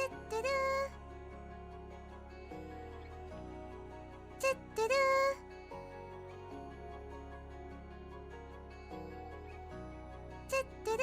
ってるつってるつってる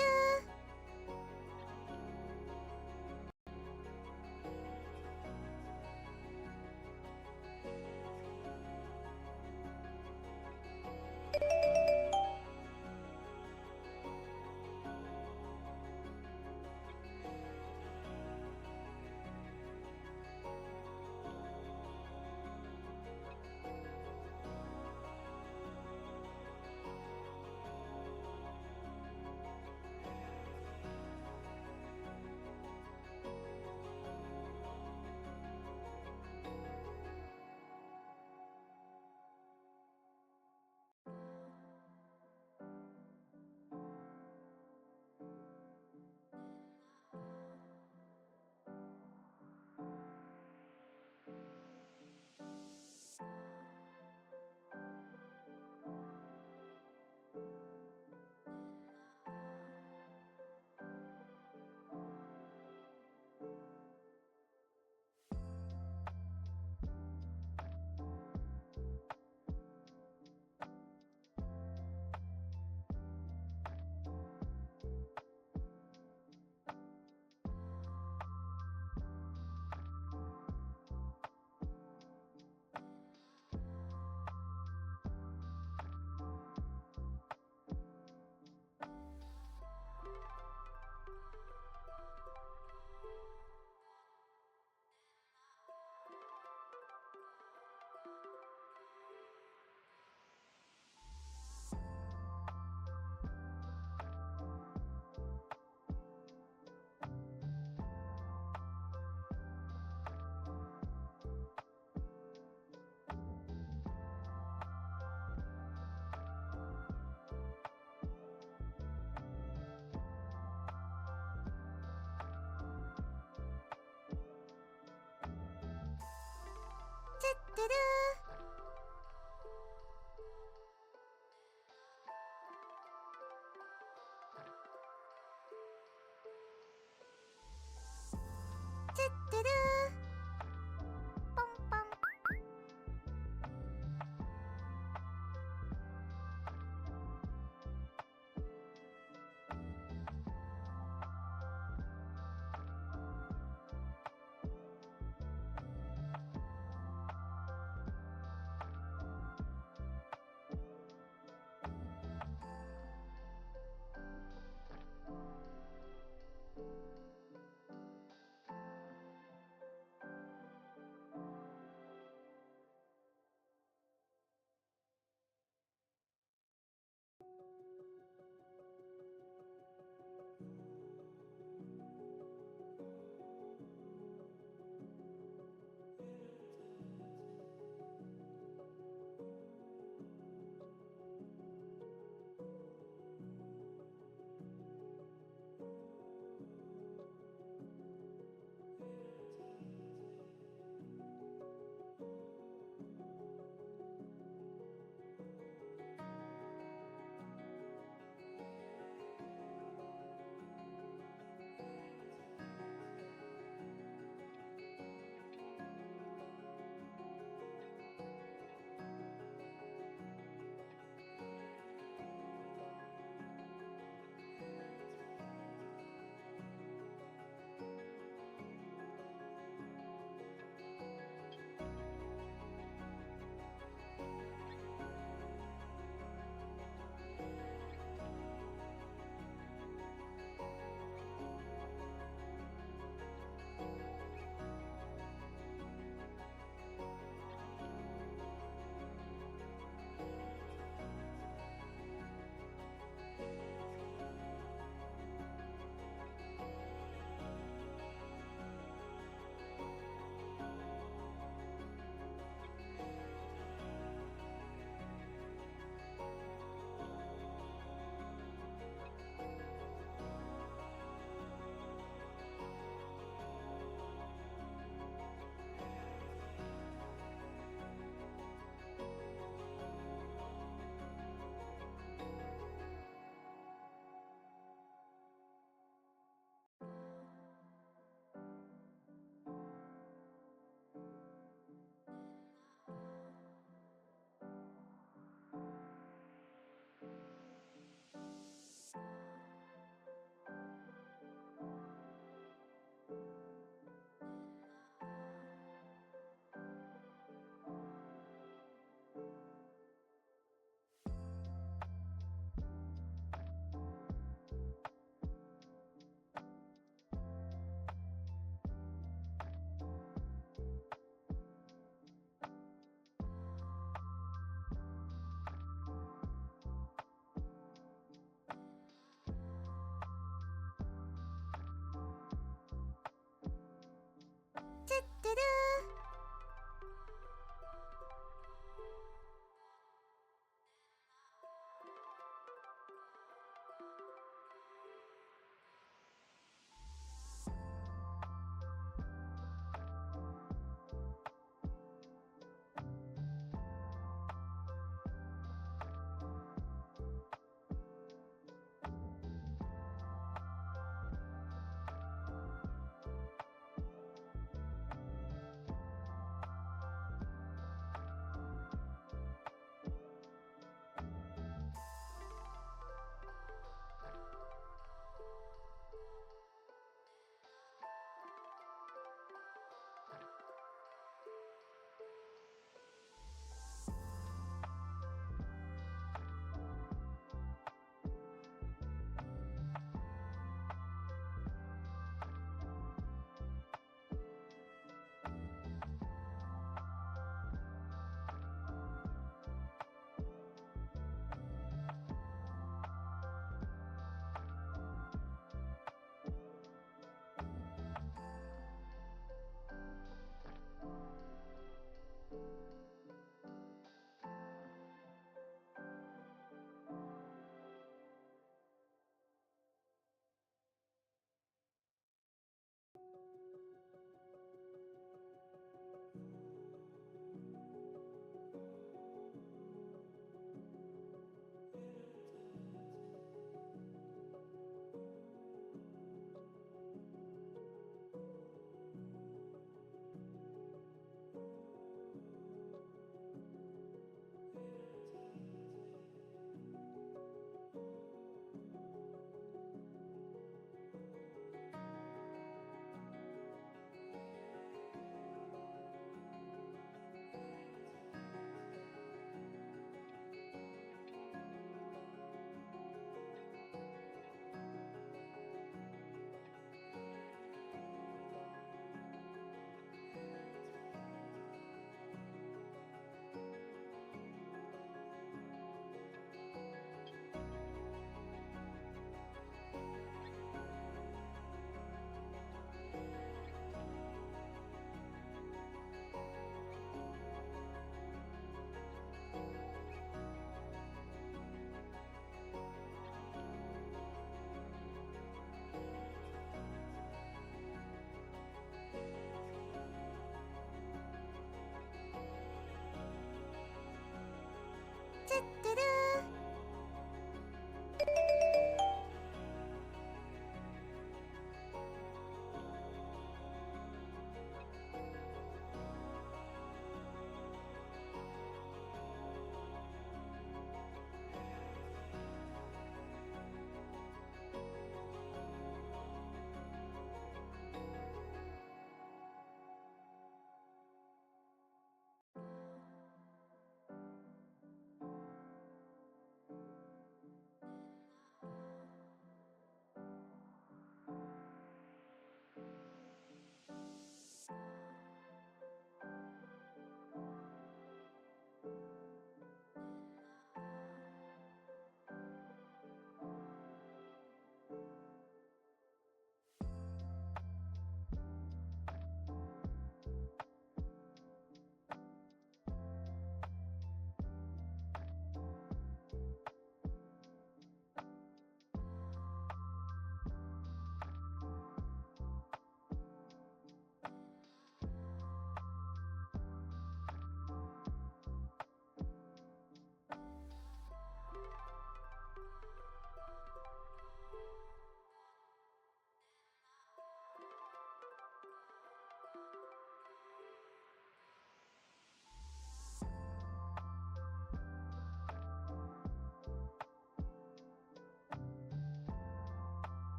つってるつってるポンポン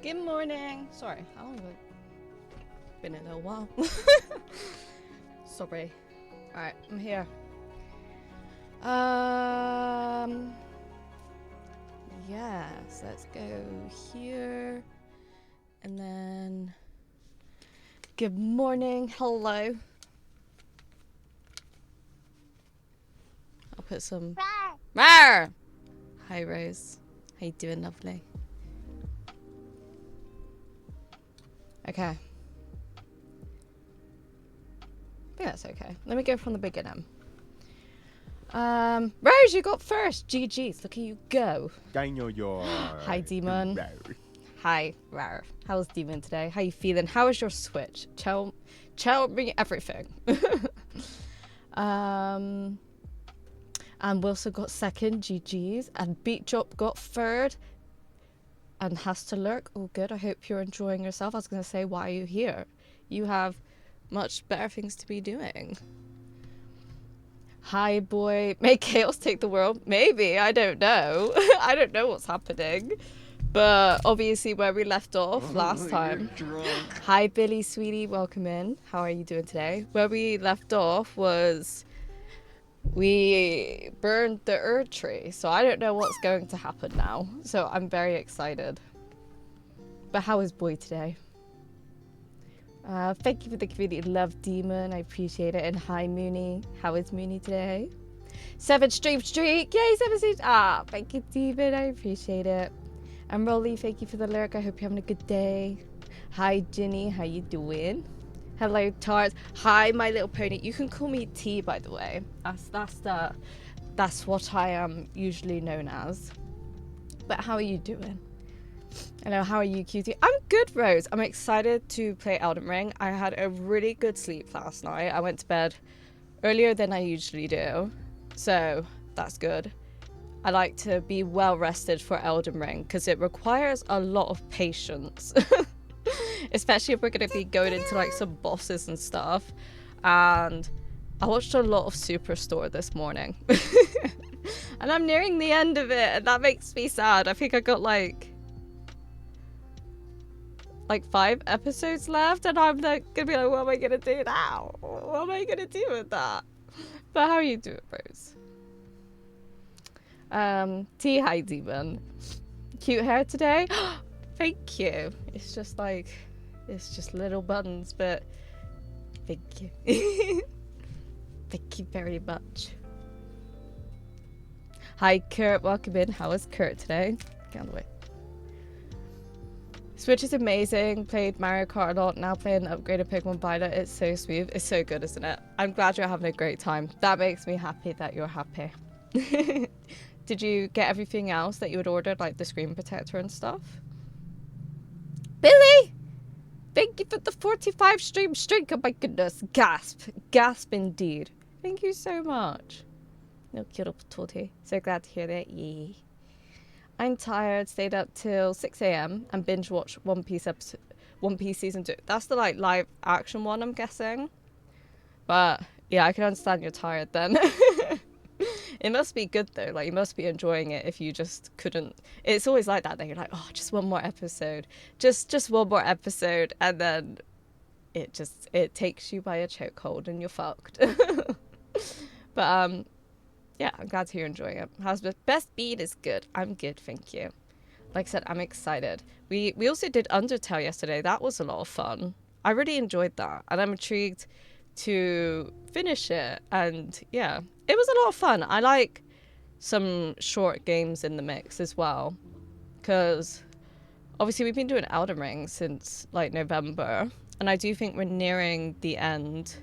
Good morning. Sorry, how long have I been in a little while? Sorry. Alright, I'm here. Yes, let's go here. And then good morning, hello. I'll put some Rawr! Hi Rose. How you doing, lovely? Okay. I think that's okay. Let me go from the beginning. Rose, you got first. GG's. Look at you go. Hi, Demon. Hi, Rawr. How's Demon today? How you feeling? How is your Switch? Tell me everything. And Wilson got second. GG's. And Beat Drop got third. And has to lurk. Oh, good. I hope you're enjoying yourself. I was going to say, why are you here? You have much better things to be doing. Hi, boy. May chaos take the world? Maybe. I don't know. I don't know what's happening. But obviously where we left off last time. Hi, Billy, sweetie. Welcome in. How are you doing today? Where we left off was we burned the Erd tree. So I don't know what's going to happen now. So I'm very excited. But how is boy today? Thank you for the community. Love Demon. I appreciate it. And hi, Mooney. How is Mooney today? 7 stream streak. Yay, 7 streams. Ah, thank you, Demon. I appreciate it. And Rolly, thank you for the lurk. I hope you're having a good day. Hi, Ginny. How you doing? Hello, Tarts. Hi, My Little Pony. You can call me T, by the way. That's what I am usually known as. But how are you doing? Hello, how are you, cutie? I'm good, Rose. I'm excited to play Elden Ring. I had a really good sleep last night. I went to bed earlier than I usually do. So, that's good. I like to be well rested for Elden Ring because it requires a lot of patience. Especially if we're going to be going into like some bosses and stuff. And I watched a lot of Superstore this morning. And I'm nearing the end of it and that makes me sad. I think I got like 5 episodes left and I'm like gonna be like, what am I gonna do now? What am I gonna do with that? But how are you doing, Rose? T, hi, Demon. Cute hair today? Thank you. It's just little buttons, but thank you. Thank you very much. Hi, Kurt. Welcome in. How is Kurt today? Get out of the way. Switch is amazing. Played Mario Kart a lot. Now playing upgraded Pokemon Violet. It's so smooth. It's so good, isn't it? I'm glad you're having a great time. That makes me happy that you're happy. Did you get everything else that you had ordered, like the screen protector and stuff? Billy! Thank you for the 45 stream streak. Oh my goodness. Gasp. Gasp indeed. Thank you so much. No cute little tootie. So glad to hear that. Yay. I'm tired, stayed up till 6 AM and binge watched One Piece season 2. That's the like live action one, I'm guessing. But yeah, I can understand you're tired then. It must be good though, like you must be enjoying it if you just couldn't. It's always like that, you're like, oh, just one more episode. Just one more episode and then it takes you by a chokehold and you're fucked. But yeah, I'm glad to hear you're enjoying it. How's the best beat is good. I'm good, thank you. Like I said, I'm excited. We also did Undertale yesterday. That was a lot of fun. I really enjoyed that, and I'm intrigued to finish it. And yeah, it was a lot of fun. I like some short games in the mix as well, because obviously we've been doing Elden Ring since like November, and I do think we're nearing the end.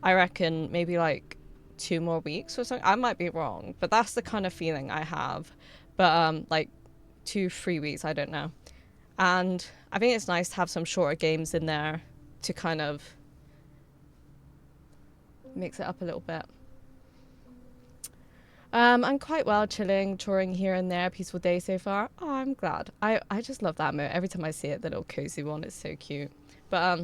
I reckon maybe like 2 more weeks or something. I might be wrong, but that's the kind of feeling I have. But like 2-3 weeks, I don't know. And I think it's nice to have some shorter games in there to kind of mix it up a little bit. I'm quite well, chilling, touring here and there. Peaceful day so far. Oh, I'm glad. I just love that emote. Every time I see it, the little cozy one, it's so cute. But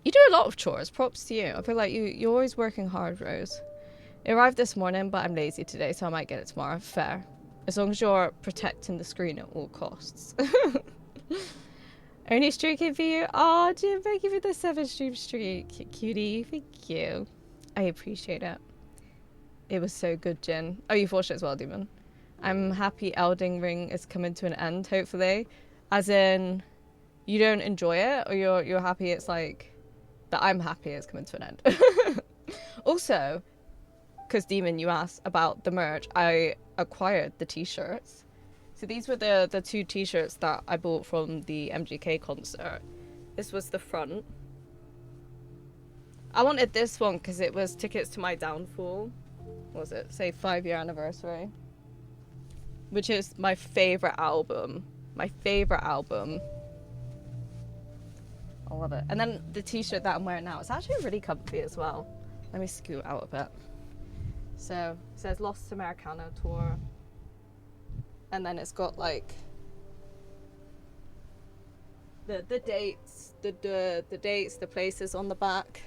you do a lot of chores. Props to you. I feel like you're always working hard, Rose. It arrived this morning, but I'm lazy today, so I might get it tomorrow. Fair. As long as you're protecting the screen at all costs. Only streaking for you. Oh, Jim, thank you for the 7 stream streak. Cutie, thank you. I appreciate it. It was so good, Jin. Oh, you watched it as well, Demon. I'm happy Elden Ring is coming to an end, hopefully. As in, you don't enjoy it, or you're happy it's like, that I'm happy it's coming to an end. Also, because Demon, you asked about the merch, I acquired the t-shirts. So these were the 2 t-shirts that I bought from the MGK concert. This was the front. I wanted this one because it was tickets to my downfall. What was it? Say 5-year anniversary. Which is my favorite album. My favorite album. I love it. And then the t-shirt that I'm wearing now, it's actually really comfy as well. Let me scoot out a bit. So it says Lost Americana Tour. And then it's got like the dates, the dates, the places on the back.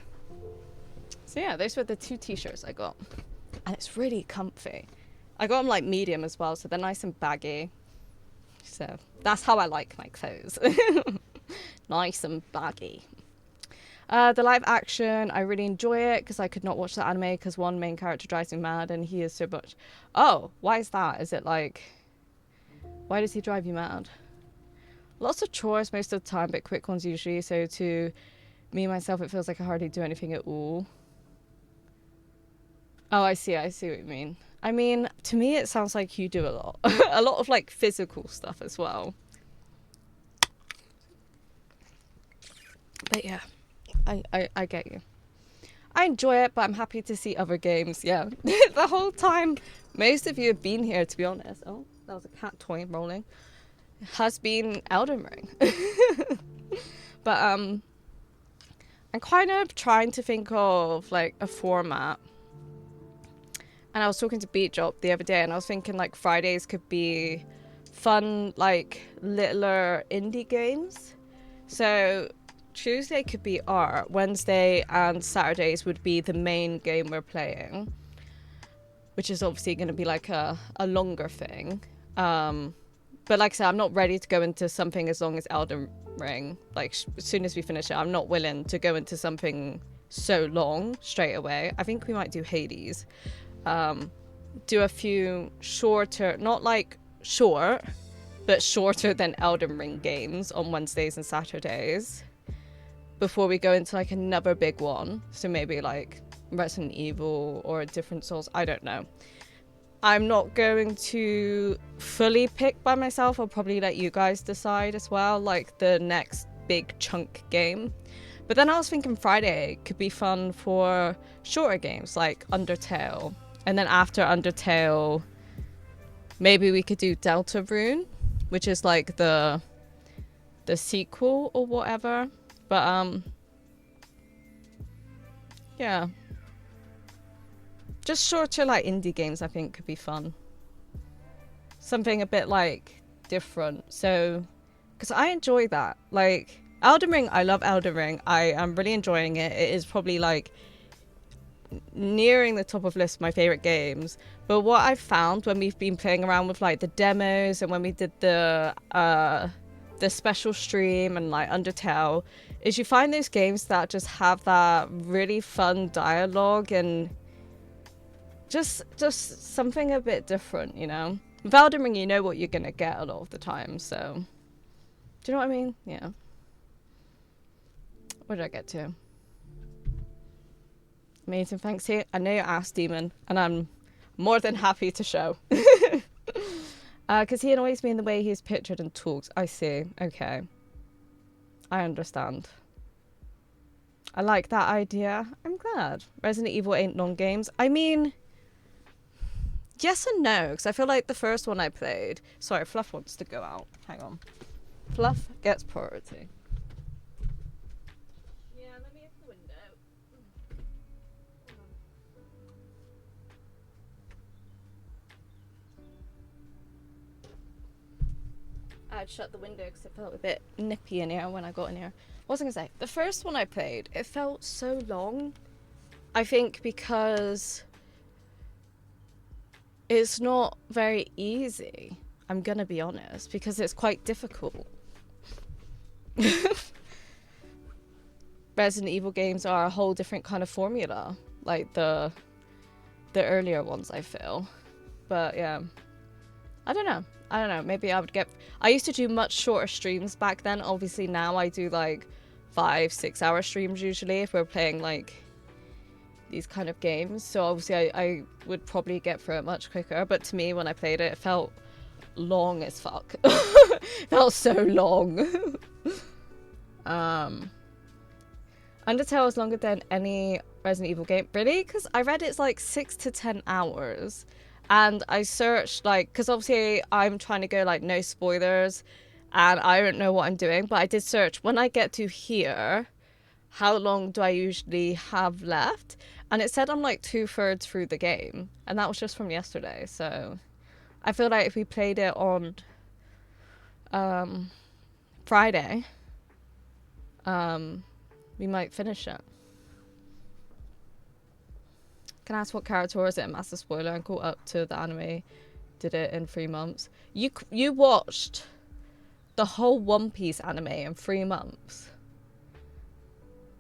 So yeah, those were the 2 t-shirts I got. And it's really comfy. I got them like medium as well, so they're nice and baggy. So that's how I like my clothes. Nice and baggy. The live action, I really enjoy it because I could not watch the anime because one main character drives me mad and he is so much... Oh, why is that? Is it like... Why does he drive you mad? Lots of chores most of the time, but quick ones usually. So to me, myself, it feels like I hardly do anything at all. Oh, I see what you mean. I mean, to me, it sounds like you do a lot. A lot of, like, physical stuff as well. But yeah, I get you. I enjoy it, but I'm happy to see other games. Yeah, the whole time, most of you have been here, to be honest. Oh, that was a cat toy rolling. Has been Elden Ring. But I'm kind of trying to think of, like, a format. And I was talking to Beat Job the other day, and I was thinking, like, Fridays could be fun, like, littler indie games. So Tuesday could be art, Wednesday and Saturdays would be the main game we're playing, which is obviously going to be, like, a longer thing. But like I said, I'm not ready to go into something as long as Elden Ring. Like, as soon as we finish it, I'm not willing to go into something so long straight away. I think we might do Hades. Do a few shorter, not like short, but shorter than Elden Ring games on Wednesdays and Saturdays before we go into like another big one. So maybe like Resident Evil or a different Souls. I don't know. I'm not going to fully pick by myself. I'll probably let you guys decide as well, like the next big chunk game. But then I was thinking Friday could be fun for shorter games like Undertale. And then after Undertale, maybe we could do Deltarune, which is like the sequel or whatever. But yeah. Just shorter like indie games I think could be fun. Something a bit like different. So, because I enjoy that. Like Elden Ring, I love Elden Ring. I am really enjoying it. It is probably like nearing the top of list of my favorite games. But what I've found when we've been playing around with like the demos and when we did the special stream and like Undertale is you find those games that just have that really fun dialogue and Just something a bit different, you know? With Elden Ring, you know what you're gonna get a lot of the time, so... Do you know what I mean? Yeah. What did I get to? Amazing, thanks. Here, I know you're ass demon, and I'm more than happy to show. Because he annoys me in the way he's pictured and talks. I see. Okay. I understand. I like that idea. I'm glad. Resident Evil ain't long games. I mean, yes and no, because I feel like the first one I played... Sorry, Fluff wants to go out. Hang on. Fluff gets priority. Yeah, let me open the window. I'd shut the window because it felt a bit nippy in here when I got in here. What was I going to say? The first one I played, it felt so long. I think because it's not very easy. I'm going to be honest, because it's quite difficult. Resident Evil games are a whole different kind of formula. Like the earlier ones, I feel. But yeah. I don't know. Maybe I would get... I used to do much shorter streams back then. Obviously now I do like 5-6 hour streams usually if we're playing like these kind of games. So obviously I would probably get through it much quicker. But to me, when I played it, it felt long as fuck. It felt so long. Undertale is longer than any Resident Evil game. Really? Because I read it's like 6 to 10 hours. And I searched, like, because obviously I'm trying to go, like, no spoilers, and I don't know what I'm doing, but I did search, when I get to here, how long do I usually have left? And it said I'm, like, 2/3 through the game, and that was just from yesterday, so I feel like if we played it on Friday, we might finish it. Can I ask what character was it? A massive spoiler. And caught up to the anime. Did it in 3 months. You watched the whole One Piece anime in 3 months.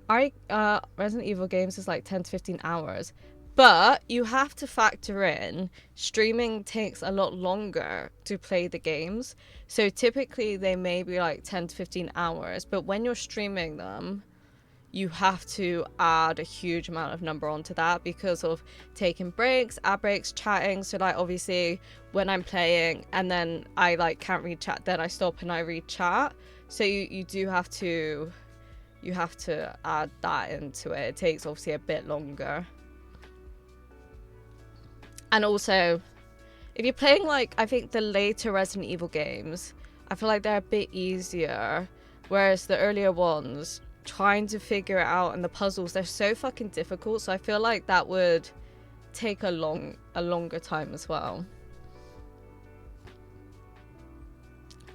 Resident Evil games is like 10 to 15 hours. But you have to factor in streaming takes a lot longer to play the games. So typically they may be like 10 to 15 hours. But when you're streaming them, you have to add a huge amount of number onto that because of taking breaks, ad breaks, chatting. So like obviously when I'm playing and then I like can't read chat, then I stop and I read chat. So you do have to, add that into it. It takes obviously a bit longer. And also, if you're playing like, I think the later Resident Evil games, I feel like they're a bit easier. Whereas the earlier ones, trying to figure it out and the puzzles, they're so fucking difficult, so I feel like that would take a longer time as well.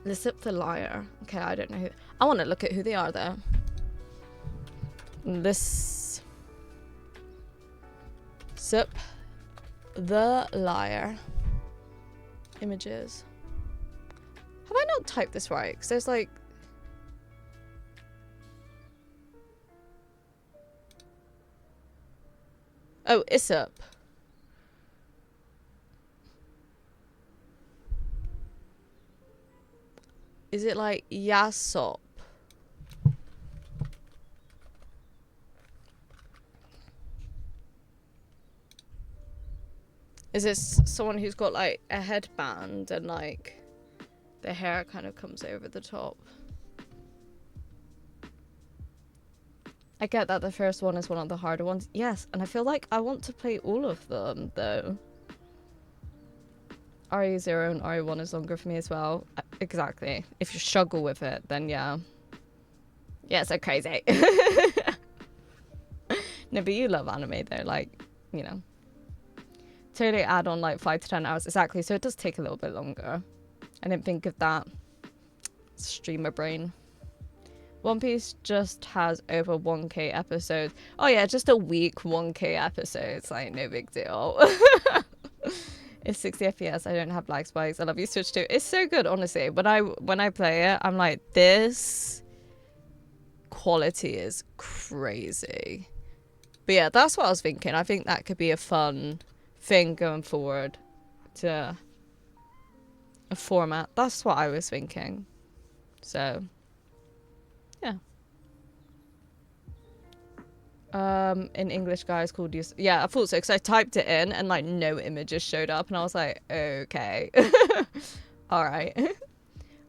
Lissip the Liar. Okay, I don't know who. I want to look at who they are though. Lissip the Liar. Images. Have I not typed this right? Because there's like... Oh, Isup. Is it like Yasop? Is this someone who's got like a headband and like the hair kind of comes over the top? I get that the first one is one of the harder ones. Yes, and I feel like I want to play all of them, though. RE0 and RE1 is longer for me as well. Exactly. If you struggle with it, then yeah. Yeah, so crazy. No, but you love anime, though. Like, you know. Totally add on like 5 to 10 hours. Exactly, so it does take a little bit longer. I didn't think of that. Streamer brain. One Piece just has over 1k episodes. Oh yeah, just a week 1k episodes. Like, no big deal. It's 60 FPS. I don't have lag spikes. I love you, Switch 2. It's so good, honestly. When I play it, I'm like, this quality is crazy. But yeah, that's what I was thinking. I think that could be a fun thing going forward to a format. That's what I was thinking. So, yeah. In English, guys, called you. Yeah, I thought so because I typed it in and like no images showed up, and I was like, okay, all right.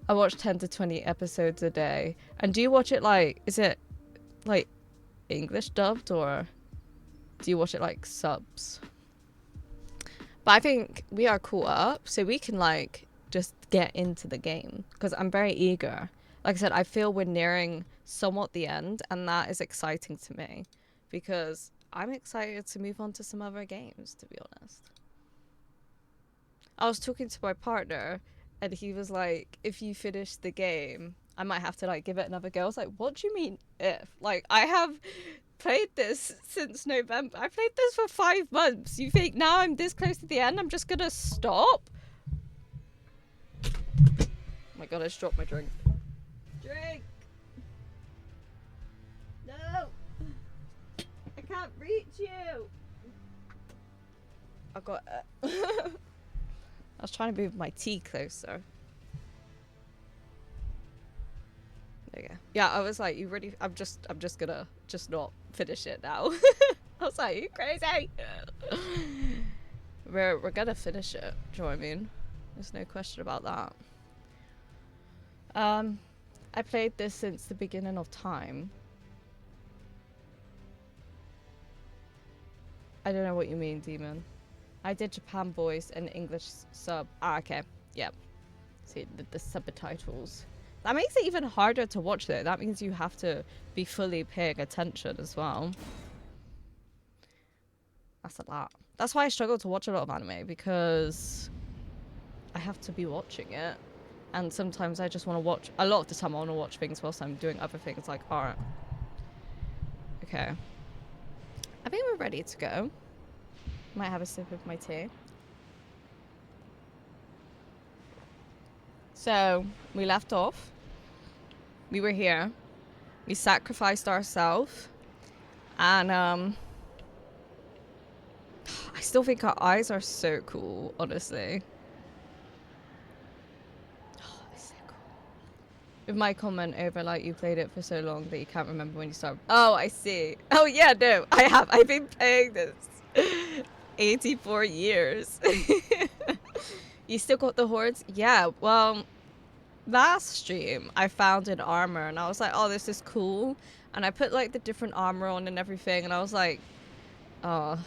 I watch 10 to 20 episodes a day. And do you watch it like? Is it like English dubbed or do you watch it like subs? But I think we are caught up, so we can like just get into the game because I'm very eager. Like I said, I feel we're nearing somewhat the end, and that is exciting to me because I'm excited to move on to some other games, to be honest. I was talking to my partner and he was like, if you finish the game, I might have to like give it another go. I was like, what do you mean if? Like, I have played this since November. I played this for 5 months. You think now I'm this close to the end, I'm just gonna stop? Oh my god, I just dropped my drink. Drink! No! I can't reach you! I got it. I was trying to move my tea closer. There you go. Yeah, I was like, you really, I'm just gonna not finish it now. I was like, you crazy? We're gonna finish it. Do you know what I mean? There's no question about that. I played this since the beginning of time. I don't know what you mean, Demon. I did Japan voice and English sub. Ah, okay. Yep. See, the subtitles. That makes it even harder to watch though. That means you have to be fully paying attention as well. That's a lot. That's why I struggle to watch a lot of anime, because I have to be watching it. And sometimes I just want to watch, a lot of the time I want to watch things whilst I'm doing other things like art. Okay. I think we're ready to go. Might have a sip of my tea. So, we left off. We were here. We sacrificed ourselves. And, I still think our eyes are so cool, honestly. Oh, it's so cool. With my comment over, like, you played it for so long that you can't remember when you started. Oh, I see. Oh, yeah, no, I have. I've been playing this 84 years. You still got the hordes? Yeah, well, last stream I found an armor and I was like, oh, this is cool. And I put like the different armor on and everything, and I was like, oh,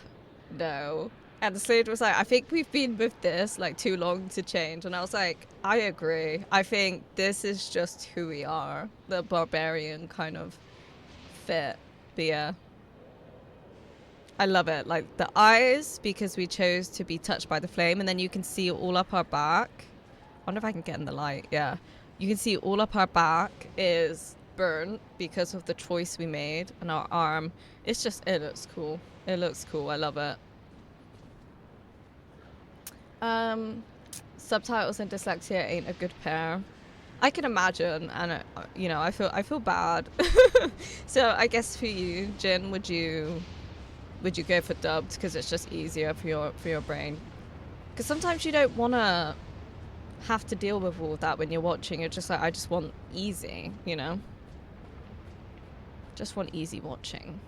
no. And the Slade was like, I think we've been with this like too long to change. And I was like, I agree. I think this is just who we are. The barbarian kind of fit. But yeah. I love it. Like the eyes, because we chose to be touched by the flame, and then you can see all up our back. I wonder if I can get in the light. Yeah. You can see all up our back is burnt because of the choice we made, and our arm. It's just, it looks cool. It looks cool. I love it. Subtitles and dyslexia ain't a good pair. I can imagine, and you know, I feel bad. So I guess for you, Jin, would you go for dubbed because it's just easier for your brain? Because sometimes you don't want to have to deal with all of that when you're watching. You're just like, I just want easy, you know? Just want easy watching.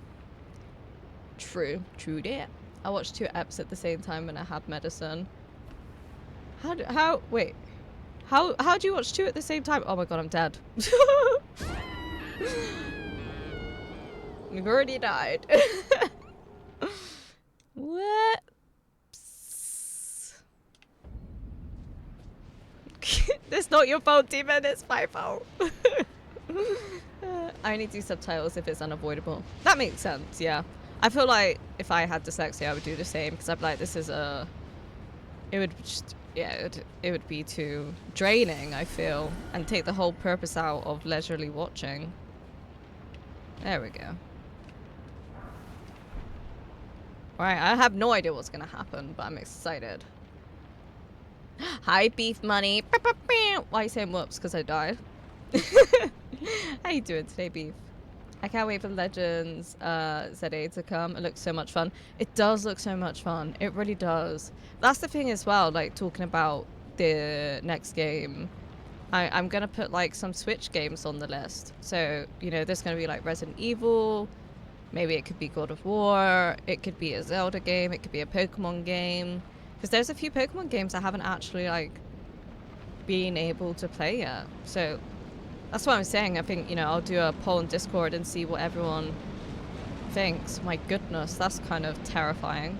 True that. I watched 2 eps at the same time when I had medicine. Wait. How do you watch 2 at the same time? Oh my god, I'm dead. We've already died. Whoops. It's not your fault, Demon. It's my fault. I only do subtitles if it's unavoidable. That makes sense, yeah. I feel like if I had dyslexia, I would do the same, because I'd be like, this is a... It would just... Yeah, it would be too draining, I feel, and take the whole purpose out of leisurely watching. There we go. Right, I have no idea what's gonna happen, but I'm excited. Hi, Beef Money. Why are you saying whoops? Because I died. How you doing today, Beef? I can't wait for Legends ZA to come. It looks so much fun. It does look so much fun. It really does. That's the thing as well, like talking about the next game. I'm going to put like some Switch games on the list. So, you know, there's going to be like Resident Evil. Maybe it could be God of War. It could be a Zelda game. It could be a Pokemon game. Because there's a few Pokemon games I haven't actually like been able to play yet. So that's what I'm saying. I think, you know, I'll do a poll on Discord and see what everyone thinks. My goodness, that's kind of terrifying.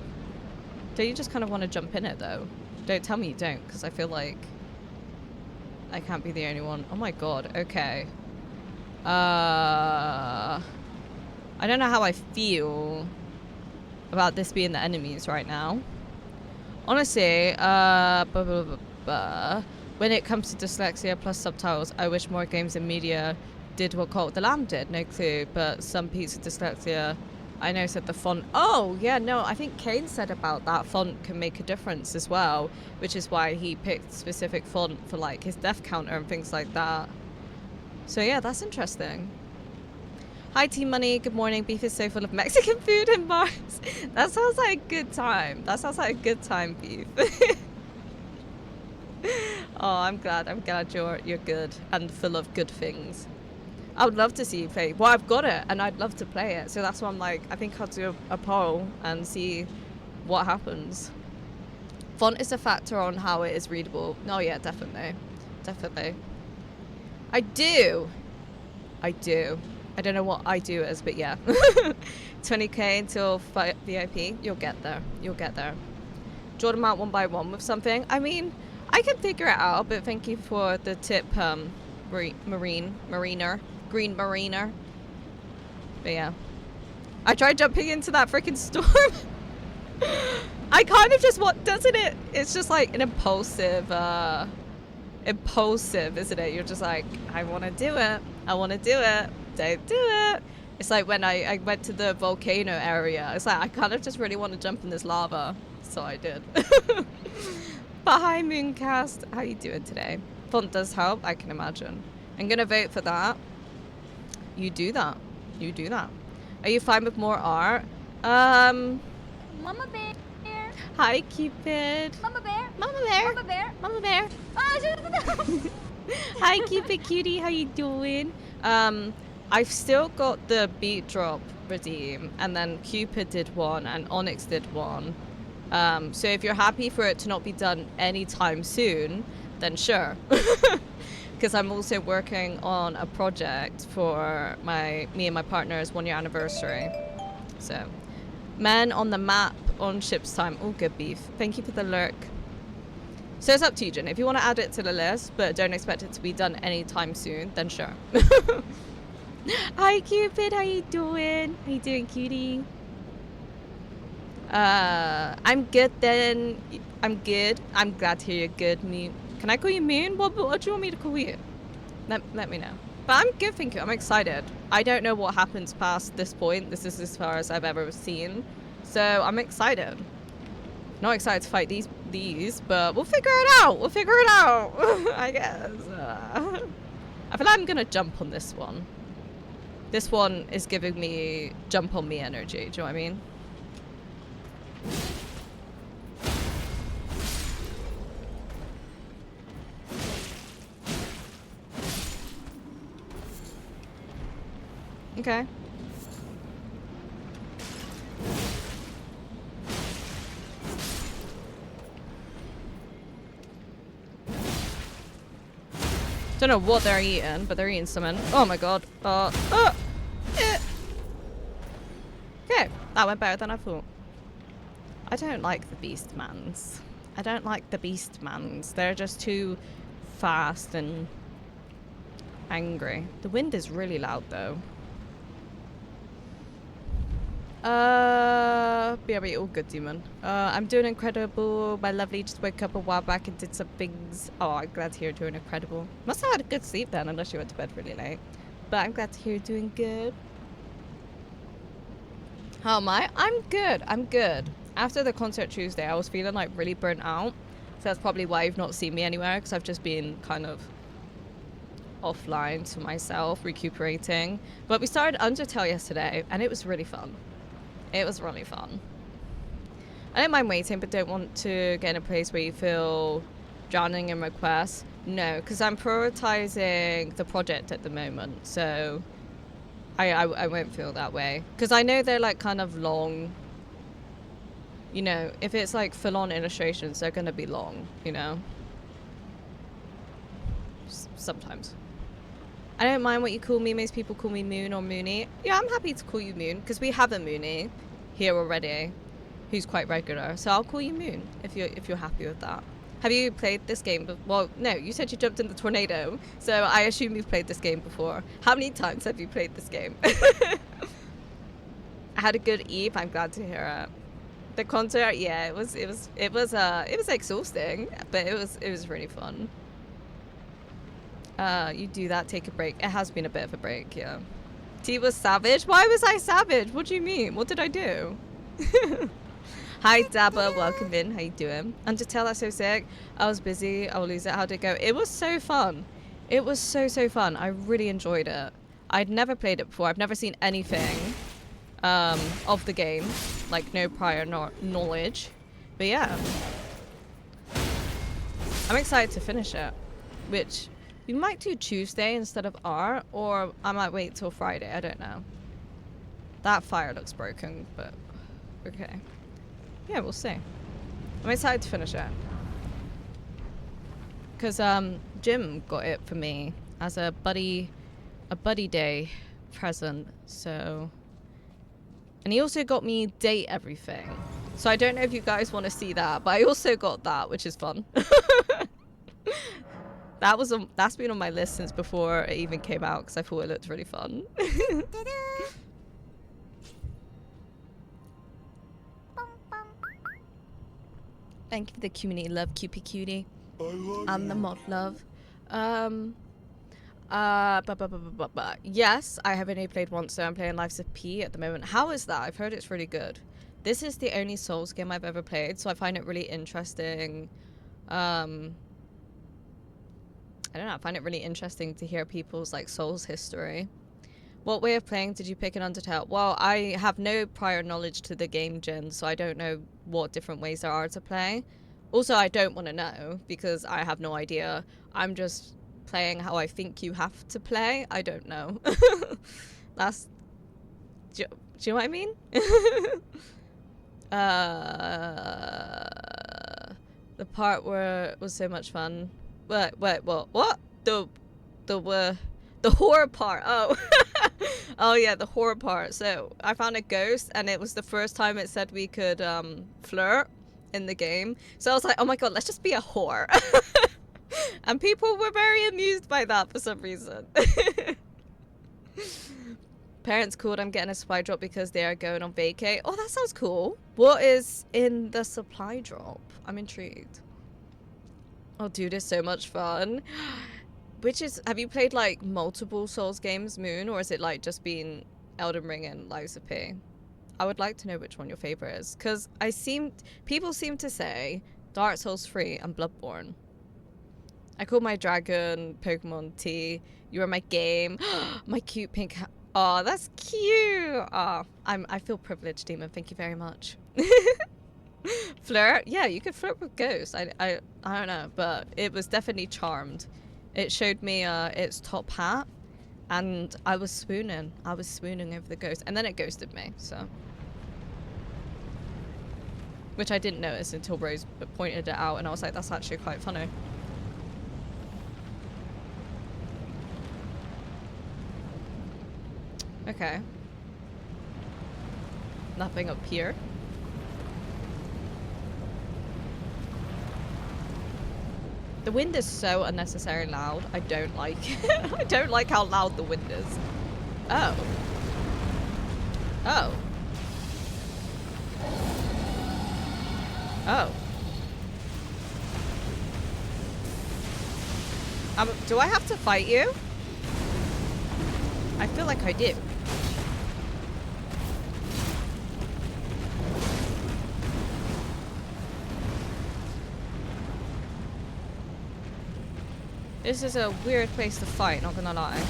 Don't you just kind of want to jump in it, though? Don't tell me you don't, because I feel like I can't be the only one. Oh my god, okay. I don't know how I feel about this being the enemies right now. Honestly, when it comes to dyslexia plus subtitles, I wish more games and media did what Cult of the Lamb did. No clue, but some piece of dyslexia, I know, said the font. Oh, yeah, no, I think Kane said about that font can make a difference as well, which is why he picked specific font for like his death counter and things like that. So yeah, that's interesting. Hi, Team Money. Good morning. Beef is so full of Mexican food and bars. That sounds like a good time. That sounds like a good time, Beef. Oh, I'm glad you're good and full of good things. I would love to see you play. Well, I've got it and I'd love to play it. So that's why I'm like, I think I'll do a poll and see what happens. Font is a factor on how it is readable. Oh yeah, definitely. Definitely. I do. I don't know what I do is, but yeah. 20k until VIP. You'll get there. You'll get there. Jordan out one by one with something. I mean, I can figure it out, but thank you for the tip, Green Mariner. But yeah. I tried jumping into that freaking storm. I kind of just want, doesn't it? It's just like an impulsive, isn't it? You're just like, I want to do it. I want to do it. Don't do it. It's like when I went to the volcano area. It's like, I kind of just really want to jump in this lava. So I did. But hi, Mooncast. How you doing today? Font does help, I can imagine. I'm going to vote for that. You do that. You do that. Are you fine with more art? Mama bear. Hi, Cupid. Mama bear. Mama bear. Mama bear. Mama bear. Oh, Hi, Cupid cutie. How you doing? I've still got the beat drop redeem, and then Cupid did one, and Onyx did one. So if you're happy for it to not be done anytime soon, then sure. Because I'm also working on a project for me and my partner's 1 year anniversary. So, men on the map on ship's time. Oh, good Beef. Thank you for the lurk. So it's up to you, Jen. If you want to add it to the list, but don't expect it to be done anytime soon, then sure. Hi, Cupid. How you doing? How you doing, cutie? I'm good then. I'm good. I'm glad to hear you're good. Can I call you Moon? What do you want me to call you? Let me know. But I'm good, thank you. I'm excited. I don't know what happens past this point. This is as far as I've ever seen. So I'm excited. Not excited to fight these, but we'll figure it out. We'll figure it out. I guess. I feel like I'm going to jump on this one. This one is giving me jump on me energy. Do you know what I mean? Okay. Don't know what they're eating, but they're eating something. Oh my god. Okay, that went better than I thought. I don't like the Beastmans. I don't like the Beastmans. They're just too fast and angry. The wind is really loud though. BRB, all good, demon. I'm doing incredible. My lovely just woke up a while back and did some things. Oh, I'm glad to hear you're doing incredible. Must have had a good sleep then, unless you went to bed really late. But I'm glad to hear you're doing good. How am I? I'm good. I'm good. After the concert Tuesday, I was feeling like really burnt out. So that's probably why you've not seen me anywhere, because I've just been kind of offline to myself, recuperating. But we started Undertale yesterday, and it was really fun. It was really fun. I don't mind waiting, but don't want to get in a place where you feel drowning in requests. No, because I'm prioritizing the project at the moment, so I won't feel that way. Because I know they're like kind of long. You know, if it's like full-on illustrations, they're going to be long, you know? Sometimes. I don't mind what you call me. Most people call me Moon or Moony. Yeah, I'm happy to call you Moon, because we have a Moony here already who's quite regular. So I'll call you Moon if you're happy with that. Have you played this game? Well, no, you said you jumped in the tornado, so I assume you've played this game before. How many times have you played this game? I had a good eve. I'm glad to hear it. The concert, yeah, it was exhausting, but it was really fun. You do that, take a break. It has been a bit of a break, yeah. T was savage. Why was I savage? What do you mean? What did I do? Hi Dabba, welcome in. How you doing? Undertale, that's so sick. I was busy. I will lose it. How'd it go? It was so fun. It was so fun. I really enjoyed it. I'd never played it before. I've never seen anything of the game, like no prior knowledge. But yeah, I'm excited to finish it. Which we might do Tuesday instead of R, or I might wait till Friday. I don't know. That fire looks broken, but okay. Yeah, we'll see. I'm excited to finish it. Because Jim got it for me as a buddy day present, so. And he also got me Date Everything. So I don't know if you guys want to see that, but I also got that, which is fun. That's been on my list since before it even came out, because I thought it looked really fun. Thank you for the community love, Cupie Cutie. And the mod love. Yes, I have only played once, so I'm playing Lives of P at the moment. How is that? I've heard it's really good. This is the only Souls game I've ever played, so I find it really interesting. I don't know, I find it really interesting to hear people's like Souls history. What way of playing did you pick in Undertale? Well, I have no prior knowledge to the game gen, so I don't know what different ways there are to play. Also, I don't want to know, because I have no idea. I'm just playing how I think you have to play. I don't know. That's... Do you know what I mean? The part where it was so much fun. Wait, what? The horror part. Oh. Oh yeah, the horror part. So I found a ghost, and it was the first time it said we could flirt in the game. So I was like, oh my god, let's just be a whore. And people were very amused by that for some reason. Parents called, I'm getting a supply drop because they are going on vacay. Oh, that sounds cool. What is in the supply drop? I'm intrigued. Oh dude, it's so much fun. Have you played like multiple Souls games, Moon, or is it like just been Elden Ring and Lies of P? I would like to know which one your favorite is, because people seem to say Dark Souls 3 and Bloodborne. I call my dragon Pokemon T. You are my game. My cute pink. Oh, that's cute. Oh, I feel privileged, Demon. Thank you very much. Flirt? Yeah, you could flirt with ghosts. I don't know, but it was definitely charmed. It showed me its top hat, and I was swooning. I was swooning over the ghost, and then it ghosted me. So, which I didn't notice until Rose pointed it out, and I was like, that's actually quite funny. Okay. Nothing up here. The wind is so unnecessarily loud. I don't like it. I don't like how loud the wind is. Oh. Oh. Oh. Do I have to fight you? I feel like I do. This is a weird place to fight, not gonna lie.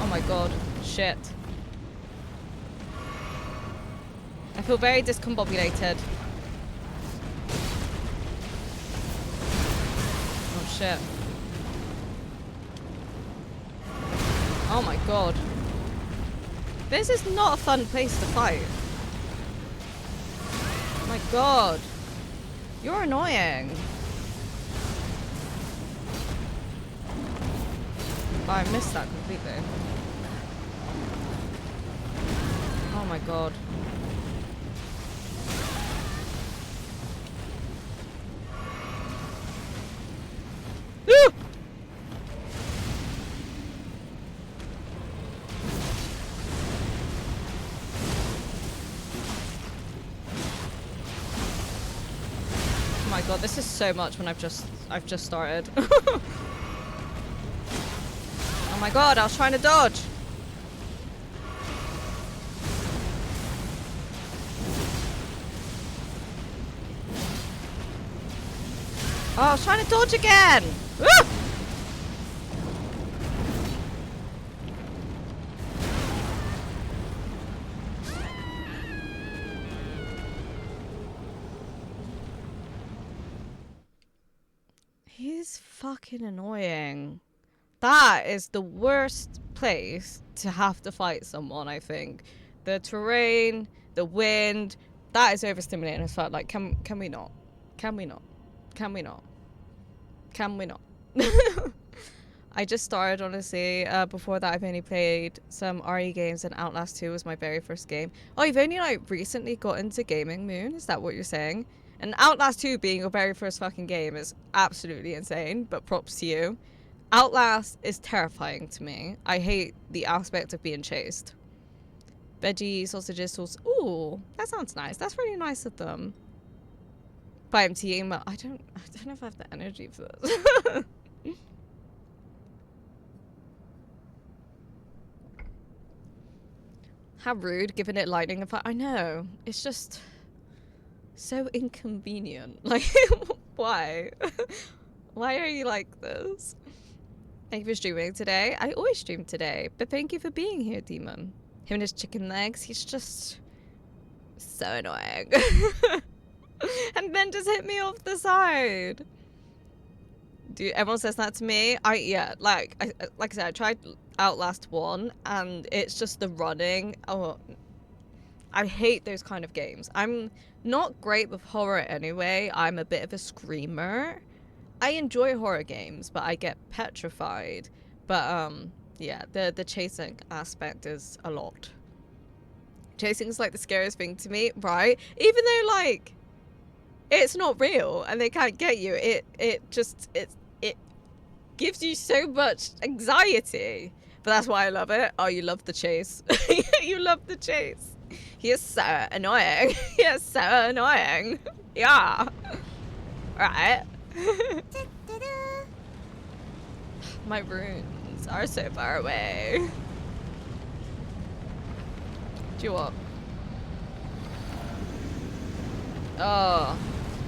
Oh my god. Shit. I feel very discombobulated. Oh shit. Oh my god. This is not a fun place to fight. Oh my god. You're annoying. Oh, I missed that completely. Oh my god. Ah! Oh my god, this is so much when I've just started. Oh my god, I was trying to dodge. Oh, I was trying to dodge again! Ah! He's fucking annoying. That is the worst place to have to fight someone, I think. The terrain, the wind, that is overstimulating as fuck. Like, can we not? Can we not? Can we not? Can we not? I just started, honestly. Before that, I've only played some RE games, and Outlast 2 was my very first game. Oh, you've only, like, recently got into gaming, Moon? Is that what you're saying? And Outlast 2 being your very first fucking game is absolutely insane, but props to you. Outlast is terrifying to me. I hate the aspect of being chased. Veggie, sausages, sauce. Ooh, that sounds nice. That's really nice of them. But I'm teeing, but I don't know if I have the energy for this. How rude, giving it lightning effect. I know. It's just so inconvenient. Like, why? Why are you like this? Thank you for streaming today. I always stream today, but thank you for being here, Demon. Him and his chicken legs, he's just so annoying. And then just hit me off the side. Dude, everyone says that to me. Like I said, I tried Outlast 1, and it's just the running. Oh, I hate those kind of games. I'm not great with horror anyway. I'm a bit of a screamer. I enjoy horror games, but I get petrified. But yeah, the chasing aspect is a lot. Chasing is like the scariest thing to me, right? Even though, like, it's not real and they can't get you, it gives you so much anxiety. But that's why I love it. Oh, you love the chase. You love the chase. He is so annoying. He is so annoying. Yeah. Right. My runes are so far away. Do you want? Oh,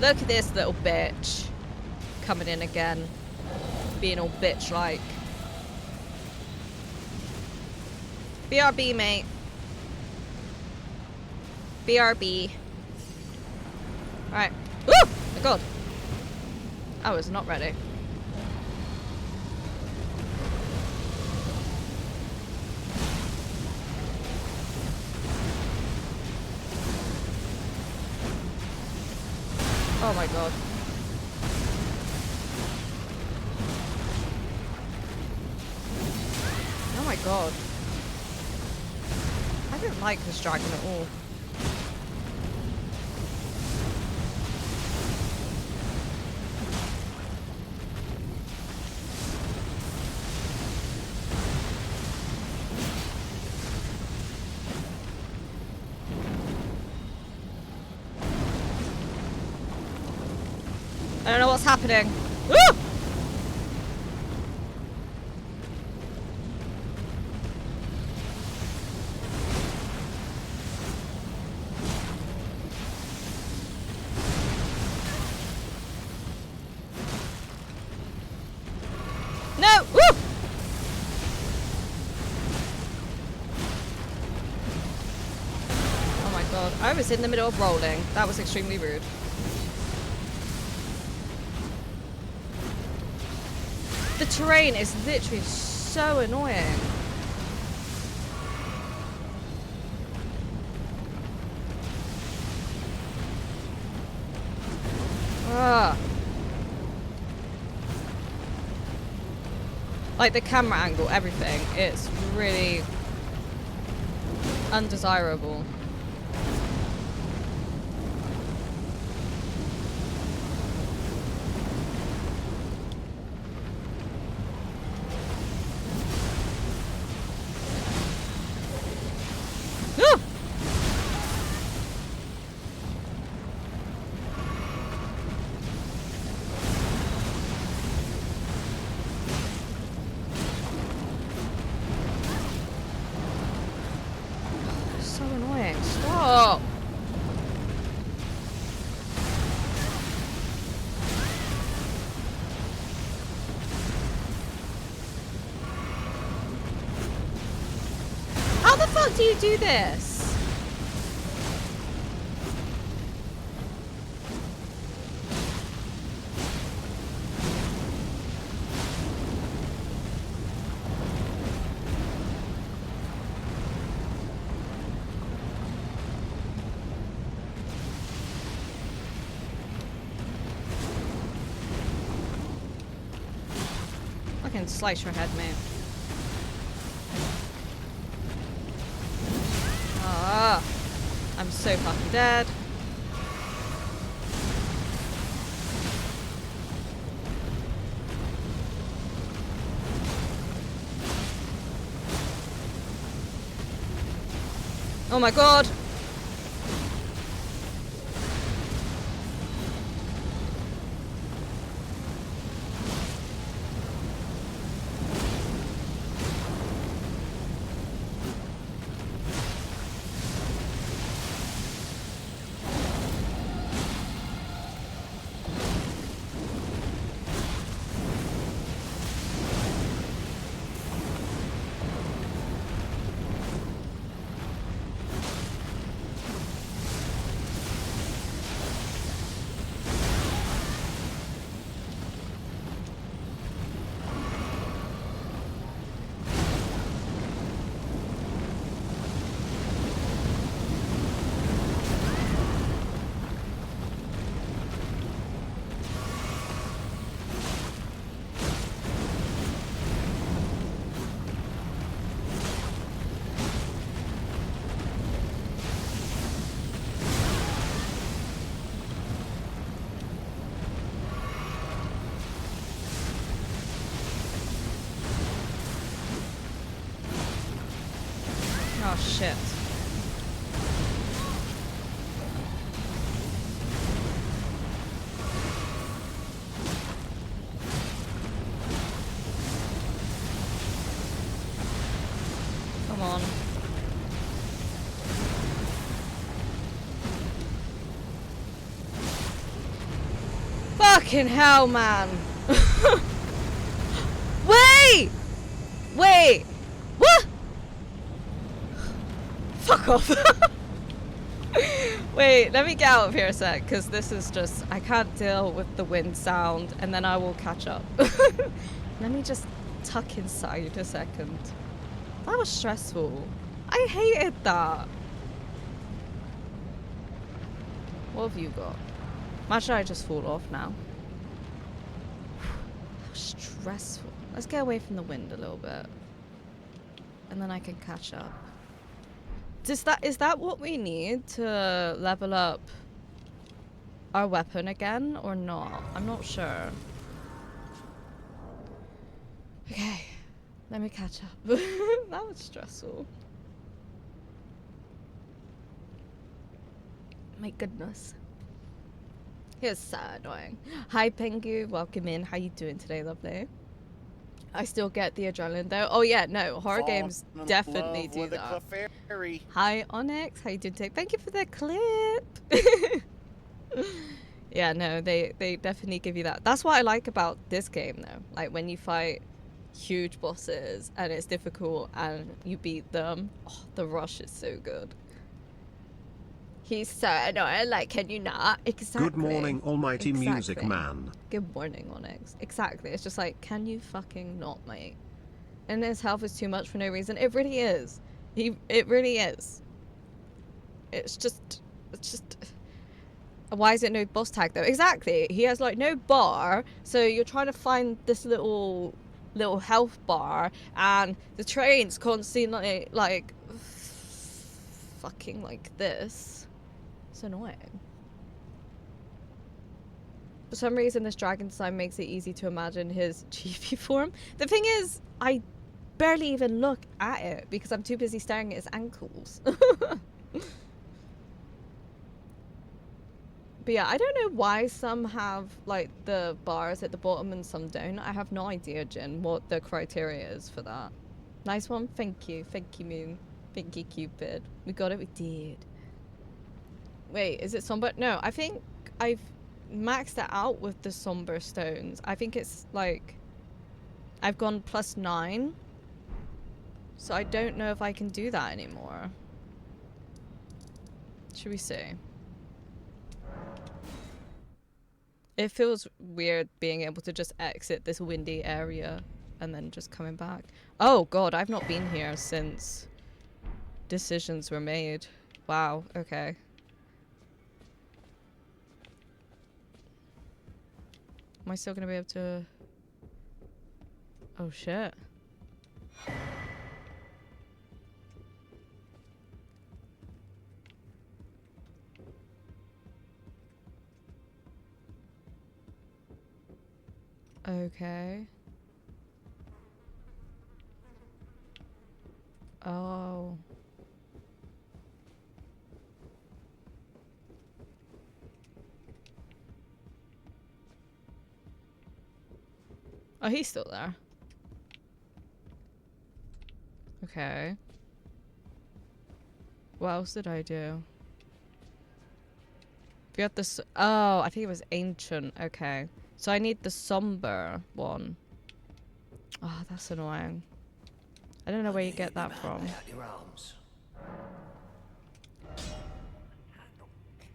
look at this little bitch coming in again, being all bitch-like. BRB, mate. BRB. Right. Oh my god. I was not ready. Oh my god. Oh my god. I don't like this dragon at all. I don't know what's happening. Woo! I was in the middle of rolling. That was extremely rude. The terrain is literally so annoying. Ugh. Like the camera angle, everything. It's really undesirable. So annoying. Stop. How the fuck do you do this? I can slice your head, mate. Ah, I'm so fucking dead. Oh my god. Oh shit. Come on. Fucking hell, man. Wait! Wait! What? Fuck off. Wait, let me get out of here a sec, because this is just, I can't deal with the wind sound, and then I will catch up. Let me just tuck inside a second. That was stressful. I hated that. What have you got? Imagine I just fall off now. That was stressful. Let's get away from the wind a little bit. And then I can catch up. Is that what we need to level up our weapon again or not? I'm not sure. Okay, let me catch up. That was stressful. My goodness. It was so annoying. Hi Pengu, welcome in. How you doing today, lovely? I still get the adrenaline though. Oh yeah, no, horror games definitely do that. Hi Onyx, how you doing today? Thank you for the clip. Yeah, no, they definitely give you that. That's what I like about this game though. Like when you fight huge bosses and it's difficult and you beat them, oh, the rush is so good. He's so annoying, like, can you not? Exactly. Good morning, almighty music Exactly. man. Good morning, Onyx. Exactly. It's just like, can you fucking not, mate? And his health is too much for no reason. It really is. It really is. It's just... Why is it no boss tag, though? Exactly. He has, like, no bar, so you're trying to find this little health bar, and the train's constantly, like fucking like this. It's annoying. For some reason, this dragon sign makes it easy to imagine his chibi form. The thing is, I barely even look at it because I'm too busy staring at his ankles. But yeah, I don't know why some have like the bars at the bottom and some don't. I have no idea, Jin, what the criteria is for that. Nice one. Thank you. Thank you, Moon. Thank you, Cupid. We got it. We did. Wait, is it somber? No, I think I've maxed it out with the somber stones. I think it's like I've gone +9. So I don't know if I can do that anymore. Should we see? It feels weird being able to just exit this windy area and then just coming back. Oh god, I've not been here since decisions were made. Wow, okay. Am I still gonna be able to... Oh shit. Okay. Oh. Oh, he's still there. Okay. What else did I do? We got this. Oh, I think it was ancient. Okay. So I need the somber one. Oh, that's annoying. I don't know where you get that from.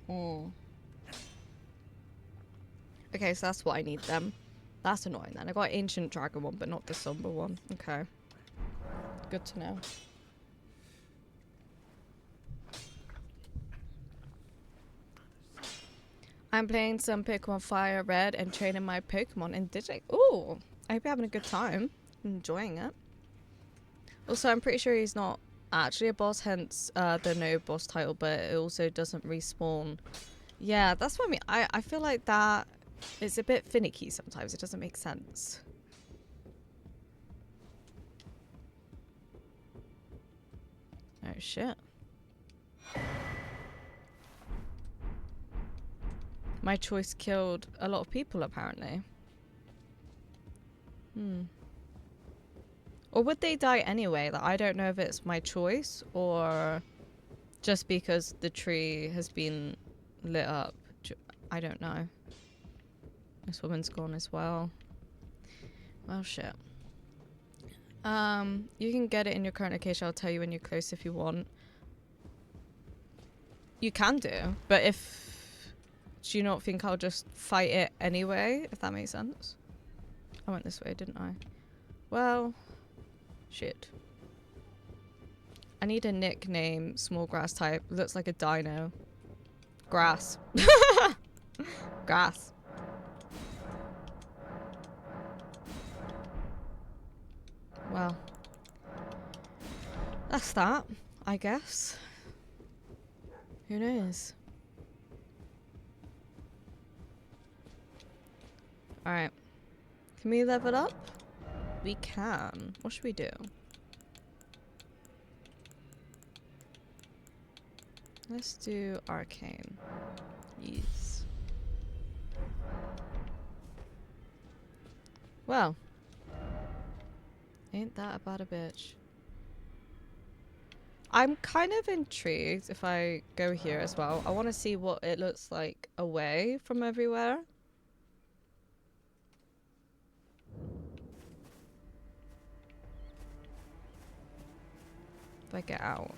Oh. Okay, so that's what I need then. That's annoying then. I got ancient dragon one, but not the somber one. Okay. Good to know. I'm playing some Pokemon Fire Red and training my Pokemon in Digi. Ooh, I hope you're having a good time. Enjoying it. Also, I'm pretty sure he's not actually a boss, hence the no boss title, but it also doesn't respawn. Yeah, that's what I mean. I feel like that is a bit finicky sometimes. It doesn't make sense. Oh, shit. My choice killed a lot of people, apparently. Or would they die anyway? Like, I don't know if it's my choice or just because the tree has been lit up. I don't know. This woman's gone as well. Well, shit. You can get it in your current location. I'll tell you when you're close if you want. You can do, but do you not think I'll just fight it anyway, if that makes sense? I went this way, didn't I? Well, shit. I need a nickname, small grass type. Looks like a dino. Grass. Grass. Well, that's that, I guess. Who knows? Alright. Can we level up? We can. What should we do? Let's do arcane. Yes. Well. Ain't that about a bitch? I'm kind of intrigued if I go here as well. I want to see what it looks like away from everywhere. If I get out.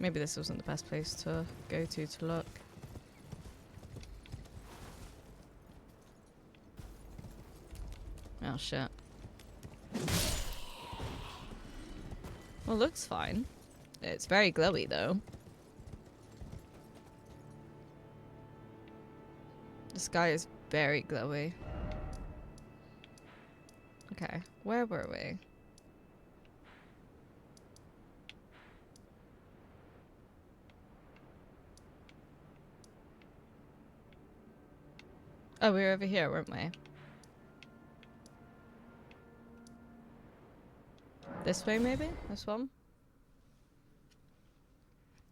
Maybe this wasn't the best place to go to look. Oh shit. Well, looks fine. It's very glowy though. The sky is very glowy. Okay, where were we? Oh, we were over here, weren't we? This way, maybe? This one?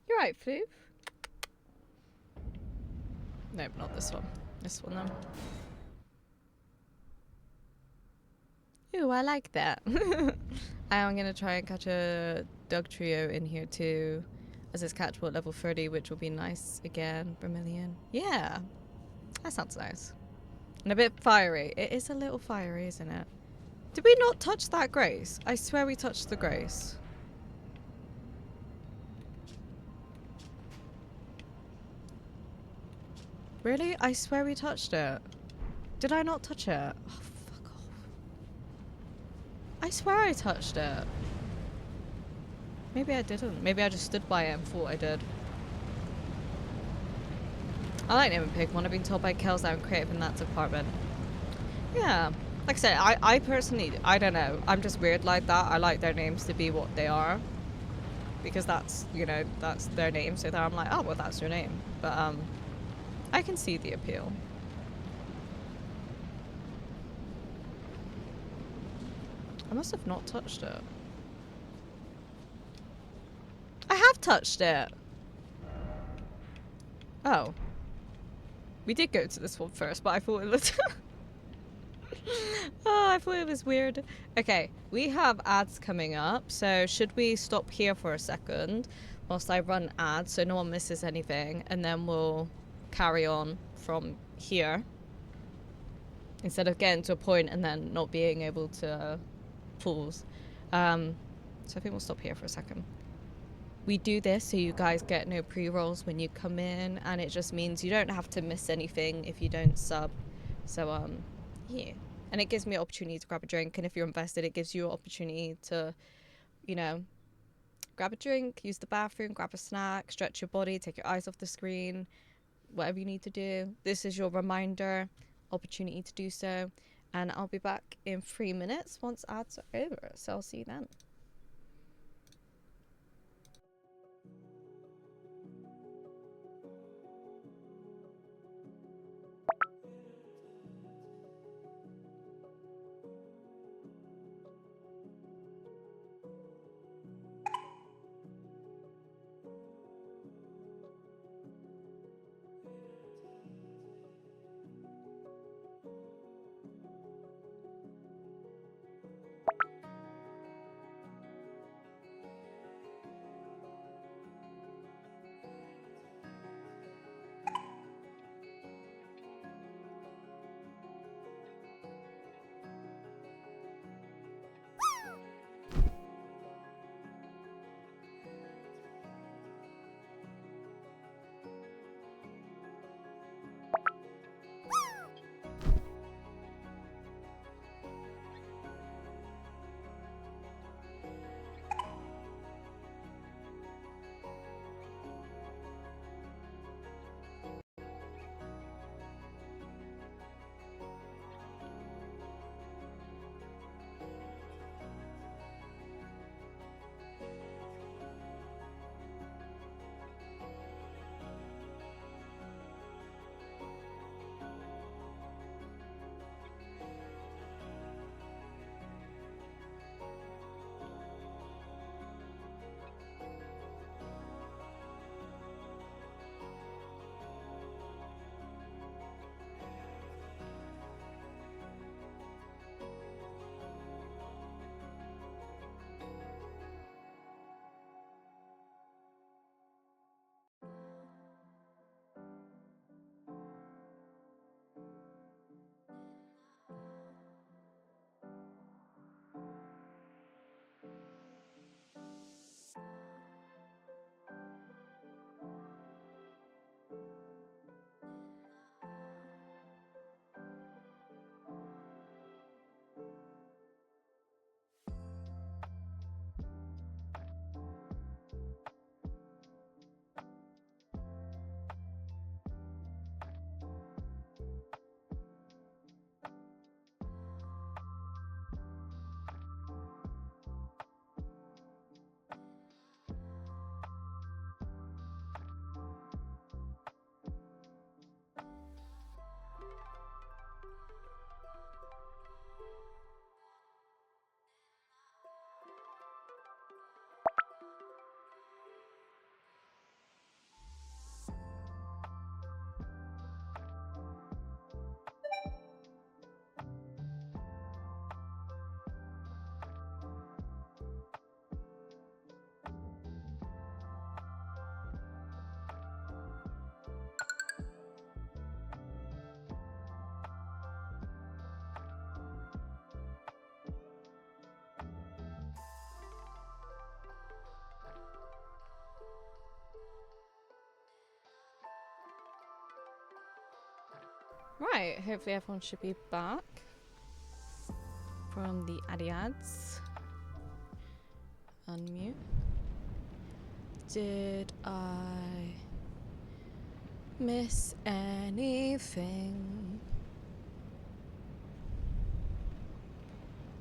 You're right, Floof. Nope, not this one. This one, then. Ooh, I like that. I'm gonna try and catch a dog trio in here too, as it's catchable at level 30, which will be nice again. Vermilion. Yeah, that sounds nice. And a bit fiery. It is a little fiery, isn't it? Did we not touch that grace? I swear we touched the grace. Really? I swear we touched it. Did I not touch it? Oh, fuck off. I swear I touched it. Maybe I didn't. Maybe I just stood by it and thought I did. I like naming Pokemon. I've been told by Kels that I'm creative in that department. Yeah. Like I said, I personally, I don't know. I'm just weird like that. I like their names to be what they are. Because that's, you know, that's their name. So that I'm like, oh, well, that's your name. But, I can see the appeal. I must have not touched it. I have touched it! Oh. We did go to this one first, but I thought it looked... Oh, I thought it was weird. Okay, we have ads coming up, so should we stop here for a second whilst I run ads so no one misses anything, and then we'll carry on from here instead of getting to a point and then not being able to pause. So I think we'll stop here for a second. We do this so you guys get no pre-rolls when you come in, and it just means you don't have to miss anything if you don't sub. So yeah. And it gives me an opportunity to grab a drink, and if you're invested, it gives you an opportunity to, you know, grab a drink, use the bathroom, grab a snack, stretch your body, take your eyes off the screen, whatever you need to do. This is your reminder, opportunity to do so. And I'll be back in 3 minutes once ads are over. So I'll see you then. Right, hopefully everyone should be back from the ads. Unmute. Did I miss anything?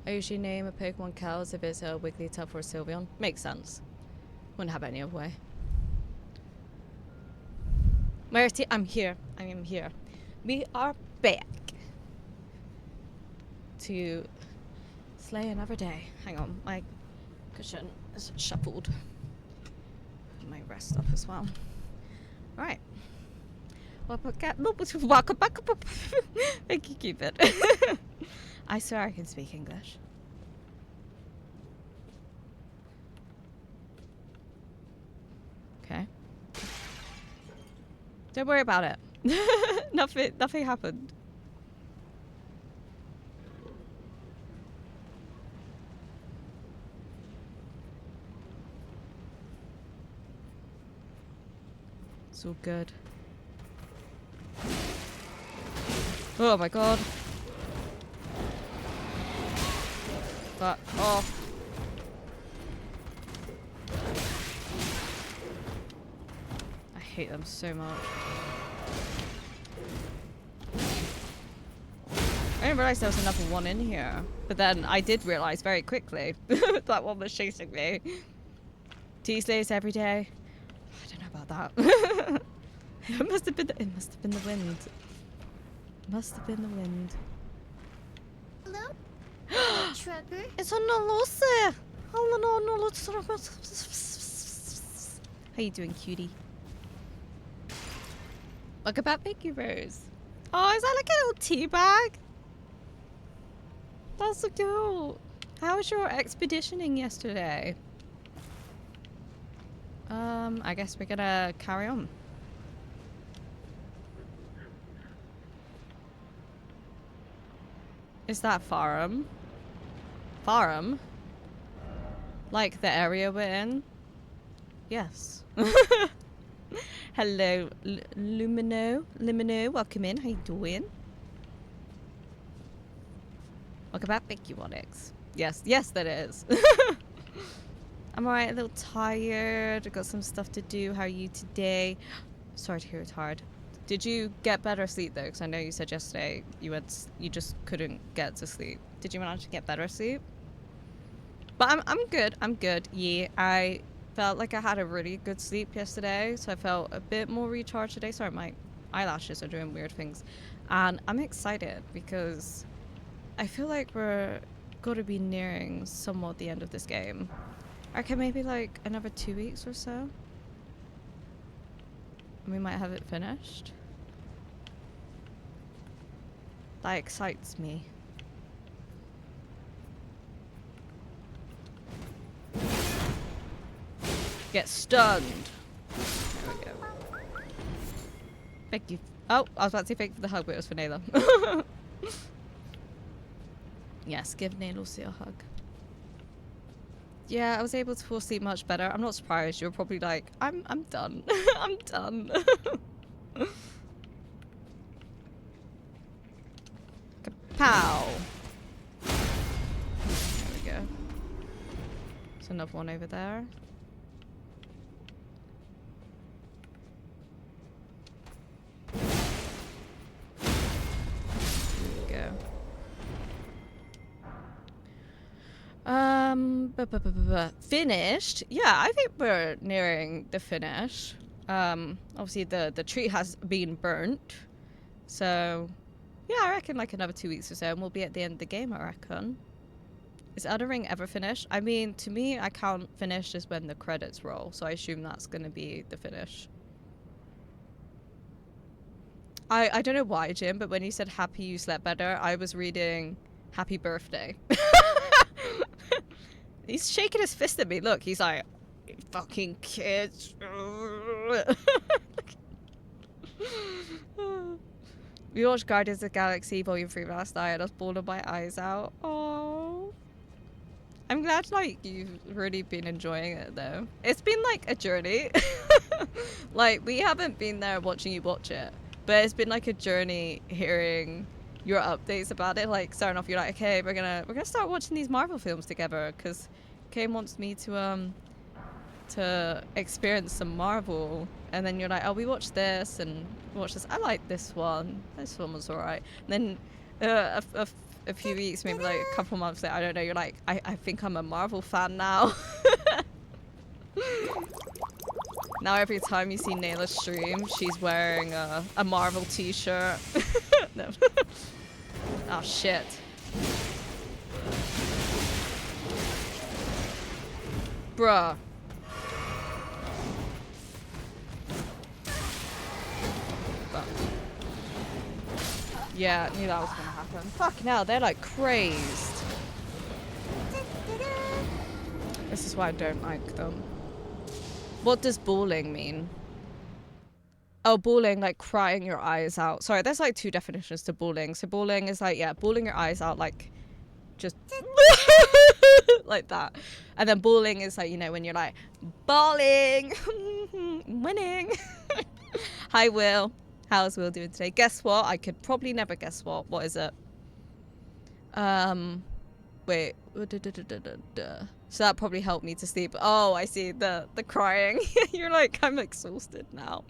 I usually name a Pokemon Cows if it's a Wigglytuff or a Sylveon. Makes sense. Wouldn't have it any other way. Marity, I'm here. I am here. We are back to slay another day. Hang on, my cushion is shuffled. My rest up as well. Right. Welcome back. Thank you, Cupid. I swear I can speak English. Okay. Don't worry about it. Nothing happened. It's all good. Oh my god. Fuck off. I hate them so much. I didn't realize there was another one in here. But then I did realize very quickly that one was chasing me. T-slays every day. I don't know about that. It must have been the wind. Must have been the wind. Hello? Trucker? It's on the Lucy. How you doing, cutie? Welcome back, thank you, Rose. Oh, is that like a little tea bag? That's so cute. How was your expeditioning yesterday? I guess we're gonna carry on. Is that Farum? Farum? Like the area we're in? Yes. Hello, Lumino, welcome in. How you doing? Welcome back, thank you, Onyx. Yes, that is. I'm alright, a little tired. I got some stuff to do. How are you today? Sorry to hear it's hard. Did you get better sleep though? Because I know you said yesterday you just couldn't get to sleep. Did you manage to get better sleep? But I'm good. Yeah, I felt like I had a really good sleep yesterday, so I felt a bit more recharged today. Sorry, my eyelashes are doing weird things, and I'm excited because I feel like we're gotta be nearing somewhat the end of this game. Okay, maybe like another 2 weeks or so. We might have it finished. That excites me. Get stunned. There we go. Thank you. Oh, I was about to say thank you for the hug, but it was for Nayla. Yes, give Nayla a hug. Yeah, I was able to fall asleep much better. I'm not surprised. You're probably like, I'm done. I'm done. Kapow. There we go. There's another one over there. There we go. Finished? Yeah, I think we're nearing the finish. Obviously the tree has been burnt. So, yeah, I reckon like another 2 weeks or so and we'll be at the end of the game, I reckon. Is Elden Ring ever finished? I mean, to me, I count finished as when the credits roll. So I assume that's going to be the finish. I don't know why, Jim, but when you said happy you slept better, I was reading happy birthday. He's shaking his fist at me. Look, he's like, you fucking kids. We watched Guardians of the Galaxy Volume 3 last night and I was bawling my eyes out. Oh. I'm glad, like, you've really been enjoying it, though. It's been, like, a journey. Like, we haven't been there watching you watch it. But it's been like a journey hearing your updates about it. Like starting off, you're like, okay, we're gonna start watching these Marvel films together because Kane wants me to experience some Marvel. And then you're like, oh, we watched this and watch this. I like this one. This one was alright. Then a few weeks, maybe like a couple months later, I don't know, you're like, I think I'm a Marvel fan now. Now every time you see Nayla stream, she's wearing a Marvel t-shirt. No. Oh shit. Bruh. Yeah, I knew that was gonna happen. Fucking hell, they're like crazed. This is why I don't like them. What does bawling mean? Oh, bawling, like crying your eyes out. Sorry, there's like two definitions to bawling. So bawling is like, yeah, bawling your eyes out, like, just like that. And then bawling is like, you know, when you're like, bawling, winning. Hi, Will. How's Will doing today? Guess what? I could probably never guess what. What is it? Wait. So that probably helped me to sleep. Oh, I see. The crying. You're like, I'm exhausted now.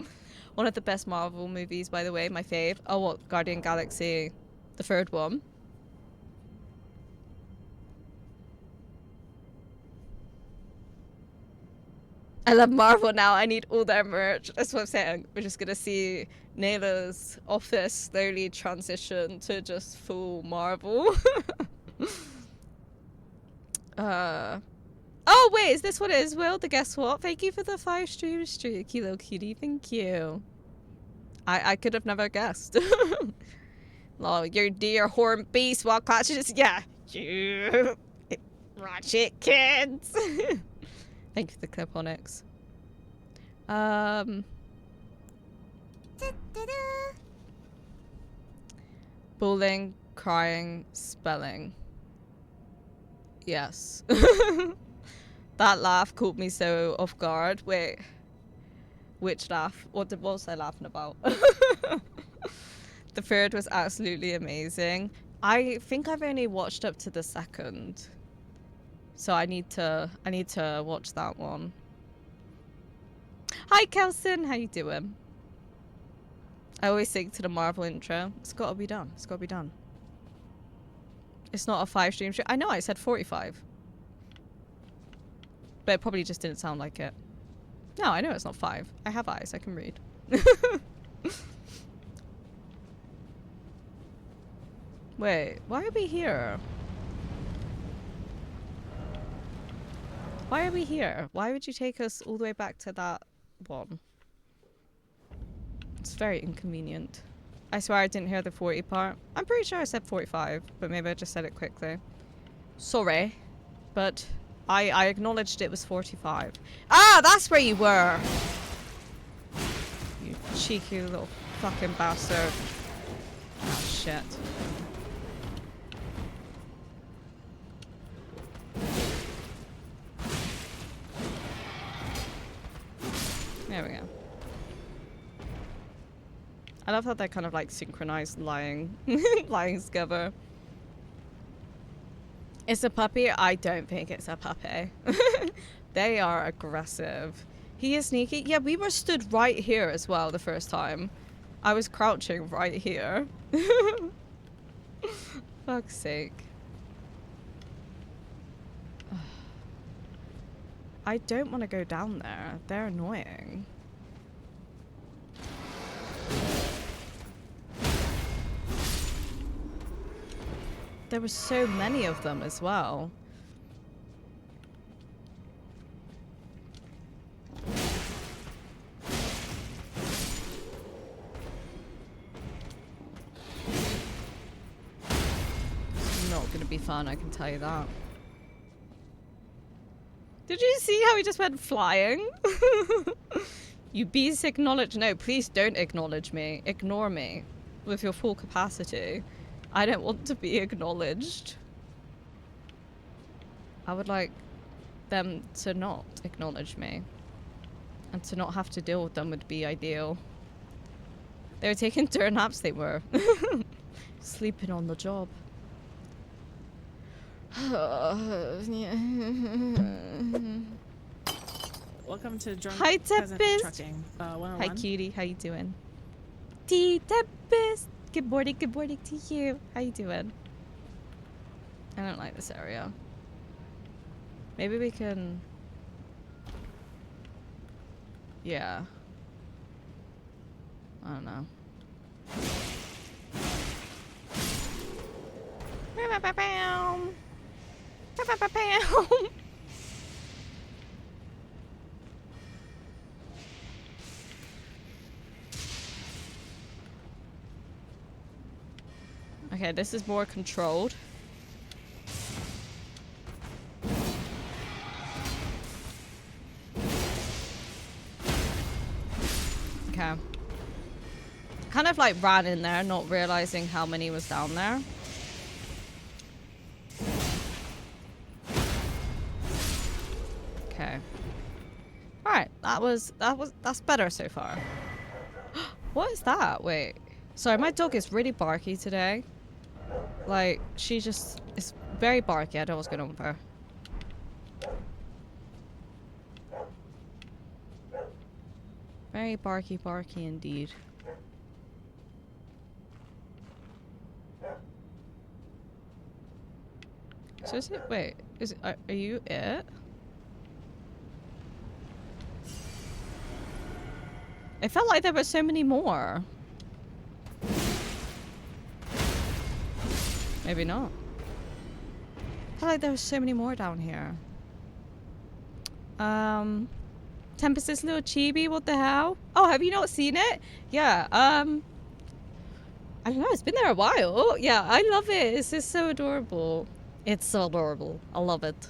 One of the best Marvel movies, by the way. My fave. Oh, what? Guardian Galaxy. The third one. I love Marvel now. I need all their merch. That's what I'm saying. We're just going to see Nayla's office slowly transition to just full Marvel. Oh, wait. Is this what it is, Will? The guess what? Thank you for the 5 streams, streaky little cutie. Thank you. I could have never guessed. Oh, your dear horn beast while clutches. Yeah. You. Ratchet kids. Thank you for the clip-onics. Bawling, crying, spelling. Yes. That laugh caught me so off guard. Wait. Which laugh? What was I laughing about? The third was absolutely amazing. I think I've only watched up to the second. So I need to watch that one. Hi Kelson, how you doing? I always sing to the Marvel intro. It's gotta be done. It's gotta be done. It's not a 5 stream. I know I said 45. But it probably just didn't sound like it. No, I know it's not 5. I have eyes, I can read. Wait, why are we here? Why are we here? Why would you take us all the way back to that one? It's very inconvenient. I swear I didn't hear the 40 part. I'm pretty sure I said 45, but maybe I just said it quickly. Sorry, but I acknowledged it was 45. Ah, that's where you were! You cheeky little fucking bastard. Oh, shit. There we go. I love how they're kind of like synchronized lying together. It's a puppy? I don't think it's a puppy. They are aggressive. He is sneaky. Yeah, we were stood right here as well the first time. I was crouching right here. Fuck's sake. I don't want to go down there. They're annoying. There were so many of them as well. It's not going to be fun, I can tell you that. Did you see how he just went flying? You bees acknowledge. No, please don't acknowledge me. Ignore me with your full capacity. I don't want to be acknowledged. I would like them to not acknowledge me. And to not have to deal with them would be ideal. They were taking dirt naps, they were. Sleeping on the job. Welcome to Drunk Hi, Peasant Tempest. Trucking 101. Hi, cutie. How you doing? T Tempest. Good morning to you. How you doing? I don't like this area. Maybe we can... Yeah. I don't know. Okay, this is more controlled. Okay. Kind of like ran in there, not realizing how many was down there. Okay. Alright, that's better so far. What is that? Wait. Sorry, my dog is really barky today. Like, she just is very barky. I don't know what's going on with her. Very barky indeed. So is it, wait, is it, are you it? It felt like there were so many more. Maybe not. I felt like there were so many more down here. Tempest's little chibi, what the hell? Oh, have you not seen it? Yeah, I don't know, it's been there a while. Yeah, I love it. It's just so adorable. It's so adorable. I love it.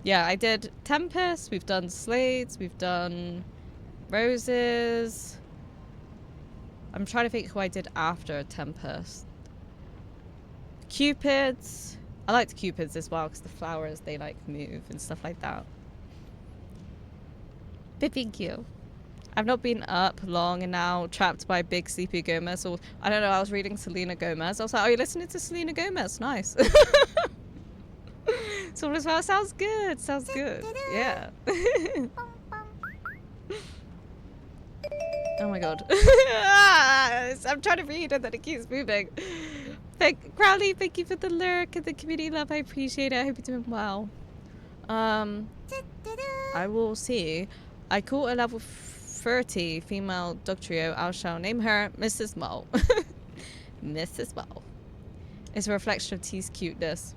Yeah, I did Tempest, we've done Slates, we've done Roses. I'm trying to think who I did after Tempest. Cupids. I liked Cupids as well because the flowers, they like move and stuff like that. But thank you. I've not been up long and now trapped by big sleepy Gomez. Or I don't know, I was reading Selena Gomez. I was like, oh, you're listening to Selena Gomez? Nice. So as well, sounds good. Sounds good. Yeah. Oh my god. I'm trying to read and then it keeps moving. Crowley, thank you for the lurk and the community love. I appreciate it. I hope you're doing well. I will see. I caught a level 30 female dog trio. I shall name her Mrs. Mo. Mrs. Mo. It's a reflection of T's cuteness.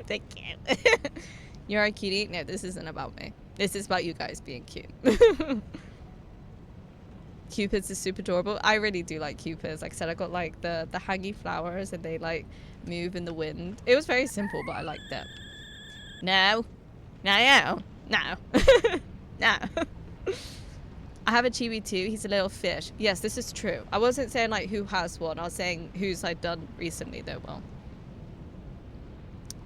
Thank you. You're a cutie? No, this isn't about me. This is about you guys being cute. Cupids is super adorable. I really do like Cupids. Like I said, I got like the hangy flowers and they like move in the wind. It was very simple, but I liked it. No. No. No. No. I have a chibi too. He's a little fish. Yes, this is true. I wasn't saying like who has one. I was saying who's I'd done recently though. Well,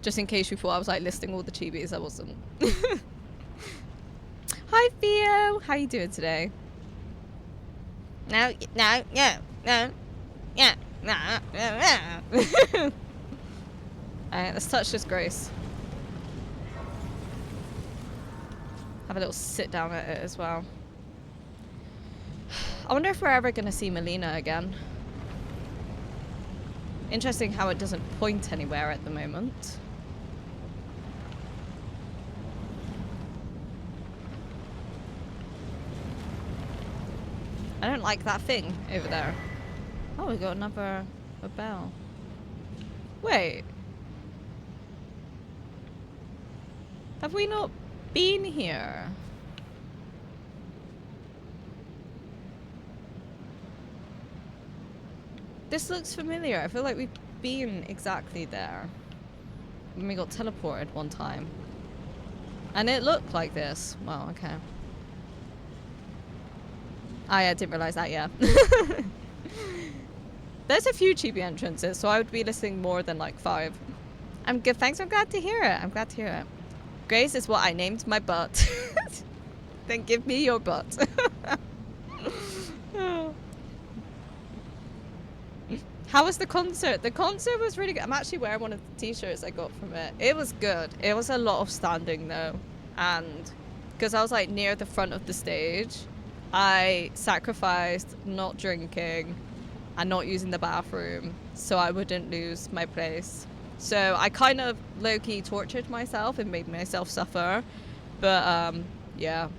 just in case you thought I was like listing all the chibis, I wasn't. Hi Theo, how you doing today? No, no, no, no, yeah, no, no, no. Alright, let's touch this Grace. Have a little sit down at it as well. I wonder if we're ever going to see Melina again. Interesting how it doesn't point anywhere at the moment. I don't like that thing over there. Oh, we got another bell. Wait. Have we not been here? This looks familiar. I feel like we've been exactly there. When we got teleported one time. And it looked like this. Wow, okay. I didn't realize that, yeah. There's a few chibi entrances, so I would be listening more than like 5. I'm good, thanks. I'm glad to hear it. I'm glad to hear it. Grace is what I named my butt. Then give me your butt. How was the concert? The concert was really good. I'm actually wearing one of the t-shirts I got from it. It was good. It was a lot of standing though. And because I was like near the front of the stage, I sacrificed not drinking and not using the bathroom so I wouldn't lose my place. So I kind of low-key tortured myself and made myself suffer. But yeah.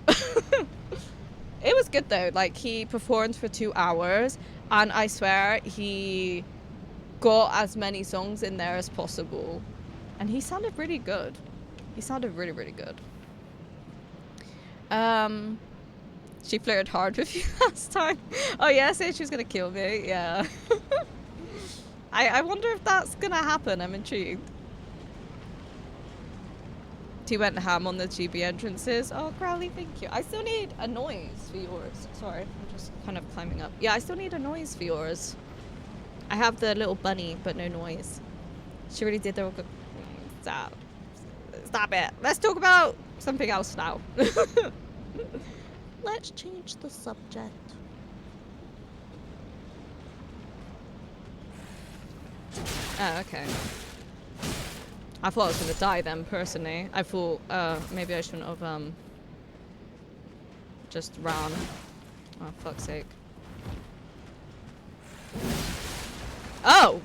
It was good though. Like, he performed for 2 hours and I swear he got as many songs in there as possible. And he sounded really good. He sounded really, really good. She flirted hard with you last time. Oh yeah, said she was gonna kill me. Yeah. I wonder if that's gonna happen. I'm intrigued. He went ham on the GB entrances. Oh, Crowley, thank you. I still need a noise for yours. Sorry, I'm just kind of climbing up. Yeah, I still need a noise for yours. I have the little bunny, but no noise. She really did the... Stop. Stop it. Let's talk about something else now. Let's change the subject. Oh, okay. I thought I was gonna die then, personally. I thought, maybe I shouldn't have, just ran. Oh, fuck's sake. Oh!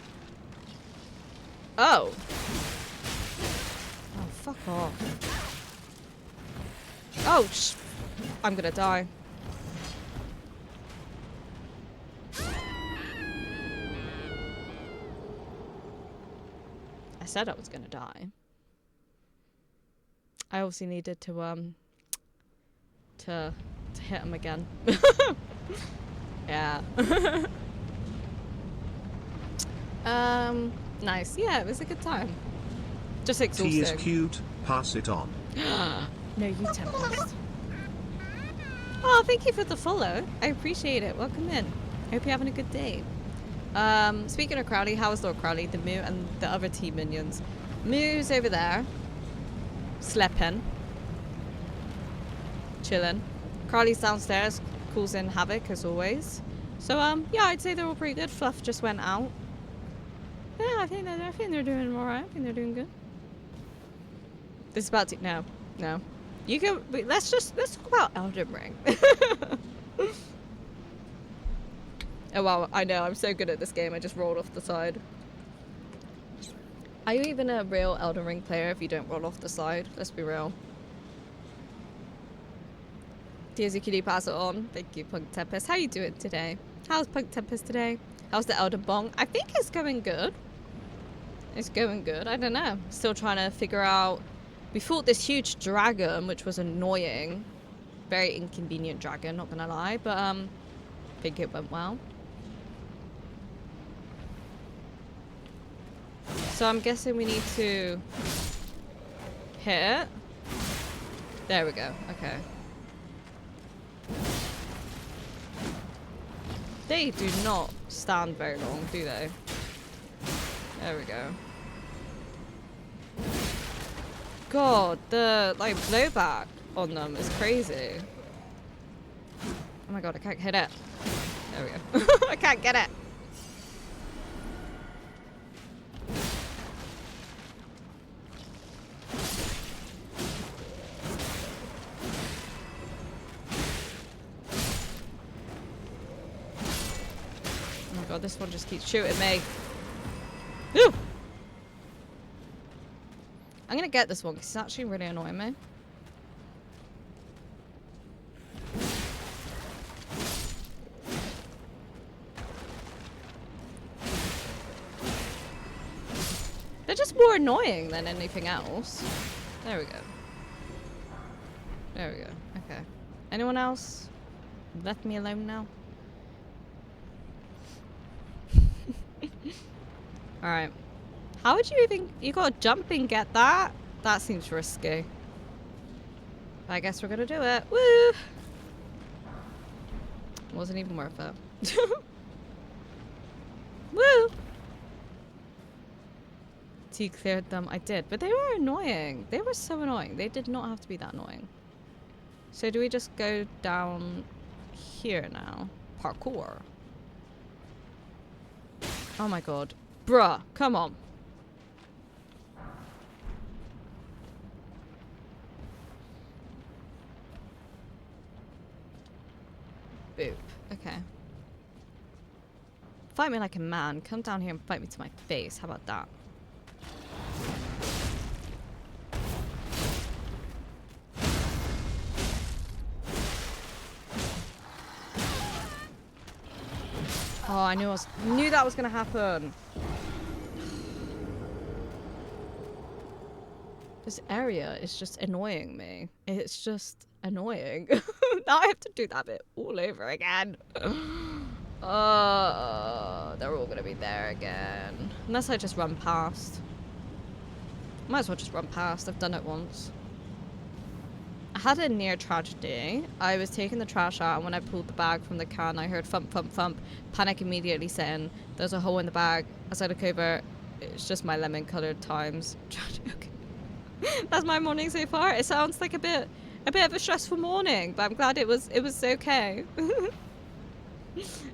Oh! Oh, fuck off. Oh, I'm gonna die. I said I was gonna die. I obviously needed to hit him again. Yeah. Nice. Yeah, it was a good time. Just exhausting. Tea is cute, pass it on. No, you Tempest. Oh, thank you for the follow. I appreciate it. Welcome in. Hope you're having a good day. Speaking of Crowley, how is Lord Crowley, the Moo, and the other team minions? Moo's over there. Sleeping. Chilling. Crowley's downstairs, causing havoc as always. So, yeah, I'd say they're all pretty good. Fluff just went out. Yeah, I think they're doing alright. I think they're doing good. This is about to... No. You go... Wait, let's talk about Elden Ring. Oh wow, I know, I'm so good at this game, I just rolled off the side. Are you even a real Elden Ring player if you don't roll off the side? Let's be real. Daisy, can you pass it on? Thank you, Punk Tempest. How you doing today? How's Punk Tempest today? How's the Elden Bong? I think it's going good. It's going good, I don't know. Still trying to figure out... We fought this huge dragon, which was annoying. Very inconvenient dragon, not gonna lie, but I think it went well. So I'm guessing we need to hit it. There we go. Okay. They do not stand very long, do they? There we go. God, the like blowback on them is crazy. Oh my god, I can't hit it. There we go. I can't get it. Oh my god, this one just keeps shooting me. Ooh! I'm gonna get this one because it's actually really annoying me. They're just more annoying than anything else. There we go. There we go. Okay. Anyone else? Left me alone now? Alright. How would you even... You gotta jump and get that? That seems risky. I guess we're gonna do it. Woo! Wasn't even worth it. Woo! T cleared them. I did. But they were annoying. They were so annoying. They did not have to be that annoying. So do we just go down here now? Parkour. Oh my god. Bruh, come on. Boop. Okay. Fight me like a man. Come down here and fight me to my face. How about that? Oh, I knew that was gonna happen. This area is just annoying me. It's just annoying. Now I have to do that bit all over again. They're all gonna be there again. Unless I just run past. Might as well just run past. I've done it once. I had a near tragedy. I was taking the trash out, and when I pulled the bag from the can, I heard thump, thump, thump. Panic immediately set in. There's a hole in the bag. As I look over, it's just my lemon-colored Times. Okay. That's my morning so far. It sounds like a bit of a stressful morning, but I'm glad it was okay.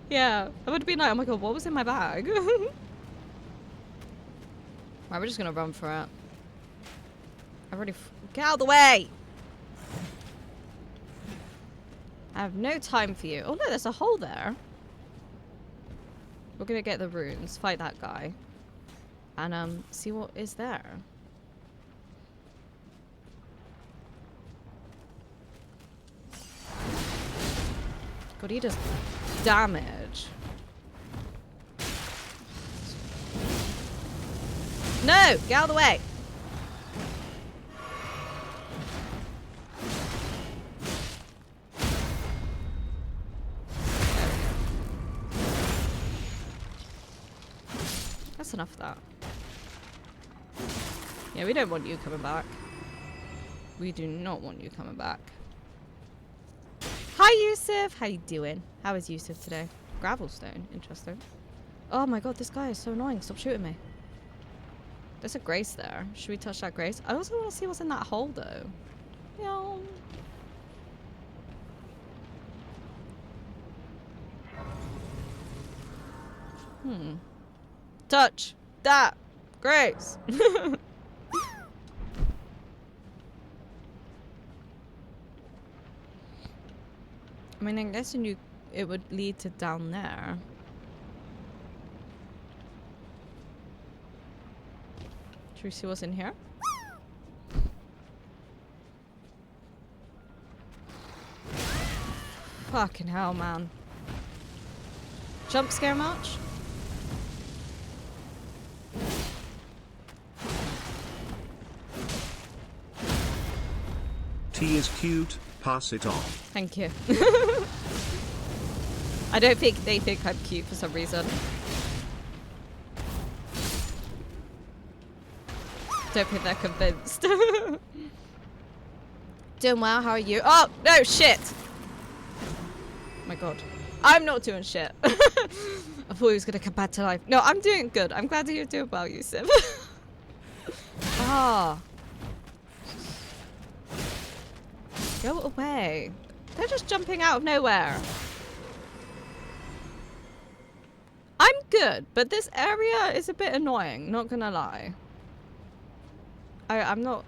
Yeah, I would have been like, oh my god, what was in my bag? Right, we're just gonna run for it. Get out of the way! I have no time for you. Oh no, there's a hole there. We're gonna get the runes, fight that guy, and see what is there. God, he does damage. No! Get out of the way! That's enough of that. Yeah, we don't want you coming back. We do not want you coming back. Hi, Yusuf! How you doing? How is Yusuf today? Gravelstone. Interesting. Oh my god, this guy is so annoying. Stop shooting me. There's a grace there. Should we touch that grace? I also want to see what's in that hole, though. Yo. Touch that grace. I mean, I'm guessing it would lead to down there. Should we see what's in here? Fucking hell, man. Jump scare much? Tea is cute, pass it on. Thank you. I don't think they think I'm cute for some reason. Don't think they're convinced. Doing well, how are you? Oh, no, shit! Oh my god. I'm not doing shit. I thought he was gonna come back to life. No, I'm doing good. I'm glad that you're doing well, Yusuf. Ah. Go away. They're just jumping out of nowhere. I'm good, but this area is a bit annoying, not gonna lie. I'm not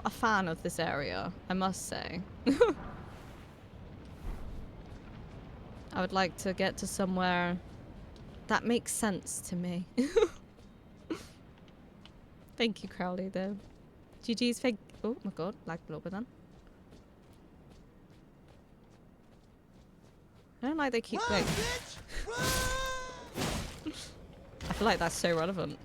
a fan of this area, I must say. I would like to get to somewhere that makes sense to me. Thank you, Crowley, though. GG's fake. Oh my god, lagged a little bit then. I don't like they keep like. I feel like that's so relevant.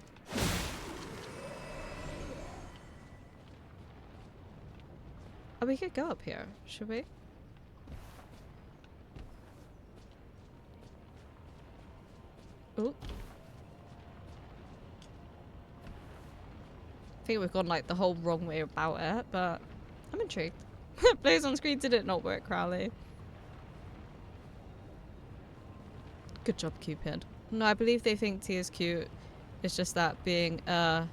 Oh, we could go up here, should we? Ooh. I think we've gone like the whole wrong way about it, but I'm intrigued. Blaze on screen, did it not work, Crowley? Good job, Cupid. No, I believe they think T is cute. It's just that being I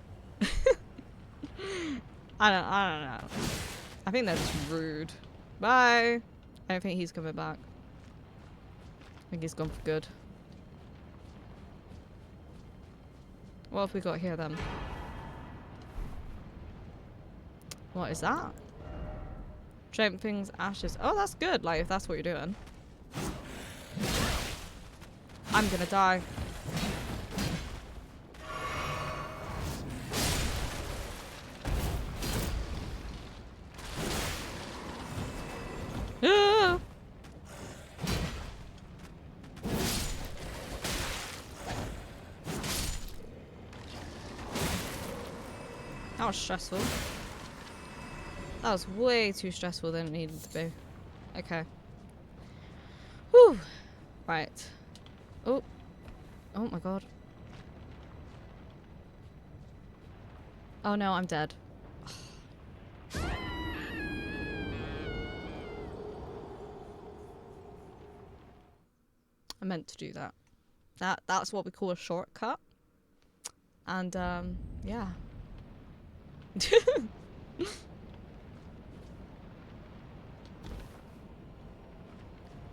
don't know. I think that's rude. Bye. I don't think he's coming back. I think he's gone for good. What have we got here then? What is that? Strengthens ashes. Oh, that's good. Like, if that's what you're doing. I'm gonna die. Ah! That was stressful. That was way too stressful than it needed to be. Okay. Whew. Right. Oh. Oh my god. Oh no, I'm dead. I meant to do that. That's what we call a shortcut. And yeah.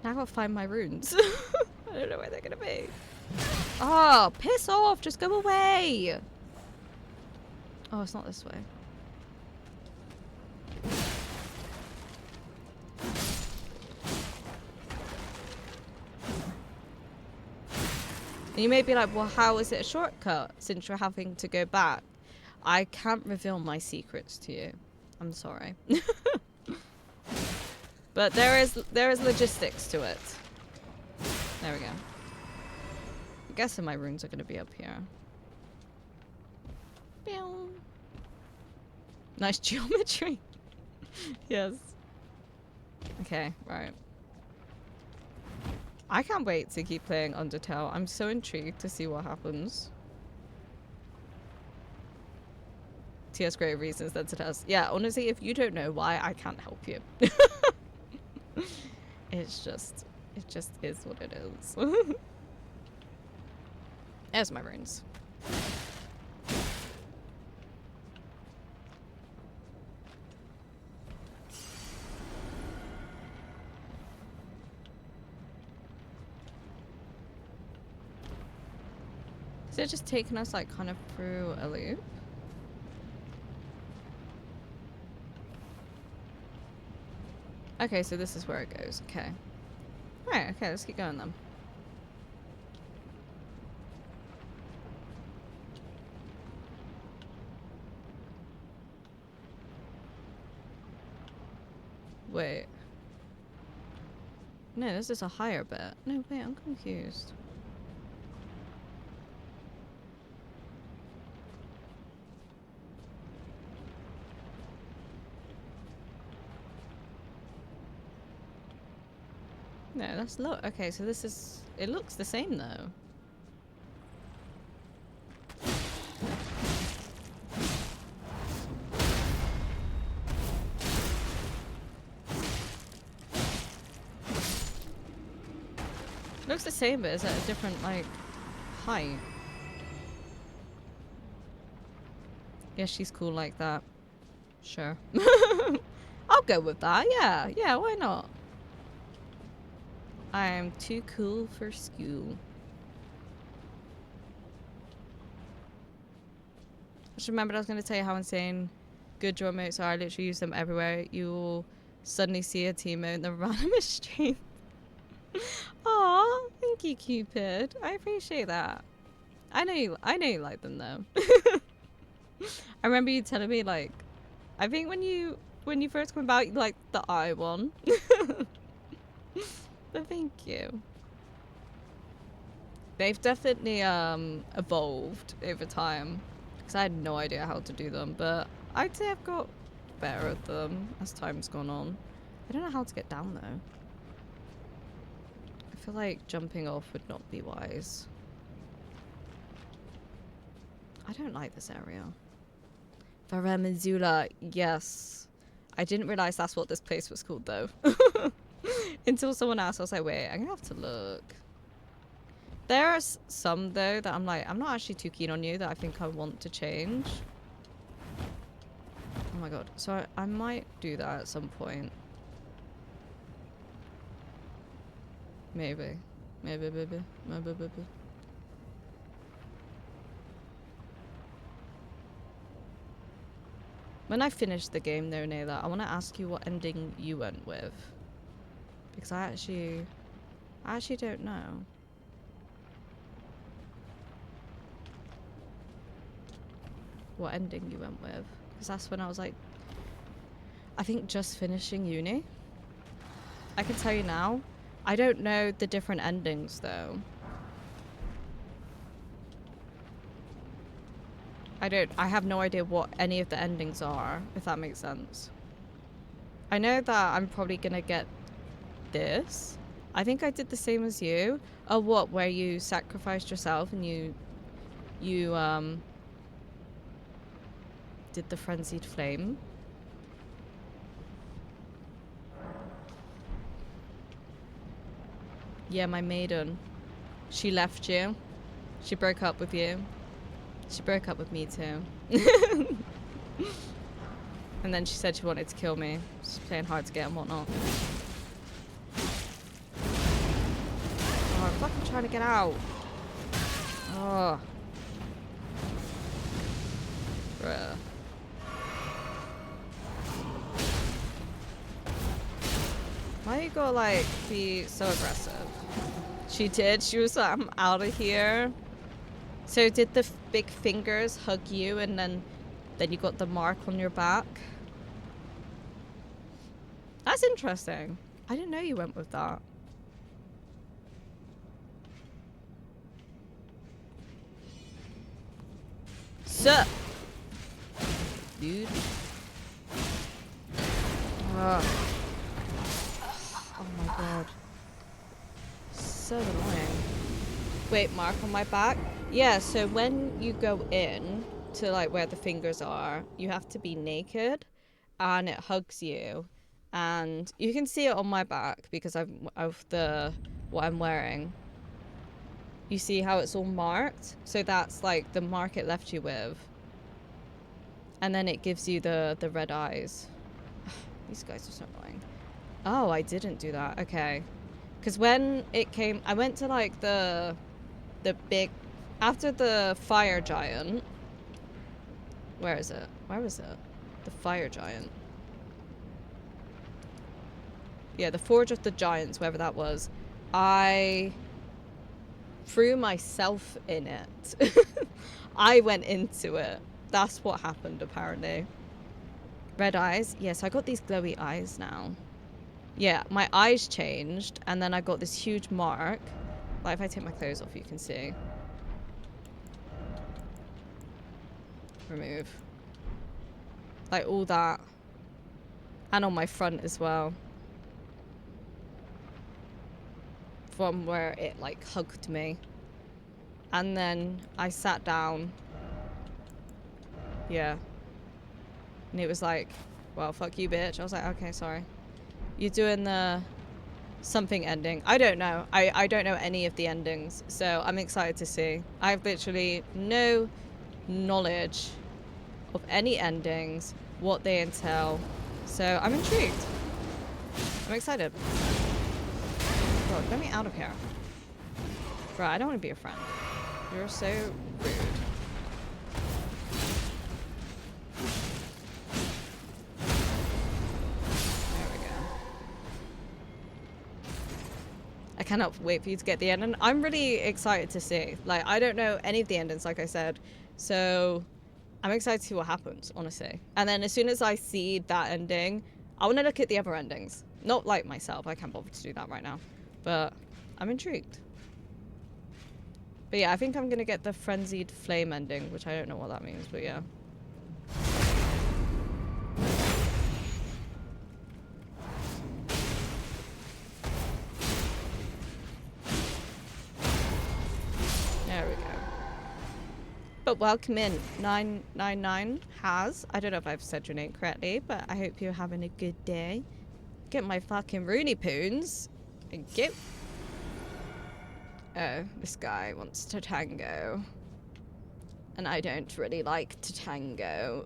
Now I gotta find my runes. I don't know where they're gonna be. Oh, piss off! Just go away! Oh, it's not this way. And you may be like, well, how is it a shortcut since you're having to go back? I can't reveal my secrets to you. I'm sorry. But there is logistics to it. There we go. I'm guessing my runes are going to be up here. Meow. Nice geometry. Yes. Okay, right. I can't wait to keep playing Undertale. I'm so intrigued to see what happens. He has greater reasons than it has. Yeah, honestly, if you don't know why, I can't help you. It just is what it is. There's my runes. Is it just taking us like kind of through a loop? Okay, so this is where it goes. Okay. Alright, okay, let's keep going then. Wait. No, this is a higher bit. No, wait, I'm confused. No, that's look. Okay, so this is. It looks the same though. Looks the same, but it's at a different like height. Yeah, she's cool like that. Sure. I'll go with that. Yeah, yeah. Why not? I'm too cool for school. Just remembered I was going to tell you how insane good draw emotes are. I literally use them everywhere. You'll suddenly see a team emote in the random stream. Aw, thank you, Cupid. I appreciate that. I know you like them though. I remember you telling me like, I think when you first came about, you liked the eye one. But thank you. They've definitely evolved over time. Because I had no idea how to do them, but I'd say I've got better at them as time's gone on. I don't know how to get down though. I feel like jumping off would not be wise. I don't like this area. Varamazula, yes. I didn't realize that's what this place was called though. Until someone asked, I was like, wait, I'm gonna have to look. There are some though that I'm like, I'm not actually too keen on you, that I think I want to change. Oh my god. So I might do that at some point. Maybe. Maybe. When I finish the game though, Nayla, I want to ask you what ending you went with. Because I actually don't know. What ending you went with. Because that's when I was like, I think just finishing uni. I can tell you now, I don't know the different endings though. I have no idea what any of the endings are, if that makes sense. I know that I'm probably gonna get this. I think I did the same as you. Oh, what? Where you sacrificed yourself and you did the frenzied flame. Yeah, my maiden. She left you. She broke up with you. She broke up with me too. And then she said she wanted to kill me. She's playing hard to get and whatnot. Oh, I'm fucking trying to get out. Oh. Bruh. Why you gotta like be so aggressive? She did. She was like, I'm out of here. So did the big fingers hug you and then you got the mark on your back? That's interesting. I didn't know you went with that. Sup? Dude. Oh my god. So annoying. Wait, mark on my back? Yeah, so when you go in to like where the fingers are, you have to be naked and it hugs you. And you can see it on my back because of what I'm wearing. You see how it's all marked? So that's like the mark it left you with. And then it gives you the red eyes. These guys are so annoying. Oh, I didn't do that. Okay. Because when it came, I went to like the big, after the fire giant. Where is it? Where was it? The fire giant. Yeah, the Forge of the Giants, wherever that was. I threw myself in it. I went into it. That's what happened, apparently. Red eyes. Yes, I got these glowy eyes now. Yeah, my eyes changed, and then I got this huge mark. Like, if I take my clothes off, you can see. Remove. Like, all that. And on my front as well. From where it, like, hugged me. And then I sat down. Yeah. And it was like, well, fuck you, bitch. I was like, okay, sorry. You're doing the something ending. I don't know. I don't know any of the endings. So I'm excited to see. I have literally no knowledge of any endings, what they entail. So I'm intrigued. I'm excited. God, get me out of here. Bro, I don't want to be a friend. You're so rude. I cannot wait for you to get the end, and I'm really excited to see. Like, I don't know any of the endings, like I said, so I'm excited to see what happens, honestly. And then as soon as I see that ending, I want to look at the other endings. Not like myself, I can't bother to do that right now, but I'm intrigued. But yeah, I think I'm gonna get the frenzied flame ending, which I don't know what that means, but yeah. There we go. But welcome in, 999 has. I don't know if I've said your name correctly, but I hope you're having a good day. Get my fucking Rooney Poons. Thank you. Oh, this guy wants to tango. And I don't really like to tango.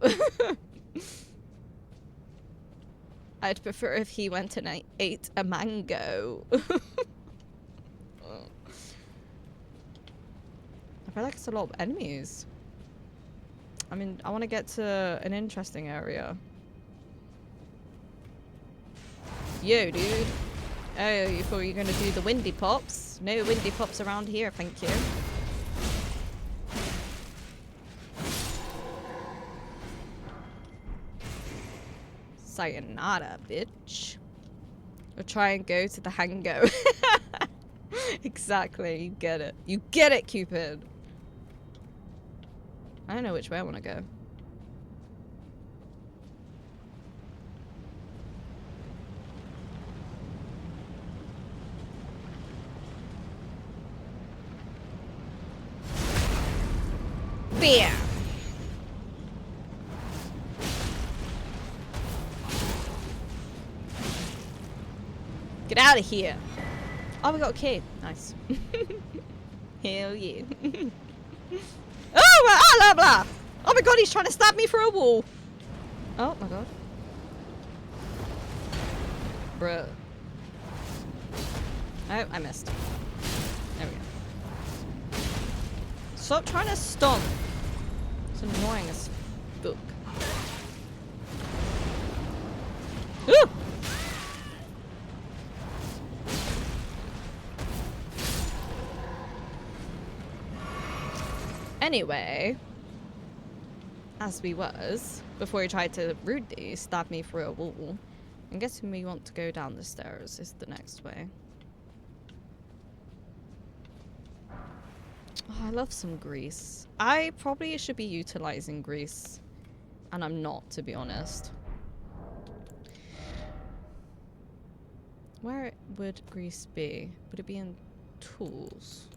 I'd prefer if he went and ate a mango. feel like it's a lot of enemies. I mean, I want to get to an interesting area. Yo, dude. Oh, you thought you were going to do the windy pops? No windy pops around here, thank you. Sayonara, bitch. We'll try and go to the hango. Exactly, you get it. You get it, Cupid. I don't know which way I want to go. Bam! Get out of here. Oh, we got a key. Nice. Hell yeah. Oh, blah, blah. Oh my god, he's trying to stab me through a wall. Oh my god. Bruh. Oh, I missed. There we go. Stop trying to stomp. It's annoying as fuck. Ooh! Anyway, as we was, before he tried to rudely stab me through a wall, I'm guessing we want to go down the stairs is the next way. Oh, I love some grease. I probably should be utilizing grease, and I'm not, to be honest. Where would grease be? Would it be in tools?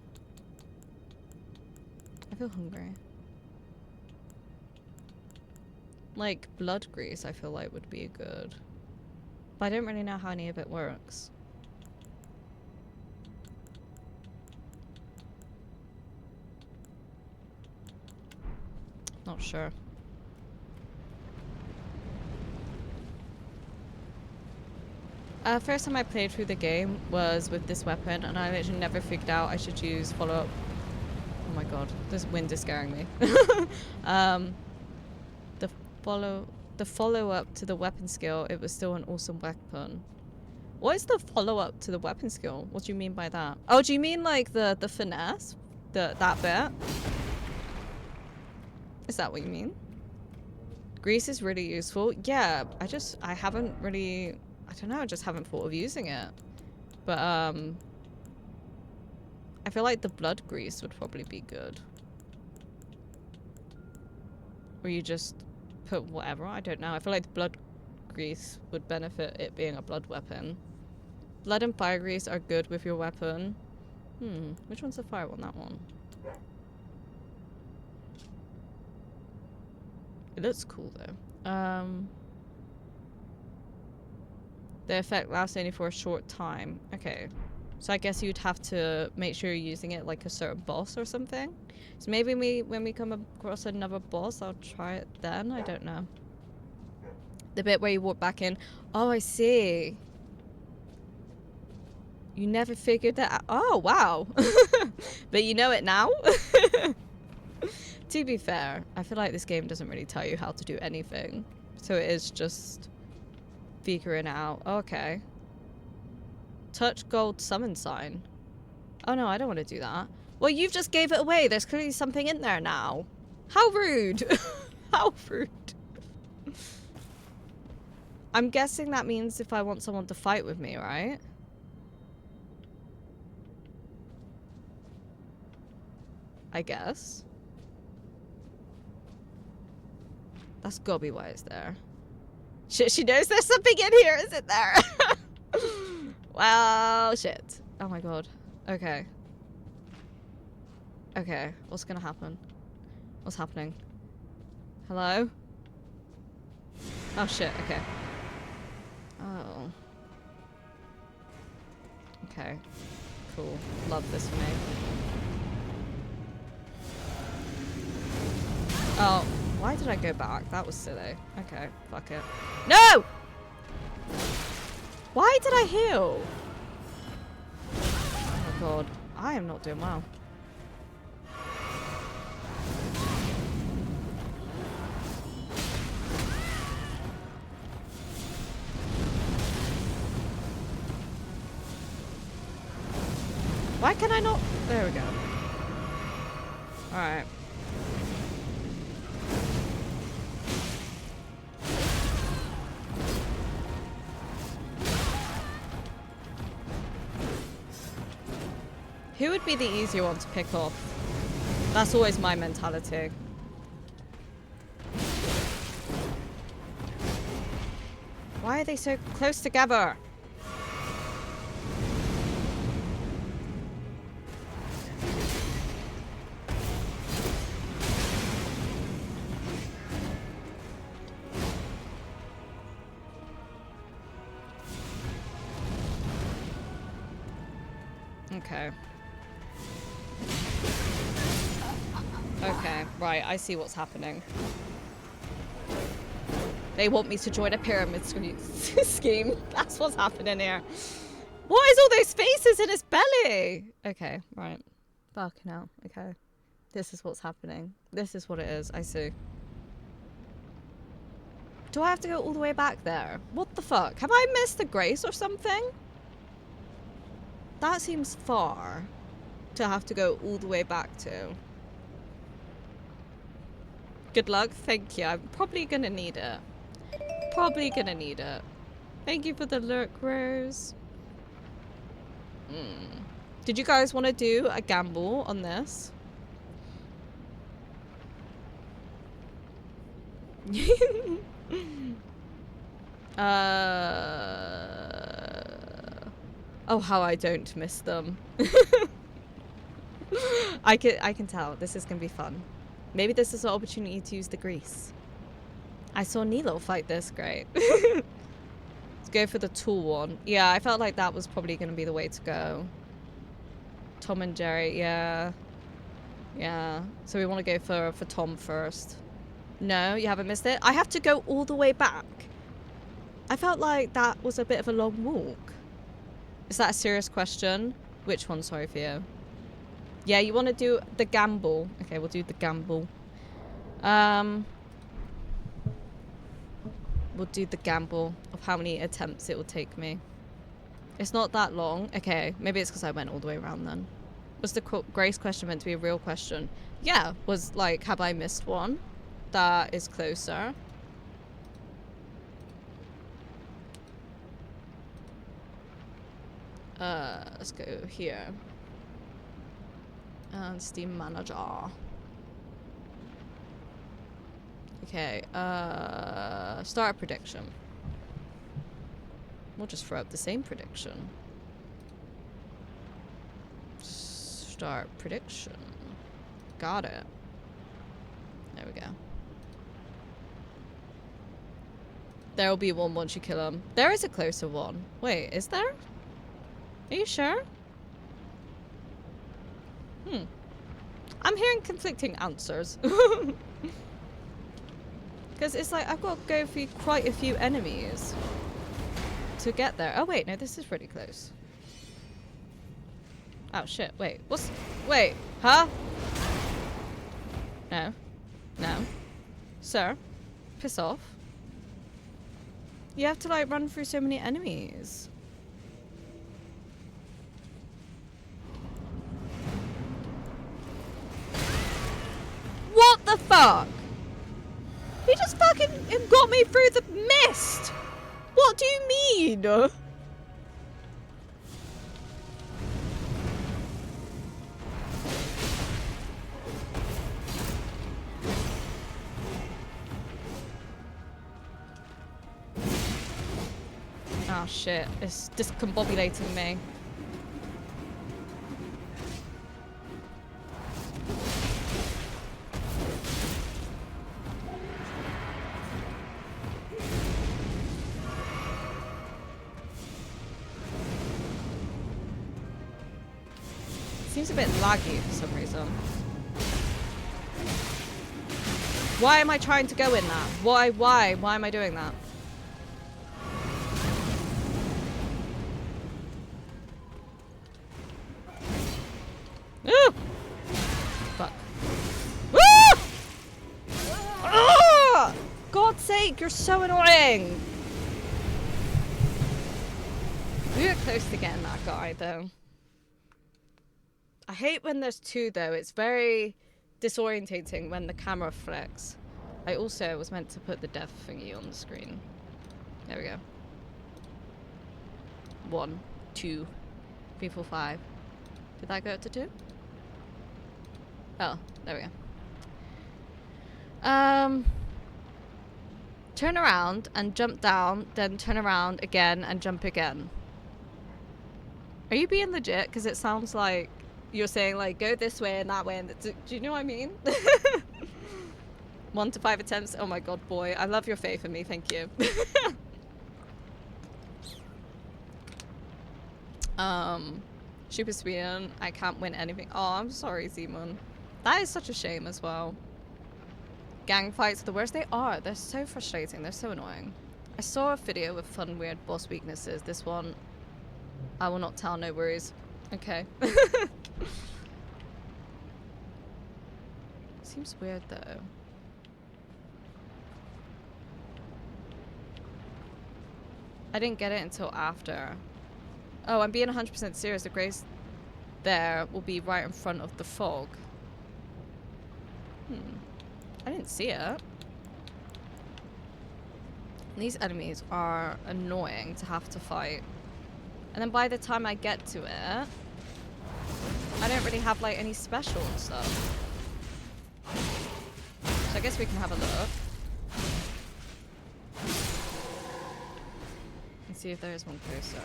I feel hungry. Like blood grease, I feel like would be good. But I don't really know how any of it works. Not sure. First time I played through the game was with this weapon, and I literally never figured out I should use follow-up. Oh my god, this wind is scaring me. The follow-up to the weapon skill, it was still an awesome weapon. What is the follow-up to the weapon skill? What do you mean by that? Oh, do you mean like the finesse? That bit? Is that what you mean? Grease is really useful. Yeah, I haven't really, I don't know, I just haven't thought of using it. But I feel like the blood grease would probably be good. Or you just put whatever, I don't know. I feel like the blood grease would benefit it being a blood weapon. Blood and fire grease are good with your weapon. Which one's the fire one? That one. It looks cool though. The effect lasts only for a short time. Okay. So I guess you'd have to make sure you're using it like a certain boss or something. So maybe when we come across another boss, I'll try it then. I don't know. The bit where you walk back in. Oh, I see. You never figured that out. Oh, wow. But you know it now? To be fair, I feel like this game doesn't really tell you how to do anything. So it is just figuring out. Okay. Touch gold summon sign. Oh no, I don't want to do that. Well, you've just gave it away. There's clearly something in there now. How rude. How rude. I'm guessing that means if I want someone to fight with me, right? I guess. That's gotta be why it's there. Shit, she knows there's something in here, isn't there? Well, shit. Oh my god. Okay. Okay, what's gonna happen? What's happening? Hello? Oh shit, okay. Oh. Okay. Cool. Love this for me. Oh, why did I go back? That was silly. Okay, fuck it. No! Why did I heal? Oh my god. I am not doing well. Why can I not? There we go. Alright. Who would be the easier one to pick off? That's always my mentality. Why are they so close together? Okay. Okay, right, I see what's happening. They want me to join a pyramid scheme. That's what's happening here. What is all those faces in his belly? Okay, right. Fucking hell. Okay. This is what's happening. This is what it is. I see. Do I have to go all the way back there? What the fuck? Have I missed the grace or something? That seems far to have to go all the way back to. Good luck. Thank you. I'm probably gonna need it. Probably gonna need it. Thank you for the lurk, Rose. Did you guys want to do a gamble on this? Oh, how I don't miss them. I can tell. This is gonna be fun. Maybe this is an opportunity to use the grease. I saw Nilo fight this. Great. Let's go for the tool one. Yeah, I felt like that was probably gonna be the way to go. Tom and Jerry, yeah. Yeah. So we want to go for Tom first. No, you haven't missed it? I have to go all the way back. I felt like that was a bit of a long walk. Is that a serious question? Which one, sorry for you? Yeah, you want to do the gamble. Okay, we'll do the gamble. We'll do the gamble of how many attempts it will take me. It's not that long. Okay, maybe it's because I went all the way around then. Was the grace question meant to be a real question? Yeah, was like, have I missed one that is closer? Let's go here. And Steam Manager. Okay, start a prediction. We'll just throw up the same prediction. Start prediction. Got it. There we go. There will be one once you kill him. There is a closer one. Wait, is there? Are you sure? I'm hearing conflicting answers. Because it's like, I've got to go through quite a few enemies to get there. Oh wait, no, this is pretty close. Oh shit, wait, wait, huh? No. No. Sir, piss off. You have to like run through so many enemies. What the fuck? He just fucking got me through the mist! What do you mean? Oh shit, it's discombobulating me. Seems a bit laggy for some reason. Why am I trying to go in that? Why am I doing that? Ooh! Fuck. Woo! Ah! God's sake, you're so annoying! We were close to getting that guy though. I hate when there's two though. It's very disorientating when the camera flicks. I also was meant to put the death thingy on the screen. There we go. 1, 2, 3, 4, 5. Did that go up to 2? Oh, there we go. Turn around and jump down, then turn around again and jump again. Are you being legit? Because it sounds like you're saying like go this way and that way. And do you know what I mean? 1 to 5 attempts. Oh my god, boy. I love your faith in me. Thank you. Super Sweden. I can't win anything. Oh, I'm sorry, Zemun. That is such a shame as well. Gang fights are the worst. They are. They're so frustrating. They're so annoying. I saw a video with fun, weird boss weaknesses. This one, I will not tell. No worries. Okay. Seems weird though. I didn't get it until after. Oh, I'm being 100% serious. The grace there will be right in front of the fog. I didn't see it. These enemies are annoying to have to fight. And then by the time I get to it, I don't really have like any special and stuff. So I guess we can have a look. And see if there is one closer.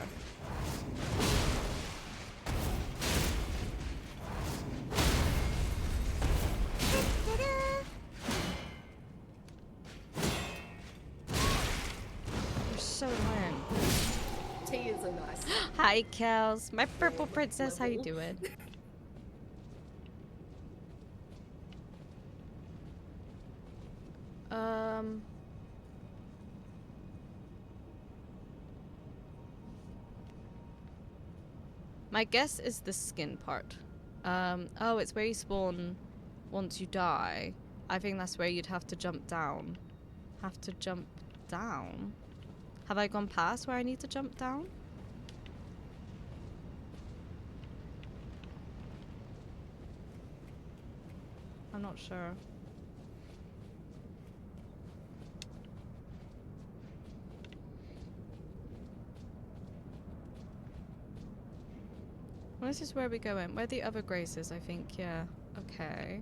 You're so annoying. Tea is a nice. Hi, Kels. My purple princess. How you doing? My guess is the skin part. Oh, it's where you spawn once you die. I think that's where you'd have to jump down. Have to jump down? Have I gone past where I need to jump down? I'm not sure. Well, this is where we go in. Where are the other graces, I think. Yeah. Okay.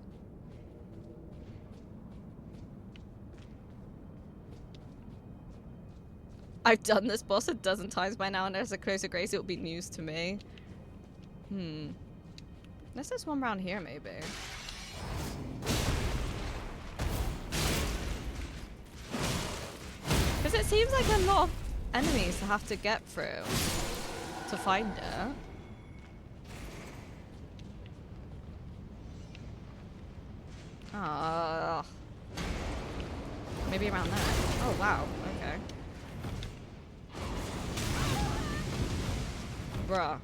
I've done this boss a dozen times by now, and there's a closer grace. It'll be news to me. Unless there's one around here, maybe. Because it seems like a lot of enemies to have to get through to find it. Ah, maybe around there. Oh wow, okay. Bruh.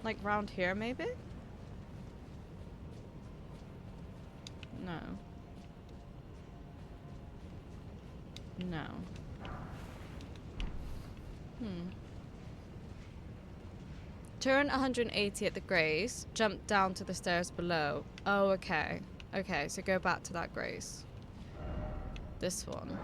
Like round here, maybe? No. No. Turn 180 at the grace, jump down to the stairs below. Oh, okay. Okay, so go back to that grace. This one.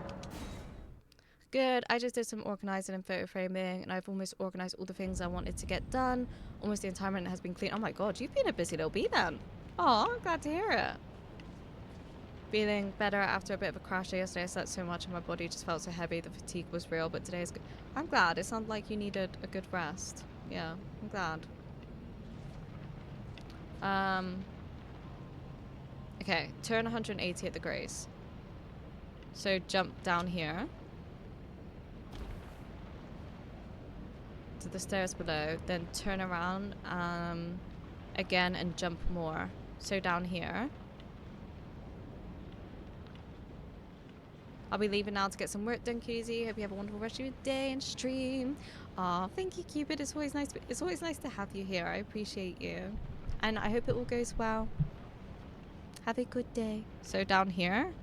Good, I just did some organizing and photo framing, and I've almost organized all the things I wanted to get done. Almost the entire room has been clean. Oh my god, you've been a busy little bee then. Oh, I'm glad to hear it. Feeling better after a bit of a crash yesterday. I slept so much and my body just felt so heavy. The fatigue was real, but today is good. I'm glad. It sounded like you needed a good rest. Yeah, I'm glad. Okay, turn 180 at the grace. So jump down here to the stairs below, then turn around again and jump more. So down here. I'll be leaving now to get some work done, Koozie. Hope you have a wonderful rest of your day and stream. Aw, thank you, Cupid. It's always nice. It's always nice to have you here. I appreciate you, and I hope it all goes well. Have a good day. So down here.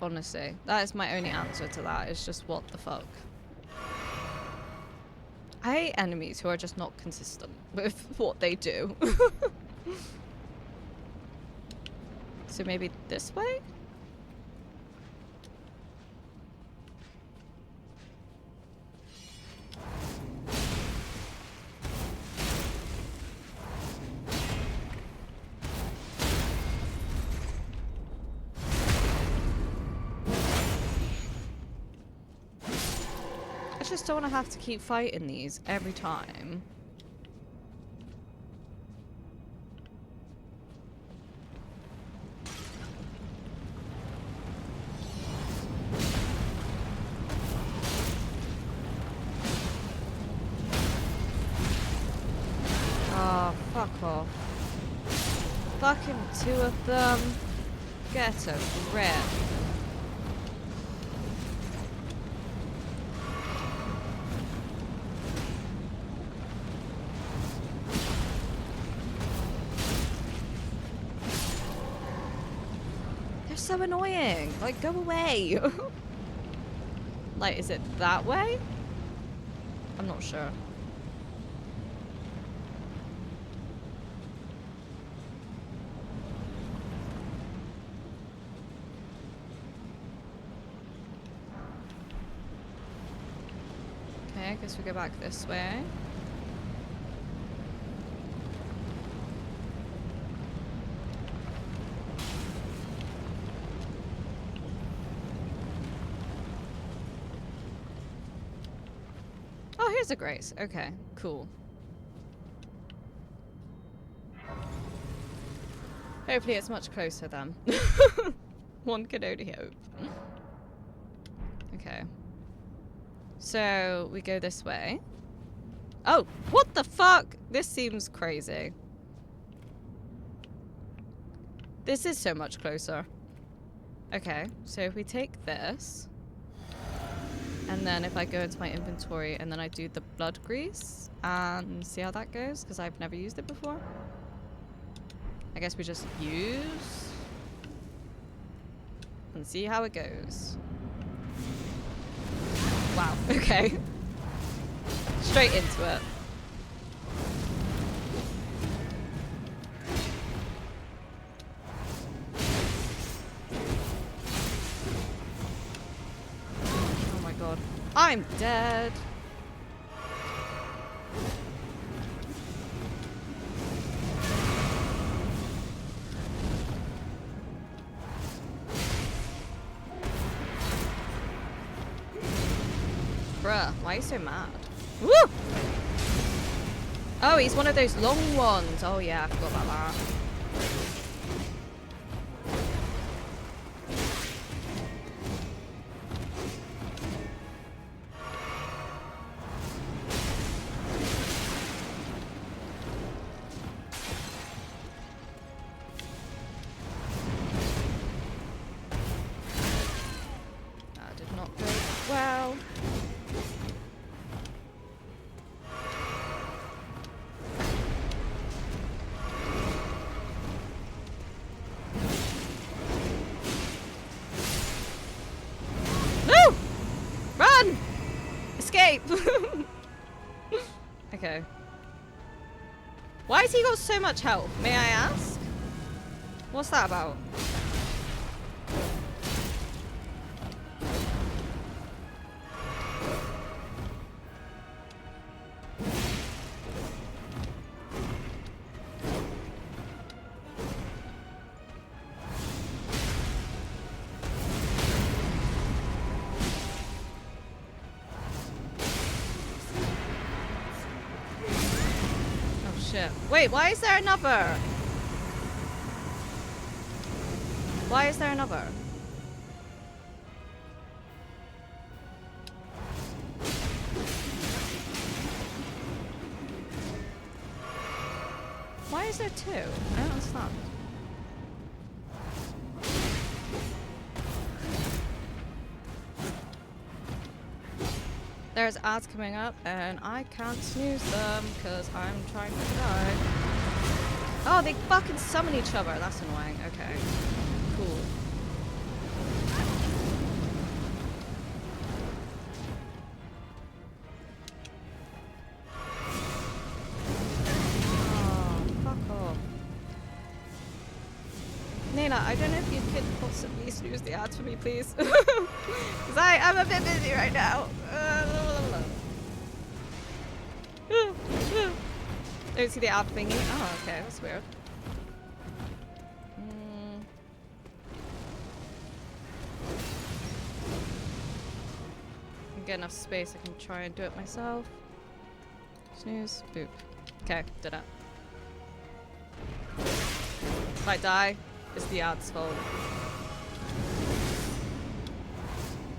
Honestly, that is my only answer to that. It's just what the fuck. I hate enemies who are just not consistent with what they do. So maybe this way? I just don't want to have to keep fighting these every time. Oh, fuck off. Fucking two of them. Get a grip. So annoying. Like, go away. Like, is it that way? I'm not sure. Okay, I guess we go back this way. Oh, here's a grace. Okay, cool. Hopefully it's much closer then. One can only hope. Okay. So, we go this way. Oh, what the fuck? This seems crazy. This is so much closer. Okay, so if we take this... And then if I go into my inventory and then I do the blood grease and see how that goes, because I've never used it before. I guess we just use and see how it goes. Wow, okay. Straight into it. I'm dead. Bruh, why are you so mad? Woo! Oh, he's one of those long ones. Oh yeah, I forgot about that. Okay. Why has he got so much health? May I ask? What's that about? shit. Wait, why is there another? Why is there another? Why is there two? I don't understand. There's ads coming up and I can't snooze them because I'm trying to die. Oh, they fucking summon each other. That's annoying. Okay. Cool. Oh, fuck off. Nina, I don't know if you could possibly snooze the ads for me, please. Because I'm a bit busy right now. Don't see the ad thingy. Oh, okay, that's weird. Get enough space, I can try and do it myself. Snooze, boop. Okay, did it. If I die, it's the ad's fault.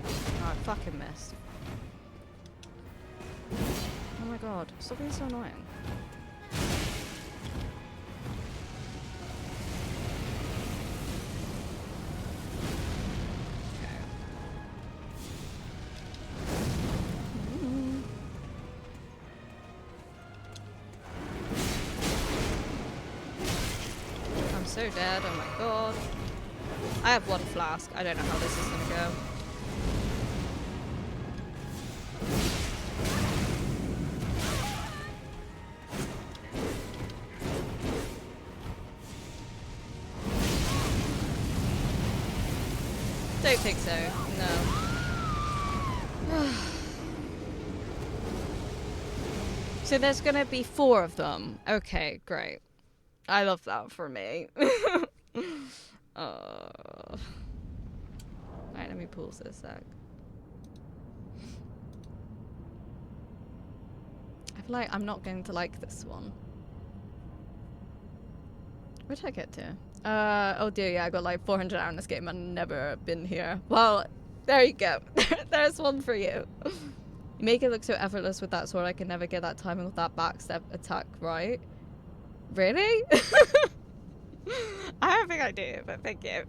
Oh, I fucking missed. Oh my god, stop being so annoying. So dead, oh my god. I have one flask. I don't know how this is gonna go. Don't think so, no. So there's gonna be 4 of them. Okay, great. I love that for me. Alright, let me pause this sec. I feel like I'm not going to like this one. Where'd I get to? Oh dear, yeah, I got like 400 hours in this game and never been here. Well, there you go. There's one for you. You make it look so effortless with that sword. I can never get that timing with that backstep attack right. Really? I don't think I do, but thank you.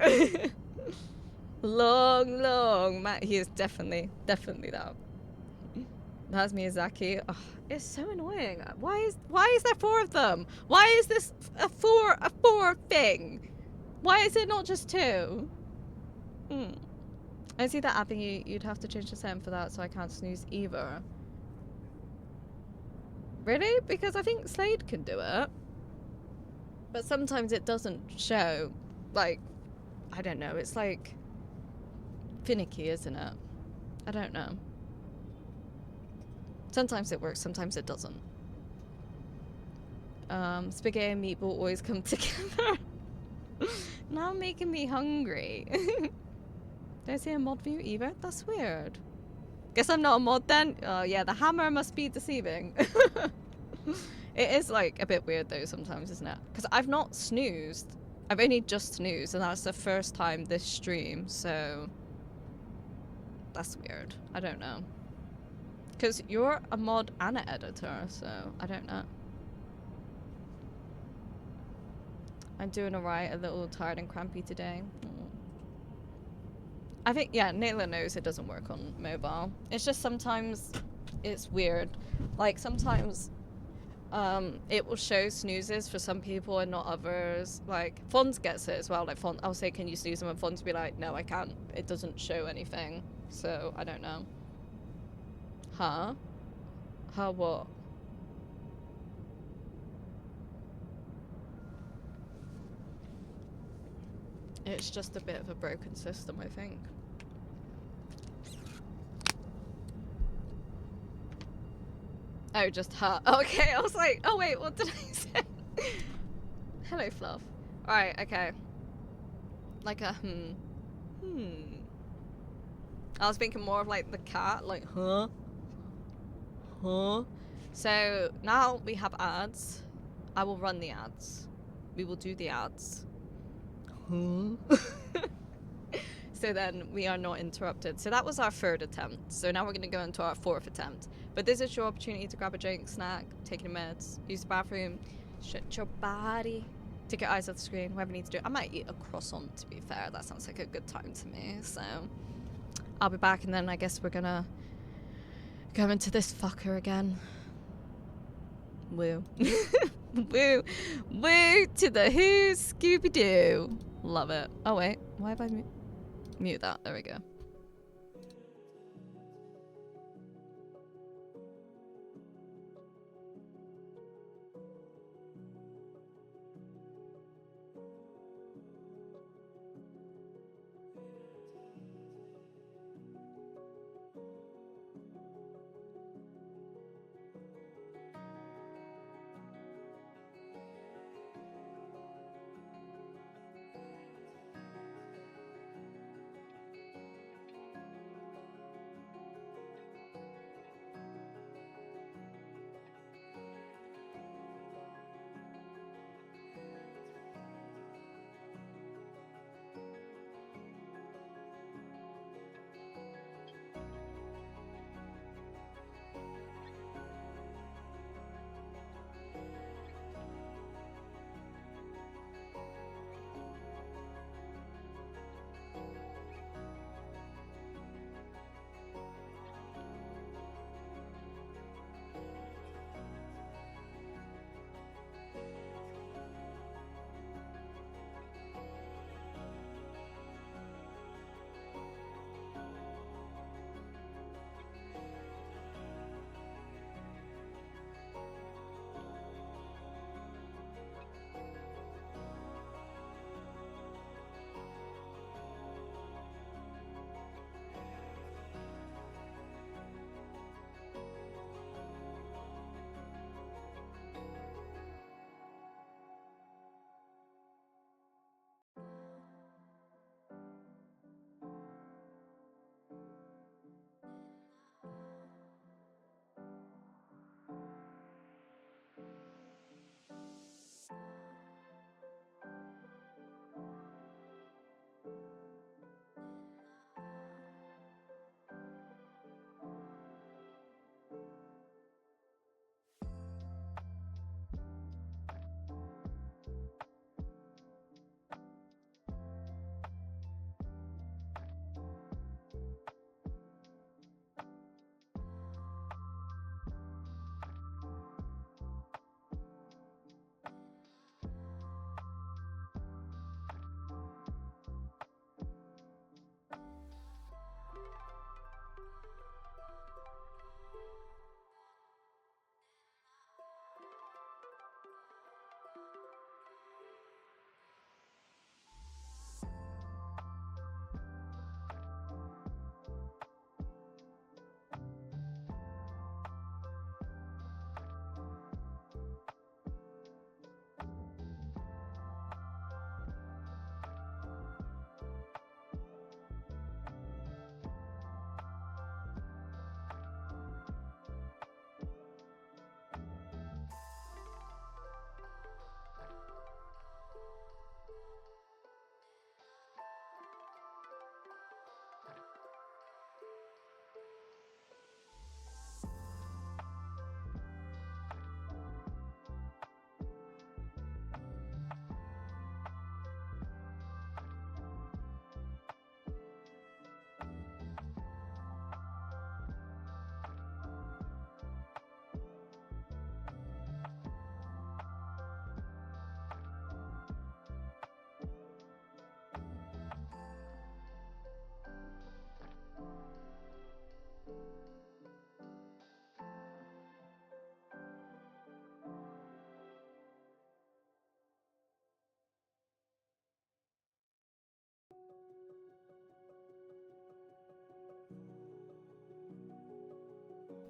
long man. He is definitely that. That's Miyazaki. Oh, it's so annoying. Why is there 4 of them? Why is this a four thing? Why is it not just 2? I see that happening. You'd have to change the setting for that, so I can't snooze either. Really? Because I think Slade can do it. But sometimes it doesn't show, like, I don't know, it's like finicky, isn't it? I don't know. Sometimes it works, sometimes it doesn't. Spaghetti and meatball always come together. Now making me hungry. Did I see a mod view either? That's weird. Guess I'm not a mod then? Oh yeah, the hammer must be deceiving. It is like a bit weird though sometimes, isn't it? Because I've not snoozed. I've only just snoozed and that's the first time this stream, so that's weird. I don't know. Because you're a mod and an editor, so I don't know. I'm doing alright, a little tired and crampy today. I think, yeah, Naylor knows it doesn't work on mobile. It's just sometimes it's weird. Like sometimes it will show snoozes for some people and not others. Like Fonz gets it as well. Like I'll say, can you snooze them? And Fonz will be like, no, I can't. It doesn't show anything. So I don't know. Huh? How what? It's just a bit of a broken system, I think. Oh, just her. Okay, I was like, oh wait, what did I say? Hello, Fluff. Alright, okay. Like a I was thinking more of like the cat, like, huh? Huh? So now we have ads. I will run the ads. We will do the ads. So then we are not interrupted. So that was our third attempt. So now we're going to go into our fourth attempt. But this is your opportunity to grab a drink, snack, take your meds, use the bathroom, shut your body, take your eyes off the screen, whatever you need to do. I might eat a croissant, to be fair. That sounds like a good time to me. So I'll be back, and then I guess we're going to go into this fucker again. Woo. Woo. Woo to the who, Scooby-Doo. Love it. Oh, wait. Why have I mute that? There we go.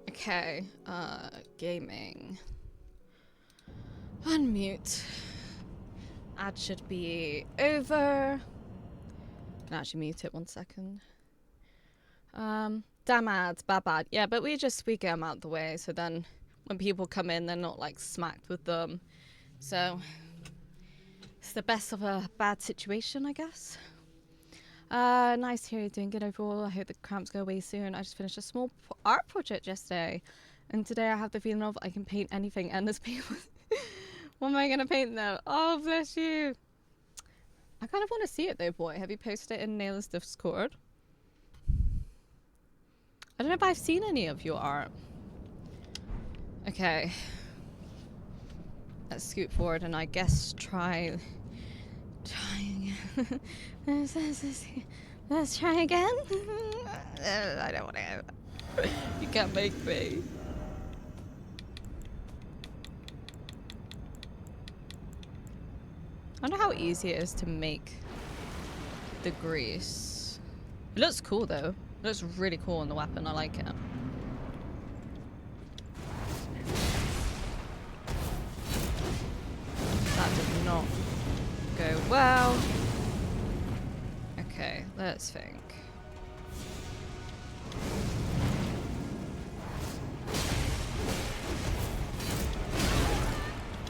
Okay, gaming. Unmute. Ad should be over. Can actually mute it 1 second. Damn ads, bad. Yeah, but we get them out the way, so then when people come in, they're not like smacked with them. So it's the best of a bad situation, I guess. Nice to hear you're doing good overall. I hope the cramps go away soon. I just finished a small art project yesterday, and today I have the feeling of I can paint anything and this paper. What am I gonna paint though? Oh, bless you. I kind of want to see it though, boy. Have you posted it in Naylor's Discord? I don't know if I've seen any of your art. Okay. Let's scoot forward and I guess try again. Let's try again. I don't want to. You can't make me. I wonder how easy it is to make the grease. It looks cool though. It looks really cool on the weapon. I like it. That did not go well. Okay, let's think.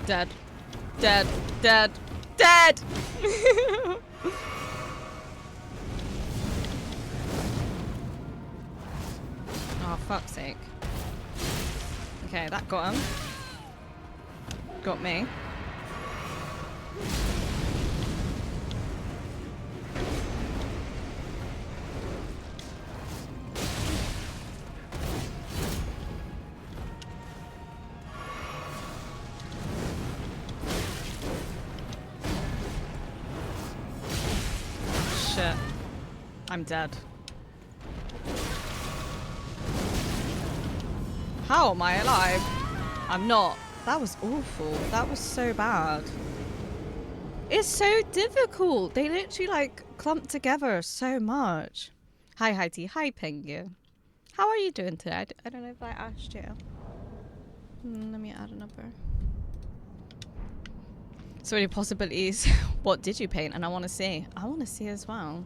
Dead. Dead. Dead. Dead! Oh, fuck's sake. Okay, that got him. Got me. Shit. I'm dead. How am I alive? I'm not. That was awful. That was so bad. It's so difficult. They literally like clump together so much. Hi Heidi. Hi Pengu. How are you doing today? I don't know if I asked you. Let me add a number. So many possibilities. What did you paint? And I want to see. I want to see as well.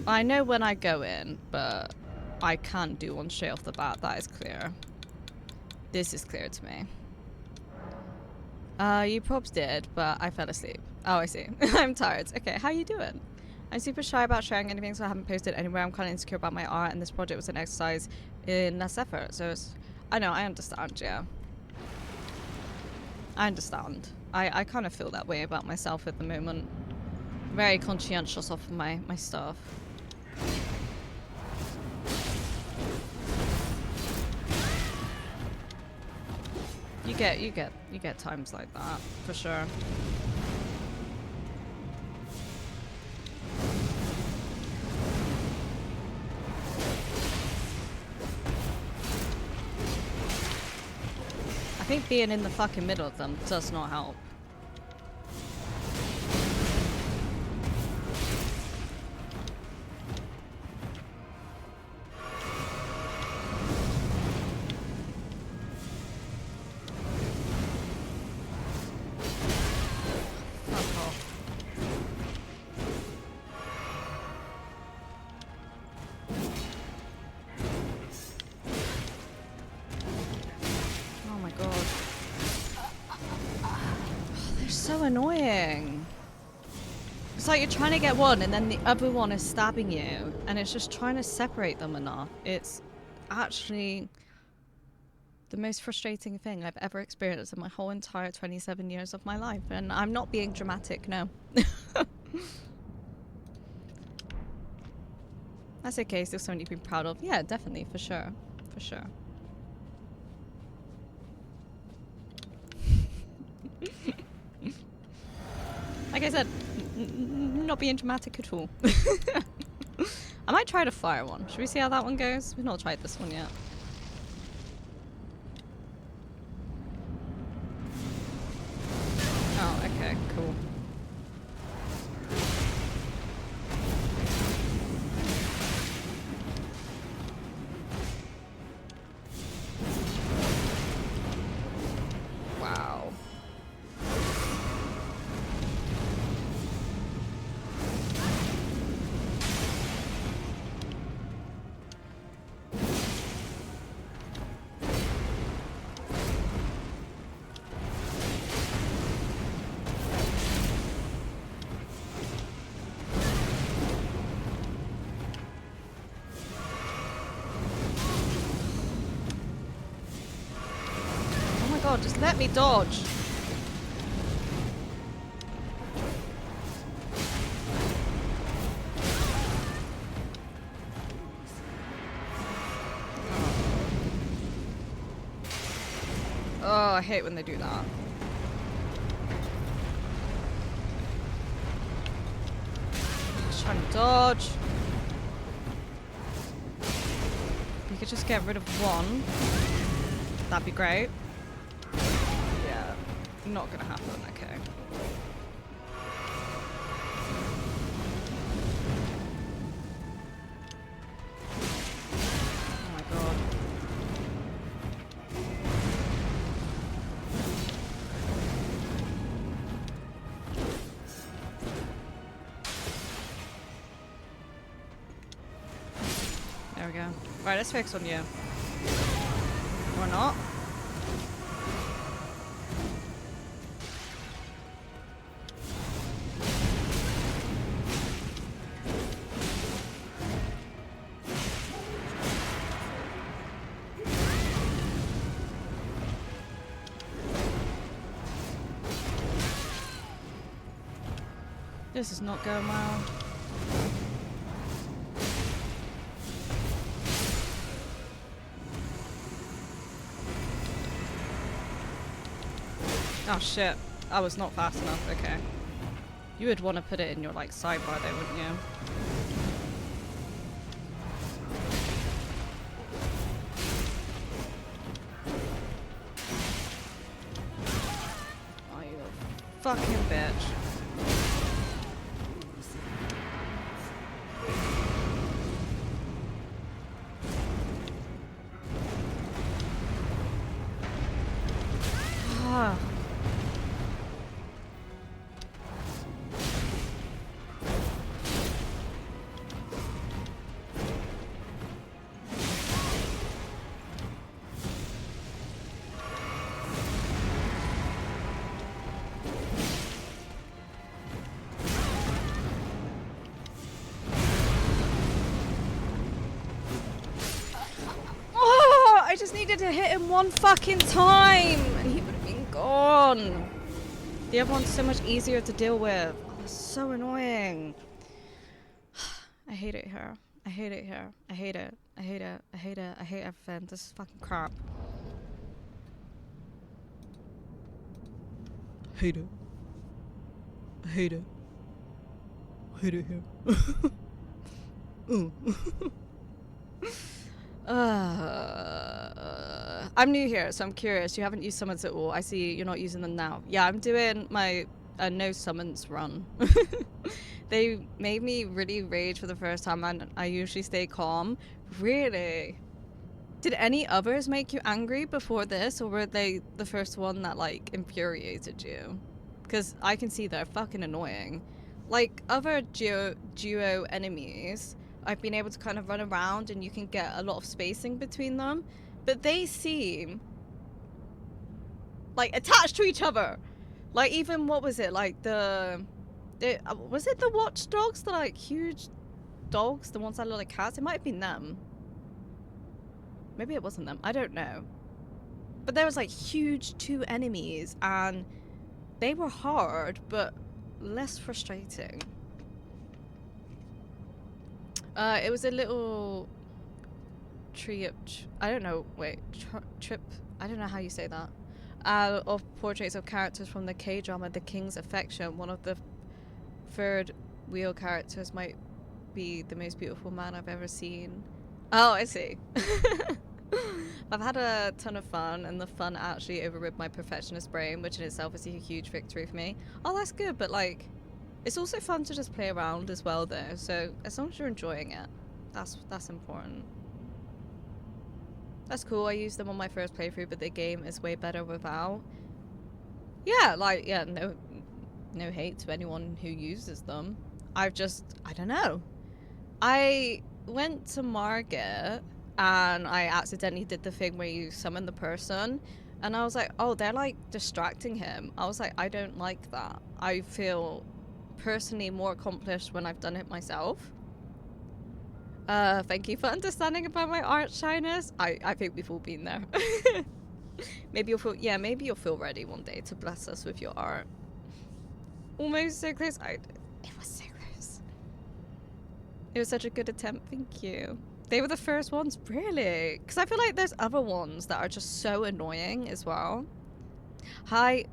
I know when I go in, but I can't do one straight off the bat. That is clear. This is clear to me. You probs did, but I fell asleep. Oh, I see. I'm tired. Okay, how you doing? I'm super shy about sharing anything, so I haven't posted anywhere. I'm kind of insecure about my art, and this project was an exercise in less effort. So it's... I know, I understand, yeah. I understand. I kind of feel that way about myself at the moment. Very conscientious of my stuff. You get times like that, for sure. I think being in the fucking middle of them does not help. Annoying. It's like you're trying to get one and then the other one is stabbing you and it's just trying to separate them enough. It's actually the most frustrating thing I've ever experienced in my whole entire 27 years of my life, and I'm not being dramatic, no. That's okay, still something you've been proud of. Yeah, definitely, for sure. For sure. Like I said, not being dramatic at all. I might try to fire one. Should we see how that one goes? We've not tried this one yet. Oh, okay, cool. Wow. god, just let me dodge. Oh, I hate when they do that. Just trying to dodge. You could just get rid of one. That'd be great. Yeah, not gonna happen, okay. Oh my god. There we go. Right, let's fix on you. Or not. This is not going well. Oh shit, I was not fast enough, okay. You would want to put it in your like sidebar though, wouldn't you? Oh, you fucking bitch. Ah. Oh, I just needed to hit him one fucking time and he would have been gone. The other one's so much easier to deal with. Oh, it's so annoying. I hate it here. I hate it here. I hate it. I hate it. I hate it. I hate everything. This is fucking crap. Hate it. I hate it. I hate it here. I'm new here, so I'm curious. You haven't used summons at all. I see you're not using them now. Yeah, I'm doing my no summons run. They made me really rage for the first time, and I usually stay calm. Really? Did any others make you angry before this, or were they the first one that like infuriated you? Because I can see they're fucking annoying. Like other duo enemies, I've been able to kind of run around and you can get a lot of spacing between them, but they seem like attached to each other. Like even what was it, like was it the watchdogs, the like huge dogs, the ones that look like cats? It might have been them. Maybe it wasn't them, I don't know. But there was like huge two enemies and they were hard but less frustrating. It was a little trip, I don't know, wait, trip, I don't know how you say that, of portraits of characters from the K-drama The King's Affection. One of the third wheel characters might be the most beautiful man I've ever seen. Oh, I see. I've had a ton of fun, and the fun actually overrid my perfectionist brain, which in itself is a huge victory for me. Oh, that's good, but like, it's also fun to just play around as well though, so as long as you're enjoying it, that's important. That's cool. I used them on my first playthrough, but the game is way better without. Yeah, like, yeah, no hate to anyone who uses them. I don't know. I went to Margit and I accidentally did the thing where you summon the person, and I was like, oh, they're like distracting him. I was like, I don't like that. I feel personally more accomplished when I've done it myself. Thank you for understanding about my art shyness. I think we've all been there. Maybe you'll feel, yeah, maybe you'll feel ready one day to bless us with your art. Almost so close. It was so close. It was such a good attempt. Thank you. They were the first ones, really? Because I feel like there's other ones that are just so annoying as well. Hi,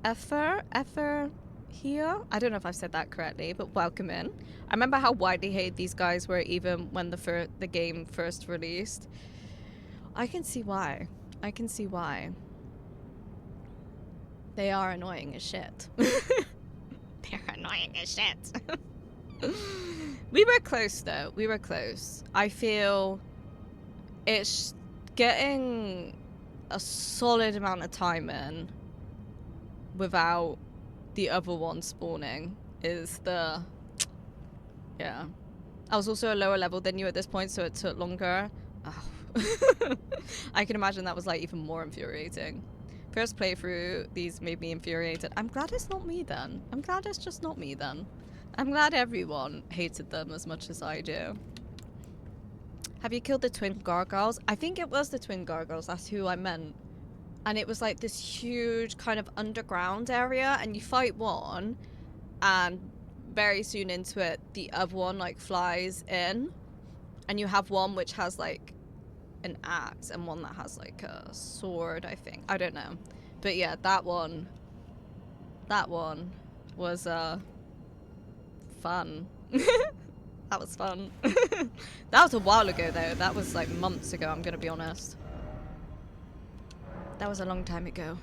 Effer here. I don't know if I've said that correctly, but welcome in. I remember how widely hated these guys were even when the game first released. I can see why. I can see why. They are annoying as shit. They're annoying as shit. We were close though. We were close. I feel it's getting a solid amount of time in without the other one spawning is the... Yeah. I was also a lower level than you at this point, so it took longer. Oh. I can imagine that was like even more infuriating. First playthrough, these made me infuriated. I'm glad it's not me then. I'm glad it's just not me then. I'm glad everyone hated them as much as I do. Have you killed the twin gargoyles? I think it was the twin gargoyles. That's who I meant. And it was like this huge kind of underground area, and you fight one, and very soon into it, the other one like flies in, and you have one which has like an axe and one that has like a sword, I think. I don't know. But yeah, that one was fun. That was fun. That was a while ago though. That was like months ago, I'm gonna be honest. That was a long time ago.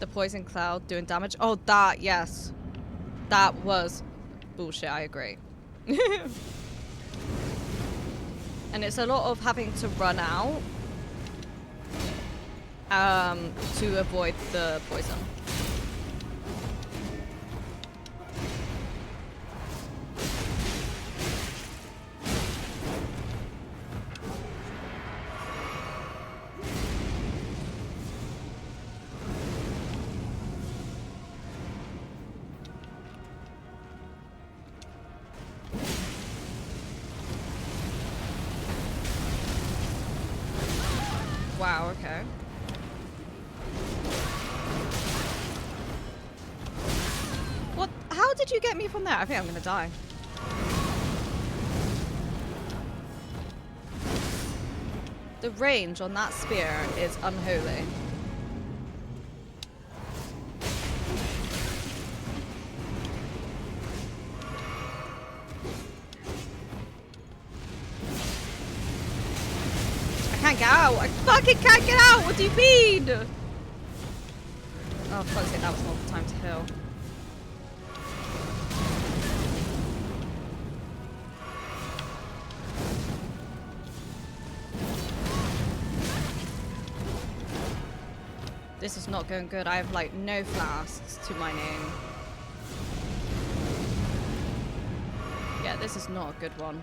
The poison cloud doing damage. Oh, that, yes. That was bullshit, I agree. And it's a lot of having to run out to avoid the poison. Wow, okay. What? How did you get me from there? I think I'm gonna die. The range on that spear is unholy. I can't get out. I fucking can't get out. What do you mean? Oh, fuck's sake, that was not the time to heal. This is not going good. I have like no flasks to my name. Yeah, this is not a good one.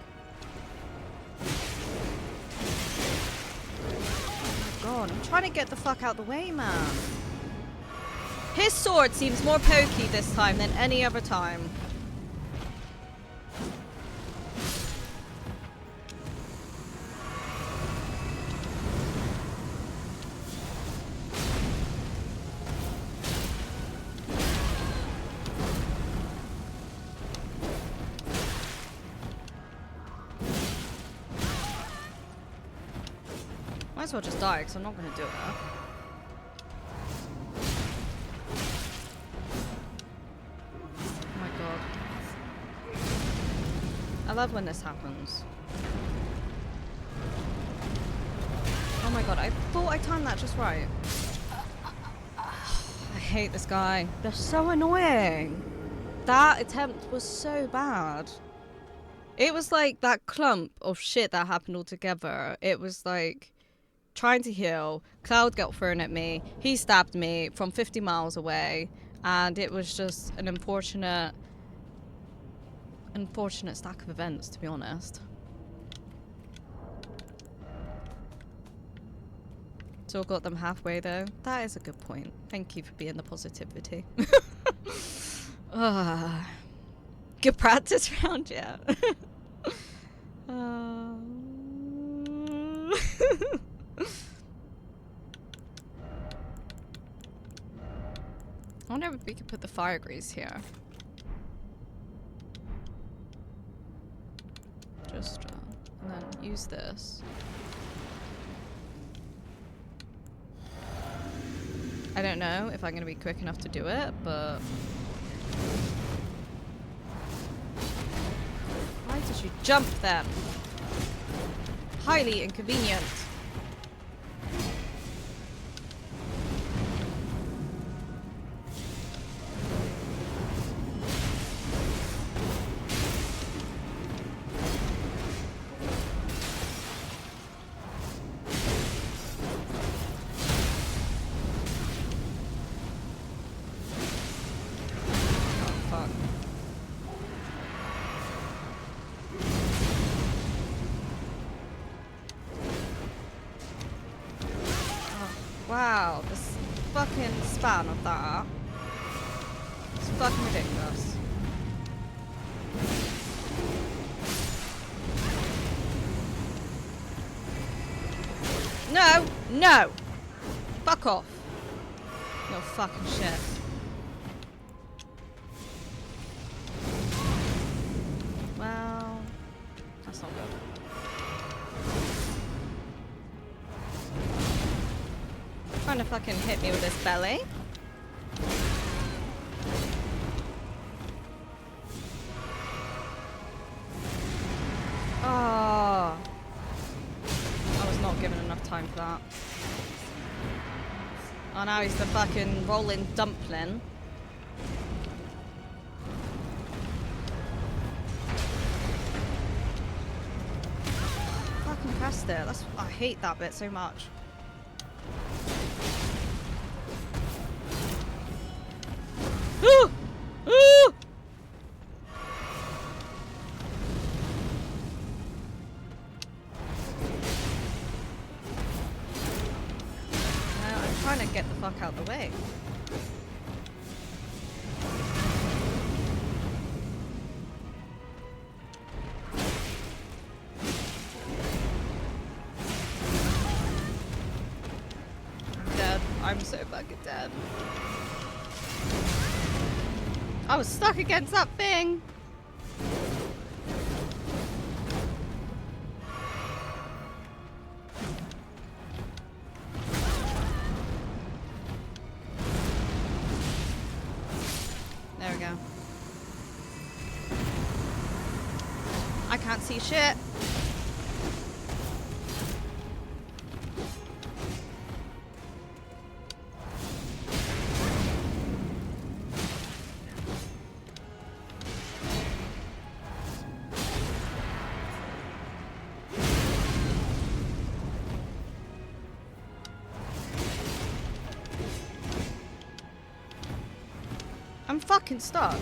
God, I'm trying to get the fuck out the way, man. His sword seems more pokey this time than any other time. Might as well just die, because I'm not going to do it. Oh my god. I love when this happens. Oh my god, I thought I timed that just right. I hate this guy. They're so annoying. That attempt was so bad. It was like that clump of shit that happened all together. It was like... trying to heal, Cloud got thrown at me, he stabbed me from 50 miles away, and it was just an unfortunate stack of events, to be honest. Still got them halfway though. That is a good point. Thank you for being the positivity. Good practice round, yeah. wonder if we could put the fire grease here. Just, and then use this. I don't know if I'm going to be quick enough to do it, but... Why did you jump then? Highly inconvenient. Wow, this fucking span of that. It's fucking ridiculous. No! No! Fuck off. No fucking shit. Well, that's not good. Trying to fucking hit me with this belly. Oh, I was not given enough time for that. Oh, now he's the fucking rolling dumpling. Fucking pressed it. I hate that bit so much. Ooh! Ooh! I'm trying to get the fuck out of the way. I'm dead. I'm so fucking dead. I was stuck against that thing. There we go. I can't see shit. I'm fucking stuck. I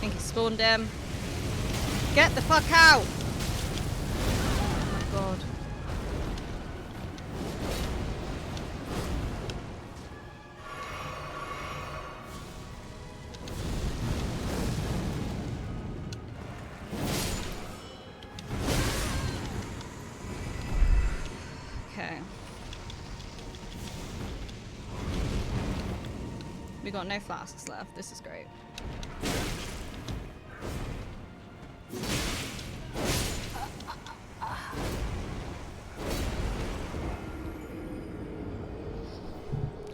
think he spawned him. Get the fuck out! Oh my god. Okay. We got no flasks left. This is great.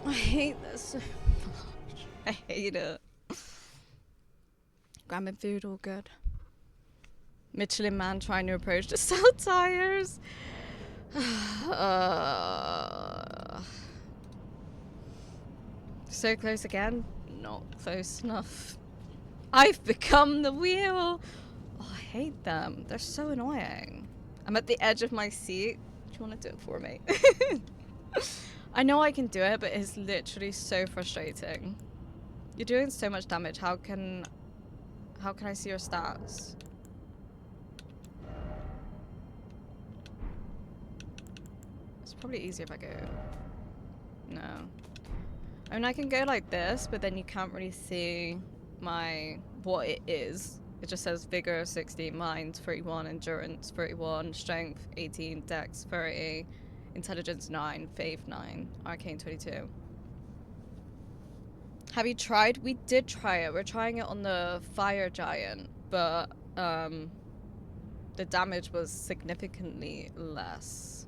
I hate this so much. I hate it. Grabbing food, all good. Michelin man trying to approach to sell tires. So close again. Not close enough. I've become the wheel. Oh, I hate them. They're so annoying. I'm at the edge of my seat. Do you want to do it for me? I know I can do it, but it's literally so frustrating. You're doing so much damage. How can I see your stats? It's probably easier if I go. No. I mean, I can go like this, but then you can't really see what it is. It just says vigor 60, mind 31, endurance 31, strength 18, dex 30, Intelligence 9, Faith 9, Arcane 22. Have you tried? We did try it. We're trying it on the Fire Giant, but the damage was significantly less.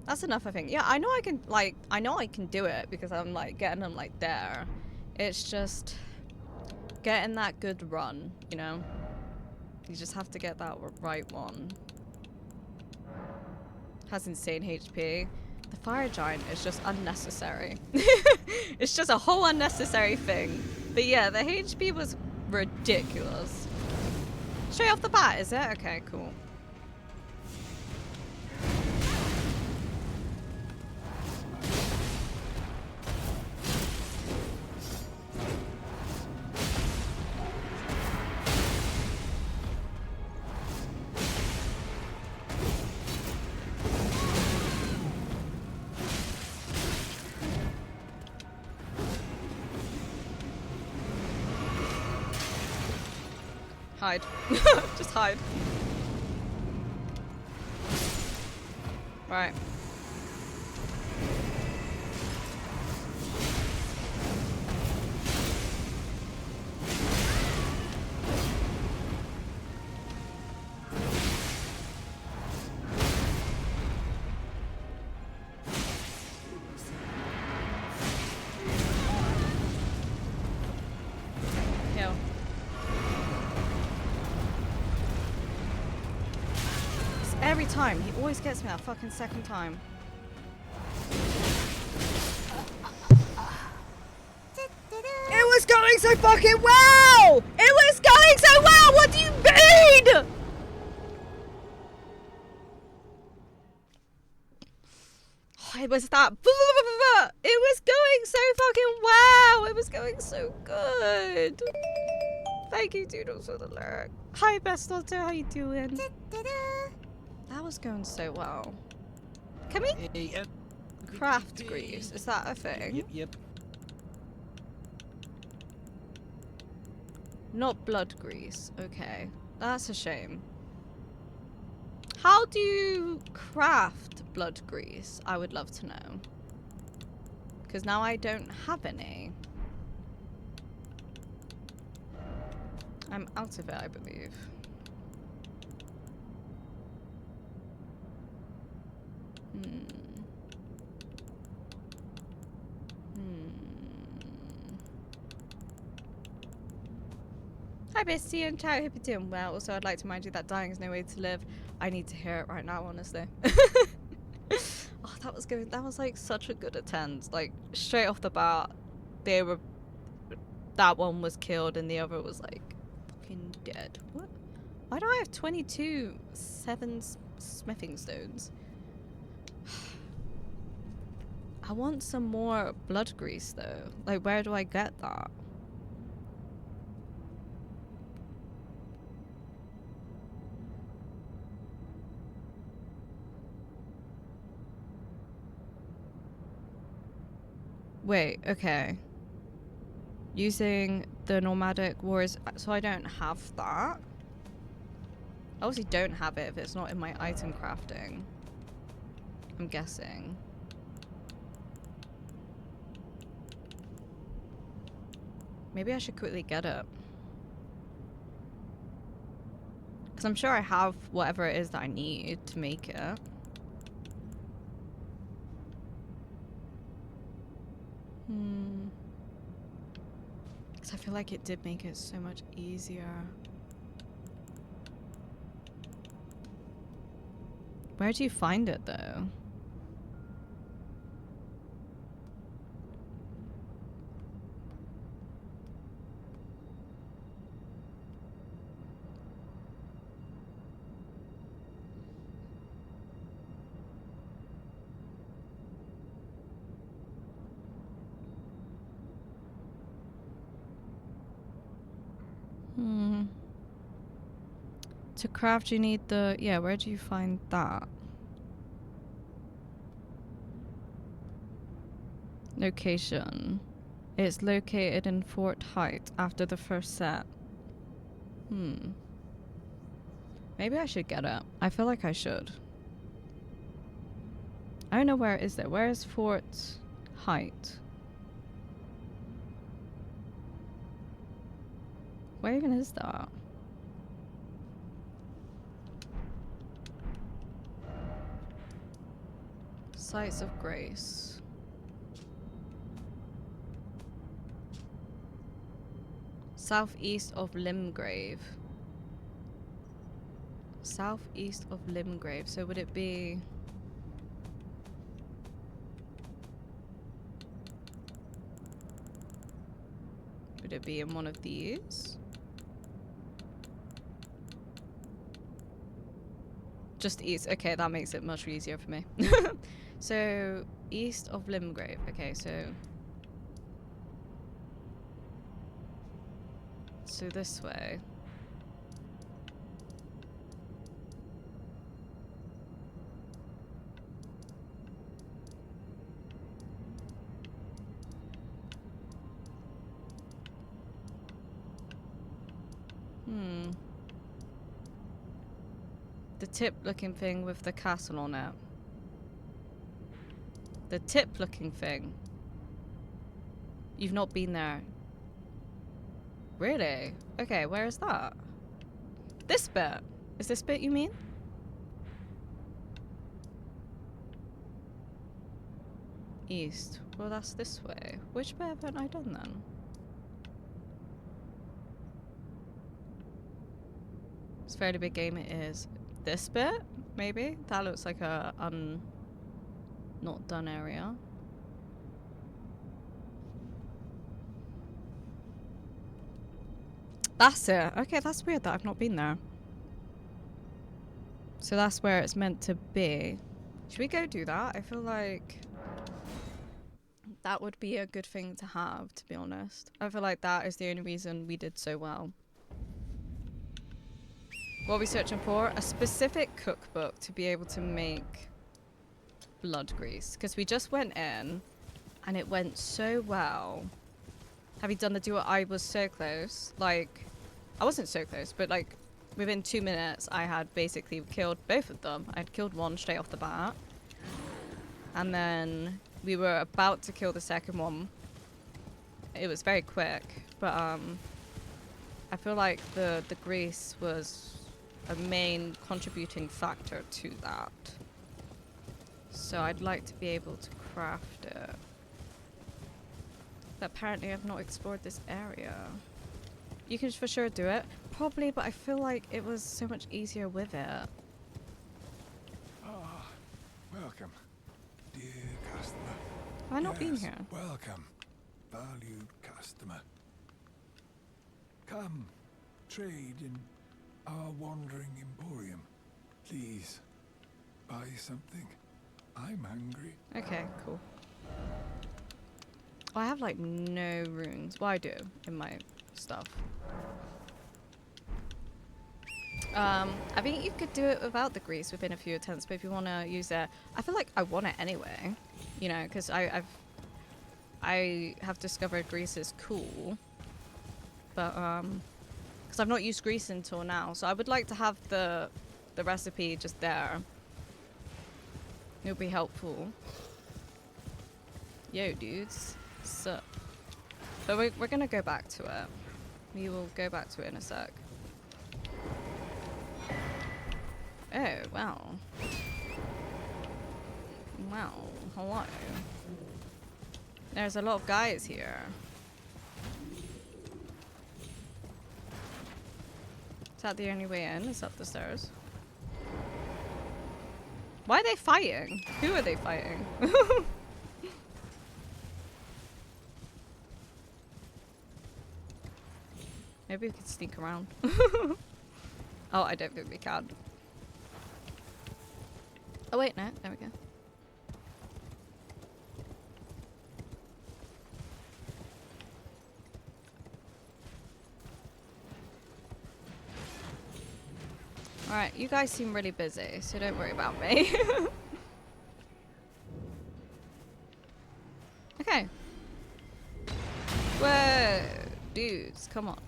That's enough, I think. Yeah, I know I can, like, I know I can do it because I'm, like, getting them, like, there. It's just getting that good run, you know? You just have to get that right one. Has insane HP. The Fire Giant is just unnecessary. It's just a whole unnecessary thing. But yeah, the HP was ridiculous. Straight off the bat, is it? Okay, cool. Hide. Just hide. Right. Kill. Every time, he always gets me that fucking second time. It was going so fucking well! It was going so well! What do you mean? Oh, it was that. It was going so fucking well! It was going so good. Thank you, Doodles, for the lyric. Hi, Best Doctor, how you doing? That was going so well. Can we craft grease? Is that a thing? Yep. Not blood grease. Okay. That's a shame. How do you craft blood grease? I would love to know. Because now I don't have any. I'm out of it, I believe. Hi Bestie and chat, hope you're doing well. Also, I'd like to remind you that dying is no way to live. I need to hear it right now, honestly. Oh, that was good. That was like such a good attempt. Like straight off the bat, that one was killed and the other was like fucking dead. What? Why do I have 7 smithing stones? I want some more blood grease though. Like, where do I get that? Wait, okay. Using the nomadic wars, so I don't have that. I obviously don't have it if it's not in my item crafting. I'm guessing. Maybe I should quickly get it. Because I'm sure I have whatever it is that I need to make it. Because I feel like it did make it so much easier. Where do you find it though? To craft you need the, yeah, where do you find that? Location. It's located in Fort Height after the first set. Maybe I should get it. I feel like I should. I don't know where it is though. Where is Fort Height? Where even is that? Sites of Grace. Southeast of Limgrave. Southeast of Limgrave. So would it be... Would it be in one of these? Just east. Okay, that makes it much easier for me. So, east of Limgrave. Okay, so... So this way. The tip looking thing with the castle on it. The tip looking thing. You've not been there. Really? Okay, where is that? This bit? Is this bit you mean? East. Well, that's this way. Which bit haven't I done then? It's a fairly big game, it is. This bit? Maybe? That looks like a not done area. That's it. Okay, that's weird that I've not been there. So that's where it's meant to be. Should we go do that? I feel like that would be a good thing to have, to be honest. I feel like that is the only reason we did so well. What are we searching for? A specific cookbook to be able to make blood grease. Because we just went in and it went so well. Have you done the duel? I was so close. Like, I wasn't so close, but like within 2 minutes I had basically killed both of them. I'd killed one straight off the bat. And then we were about to kill the second one. It was very quick, but I feel like the grease was a main contributing factor to that. So I'd like to be able to craft it. But apparently I've not explored this area. You can for sure do it. Probably, but I feel like it was so much easier with it. Ah, welcome, dear customer. Have I not been Yes, here? Welcome, valued customer. Come, trade in our wandering emporium. Please, buy something. I'm hungry. Okay, cool. Oh, I have like no runes. Well, I do in my stuff. I think you could do it without the grease within a few attempts, but if you want to use it, I feel like I want it anyway. You know, because I have discovered grease is cool, but because I've not used grease until now, so I would like to have the recipe just there. It would be helpful. Yo, dudes, sup? But we're gonna go back to it. We will go back to it in a sec. Oh, wow. Wow, hello. There's a lot of guys here. Is that the only way in? Is up the stairs? Why are they fighting? Who are they fighting? Maybe we could sneak around. Oh, I don't think we can. Oh wait, no, there we go. Alright, you guys seem really busy, so don't worry about me. Okay. Whoa, dudes, come on.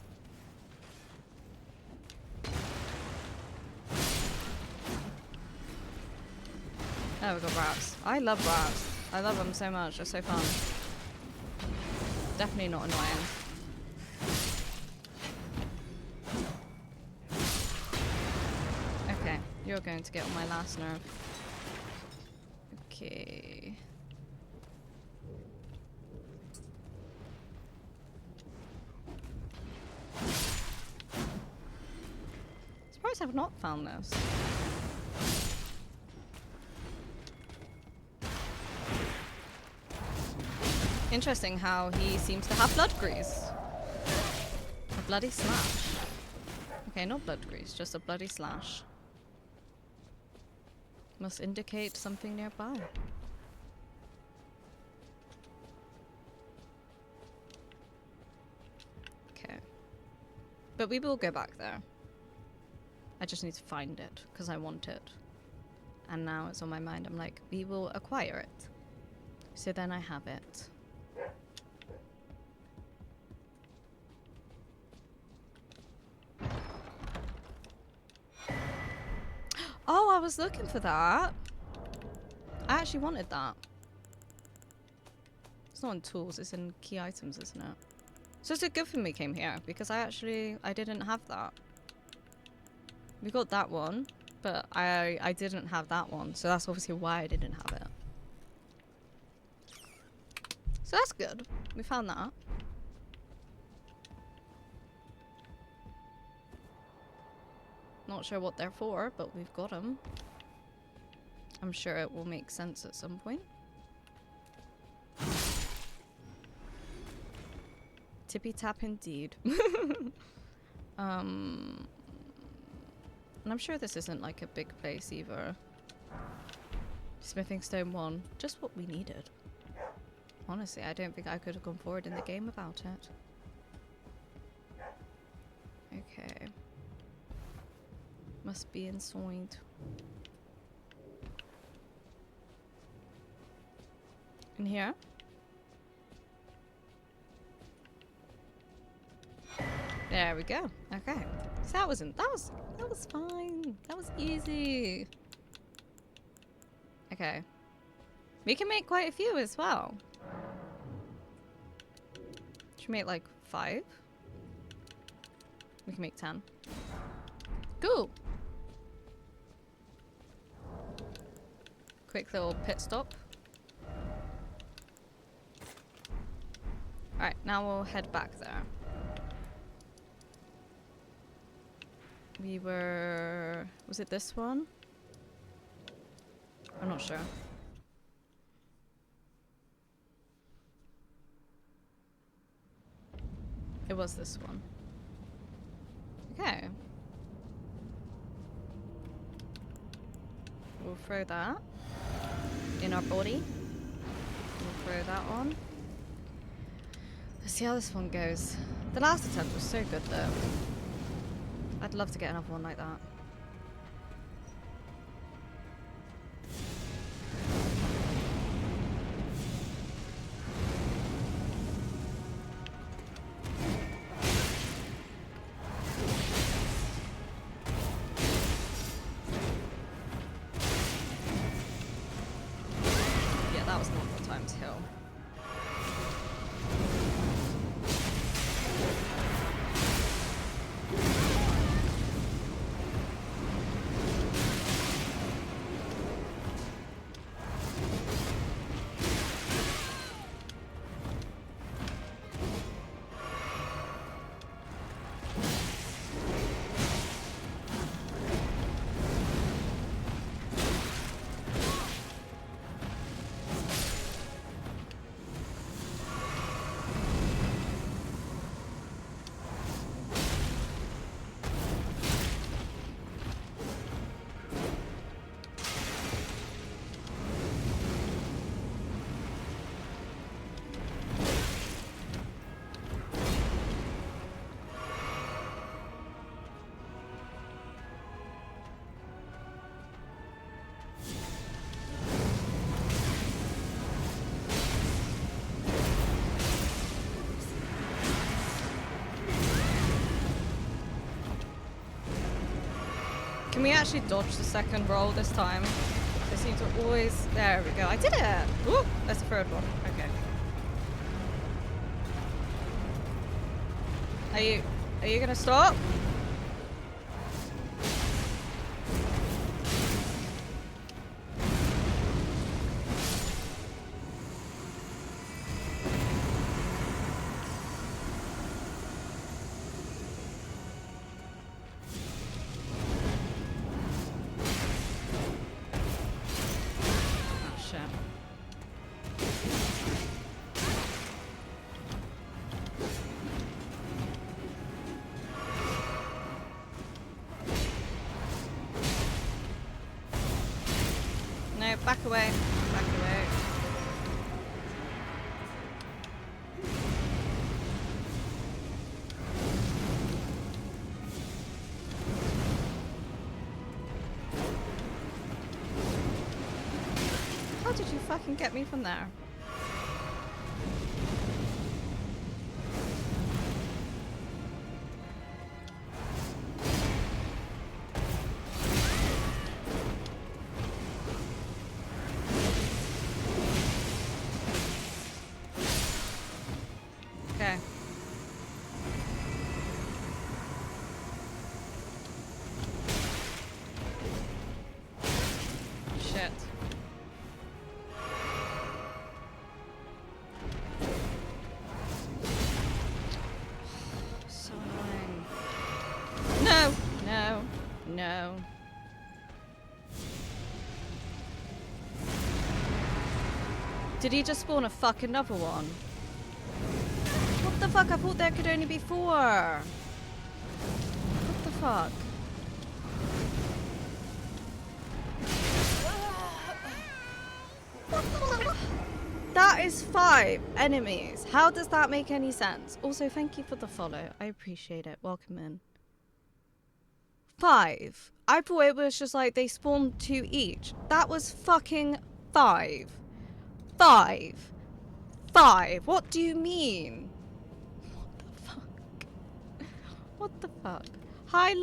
Oh, we got rats. I love rats. I love them so much. They're so fun. Definitely not annoying. Okay, you're going to get on my last nerve. Okay. Surprised I've not found this. Interesting how he seems to have blood grease. A bloody slash. Okay, not blood grease, just a bloody slash. Must indicate something nearby. Okay. But we will go back there. I just need to find it, because I want it. And now it's on my mind. I'm like, we will acquire it. So then I have it. Oh, I was looking for that. I actually wanted that. It's not in tools, it's in key items, isn't it? So it's good for me came here, because I didn't have that. We got that one, but I didn't have that one, so that's obviously why I didn't have it. So that's good. We found that. Not sure what they're for, but we've got them. I'm sure it will make sense at some point. Tippy tap indeed. And I'm sure this isn't like a big place either. Smithing stone 1. Just what we needed. Honestly, I don't think I could have gone forward in the game without it. Okay. Must be inside. In here? There we go. Okay. So that was fine. That was easy. Okay. We can make quite a few as well. Should we make like 5? We can make 10. Cool. Quick little pit stop. Alright, now we'll head back there. We were... Was it this one? I'm not sure. It was this one. Okay. We'll throw that in our body. We'll throw that on. Let's see how this one goes. The last attempt was so good though. I'd love to get another one like that. Yeah, that was not the time to heal. Can we actually dodge the second roll this time? seem to always... There we go. I did it! Ooh, that's the third one. Okay. Are you gonna stop? Back away. Back away. How did you fucking get me from there? Okay. Shit. So annoying. No! No. No. Did he just spawn a fucking another one? What the fuck? I thought there could only be 4. What the fuck? That is 5 enemies. How does that make any sense? Also, thank you for the follow. I appreciate it. Welcome in. 5. I thought it was just like they spawned 2 each. That was fucking 5. 5. 5. What do you mean? What the fuck? Hi,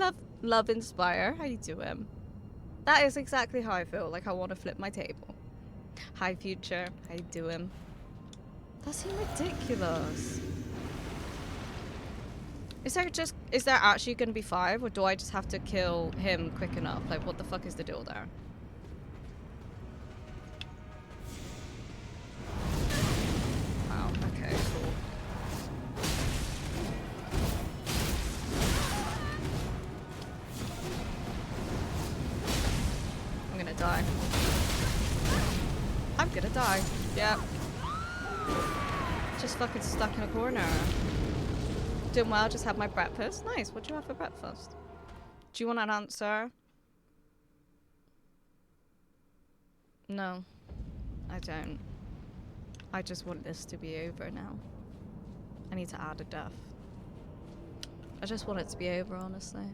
love Inspire. How you doing? That is exactly how I feel. Like I want to flip my table. Hi, Future. How you doing? That seems ridiculous. Is there actually going to be 5, or do I just have to kill him quick enough? Like, what the fuck is the deal there? Wow. Okay. Cool. I'm gonna die. I'm gonna die. Yeah. Just fucking stuck in a corner. Doing well, just had my breakfast. Nice. What do you have for breakfast? Do you want an answer? No. I don't. I just want this to be over now. I need to add a death. I just want it to be over, honestly.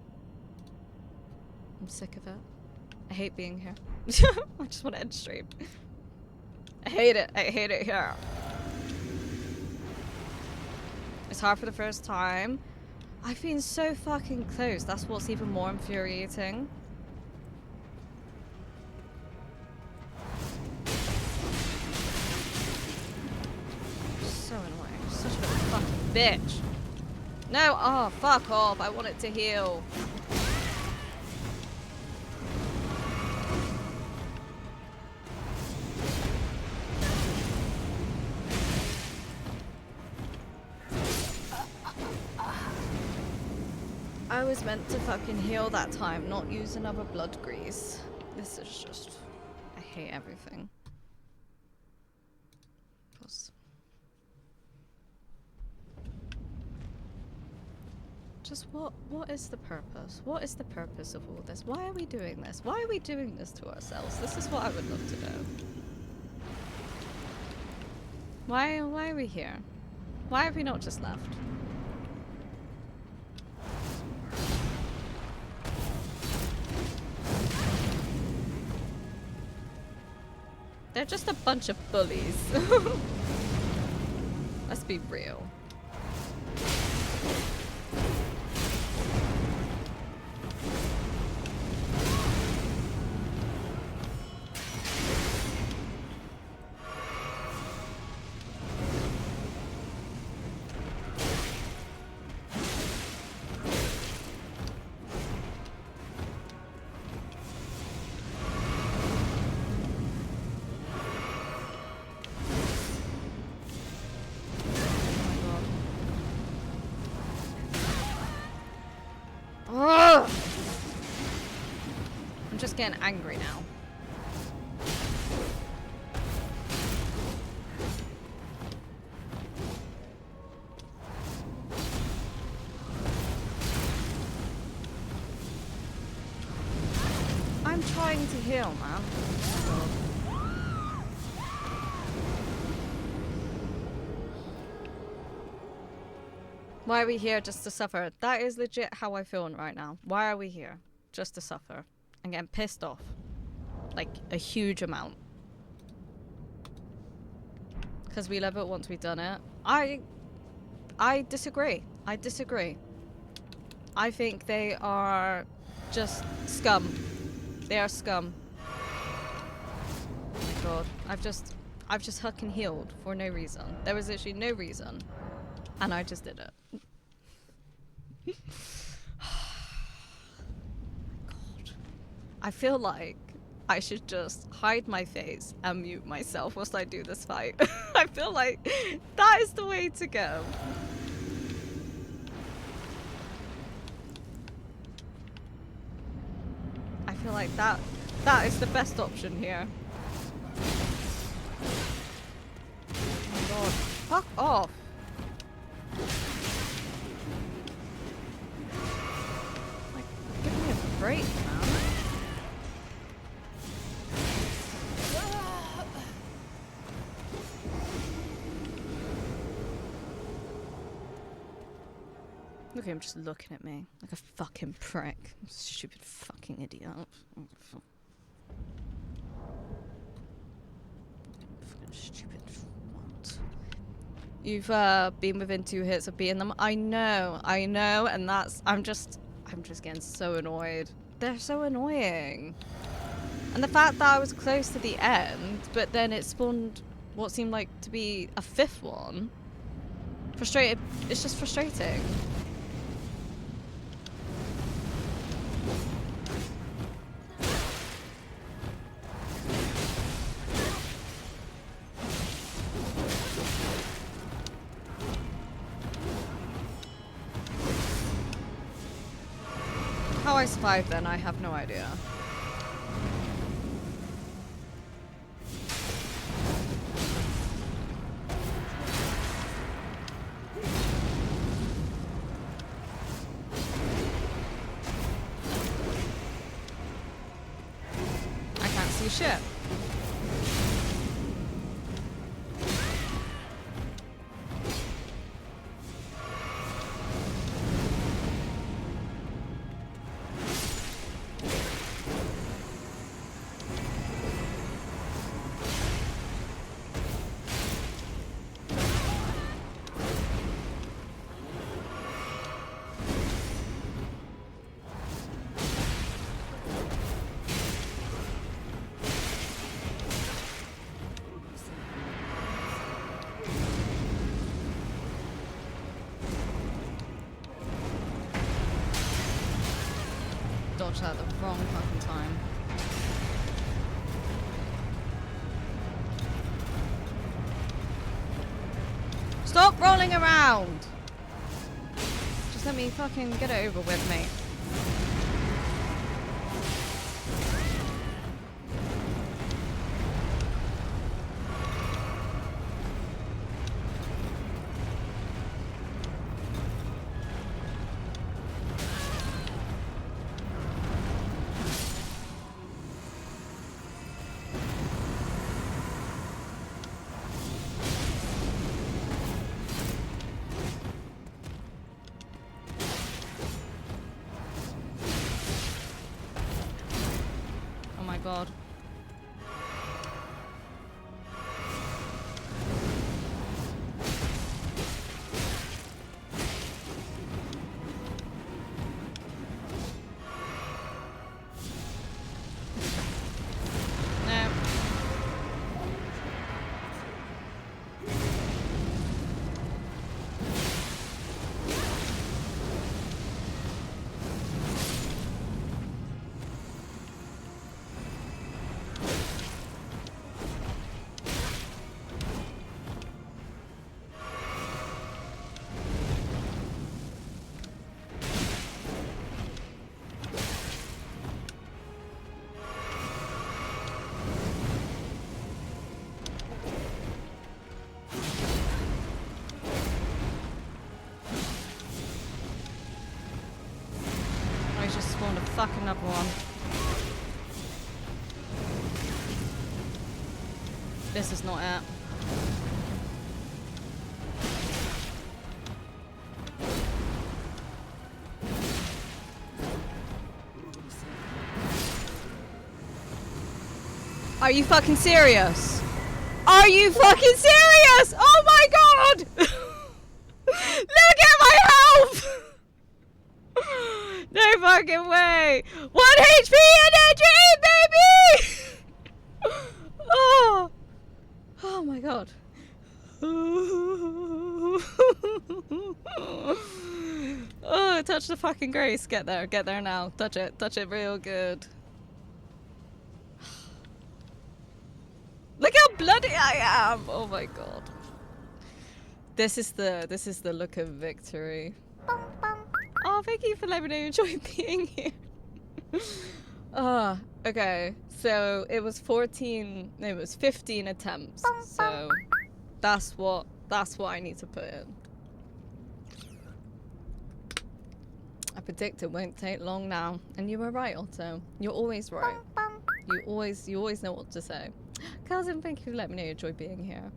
I'm sick of it. I hate being here. I just want to end stream. I hate it. I hate it here. It's hard for the first time. I've been so fucking close. That's what's even more infuriating. So annoying. Such a little fucking bitch. No, oh, fuck off. I want it to heal. I was meant to fucking heal that time, not use another blood grease. This is just... I hate everything. Just what is the purpose? What is the purpose of all this? Why are we doing this? Why are we doing this to ourselves? This is what I would love to know. Why are we here? Why have we not just left? They're just a bunch of bullies. Let's be real. just getting angry now. I'm trying to heal, man. Why are we here? Just to suffer? That is legit how I feel right now. Why are we here? Just to suffer. I'm getting pissed off. Like, a huge amount. Because we love it once we've done it. I disagree. I disagree. I think they are just scum. They are scum. Oh my god. I've just fucking healed for no reason. There was literally no reason. And I just did it. God. I feel like I should just hide my face and mute myself whilst I do this fight. I feel like that is the way to go. I feel like that is the best option here. Oh my god. Fuck off. Like, give me a break, man. Look at him just looking at me like a fucking prick. Stupid fucking idiot. Fucking stupid what? You've been within 2 hits of beating them. I know, and that's I'm just getting so annoyed. They're so annoying. And the fact that I was close to the end, but then it spawned what seemed like to be a 5th one. Frustrated. It's just frustrating. How I survived then, I have no idea. I can't see shit. Dodged at the wrong fucking time. Stop rolling around! Just let me fucking get it over with, mate. God. No. fuck another one. This is not it. Are you fucking serious? Are you fucking serious? Oh my god! Look at my health! No fucking way! 1 HP energy, baby! Oh! Oh my god. Oh, touch the fucking grace. Get there now. Touch it real good. Look how bloody I am! Oh my god. This is the look of victory. Oh, thank you for letting me know you enjoy being here. Okay. So it was 15 attempts. So that's what I need to put in. I predict it won't take long now. And you were right, Otto. You're always right. You always know what to say. Cousin, thank you for letting me know you enjoy being here.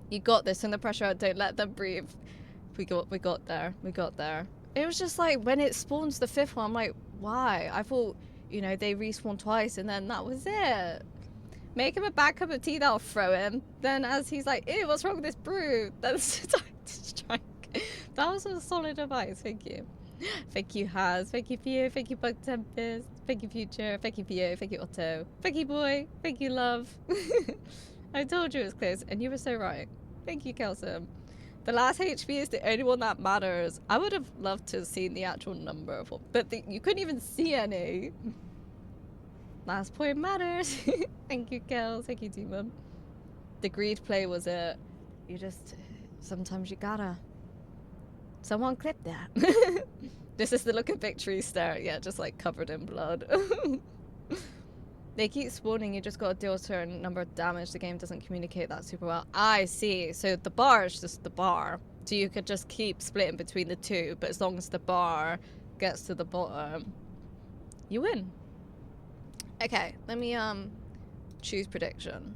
You got this, and the pressure out, don't let them breathe. We got there. It was just like when it spawns the 5th one, I'm like, why? I thought, you know, they respawn twice and then that was it. Make him a bad cup of tea that I'll throw him. Then as he's like, ew, what's wrong with this brew? That's time to strike. That was a solid advice, thank you. Thank you, Haz. Thank you, Theo. Thank you, Bug Tempest. Thank you, Future. Thank you, Theo. Thank you, Otto. Thank you, Boy. Thank you, Love. I told you it was close, and you were so right. Thank you, Kelsum. The last HP is the only one that matters. I would have loved to have seen the actual number of what, but you couldn't even see any. Last point matters. Thank you, Kels. Thank you, Demon. The greed play was it. You just, sometimes you gotta. Someone clip that. This is the look of victory stare. Yeah, just like covered in blood. They keep spawning, you just gotta deal a certain number of damage. The game doesn't communicate that super well. I see. So the bar is just the bar. So you could just keep splitting between the two, but as long as the bar gets to the bottom, you win. Okay, let me choose prediction.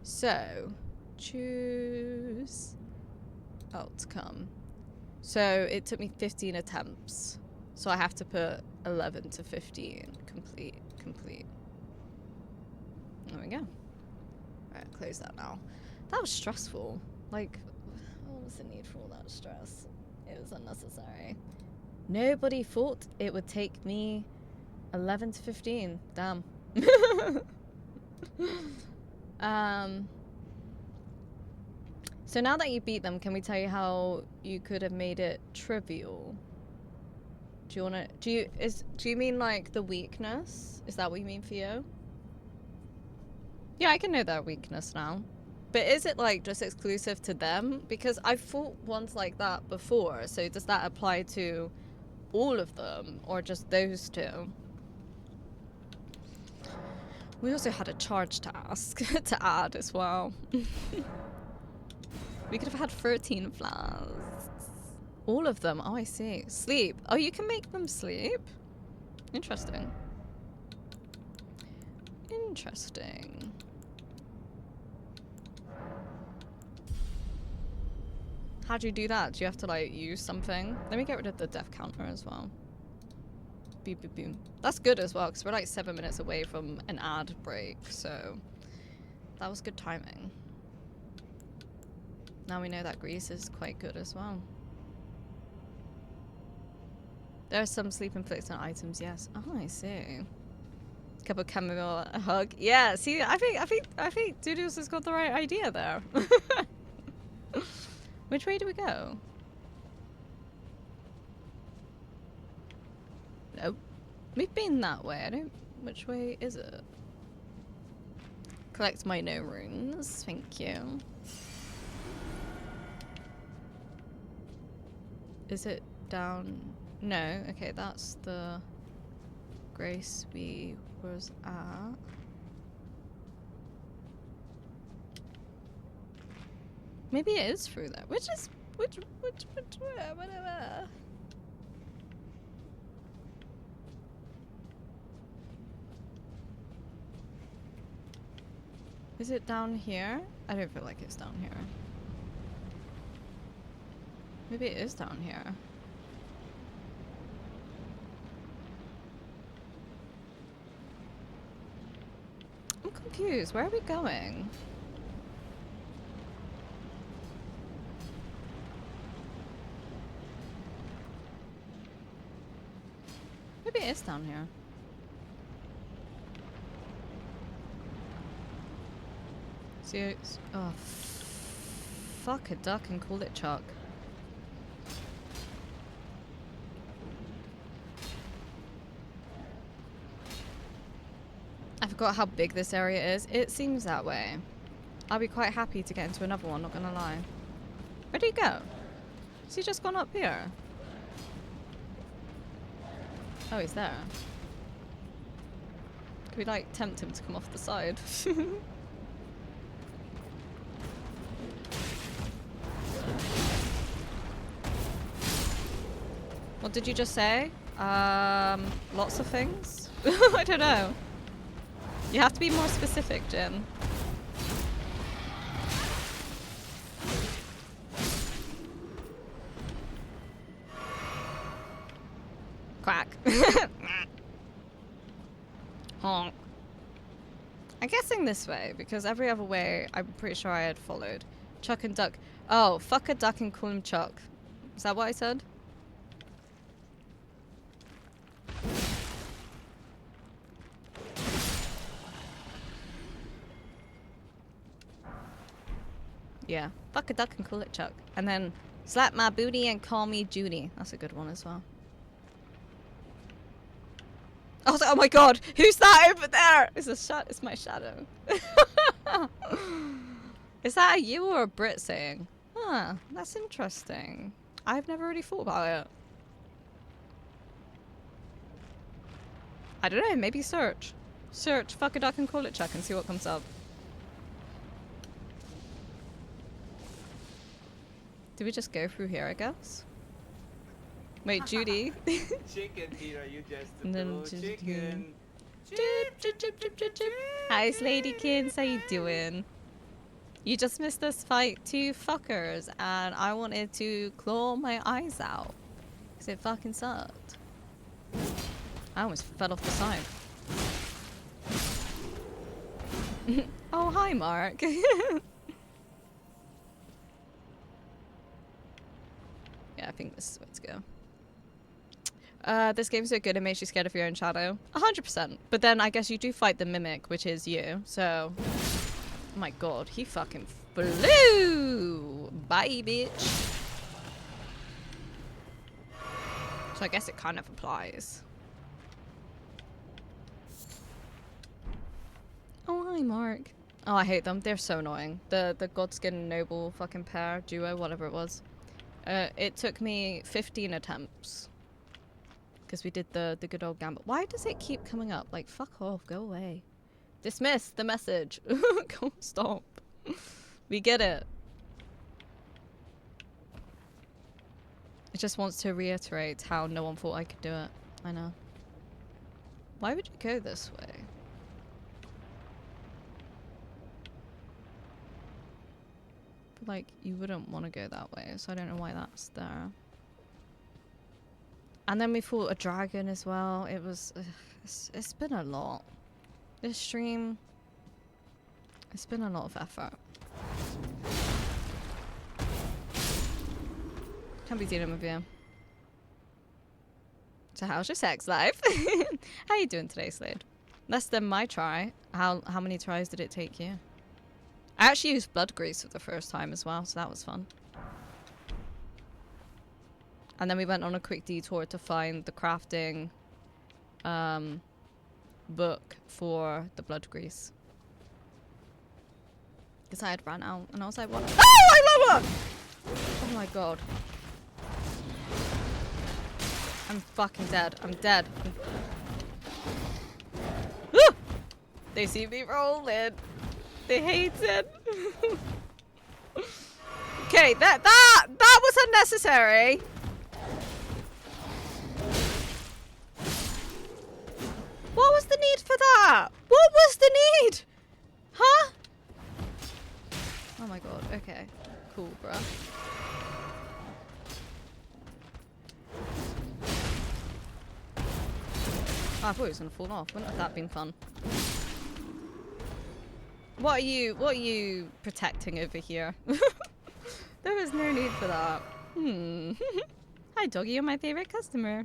So choose outcome. So it took me 15 attempts. So I have to put 11 to 15. Complete. There we go. Alright, close that now. That was stressful. Like, what was the need for all that stress? It was unnecessary. Nobody thought it would take me 11 to 15. Damn. So now that you beat them, can we tell you how you could have made it trivial? Do you wanna do you mean like the weakness? Is that what you mean for you? Yeah, I can know their weakness now. But is it like just exclusive to them? Because I've fought ones like that before, so does that apply to all of them or just those two? We also had a charge task to add as well. We could have had 13 flowers. All of them. Oh, I see. Sleep. Oh, you can make them sleep. Interesting. Interesting. How do you do that? Do you have to like use something? Let me get rid of the death counter as well. Boop, boop, boop. That's good as well because we're like 7 minutes away from an ad break, so that was good timing. Now we know that grease is quite good as well. There are some sleep inflicting items, yes. Oh, I see. Cup of chamomile, a hug. Yeah, see, I think Doodles has got the right idea there. Which way do we go? Nope. We've been that way. I don't. Which way is it? Collect my no runes. Thank you. Is it down? No. Okay, that's the grace we was at. Maybe it is through there. Which whatever. Is it down here? I don't feel like it's down here. Maybe it is down here. I'm confused. Where are we going? Maybe it is down here. See, it's, oh, fuck a duck and call it Chuck. I forgot how big this area is. It seems that way. I'll be quite happy to get into another one, not gonna lie. Where'd he go? Has he just gone up here? Oh, he's there. Could we like tempt him to come off the side? What did you just say? Lots of things? I don't know. You have to be more specific, Jin. Quack. Honk. I'm guessing this way, because every other way I'm pretty sure I had followed. Chuck and duck. Oh, fuck a duck and call him Chuck. Is that what I said? Yeah. Fuck a duck and call it Chuck. And then slap my booty and call me Judy. That's a good one as well. I was like, oh my god, who's that over there? It's my shadow. Is that a you or a Brit saying? Huh, that's interesting. I've never really thought about it. I don't know, maybe search. Search fuck a duck and call it Chuck and see what comes up. Did we just go through here, I guess? Wait, Judy. Chicken here, you just And then do just- chicken. Hi, Sladykins, how you doing? You just missed us fight two fuckers, and I wanted to claw my eyes out. Because it fucking sucked. I almost fell off the side. Oh, hi, Mark. Yeah, I think this is the way to go. This game's so good it makes you scared of your own shadow. 100%. But then I guess you do fight the mimic, which is you. So, oh my god, he fucking flew! Bye, bitch. So I guess it kind of applies. Oh, hi, Mark. Oh, I hate them. They're so annoying. The Godskin Noble fucking pair, duo, whatever it was. It took me 15 attempts. Because we did the good old gamble. Why does it keep coming up? Like, fuck off, go away. Dismiss the message. Go, stop. We get it. It just wants to reiterate how no one thought I could do it. I know. Why would you go this way? But like, you wouldn't want to go that way, so I don't know why that's there. And then we fought a dragon as well. It was... it's been a lot. This stream... It's been a lot of effort. Can't be dealing with you. So how's your sex life? How you doing today, Slade? Less than my try. How many tries did it take you? I actually used blood grease for the first time as well, so that was fun. And then we went on a quick detour to find the crafting book for the blood grease. Because I had ran out and I was like, what? Oh, I love her! Oh my god. I'm fucking dead. I'm dead. Ah! They see me rolling. They hate it. Okay, that was unnecessary. What was the need for that? What was the need? Huh? Oh my god, okay. Cool, bruh. Oh, I thought it was gonna fall off. Wouldn't have that been fun? What are you protecting over here? There was no need for that. Hi doggy, you're my favorite customer.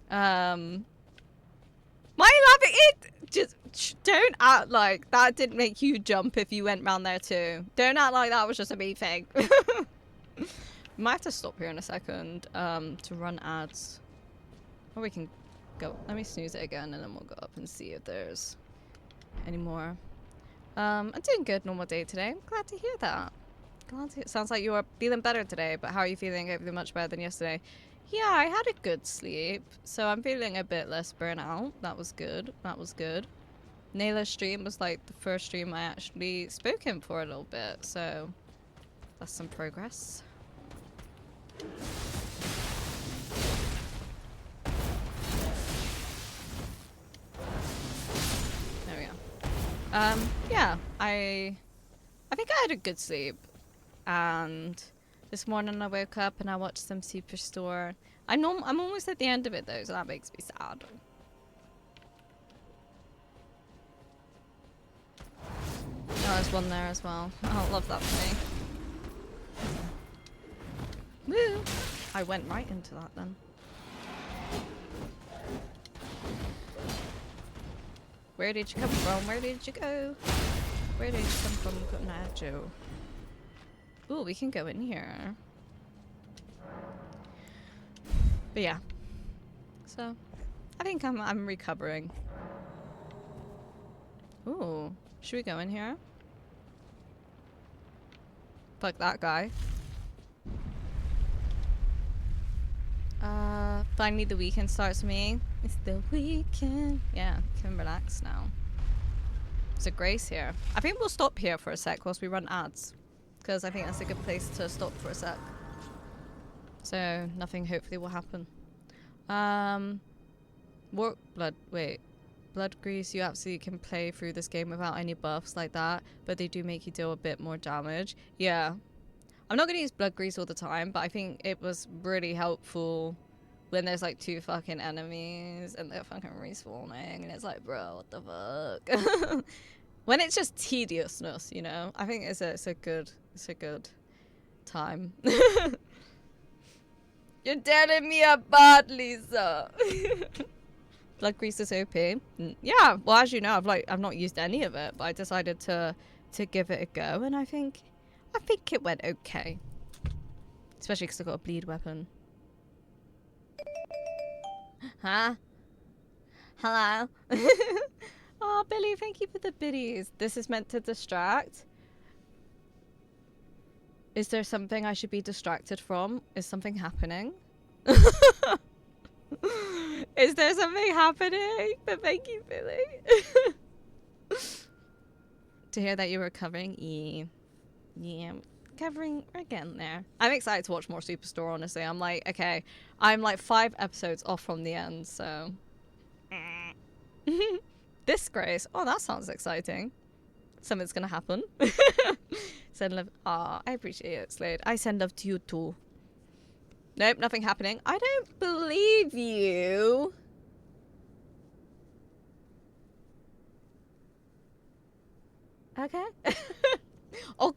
Why are you laughing? Just don't act like that didn't make you jump if you went round there too. Don't act like that was just a me thing. Might have to stop here in a second to run ads. Or we can go. Let me snooze it again and then we'll go up and see if there's any more. I'm doing good, normal day today. I'm glad to hear that. Sounds like you're feeling better today, but how are you feeling? Hopefully much better than yesterday. Yeah, I had a good sleep, so I'm feeling a bit less burnout. That was good. That was good. Nayla's stream was like the first stream I actually spoke in for a little bit, so that's some progress. There we go. Yeah, I think I had a good sleep, and this morning I woke up and I watched some Superstore. I'm almost at the end of it though, so that makes me sad. Oh, there's one there as well. Oh, love that for me. Woo! I went right into that then. Where did you come from? Where did you go? Where did you come from, Nacho? Ooh, we can go in here. But yeah. So, I think I'm recovering. Ooh, should we go in here? Fuck that guy. Finally the weekend starts for me. It's the weekend. Yeah, can relax now. There's a grace here. I think we'll stop here for a sec whilst we run ads. Because I think that's a good place to stop for a sec. So, nothing hopefully will happen. Blood Grease, you absolutely can play through this game without any buffs like that, but they do make you deal a bit more damage. Yeah. I'm not going to use Blood Grease all the time, but I think it was really helpful when there's like 2 fucking enemies and they're fucking respawning and it's like, bro, what the fuck? When it's just tediousness, you know? I think it's a good time. You're telling me about Lisa. Blood Grease is OP. Yeah, well, as you know, I've not used any of it, but I decided to give it a go, and I think it went okay. Especially because I got a bleed weapon. Huh? Hello? Oh, Billy, thank you for the biddies. This is meant to distract. Is there something I should be distracted from? Is something happening? Is there something happening? But thank you, Billy. To hear that you were covering E. Yeah, covering again there. I'm excited to watch more Superstore, honestly. I'm like, okay, I'm like 5 episodes off from the end, so. Disgrace. Oh, that sounds exciting. Something's gonna happen. Send love. Aw, I appreciate it, Slade. I send love to you too. Nope, nothing happening. I don't believe you. Okay. Oh,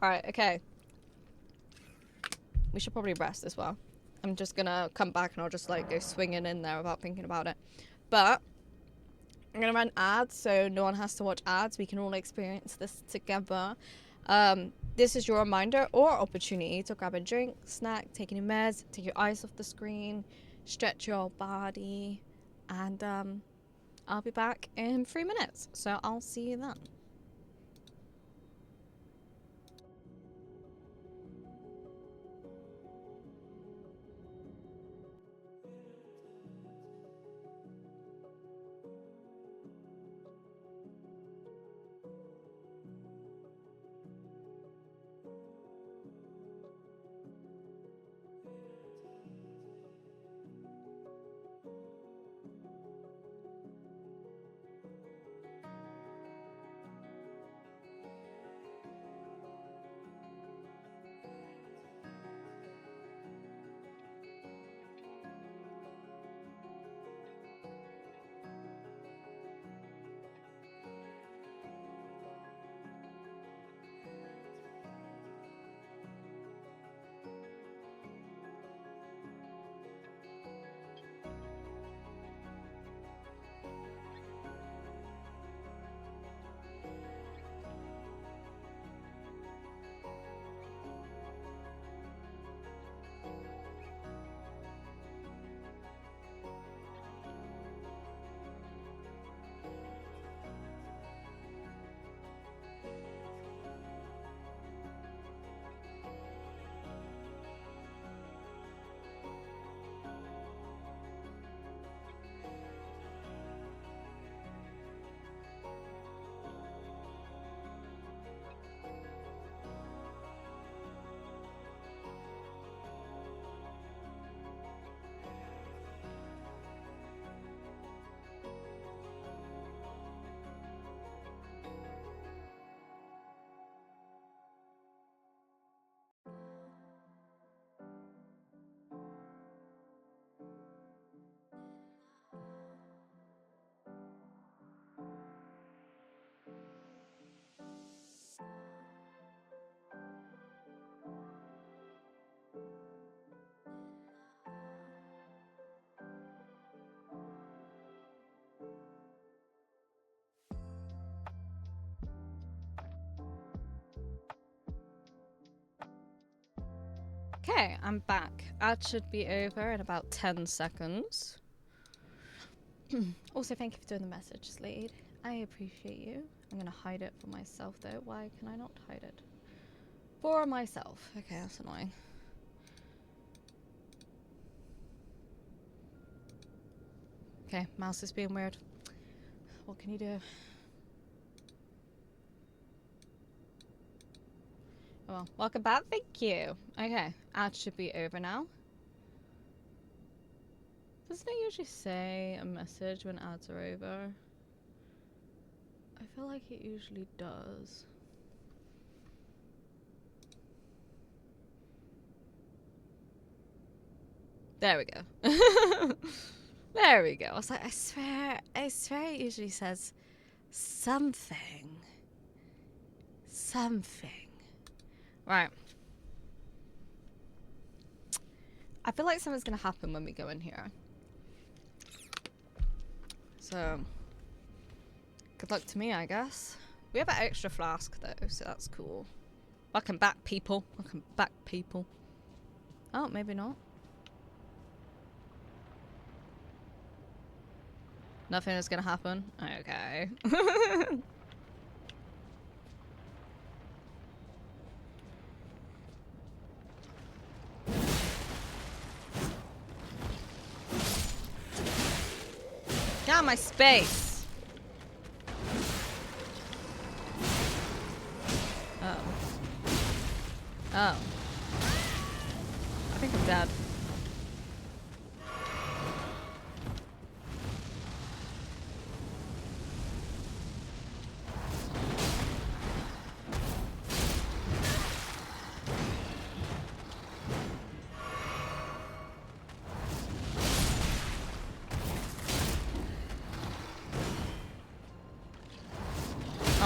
alright, okay. We should probably rest as well. I'm just gonna come back and I'll just like go swinging in there without thinking about it. But I'm gonna run ads so no one has to watch ads. We can all experience this together. This is your reminder or opportunity to grab a drink, snack, take any meds, take your eyes off the screen, stretch your body, and I'll be back in 3 minutes. So I'll see you then. Okay, I'm back. Ad should be over in about 10 seconds. Also, thank you for doing the message, Slade. I appreciate you. I'm gonna hide it for myself though. Why can I not hide it? For myself. Okay, that's annoying. Okay, mouse is being weird. What can you do? Oh, well, welcome back. Thank you. Okay, ad should be over now. Doesn't it usually say a message when ads are over? I feel like it usually does. There we go. There we go. I was like, I swear it usually says something. Something. Right. I feel like something's gonna happen when we go in here. So, good luck to me, I guess. We have an extra flask though, so that's cool. Welcome back, people. Welcome back, people. Oh, maybe not. Nothing is gonna happen. Okay. Get out of my space. Oh. Oh. I think I'm dead.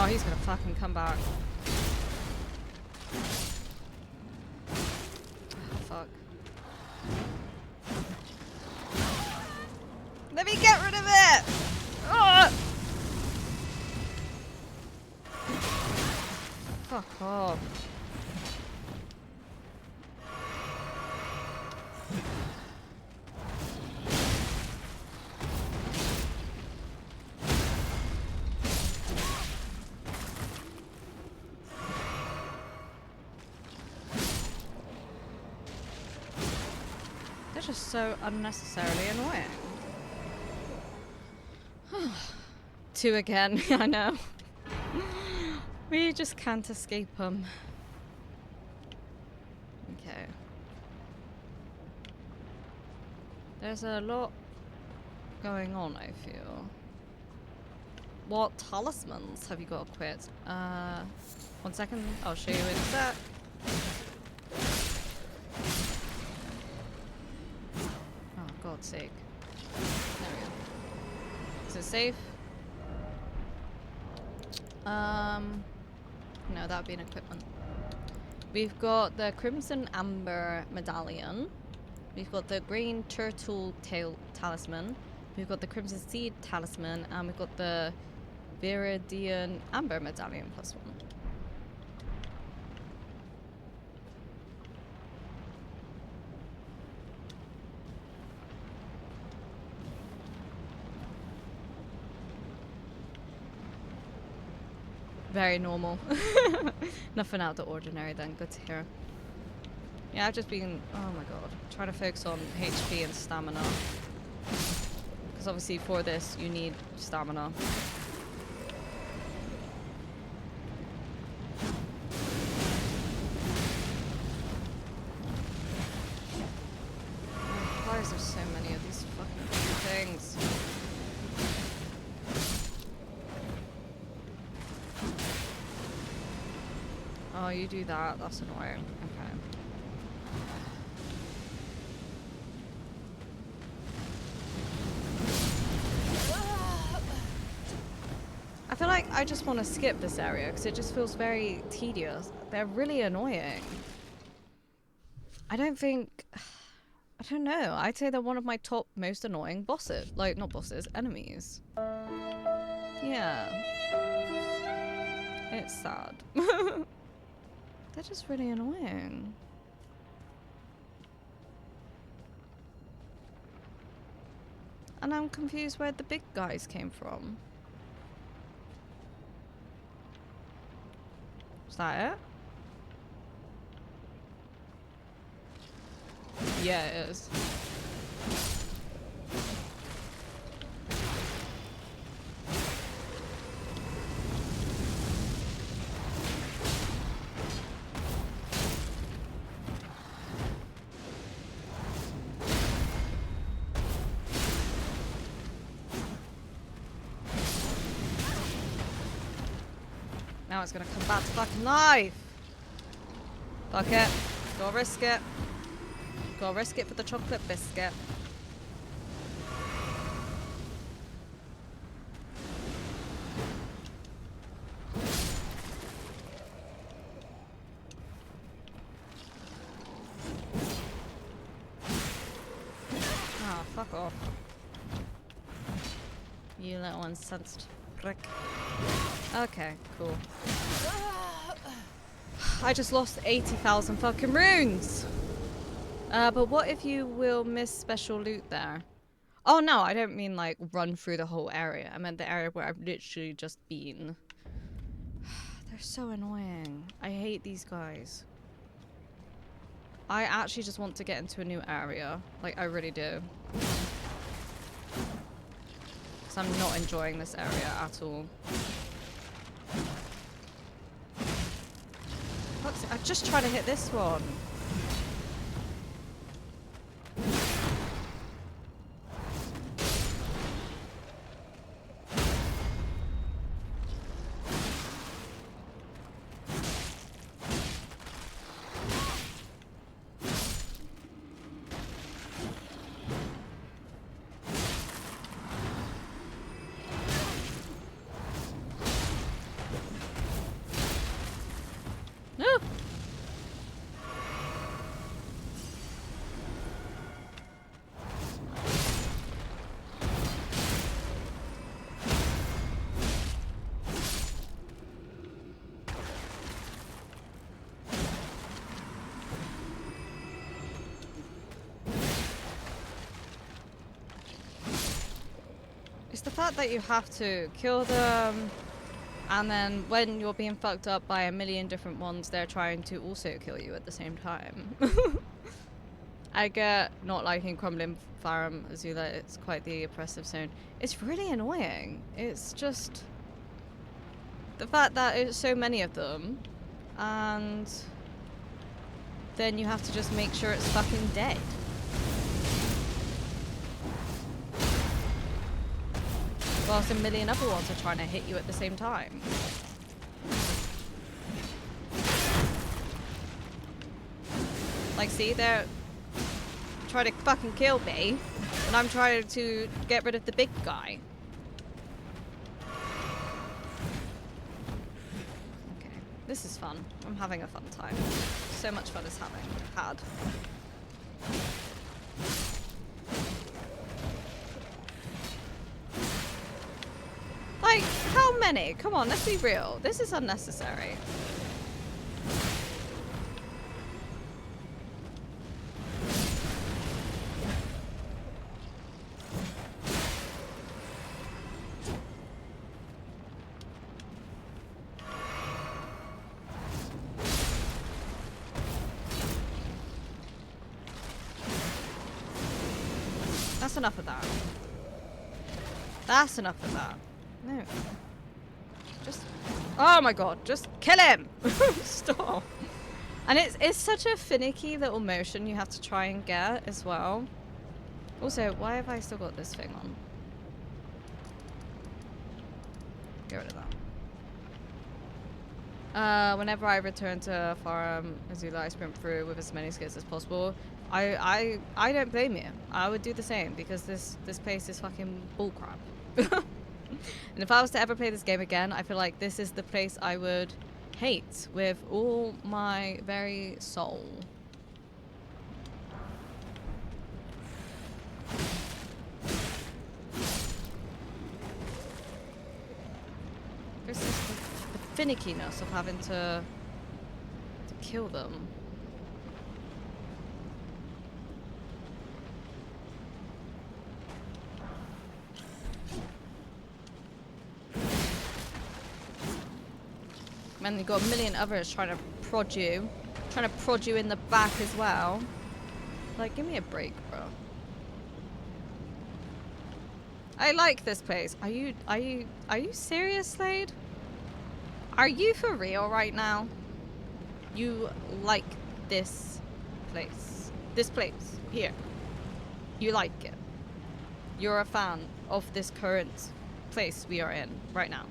Oh, he's gonna fucking come back. Oh, fuck. Let me get rid of it! Oh! Fuck off. They're just so unnecessarily annoying. 2 again, I know. We just can't escape them. Okay. There's a lot going on, I feel. What talismans have you got equipped? 1 second, I'll show you in a sec. Oh, God's sake. There we go. Is it safe? No, that would be an equipment. We've got the Crimson Amber Medallion. We've got the Green Turtle Tail Talisman. We've got the Crimson Seed Talisman. And we've got the Viridian Amber Medallion +1. Very normal. Nothing out of the ordinary then, good to hear. Yeah, I've just been, oh my god, trying to focus on HP and stamina. Because obviously for this you need stamina. Why is there so many of these fucking things? Oh, you do that? That's annoying. Okay. I feel like I just want to skip this area because it just feels very tedious. They're really annoying. I don't think... I don't know. I'd say they're one of my top most annoying bosses. Like, not bosses, enemies. Yeah. It's sad. They're just really annoying. And I'm confused where the big guys came from. Is that it? Yeah, it is. Now it's gonna come back to fucking life. Fuck it. Gotta risk it. Gotta risk it for the chocolate biscuit. Ah, fuck off. You little incensed prick. Okay, cool. I just lost 80,000 fucking runes! But what if you will miss special loot there? Oh no, I don't mean like run through the whole area. I meant the area where I've literally just been. They're so annoying. I hate these guys. I actually just want to get into a new area. Like, I really do. Because I'm not enjoying this area at all. I just tried to hit this one. No. It's the fact that you have to kill them, and then when you're being fucked up by a million different ones, they're trying to also kill you at the same time. I get not liking Crumbling Farum Azula, it's quite the oppressive zone. It's really annoying. It's just the fact that it's so many of them, and then you have to just make sure it's fucking dead. Whilst a million other ones are trying to hit you at the same time. Like, see, they're trying to fucking kill me, and I'm trying to get rid of the big guy. Okay, this is fun. I'm having a fun time. So much fun as had. Like, how many? Come on, let's be real. This is unnecessary. That's enough of that. That's enough of that. No. Just... Oh my god, just kill him! Stop! And it's such a finicky little motion you have to try and get as well. Also, why have I still got this thing on? Get rid of that. Whenever I return to Farum Azula, I sprint through with as many skills as possible. I don't blame you. I would do the same because this place is fucking bullcrap. And if I was to ever play this game again, I feel like this is the place I would hate with all my very soul. This is the finickiness of having to kill them. And you've got a million others trying to prod you in the back as well. Like, give me a break, bro. I like this place. Are you serious, Slade? Are you for real right now? You like this place? This place here. You like it. You're a fan of this current place we are in right now.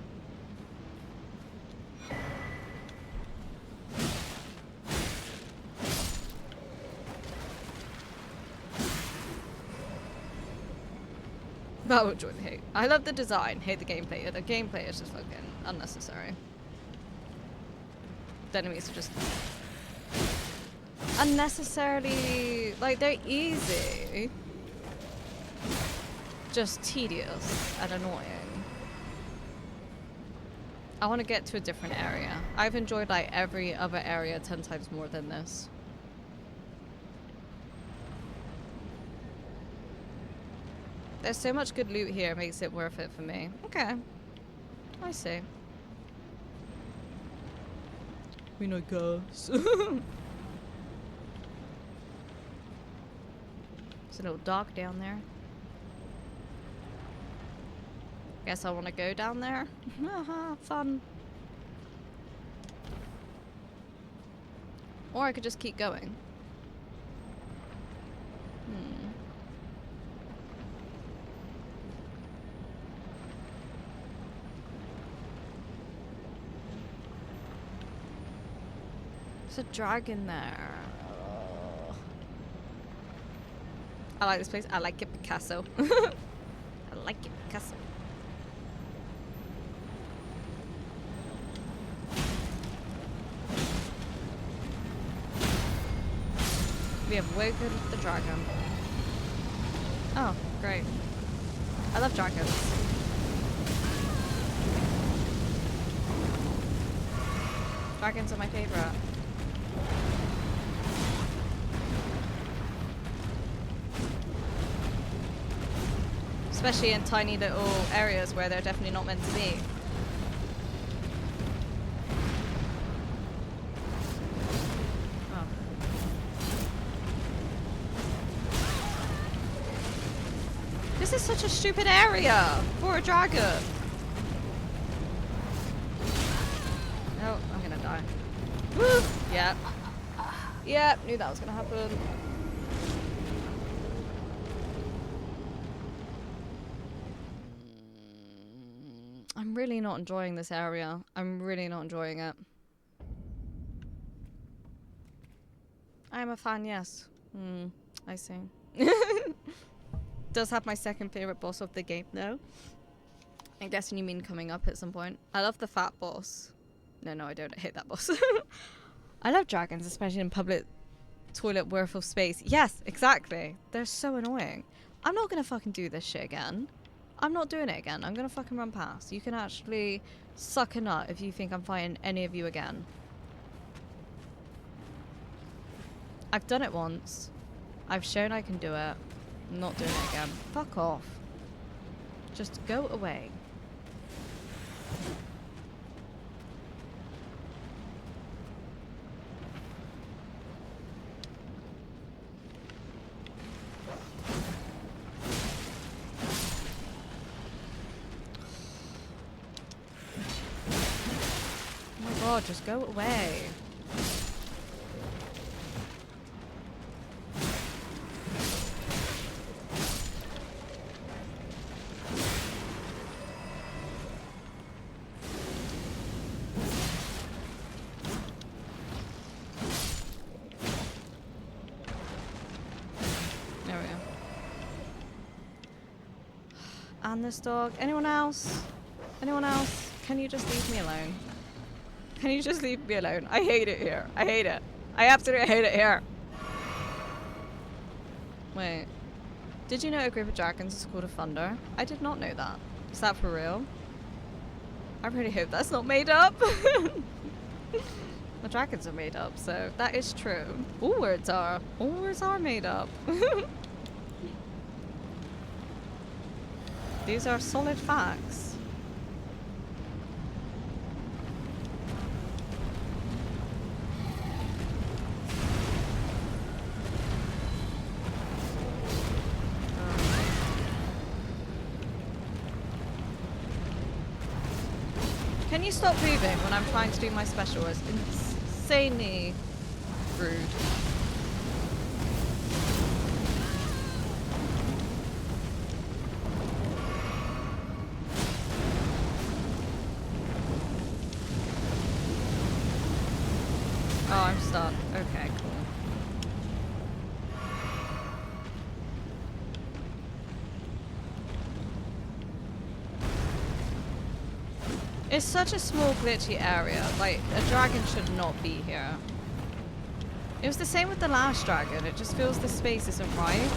That would join hate. I love the design, hate the gameplay. The gameplay is just fucking unnecessary. The enemies are just unnecessarily, like, they're easy. Just tedious and annoying. I want to get to a different area. I've enjoyed like every other area 10 times more than this. There's so much good loot here, it makes it worth it for me. Okay. I see. We know girls. It's a little dark down there. Guess I want to go down there. Haha, fun. Or I could just keep going. There's a dragon there. I like this place. I like it, Picasso. I like it, Picasso. We have woken the dragon. Oh, great. I love dragons. Dragons are my favorite. Especially in tiny little areas where they're definitely not meant to be. Oh. This is such a stupid area for a dragon. Oh, I'm gonna die. Woo! Yeah. Yep, knew that was gonna happen. I'm really not enjoying this area. I'm really not enjoying it. I'm a fan, yes. I see. Does have my second favorite boss of the game, though. I'm guessing you mean coming up at some point. I love the fat boss. No, I don't. I hate that boss. I love dragons, especially in public toilet worth of space. Yes, exactly. They're so annoying. I'm not gonna fucking do this shit again. I'm not doing it again. I'm gonna fucking run past. You can actually suck a nut if you think I'm fighting any of you again. I've done it once. I've shown I can do it. I'm not doing it again. Fuck off. Just go away. God, just go away. There we go. And this dog. Anyone else? Anyone else? Can you just leave me alone? Can you just leave me alone? I hate it here. I hate it. I absolutely hate it here. Wait. Did you know a group of dragons is called a thunder? I did not know that. Is that for real? I really hope that's not made up. The dragons are made up, so that is true. All words are. All words are made up. These are solid facts. Can you stop moving when I'm trying to do my special? It's insanely rude. Oh, I'm stuck. Okay, cool. It's such a small glitchy area. Like, a dragon should not be here. It was the same with the last dragon. It just feels the space isn't right.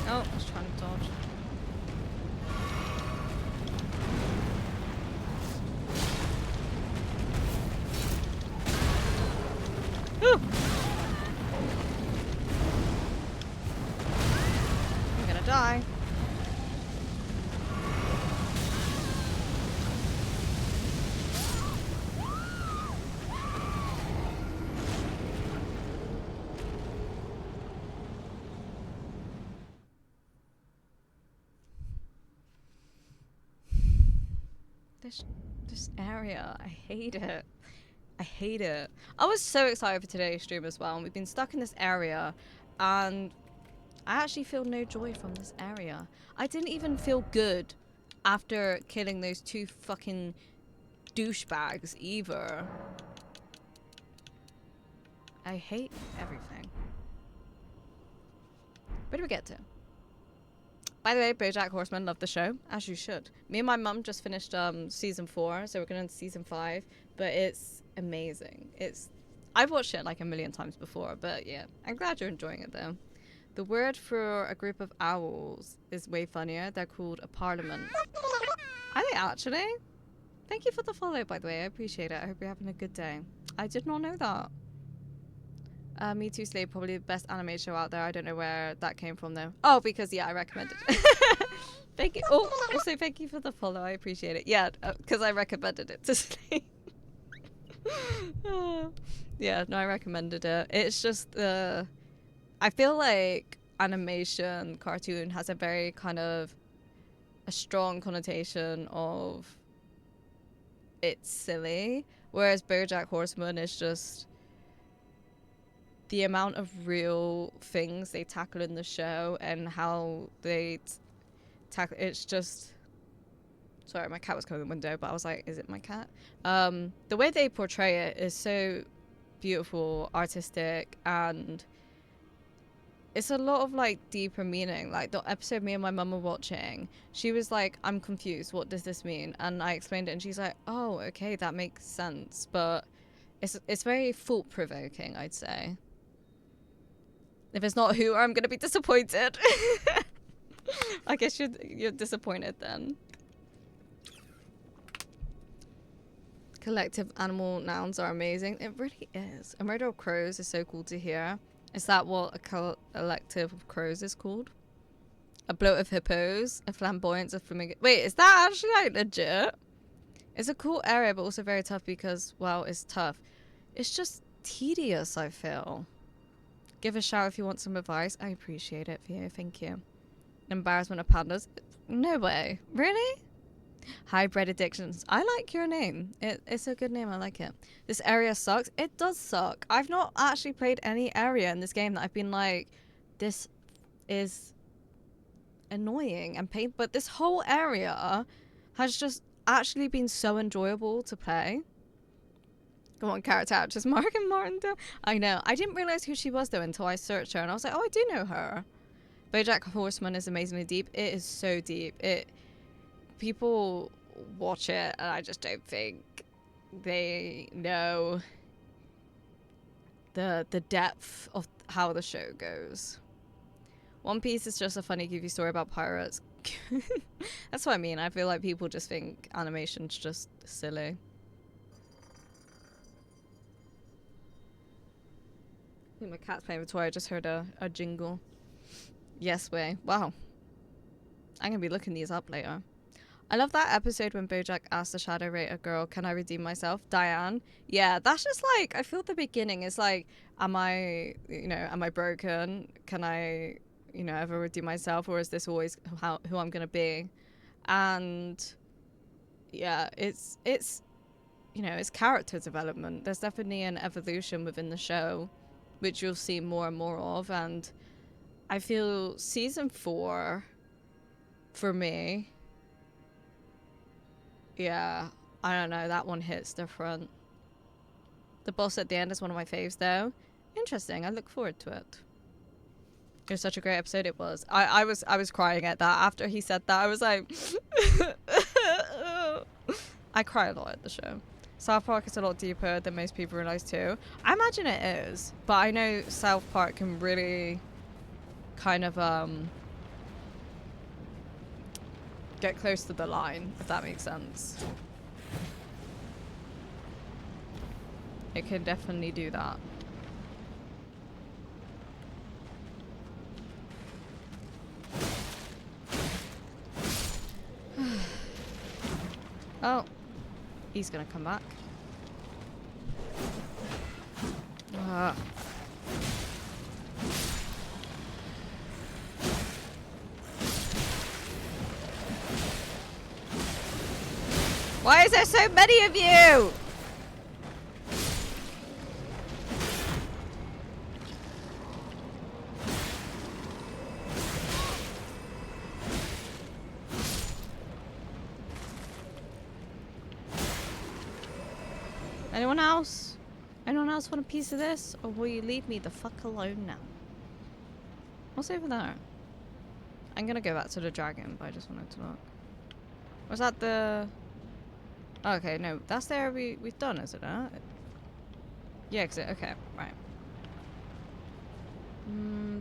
Oh, I was trying to dodge. Whew. I'm gonna die. This area, I hate it. I hate it. I was so excited for today's stream as well, and we've been stuck in this area, and I actually feel no joy from this area. I didn't even feel good after killing those two fucking douchebags either. I hate everything. Where do we get to? By the way, BoJack Horseman, love the show, as you should. Me and my mum just finished season 4, so we're going to season 5, but it's amazing. I've watched it like a million times before, but yeah, I'm glad you're enjoying it though. The word for a group of owls is way funnier. They're called a parliament. Are they actually? Thank you for the follow, by the way. I appreciate it. I hope you're having a good day. I did not know that. Me Too Slave, probably the best anime show out there. I don't know where that came from though. Oh, because yeah, I recommended it. Thank you. Oh, also thank you for the follow. I appreciate it. Yeah, because I recommended it to Slave. Yeah, no, I recommended it. It's just I feel like animation, cartoon has a very kind of a strong connotation of it's silly, whereas BoJack Horseman is just the amount of real things they tackle in the show and how they tackle it's just sorry, my cat was coming in the window, but I was like, is it my cat? The way they portray it is so beautiful, artistic, and it's a lot of like deeper meaning. Like the episode me and my mum were watching, she was like, I'm confused, what does this mean? And I explained it and she's like, oh, okay, that makes sense. But it's very thought-provoking, I'd say. If it's not who, I'm gonna be disappointed. I guess you're disappointed then. Collective animal nouns are amazing. It really is. A murder of crows is so cool to hear. Is that what a collective of crows is called? A bloat of hippos, a flamboyance of flamingo. Wait, is that actually like legit? It's a cool area, but also very tough because, well, it's tough. It's just tedious, I feel. Give a shout if you want some advice. I appreciate it, Theo. Thank you. Embarrassment of pandas. No way. Really? Hybrid addictions. I like your name. It's a good name. I like it. This area sucks. It does suck. I've not actually played any area in this game that I've been like, this is annoying and painful. But this whole area has just actually been so enjoyable to play. Come on, character actress Morgan Martindale. I know. I didn't realize who she was though until I searched her and I was like, oh, I do know her. BoJack Horseman is amazingly deep. It is so deep. People watch it and I just don't think they know the depth of how the show goes. One Piece is just a funny goofy story about pirates. That's what I mean. I feel like people just think animation's just silly. I think my cat's playing with a toy. I just heard a jingle. Yes way. Wow. I'm gonna be looking these up later. I love that episode when Bojack asked the Shadow Rater girl, "Can I redeem myself?" Diane. Yeah, that's just like, I feel the beginning is like, am I broken? Can I, ever redeem myself, or is this always who I'm gonna be? And yeah, it's it's character development. There's definitely an evolution within the show, which you'll see more and more of. And I feel season 4, for me, yeah, I don't know, that one hits different. The boss at the end is one of my faves, though. Interesting. I look forward to it. It was such a great episode. It was. I was crying at that. After he said that, I was like, I cry a lot at the show. South Park is a lot deeper than most people realize too. I imagine it is, but I know South Park can really kind of get close to the line, if that makes sense. It can definitely do that. Oh, he's gonna come back. Why is there so many of you? Anyone else? Anyone else want a piece of this? Or will you leave me the fuck alone now? What's over there? I'm gonna go back to the dragon, but I just wanted to look. Was that the... Okay, no, that's the area we've done, is it? Yeah, exit. Okay, right.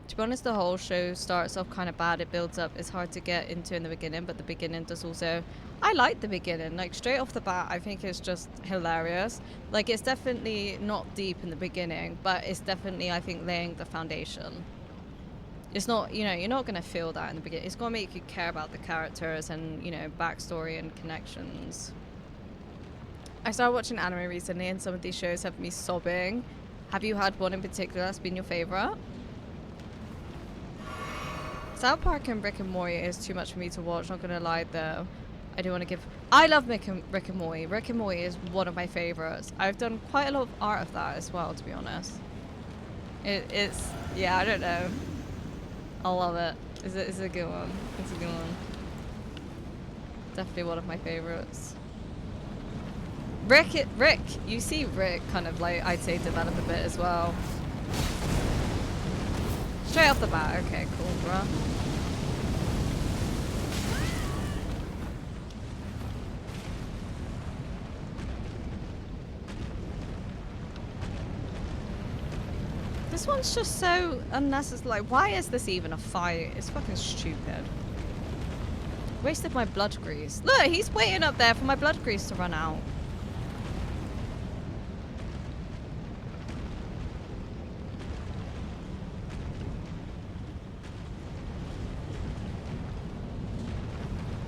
To be honest, the whole show starts off kind of bad. It builds up. It's hard to get into in the beginning, but the beginning does also... I like the beginning. Like, straight off the bat, I think it's just hilarious. Like, it's definitely not deep in the beginning, but it's definitely, I think, laying the foundation. It's not, you're not going to feel that in the beginning. It's going to make you care about the characters and, backstory and connections. I started watching anime recently, and some of these shows have me sobbing. Have you had one in particular that's been your favorite? South Park and Rick and Morty is too much for me to watch, not gonna lie though. I do want to give... I love Rick and Morty. Rick and Morty is one of my favorites. I've done quite a lot of art of that as well, to be honest. It's... Yeah, I don't know. I love it. It's a good one. It's a good one. Definitely one of my favorites. Rick, you see Rick kind of like, I'd say, develop a bit as well. Straight off the bat. Okay, cool, bruh. This one's just so unnecessary. Like, why is this even a fight? It's fucking stupid. Wasted my blood grease. Look, he's waiting up there for my blood grease to run out.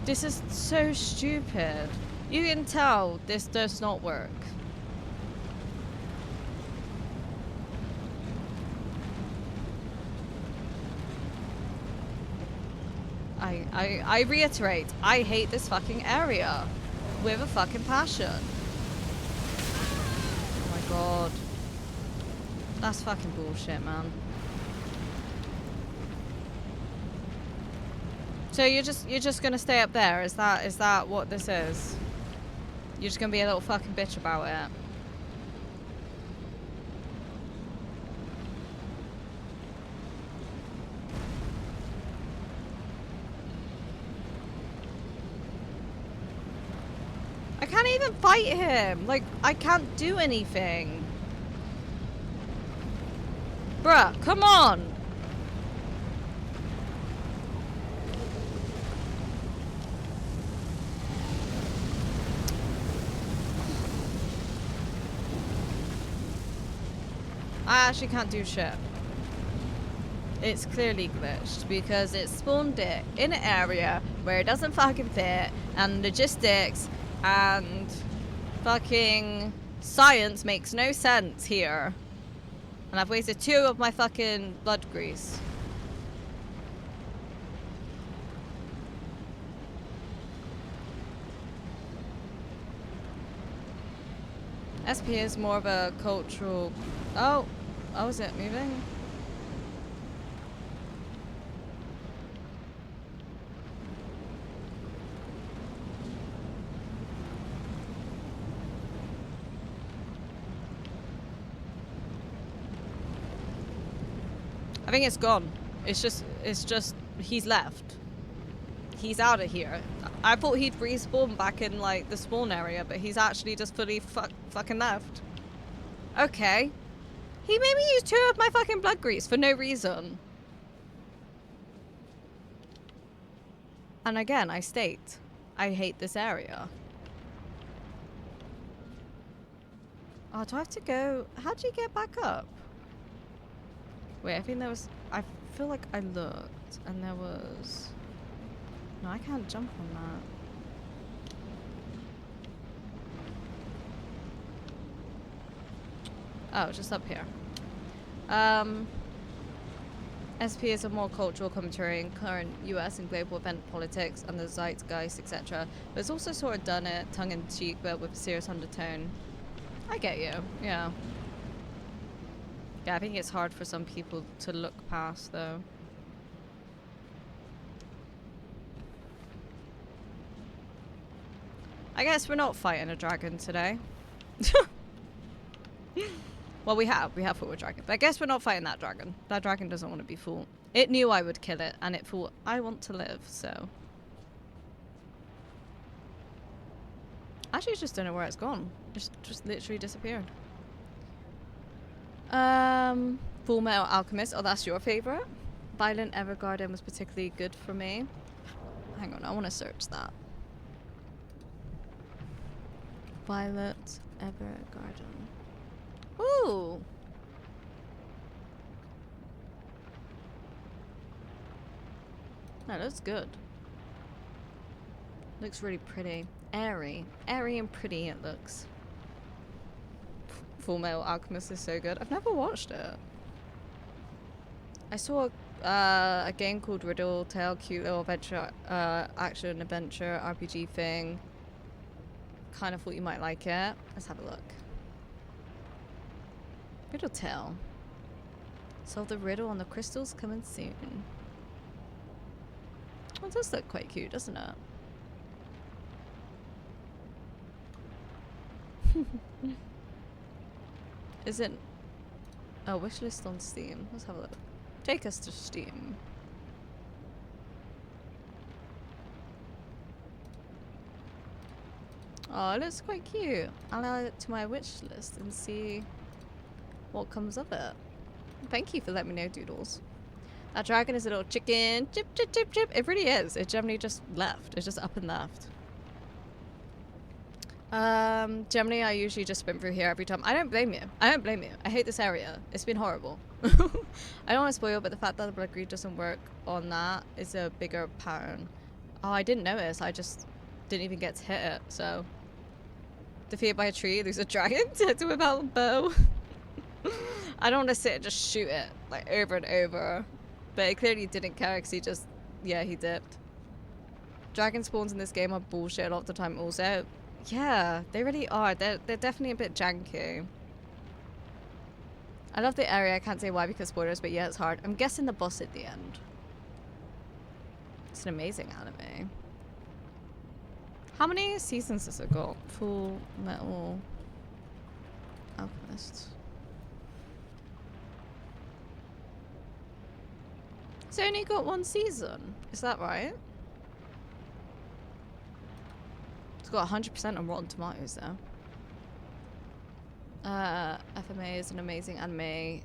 This is so stupid. You can tell this does not work. I reiterate, I hate this fucking area with a fucking passion. Oh my god. That's fucking bullshit, man. So you're just gonna stay up there? Is that what this is? You're just gonna be a little fucking bitch about it? I can't even fight him. Like, I can't do anything. Bruh, come on. I actually can't do shit. It's clearly glitched because it spawned it in an area where it doesn't fucking fit, and logistics and fucking science makes no sense here. And I've wasted 2 of my fucking blood grease. SP is more of a cultural... Oh! Oh, is it moving? I think it's gone. It's just, he's left. He's out of here. I thought he'd respawn back in, like, the spawn area, but he's actually just fully fucking left. Okay. He made me use 2 of my fucking blood grease for no reason. And again, I state, I hate this area. Oh, do I have to go? How do you get back up? Wait, I think there was... I feel like I looked and there was... No, I can't jump on that. Oh, just up here. SP is a more cultural commentary in current US and global event politics and the zeitgeist, etc. But it's also sort of done it tongue-in-cheek, but with a serious undertone. I get you, yeah. Yeah, I think it's hard for some people to look past, though. I guess we're not fighting a dragon today. Well, we have fought a dragon. But I guess we're not fighting that dragon. That dragon doesn't want to be fought. It knew I would kill it, and it thought, I want to live, so. Actually, I just don't know where it's gone. Just literally disappeared. Full Metal Alchemist. Oh, that's your favorite? Violent Evergarden was particularly good for me. Hang on, I want to search that. Violet Evergarden. Ooh! No, that's good. Looks really pretty. Airy. Airy and pretty it looks. Full Metal Alchemist is so good. I've never watched it. I saw a game called Riddle Tale, cute little adventure, action adventure RPG thing. Kind of thought you might like it. Let's have a look. Riddle Tale. Solve the riddle on the crystals coming soon. Well, it does look quite cute, doesn't it? Is it... Oh, wishlist on Steam. Let's have a look. Take us to Steam. Oh, it looks quite cute. I'll add it to my wish list and see what comes of it. Thank you for letting me know, Doodles. That dragon is a little chicken. Chip, chip, chip, chip. It really is. It generally just left. It's just up and left. Germany, I usually just spin through here every time. I don't blame you. I don't blame you. I hate this area. It's been horrible. I don't want to spoil, but the fact that the blood greed doesn't work on that is a bigger pattern. Oh, I didn't notice. I just didn't even get to hit it, so. Defeated by a tree, lose a dragon to without a bow. I don't want to sit and just shoot it, like, over and over. But it clearly didn't care, because he just, yeah, he dipped. Dragon spawns in this game are bullshit a lot of the time also. Yeah, they really are. They're definitely a bit janky. I love the area. I can't say why because spoilers, but yeah, it's hard. I'm guessing the boss at the end. It's an amazing anime. How many seasons has it got? Full Metal Alchemist. It's only got 1 season. Is that right? It's got 100% on Rotten Tomatoes though. FMA is an amazing anime.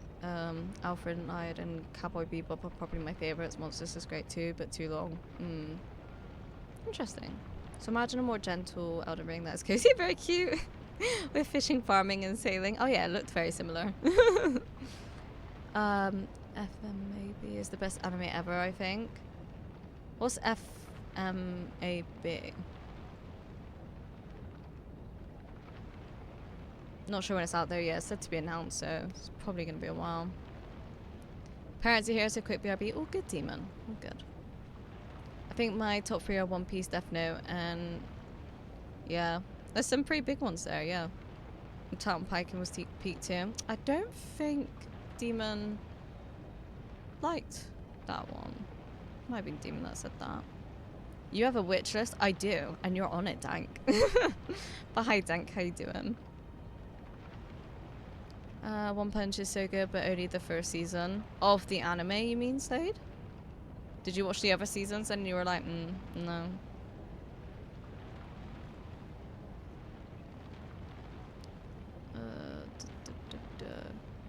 Alfred and I and Cowboy Bebop are probably my favorites. Monsters is great too, but too long. Interesting. So imagine a more gentle Elden Ring that is cozy. Very cute. With fishing, farming, and sailing. Oh yeah, it looked very similar. FMAB is the best anime ever, I think. What's FMAB? Not sure when it's out there yet. It's said to be announced, so it's probably going to be a while. Parents are here, so quick BRB. Oh, good, Demon. Oh, good. I think my top 3 are One Piece, Death Note, and yeah, there's some pretty big ones there. Yeah, Town Piking was peak too. I don't think Demon liked that one. Might have been Demon that said that. You have a witch list? I do, and you're on it, Dank. But hi, Dank. How you doing? One Punch is so good, but only the first season of the anime. You mean, Slade? Did you watch the other seasons and you were like, no?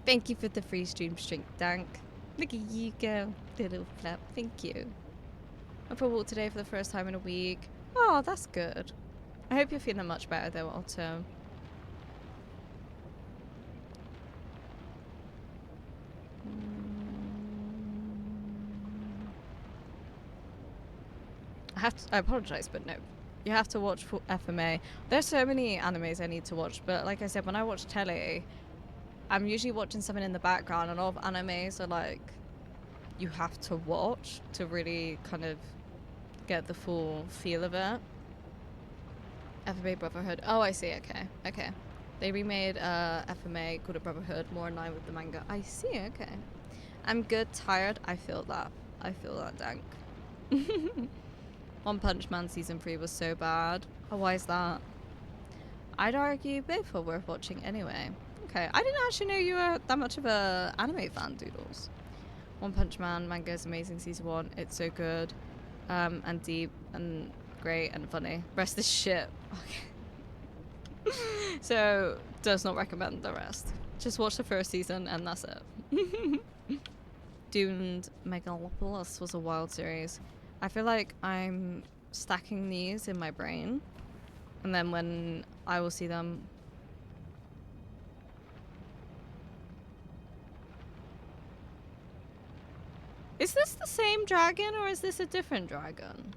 Thank you for the free stream string, Dank. Look at you go, little flap. Thank you. I for a walk today for the first time in a week. Oh, that's good. I hope you're feeling much better though, Otto. I apologize, but no. You have to watch FMA. There's so many animes I need to watch, but like I said, when I watch telly, I'm usually watching something in the background, and a lot of animes are like, you have to watch to really kind of get the full feel of it. FMA Brotherhood. Oh, I see. Okay. Okay. They remade FMA called it Brotherhood, more in line with the manga. I see. Okay. I'm good, tired. I feel that. I feel that, Dank. One Punch Man season 3 was so bad. Oh, why is that? I'd argue both were worth watching anyway. Okay, I didn't actually know you were that much of a anime fan, Doodles. One Punch Man manga is amazing. Season 1, it's so good, and deep and great and funny. Rest is shit. Okay. So does not recommend the rest. Just watch the first season and that's it. Doomed Megalopolis was a wild series. I feel like I'm stacking these in my brain, and then when I will see them. Is this the same dragon or is this a different dragon?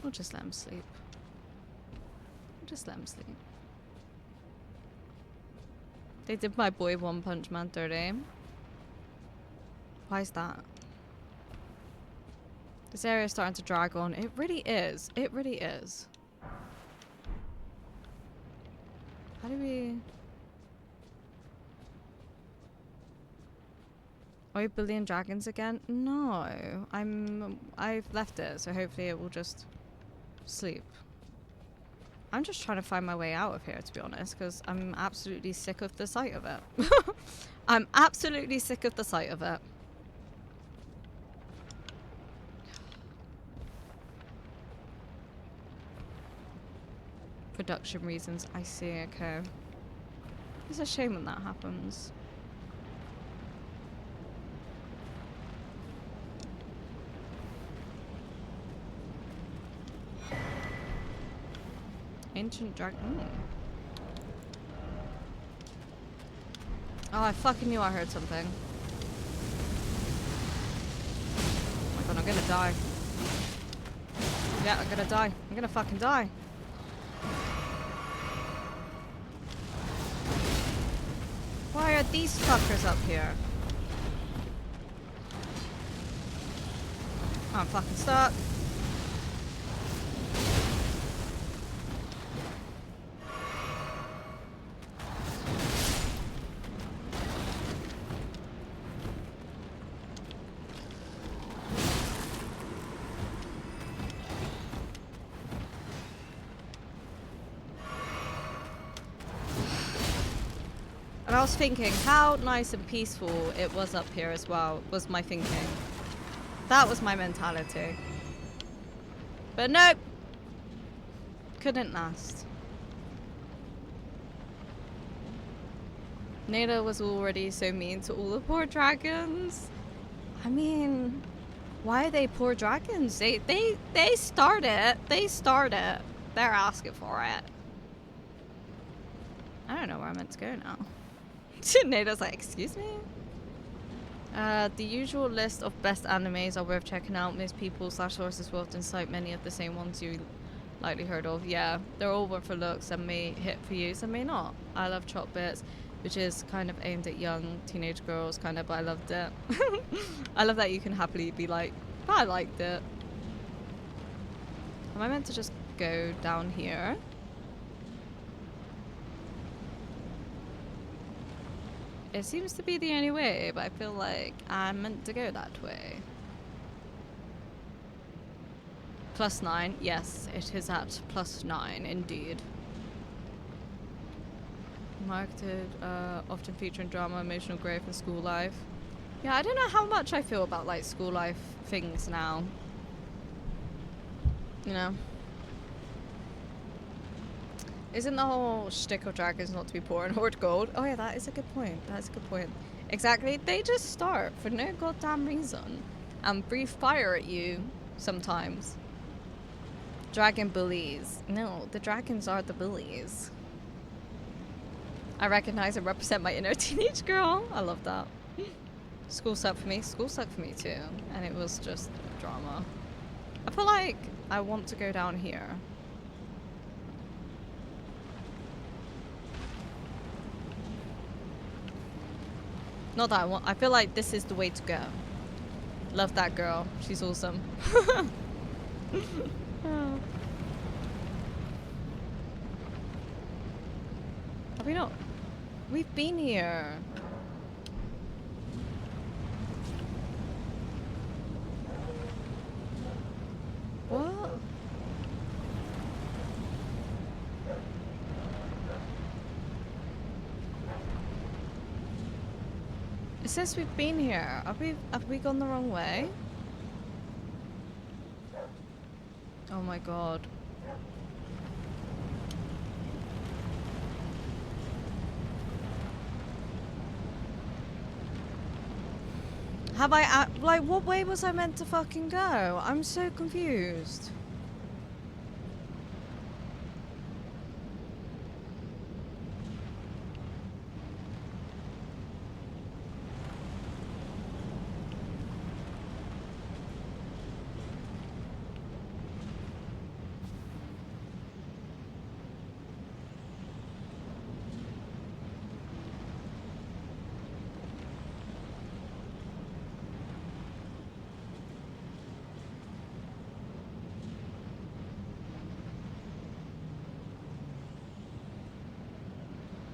We'll just let him sleep. We'll just let him sleep. They did my boy One Punch Man dirty. Why is that? This area is starting to drag on. It really is. It really is. How do we... Are we bullying dragons again? No. I've left it, so hopefully it will just sleep. I'm just trying to find my way out of here, to be honest, because I'm absolutely sick of the sight of it. I'm absolutely sick of the sight of it. Production reasons, I see, okay. It's a shame when that happens. Ancient dragon. Oh, I fucking knew I heard something. Oh my god, I'm gonna die. Yeah, I'm gonna die. I'm gonna fucking die. Why are these fuckers up here? Oh, I'm fucking stuck. And I was thinking how nice and peaceful it was up here as well, was my thinking. That was my mentality. But nope. Couldn't last. Nada was already so mean to all the poor dragons. I mean, why are they poor dragons? They start it. They start it. They're asking for it. I don't know where I'm meant to go now. Nada's like, excuse me? The usual list of best animes are worth checking out. Most people / sources will often cite many of the same ones you likely heard of. Yeah, they're all worth a look. Some may hit for you, some may not. I love Chop Bits, which is kind of aimed at young teenage girls, kind of, but I loved it. I love that you can happily be like, I liked it. Am I meant to just go down here? It seems to be the only way, but I feel like I'm meant to go that way. +9, yes, it is at +9, indeed. Marketed, often featuring drama, emotional growth, and school life. Yeah, I don't know how much I feel about like school life things now. You know? Isn't the whole shtick of dragons not to be poor and hoard gold? Oh yeah, that is a good point. That's a good point. Exactly. They just start for no goddamn reason and breathe fire at you sometimes. Dragon bullies. No, the dragons are the bullies. I recognize and represent my inner teenage girl. I love that. School sucked for me. School sucked for me too. And it was just drama. I feel like I want to go down here. Not that I want. I feel like this is the way to go. Love that girl. She's awesome. Oh. Have we not? We've been here. What? It says we've been here. Have we gone the wrong way? Oh my god. Have I, like, what way was I meant to fucking go? I'm so confused.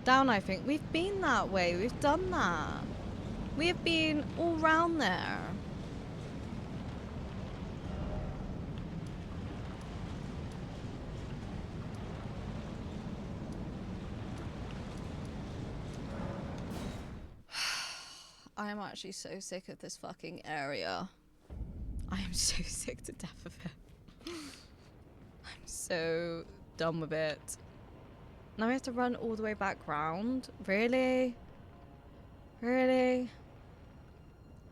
Down, I think. We've been that way. We've done that. We have been all round there. I am actually so sick of this fucking area. I am so sick to death of it. I'm so done with it. Now we have to run all the way back round? Really? Really?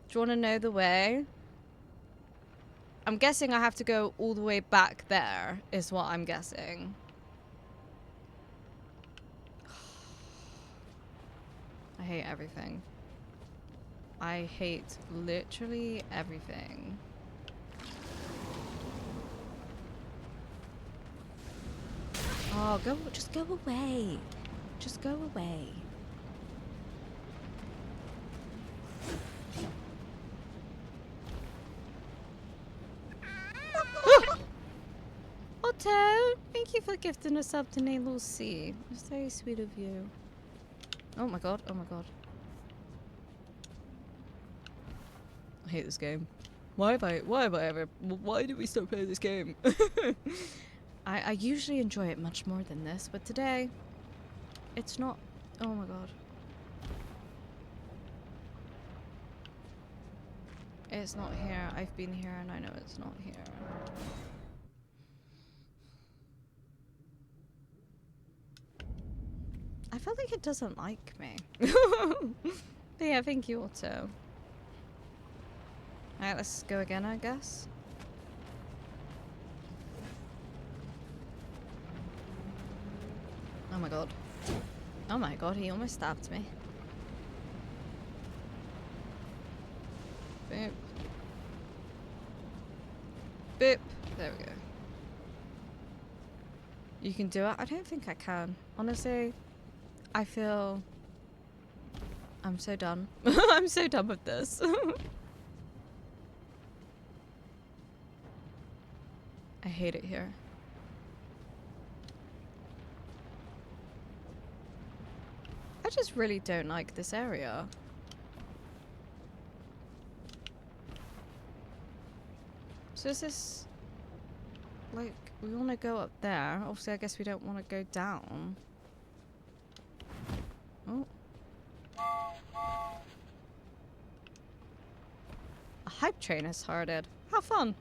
Do you want to know the way? I'm guessing I have to go all the way back there, is what I'm guessing. I hate everything. I hate literally everything. Oh, just go away. Just go away. Otto, thank you for gifting us up to Nail C. It's very sweet of you. Oh my god, oh my god. I hate this game. Why did we stop playing this game? I usually enjoy it much more than this, but today, it's not. Oh my god. It's not here. I've been here and I know it's not here. I feel feel like it doesn't like me. But yeah, thank you, Otto. Alright, let's go again, I guess. Oh my god. Oh my god, he almost stabbed me. Boop. Boop. There we go. You can do it? I don't think I can. Honestly, I feel... I'm so done. I'm so done with this. I hate it here. I just really don't like this area. So is this... like, we want to go up there. Obviously, I guess we don't want to go down. Oh. A hype train has started. How fun!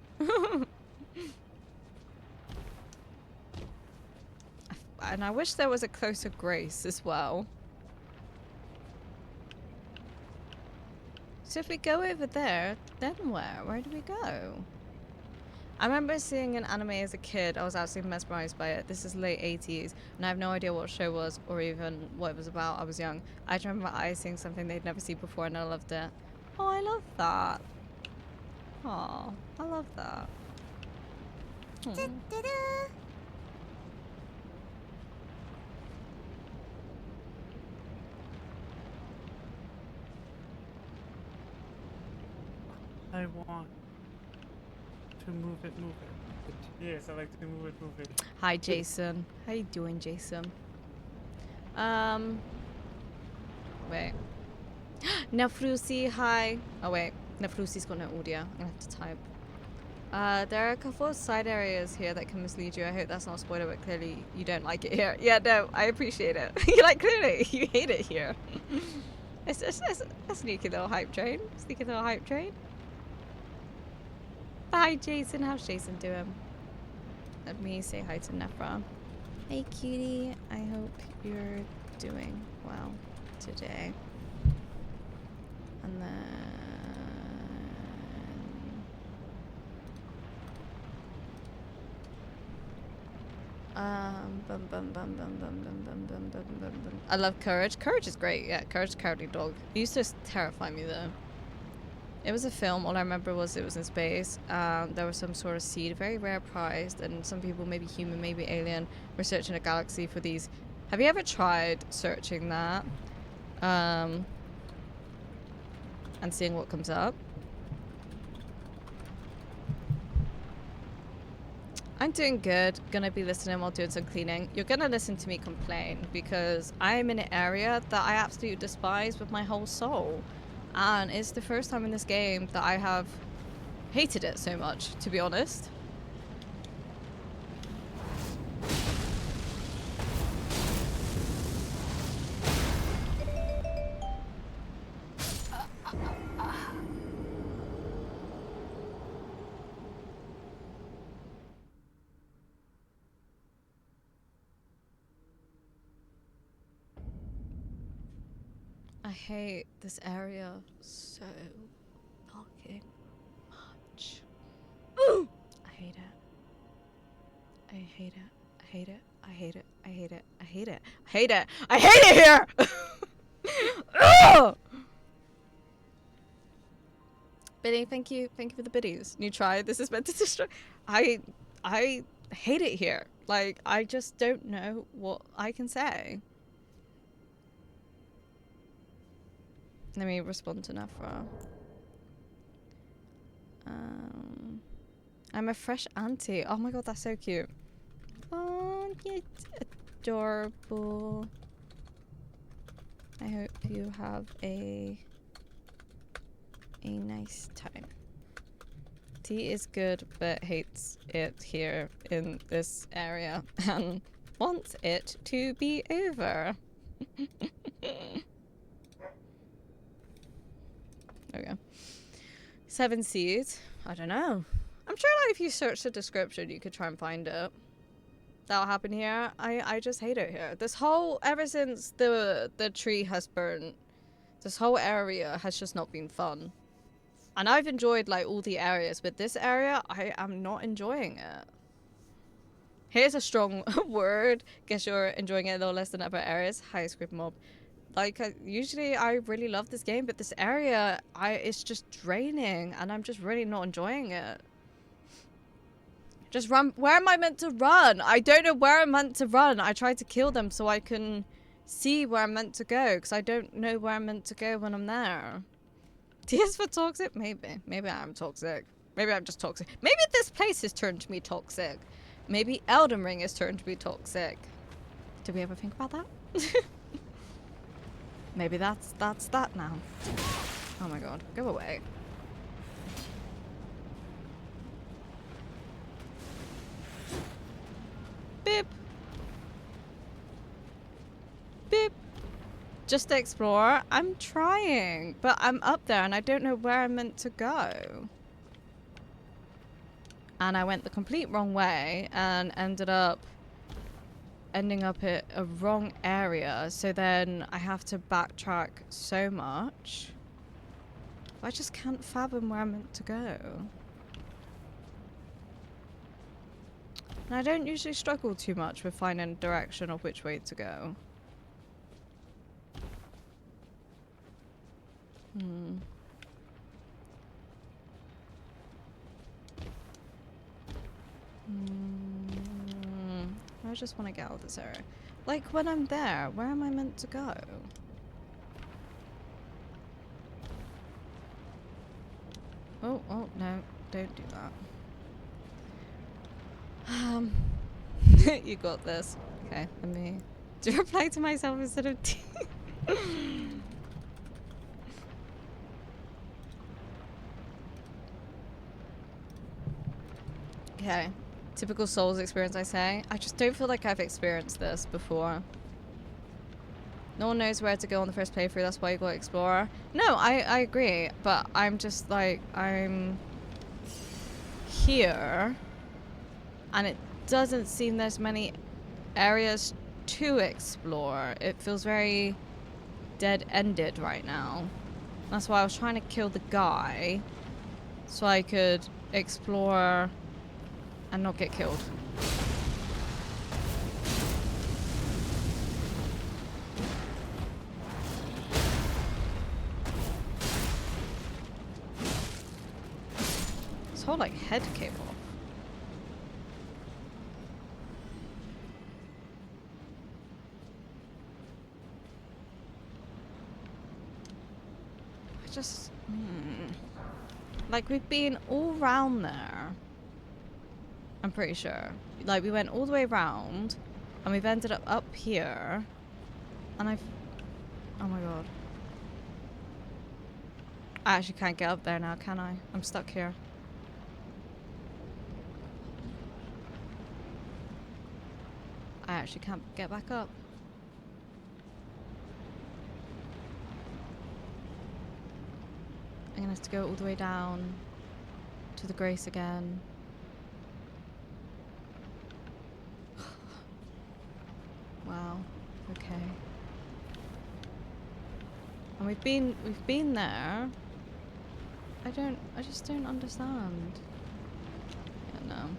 And I wish there was a closer Grace as well. So if we go over there, then where? Where do we go? I remember seeing an anime as a kid. I was absolutely mesmerized by it. This is late 80s, and I have no idea what show was or even what it was about. I was young. I just remember my eyes seeing something they'd never seen before, and I loved it. Oh, I love that. Oh, I love that. I want to move it. Yes, I like to move it. Hi, Jason. How you doing, Jason? Wait. Nafrusi, hi. Oh, wait. Nafrusi's got no audio. I'm gonna have to type. There are a couple of side areas here that can mislead you. I hope that's not a spoiler, but clearly you don't like it here. Yeah, no, I appreciate it. You're like, clearly, you hate it here. It's a sneaky little hype train. Sneaky little hype train. Hi, Jason. How's Jason doing? Let me say hi to Nefra. Hey, cutie. I hope you're doing well today. And then... I love Courage. Courage is great. Yeah, Courage is a cowardly dog. It used to terrify me though. It was a film. All I remember was it was in space. There was some sort of seed, very rare prized, and some people, maybe human, maybe alien, were searching a galaxy for these. Have you ever tried searching that? And seeing what comes up? I'm doing good. Gonna be listening while doing some cleaning. You're gonna listen to me complain because I'm in an area that I absolutely despise with my whole soul. And it's the first time in this game that I have hated it so much, to be honest. I hate this area so fucking much. I hate it. I hate it. I hate it. I hate it. I hate it. I hate it. I hate it. I hate it here! Biddy, thank you. Thank you for the biddies. New try. This is meant to destroy. I hate it here. Like, I just don't know what I can say. Let me respond to Nafra. I'm a fresh auntie. Oh my god, that's so cute. Oh, it's adorable. I hope you have a nice time. Tea is good, but hates it here in this area and wants it to be over. There we go. 7 seeds. I don't know. I'm sure like if you search the description you could try and find it. that happen here. I just hate it here. This whole, ever since the tree has burnt, this whole area has just not been fun. And I've enjoyed like all the areas, but this area, I am not enjoying it. Here's a strong word. Guess you're enjoying it a little less than other areas. Hi, Script Mob. Like, usually I really love this game, but this area, it's just draining, and I'm just really not enjoying it. Just run. Where am I meant to run? I don't know where I'm meant to run. I tried to kill them so I can see where I'm meant to go, because I don't know where I'm meant to go when I'm there. Tears for toxic? Maybe. Maybe I'm toxic. Maybe I'm just toxic. Maybe this place has turned me toxic. Maybe Elden Ring has turned me toxic. Did we ever think about that? Maybe that's that now. Oh my god. Go away. Beep. Beep. Just to explore. I'm trying, but I'm up there and I don't know where I'm meant to go. And I went the complete wrong way and ended up ending up at a wrong area. So then I have to backtrack so much. I just can't fathom where I'm meant to go. And I don't usually struggle too much with finding direction of which way to go. I just want to get out of this area. Like, when I'm there, where am I meant to go? Oh, no. Don't do that. You got this. Okay, let me... Do reply to myself instead of... Okay. Typical Souls experience, I say. I just don't feel like I've experienced this before. No one knows where to go on the first playthrough, that's why you gotta explore. No, I agree, but I'm just like, I'm here, and it doesn't seem there's many areas to explore. It feels very dead-ended right now. That's why I was trying to kill the guy, so I could explore and not get killed. This whole like head came off. I just like we've been all round there. I'm pretty sure. Like, we went all the way around, and we've ended up here, and oh my god. I actually can't get up there now, can I? I'm stuck here. I actually can't get back up. I'm gonna have to go all the way down to the Grace again. Wow. Okay. And we've been there. I just don't understand. Yeah, no.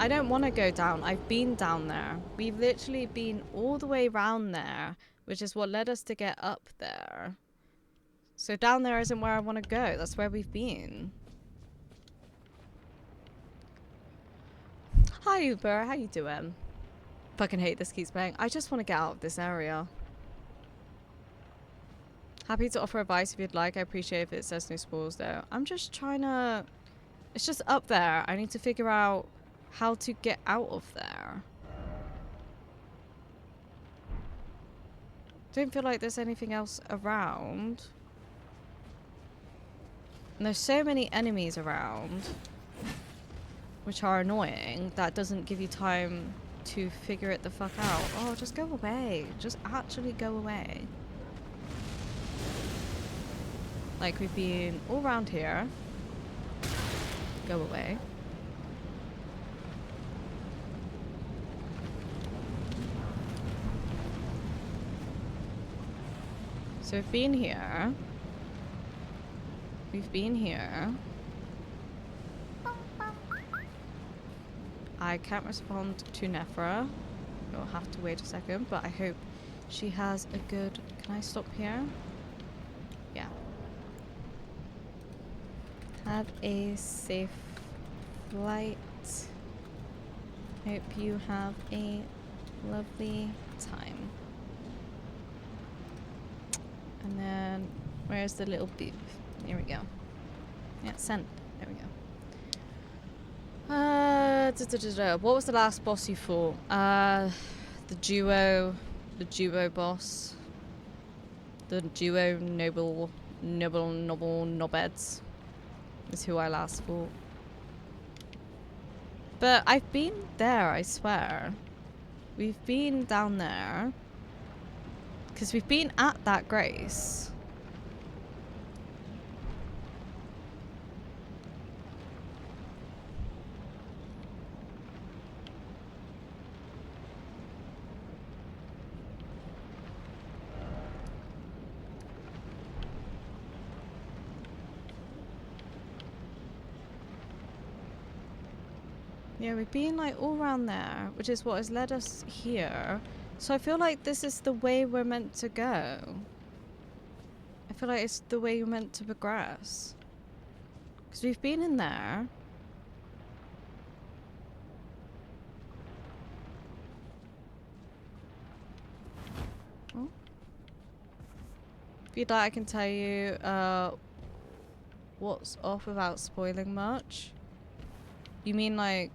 I don't want to go down. I've been down there. We've literally been all the way around there, which is what led us to get up there. So down there isn't where I want to go. That's where we've been. Hi Uber, how you doing? Fucking hate this keeps playing. I just want to get out of this area. Happy to offer advice if you'd like. I appreciate if it says no spoils though. I'm just trying to... It's just up there. I need to figure out how to get out of there. Don't feel like there's anything else around. And there's so many enemies around, which are annoying. That doesn't give you time to figure it the fuck out. Oh, just go away. Just actually go away. Like, we've been all around here. Go away. So we've been here. We've been here. I can't respond to Nephra. You'll have to wait a second, but I hope she has a good... Can I stop here? Yeah. Have a safe flight. Hope you have a lovely time. And then, where's the little beep? Here we go. Yeah, send. There we go. What was the last boss you fought? The duo boss. The duo noble knobheads is who I last fought. But I've been there, I swear. We've been down there. Because we've been at that Grace. Yeah, we've been like all around there, which is what has led us here. So I feel like this is the way we're meant to go. I feel like it's the way you're meant to progress. Because we've been in there. Oh. If you'd like, I can tell you what's off without spoiling much. You mean like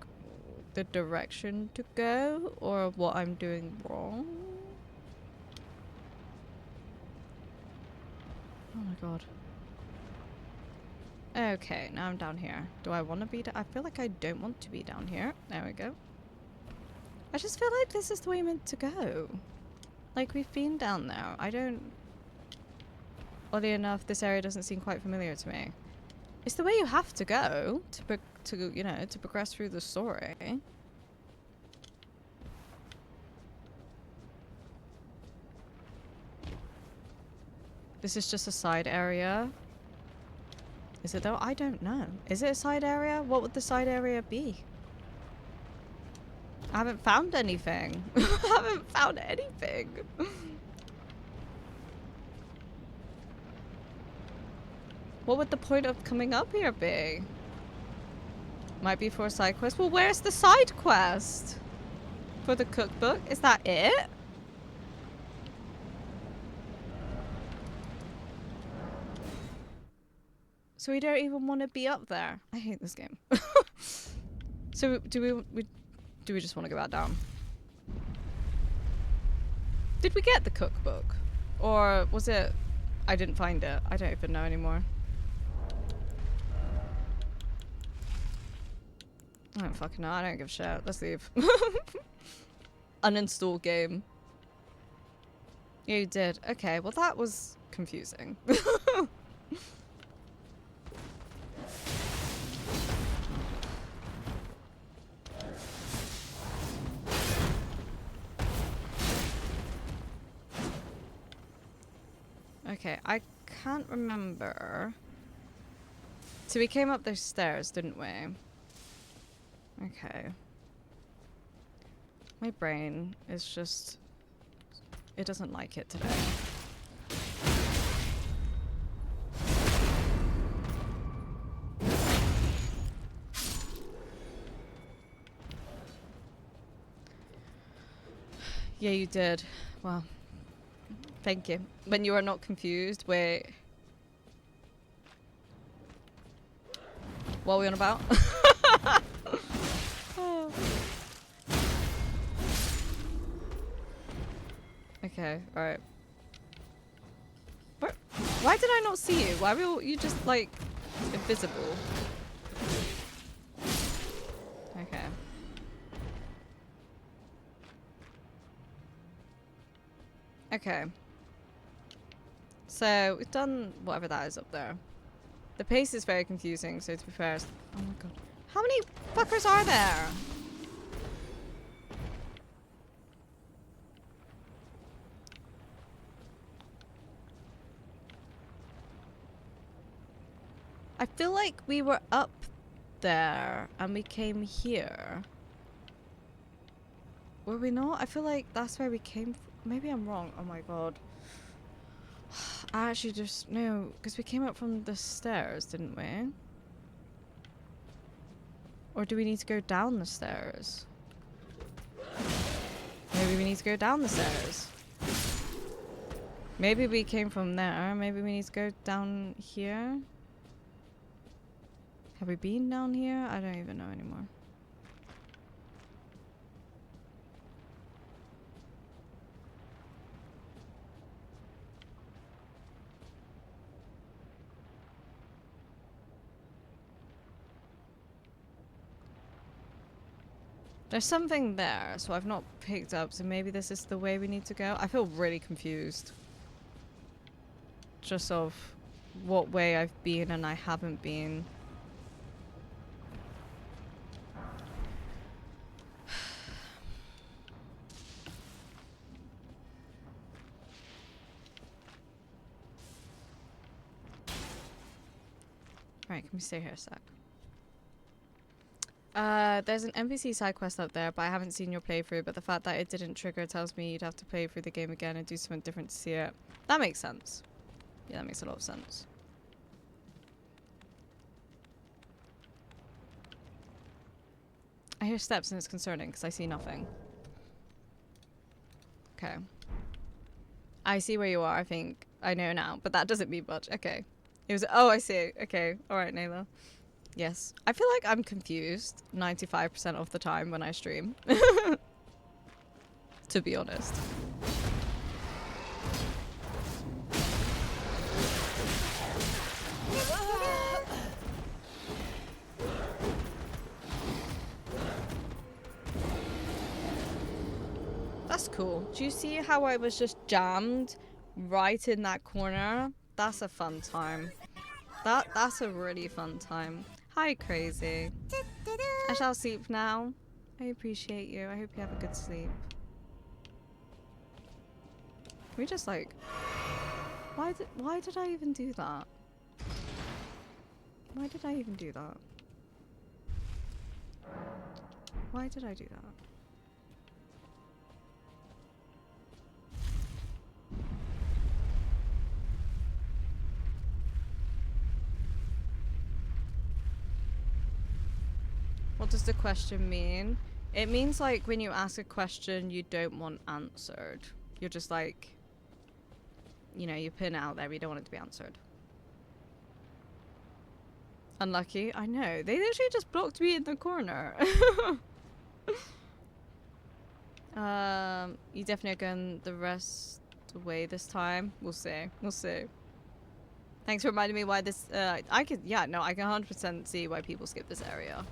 the direction to go, or what I'm doing wrong? Oh my god. Okay, now I'm down here. Do I want to be I feel like I don't want to be down here. There we go. I just feel like this is the way I'm meant to go. Like, we've been down there. I don't... Oddly enough, this area doesn't seem quite familiar to me. It's the way you have to go to you know, to progress through the story. This is just a side area. Is it though? I don't know. Is it a side area? What would the side area be? I haven't found anything. I haven't found anything. What would the point of coming up here be? Might be for a side quest. Well, where's the side quest? For the cookbook? Is that it? So we don't even want to be up there. I hate this game. So do we just want to go back down? Did we get the cookbook? Or was it... I didn't find it. I don't even know anymore. I don't fucking know. I don't give a shit. Let's leave. Uninstall game. Yeah, you did. Okay, well that was confusing. Okay, I can't remember. So we came up those stairs, didn't we? Okay. My brain is just... It doesn't like it today. Yeah, you did. Well, thank you. When you are not confused, wait. What are we on about? Okay, alright. Why did I not see you? Why were you just, like, invisible? Okay. Okay. So, we've done whatever that is up there. The pace is very confusing, so to be fair... Oh my god. How many fuckers are there? I feel like we were up there and we came here. Were we not? I feel like that's where we came from. Maybe I'm wrong. Oh my god. I actually just... No, because we came up from the stairs, didn't we? Or do we need to go down the stairs? Maybe we need to go down the stairs. Maybe we came from there. Maybe we need to go down here. Have we been down here? I don't even know anymore. There's something there, so I've not picked up, so maybe this is the way we need to go. I feel really confused. Just of what way I've been and I haven't been. Right, can we stay here a sec? There's an NPC side quest up there, but I haven't seen your playthrough, but the fact that it didn't trigger tells me you'd have to play through the game again and do something different to see it. That makes sense. Yeah, that makes a lot of sense. I hear steps and it's concerning because I see nothing. Okay. I see where you are, I think. I know now, but that doesn't mean much. Okay. It was- oh, I see. Okay. Alright, Nayla. Yes. I feel like I'm confused 95% of the time when I stream. To be honest. That's cool. Do you see how I was just jammed right in that corner? That's a fun time. That's a really fun time. Hi, Crazy. I shall sleep now. I appreciate you. I hope you have a good sleep. Can we just like... Why did I even do that? Why did I even do that? Why did I do that? What does the question mean? It means like when you ask a question you don't want answered. You're just like, you know, you put it out there, but you don't want it to be answered. Unlucky? I know. They literally just blocked me in the corner. You definitely are going the rest away this time. We'll see. We'll see. Thanks for reminding me why this, I can 100% see why people skip this area.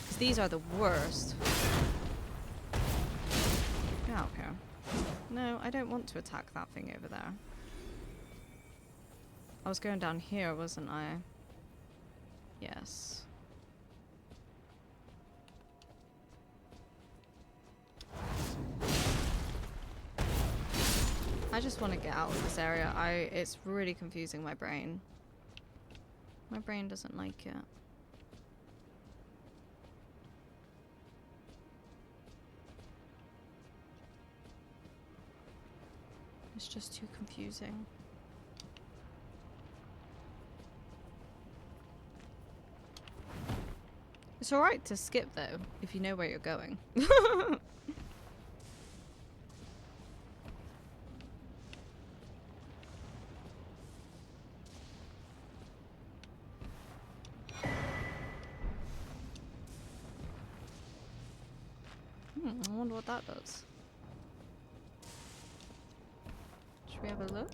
Because these are the worst. Get out here. No, I don't want to attack that thing over there. I was going down here, wasn't I? Yes. I just want to get out of this area. It's really confusing my brain. My brain doesn't like it. It's just too confusing. It's alright to skip though, if you know where you're going. I wonder what that does. Should we have a look?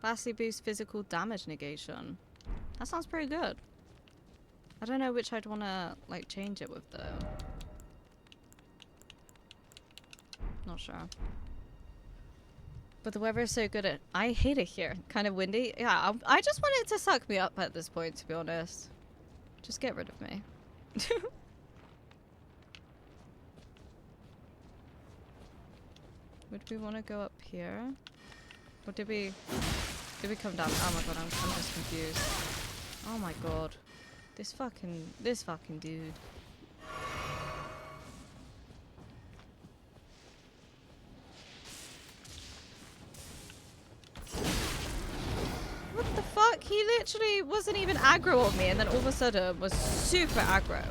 Vastly boost physical damage negation. That sounds pretty good. I don't know which I'd want to like change it with though. Not sure. But the weather is so good at... I hate it here. Kind of windy. Yeah, I just want it to suck me up at this point, to be honest. Just get rid of me. Would we want to go up here? Or did we... Did we come down? Oh my god, I'm just confused. Oh my god. This fucking dude. What the fuck? He literally wasn't even aggro on me and then all of a sudden was super aggro.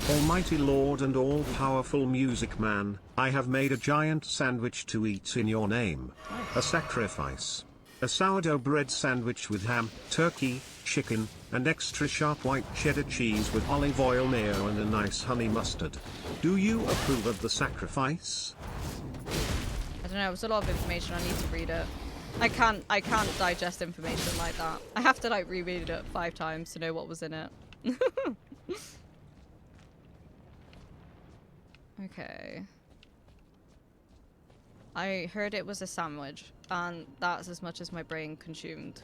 Almighty Lord and all-powerful music man, I have made a giant sandwich to eat in your name. Nice. A sacrifice. A sourdough bread sandwich with ham, turkey, chicken, and extra sharp white cheddar cheese with olive oil, mayo and a nice honey mustard. Do you approve of the sacrifice? I don't know, it was a lot of information, I need to read it. I can't digest information like that. I have to like reread it 5 times to know what was in it. Okay. I heard it was a sandwich, and that's as much as my brain consumed.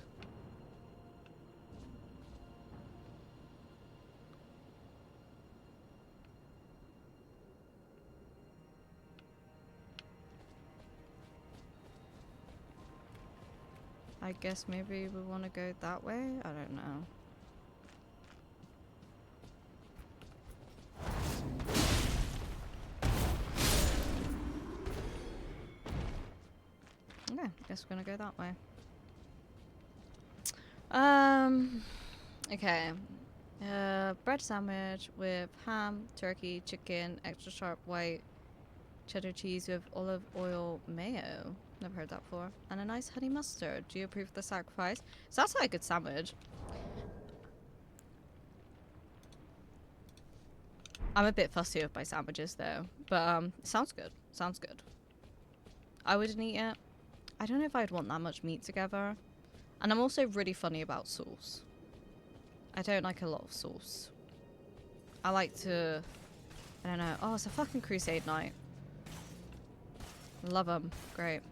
I guess maybe we want to go that way? I don't know. Okay, guess we're gonna go that way. Okay. Bread sandwich with ham, turkey, chicken, extra sharp white cheddar cheese with olive oil mayo. Never heard that before. And a nice honey mustard. Do you approve of the sacrifice? Sounds like a good sandwich. I'm a bit fussy with my sandwiches though, but sounds good. Sounds good. I wouldn't eat it. I don't know if I'd want that much meat together. And I'm also really funny about sauce. I don't like a lot of sauce. I like to... I don't know. Oh, it's a fucking crusade night. Love them. Great.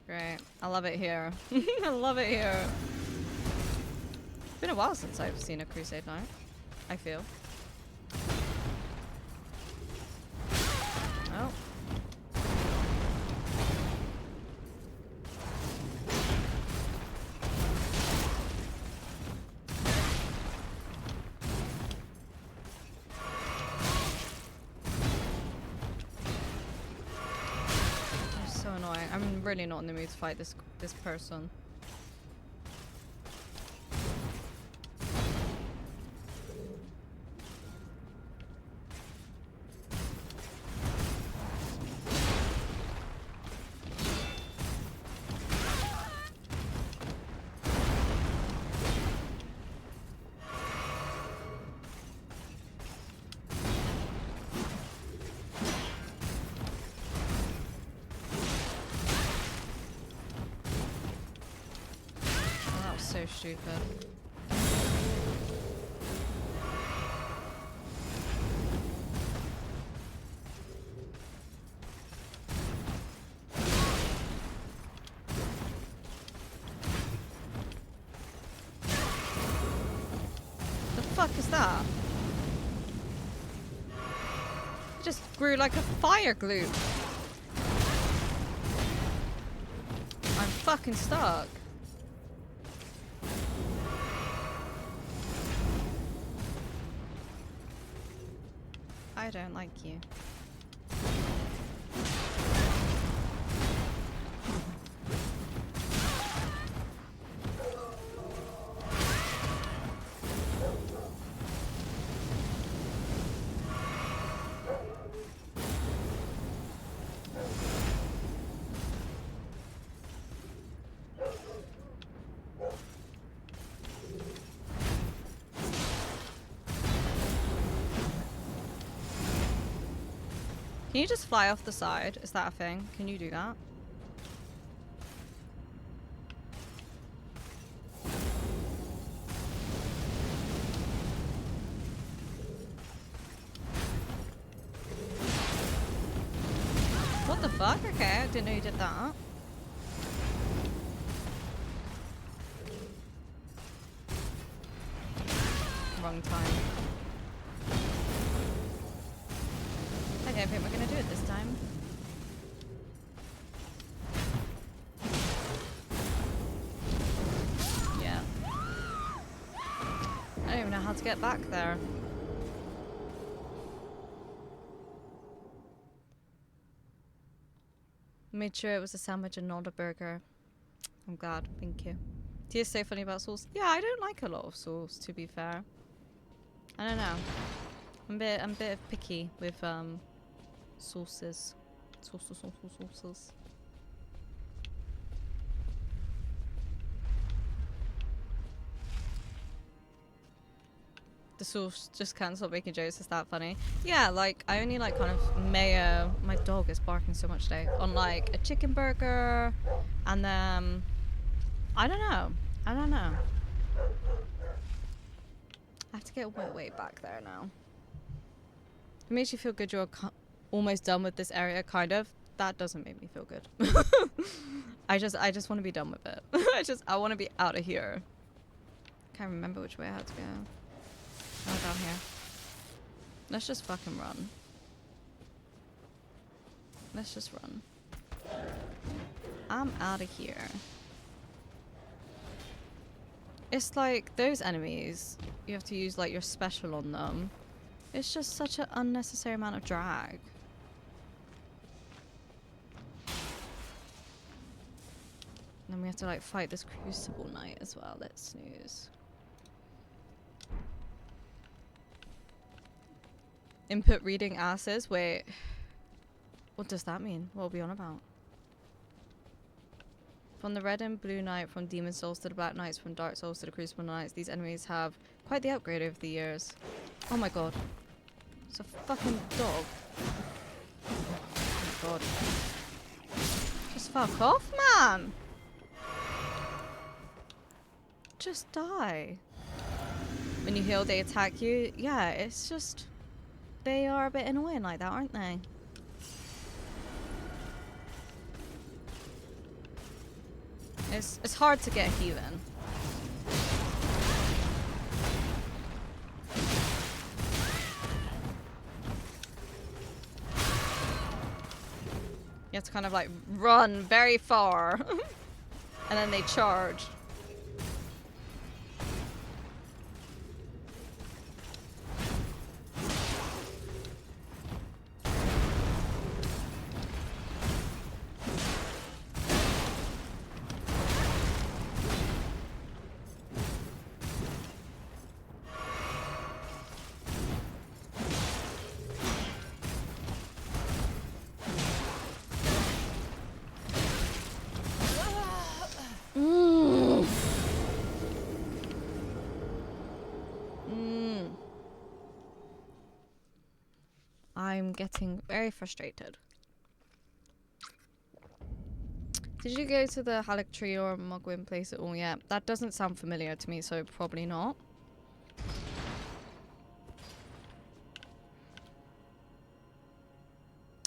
Great. I love it here. I love it here. It's been a while since I've seen a crusade night, I feel. Oh. So annoying. I'm really not in the mood to fight this person. So stupid. The fuck is that? It just grew like a fire glue. I'm fucking stuck. I don't like you. Can you just fly off the side? Is that a thing? Can you do that? What the fuck? Okay. Didn't know you did that. Wrong time. I don't think we're gonna do it this time. Yeah. I don't even know how to get back there. Made sure it was a sandwich and not a burger. I'm glad, thank you. Tia's so funny about sauce. Yeah, I don't like a lot of sauce, to be fair. I don't know. I'm a bit picky with sauces. Sauces. The sauce just can't stop making jokes. Is that funny? Yeah, like I only like kind of mayo. My dog is barking so much today. On like a chicken burger, and then I don't know. I have to get way back there now. It makes you feel good. You're almost done with this area, kind of. That doesn't make me feel good. I just want to be done with it. I want to be out of here. Can't remember which way I had to go. Oh, down here. Let's just fucking run. Let's just run. I'm out of here. It's like those enemies, you have to use like your special on them. It's just such an unnecessary amount of drag. And then we have to like fight this Crucible Knight as well. Let's snooze. Input reading asses. Wait. What does that mean? What are we on about? From the Red and Blue Knight, from Demon Souls to the Black Knights, from Dark Souls to the Crucible Knights, these enemies have quite the upgrade over the years. Oh my god. It's a fucking dog. Oh my god. Just fuck off, man! Just die. When you heal, they attack you. Yeah, it's just... They are a bit annoying like that, aren't they? It's hard to get even. You have to kind of like run very far. And then they charge. I'm getting very frustrated. Did you go to the Halleck Tree or Mugwin place at all yet? That doesn't sound familiar to me, so probably not.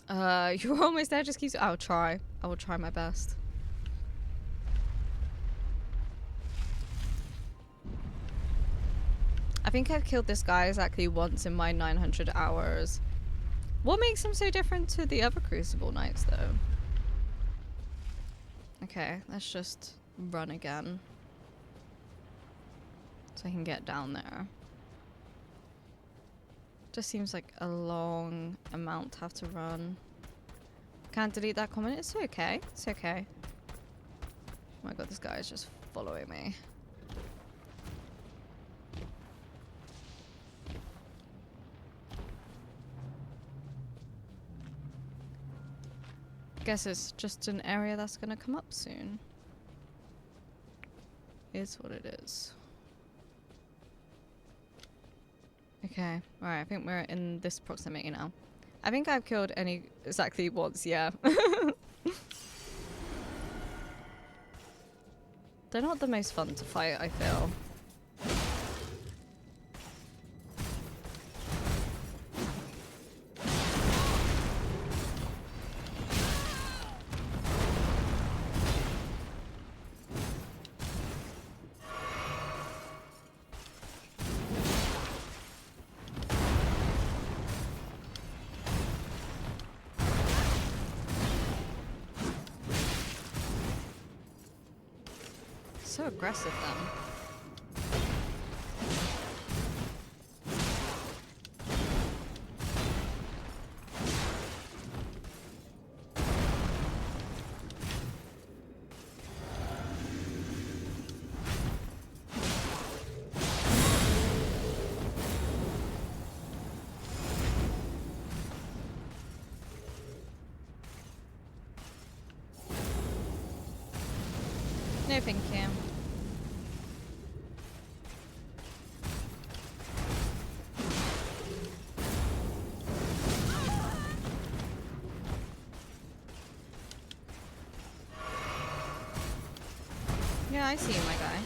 You're almost there, just keep... I'll try. I will try my best. I think I've killed this guy exactly once in my 900 hours. What makes him so different to the other Crucible Knights, though? Okay, let's just run again. So I can get down there. Just seems like a long amount to have to run. Can't delete that comment. It's okay. It's okay. Oh my god, this guy is just following me. Guess it's just an area that's gonna come up soon. Is what it is. Okay, alright, I think we're in this proximity now. I think I've killed any exactly once, yeah. They're not the most fun to fight, I feel. So aggressive then. No, thank you. Yeah, I see you, my guy.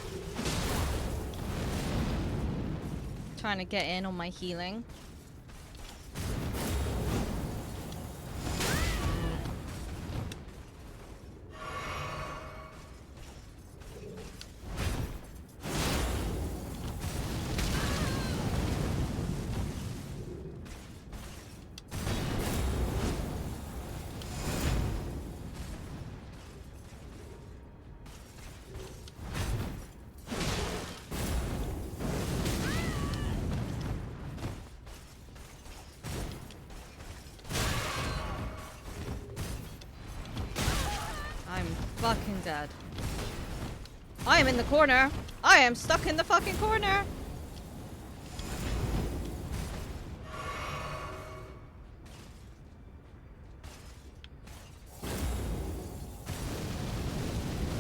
Trying to get in on my healing. I'm fucking dead. I am in the corner. I am stuck in the fucking corner.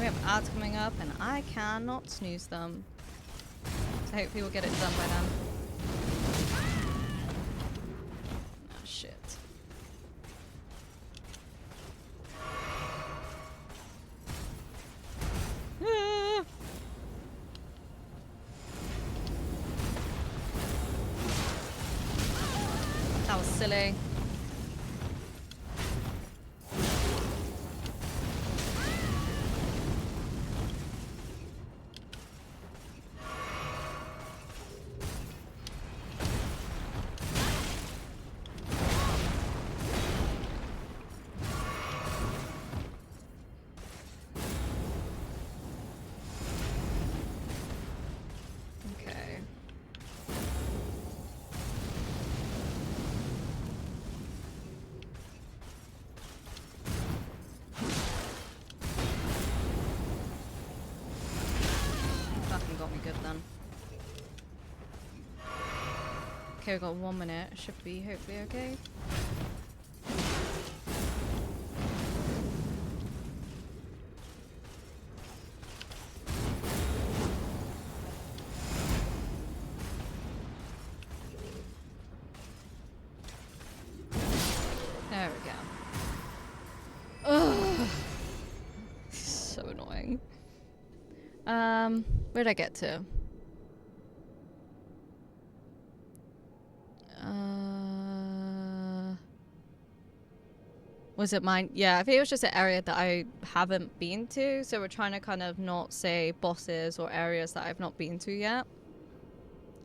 We have ads coming up and I cannot snooze them. So hopefully we'll get it done by then. Oh shit. Ah. That was silly. Okay. Fucking got me good then. Okay, we've got 1 minute. Should be hopefully okay. There we go. Ugh. So annoying. Where'd I get to? Was it mine? Yeah, I think it was just an area that I haven't been to, so we're trying to kind of not say bosses or areas that I've not been to yet.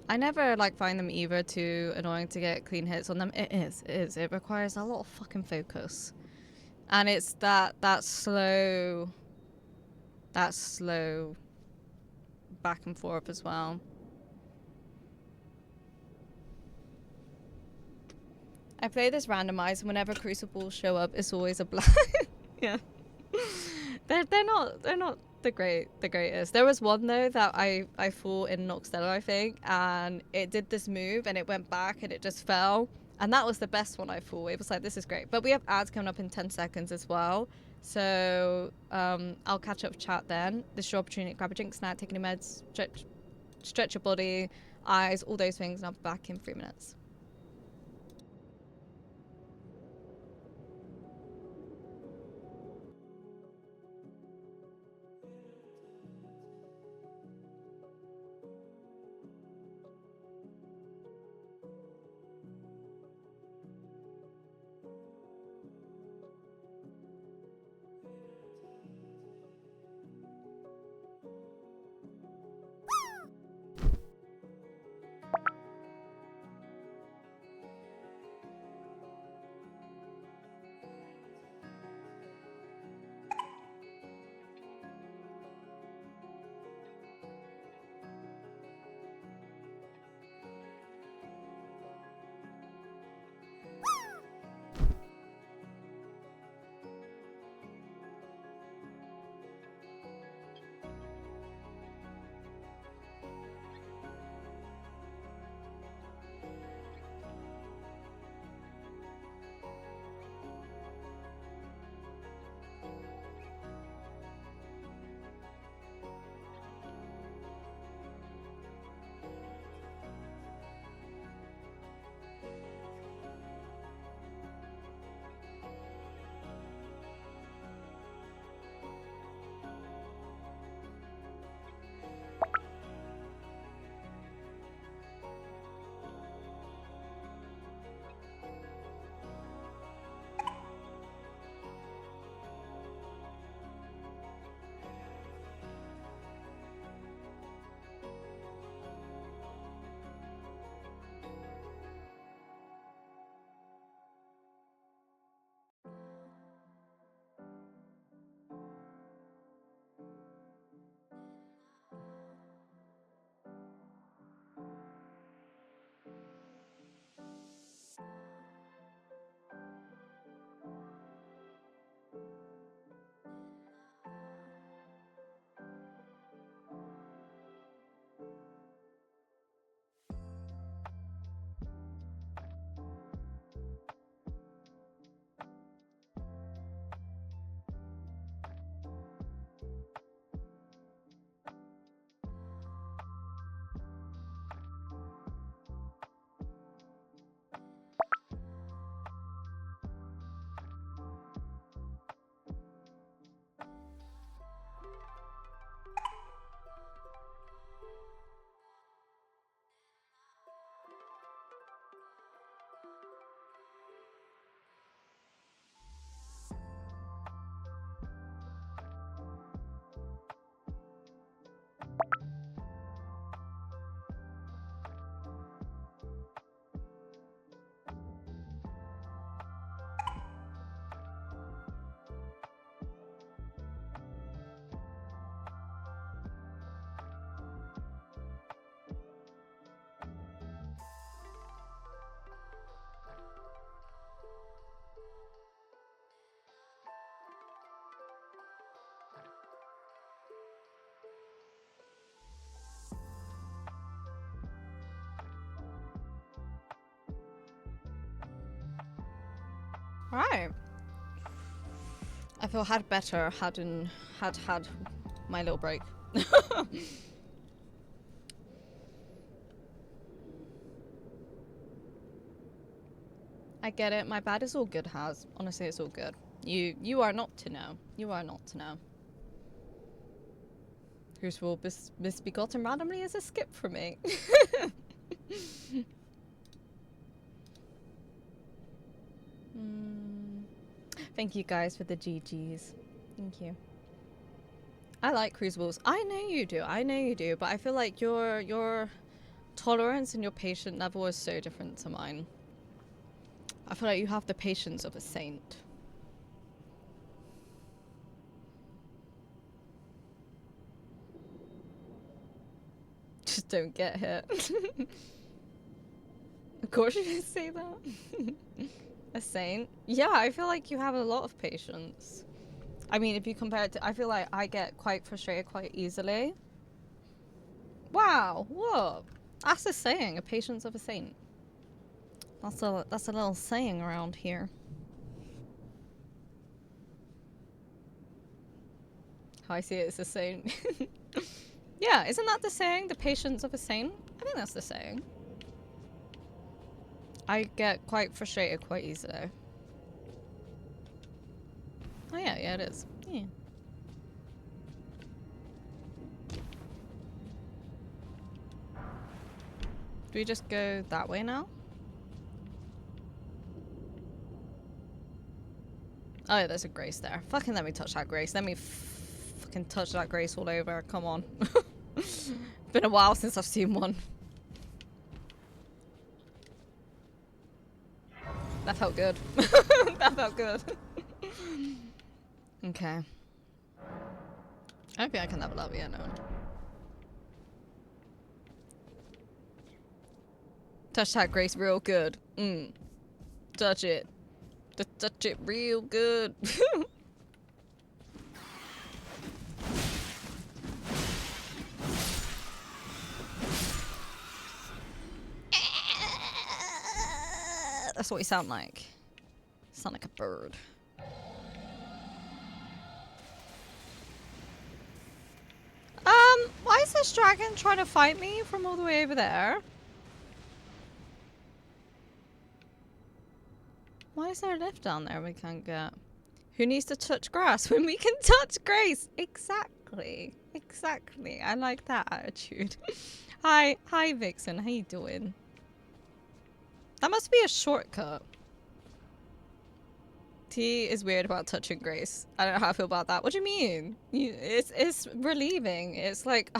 I never like find them either too annoying to get clean hits on them. It is. It requires a lot of fucking focus. And it's that slow back and forth as well. I play this randomized and whenever crucibles show up it's always a black. Yeah. They're not the greatest. There was one though that I fought in Noxtella, I think, and it did this move and it went back and it just fell. And that was the best one I fought. It was like, this is great. But we have ads coming up in 10 seconds as well. So I'll catch up with chat then. This is your opportunity. Grab a drink, snack, take any meds, stretch your body, eyes, all those things, and I'll be back in 3 minutes. Alright. I feel had better hadn't had my little break. I get it. My bad is all good, Has. Honestly, it's all good. You are not to know. You are not to know. Whose will misbegotten randomly is a skip for me. Thank you guys for the GGs. Thank you. I like crucibles. I know you do. I know you do. But I feel like your tolerance and your patient level is so different to mine. I feel like you have the patience of a saint. Just don't get hit. Of course you didn't say that. A saint? Yeah, I feel like you have a lot of patience. I mean, if you compare it to... I feel like I get quite frustrated quite easily. Wow, what? That's a saying, a patience of a saint. That's a little saying around here. How I see it, it's a saying. Yeah, isn't that the saying? The patience of a saint? I think that's the saying. I get quite frustrated quite easily. Oh yeah, yeah it is. Yeah. Do we just go that way now? Oh yeah, there's a grace there. Fucking let me touch that grace. Let me fucking touch that grace all over. Come on. Been a while since I've seen one. That felt good. That felt good. Okay. I don't think I can level up yet, no. Touch that grace real good. Touch it. Touch it real good. That's what you sound like. You sound like a bird. Why is this dragon trying to fight me from all the way over there? Why is there a lift down there we can't get? Who needs to touch grass when we can touch grace? Exactly. Exactly. I like that attitude. Hi Vixen, how you doing? That must be a shortcut. T is weird about touching grace. I don't know how I feel about that. What do you mean? It's relieving. It's like,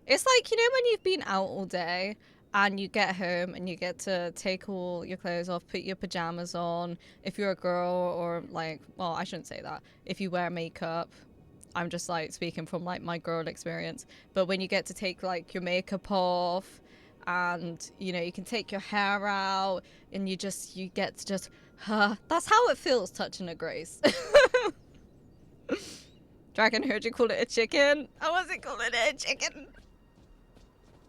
it's like, you know when you've been out all day and you get home and you get to take all your clothes off, put your pajamas on. If you're a girl or like, well, I shouldn't say that. If you wear makeup, I'm just like speaking from like my girl experience. But when you get to take like your makeup off and, you know, you can take your hair out and you get to just, that's how it feels touching a grace. Dragon heard you call it a chicken. I wasn't calling it a chicken.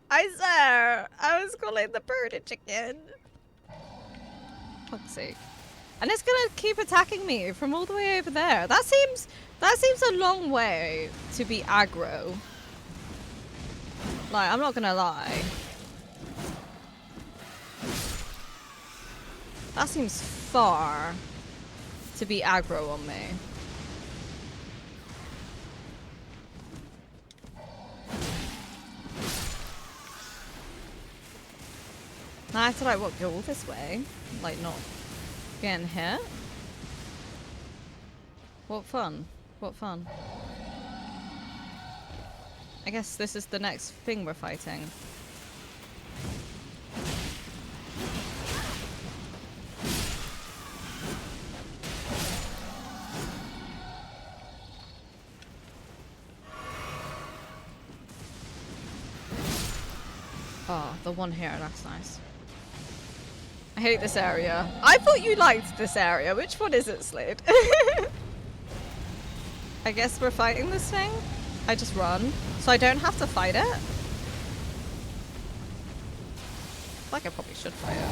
I swear, I was calling the bird a chicken. Fuck's sake. And it's gonna keep attacking me from all the way over there. That seems a long way to be aggro. Like, I'm not gonna lie. That seems far to be aggro on me. Now I have to like what, go all this way? Like not getting hit? What fun. What fun. I guess this is the next thing we're fighting. Oh, the one here, that's nice. I hate this area. I thought you liked this area. Which one is it, Slade? I guess we're fighting this thing. I just run. So I don't have to fight it. I feel like I probably should fight it.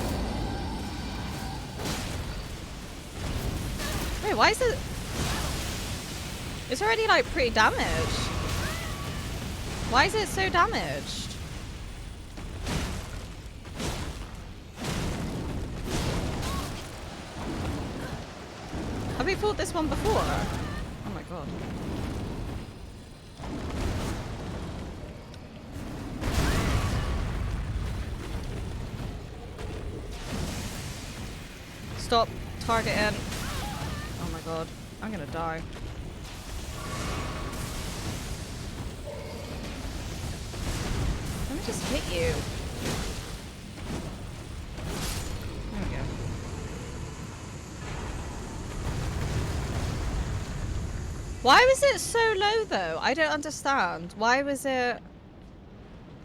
Wait, why is it... It's already like pretty damaged. Why is it so damaged? Have we fought this one before? Oh my god. Stop targeting. Oh my god. I'm gonna die. Let me just hit you. There we go. Why was it so low though? I don't understand. Why was it...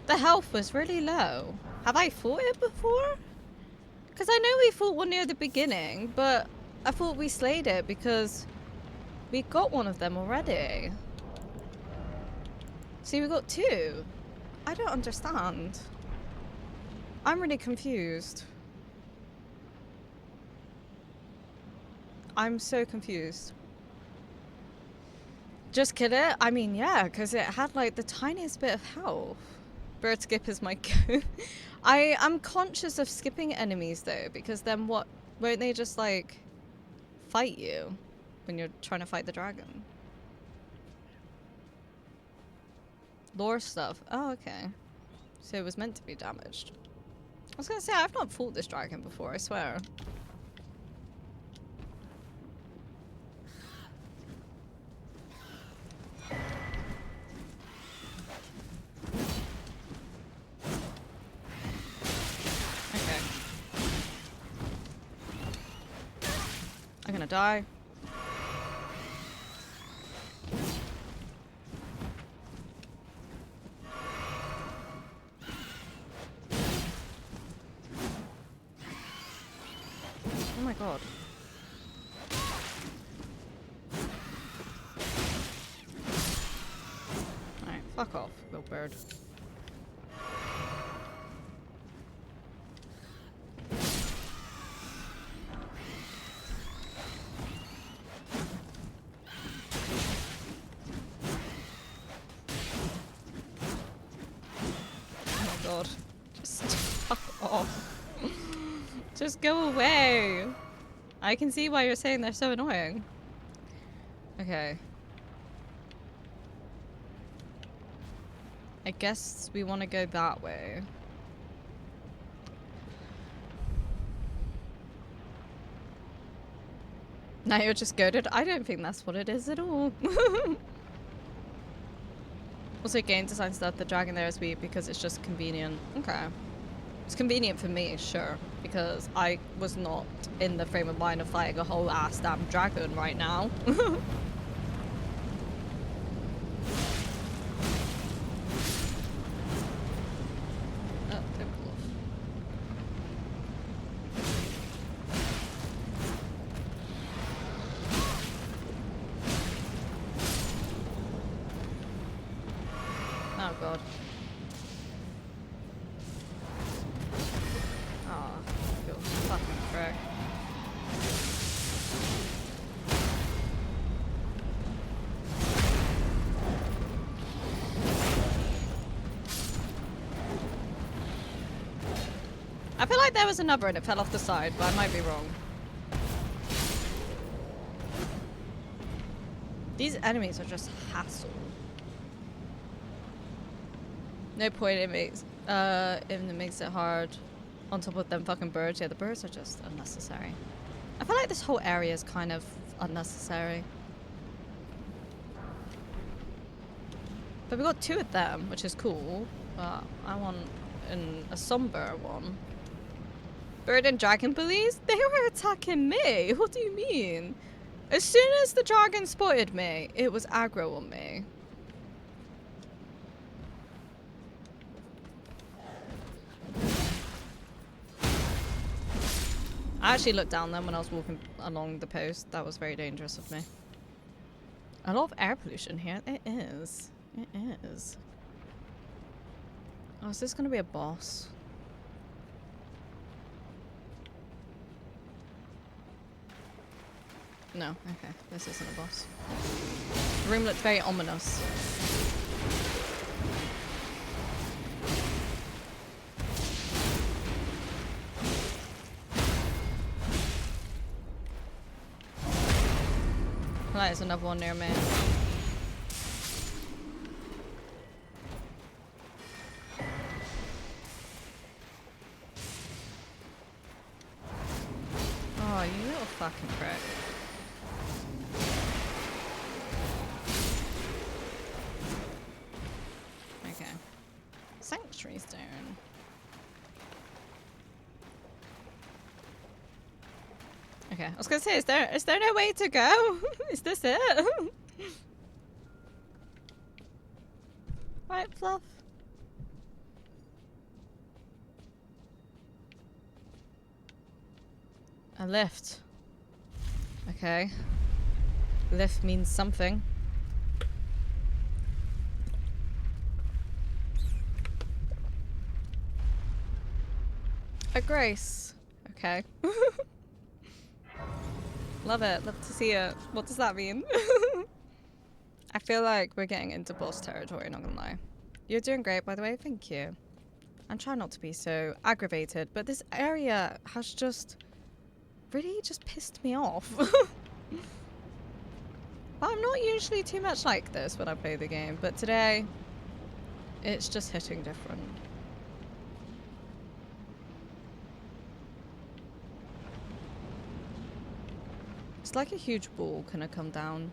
The health was really low. Have I fought it before? Because I know we fought one near the beginning, but I thought we slayed it because we got one of them already. See, we got two. I don't understand. I'm really confused. I'm so confused. Just kill it? I mean, yeah, because it had like the tiniest bit of health. Bird skip is my go. I'm conscious of skipping enemies though, because then what? Won't they just like fight you when you're trying to fight the dragon? Lore stuff. Oh, okay. So it was meant to be damaged. I was gonna say, I've not fought this dragon before, I swear. Okay. I'm gonna die. Oh my god. Alright, fuck off, little bird. Oh my god. Just fuck off. Just go away. I can see why you're saying they're so annoying. Okay. I guess we want to go that way. Now you're just goaded? I don't think that's what it is at all. Also, game design stuff, the dragon there is weak because it's just convenient. Okay. It's convenient for me, sure, because I was not in the frame of mind of fighting a whole ass damn dragon right now. Oh, don't pull off. Oh god. Oh, you fucking frick. I feel like there was another and it fell off the side, but I might be wrong. These enemies are just hassle. No point, it makes it hard on top of them fucking birds. Yeah, the birds are just unnecessary. I feel like this whole area is kind of unnecessary. But we got two of them, which is cool. But I want a somber one. Bird and dragon bullies? They were attacking me. What do you mean? As soon as the dragon spotted me, it was aggro on me. I actually looked down then when I was walking along the post. That was very dangerous of me. A lot of air pollution here. It is. It is. Oh, is this going to be a boss? No, okay. This isn't a boss. The room looks very ominous. Well, there's another one near me. Oh, you little fucking prick. Okay. Sanctuary stone. Okay, I was gonna say, is there no way to go? Is this it? Right, Fluff. A lift. Okay. Lift means something. A grace. Okay. Love it. Love to see it. What does that mean? I feel like we're getting into boss territory, not gonna lie. You're doing great, by the way. Thank you. I'm trying not to be so aggravated, but this area has just really just pissed me off. I'm not usually too much like this when I play the game, but today it's just hitting different. It's like a huge ball gonna come down.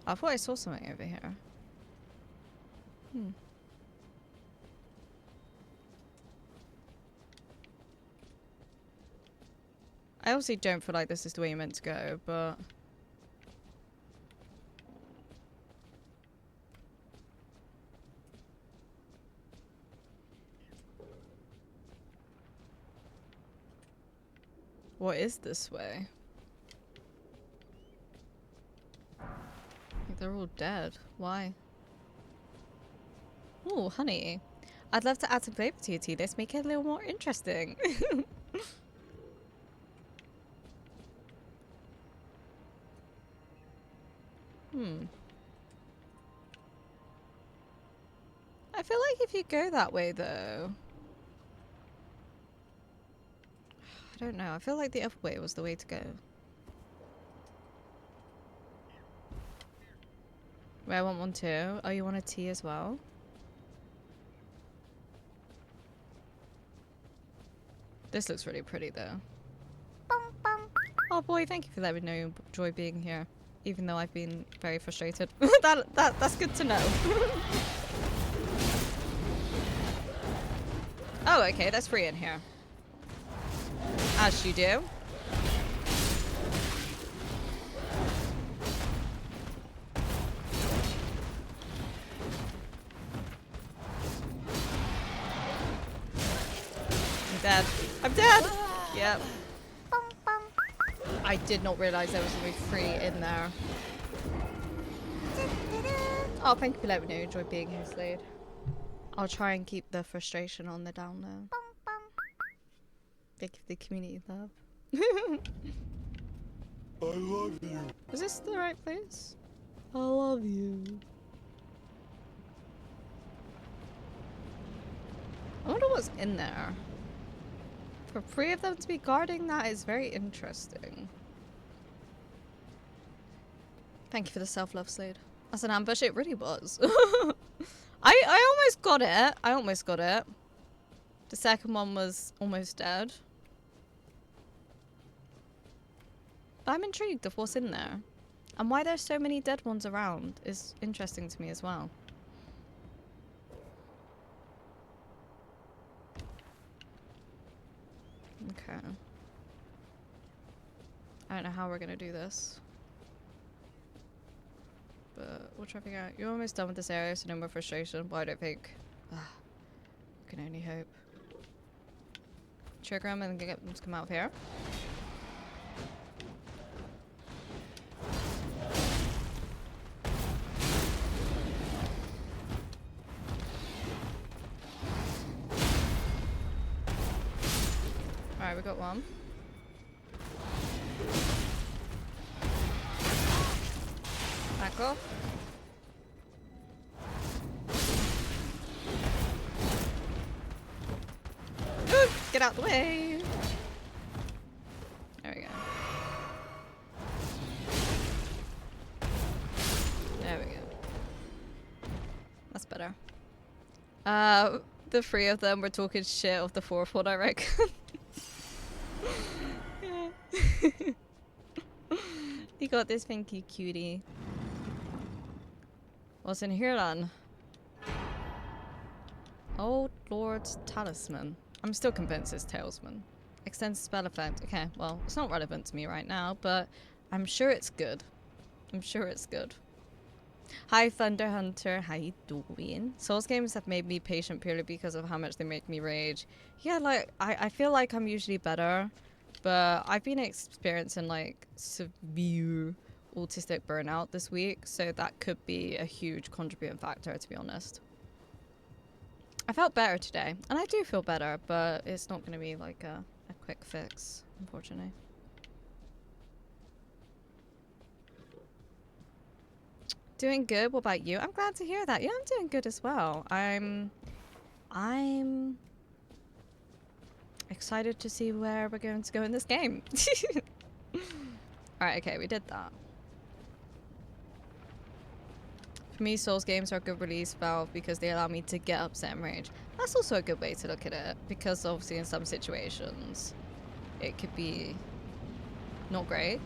I thought I saw something over here. I obviously don't feel like this is the way you're meant to go, but... What is this way? Like they're all dead. Why? Oh, honey. I'd love to add some flavor to your tea. Let's make it a little more interesting. I feel like if you go that way, though... I don't know. I feel like the other way was the way to go. Wait, I want one too. Oh, you want a tea as well? This looks really pretty, though. Oh boy, thank you for letting me know you enjoy being here. Even though I've been very frustrated. That's good to know. Oh, okay, that's free in here. As you do. I'm dead. I'm dead! Yep. I did not realize there was going to be free in there. Oh, thank you for letting me know you enjoy being here, Slade. I'll try and keep the frustration on the down low. Thank you for the community love. I love you. Is this the right place? I love you. I wonder what's in there. For 3 of them to be guarding that is very interesting. Thank you for the self-love, Slade. As an ambush, it really was. I almost got it. I almost got it. The second one was almost dead. But I'm intrigued of what's in there. And why there's so many dead ones around is interesting to me as well. Okay. I don't know how we're gonna do this. But we'll try to figure out. You're almost done with this area, so no more frustration. But I don't think. I can only hope. Trigger them and get them to come out of here. Alright, we got one. Back off. Ooh, get out the way. There we go. There we go. That's better. The three of them were talking shit of the fourth one, I reckon. You got this, thank you, cutie. What's in here then? Old Lord's Talisman. I'm still convinced it's Talisman. Extends spell effect. Okay, well, it's not relevant to me right now, but I'm sure it's good. I'm sure it's good. Hi Thunder Hunter, how you doing? Souls games have made me patient purely because of how much they make me rage. Yeah, like, I feel like I'm usually better, but I've been experiencing like severe autistic burnout this week, so that could be a huge contributing factor, to be honest. I felt better today, and I do feel better, but it's not going to be like a quick fix, unfortunately. Doing good. What about you? I'm glad to hear that. Yeah, I'm doing good as well. I'm excited to see where we're going to go in this game. Alright, okay, we did that. For me, Souls games are a good release valve because they allow me to get upset and rage. That's also a good way to look at it, because obviously in some situations it could be not great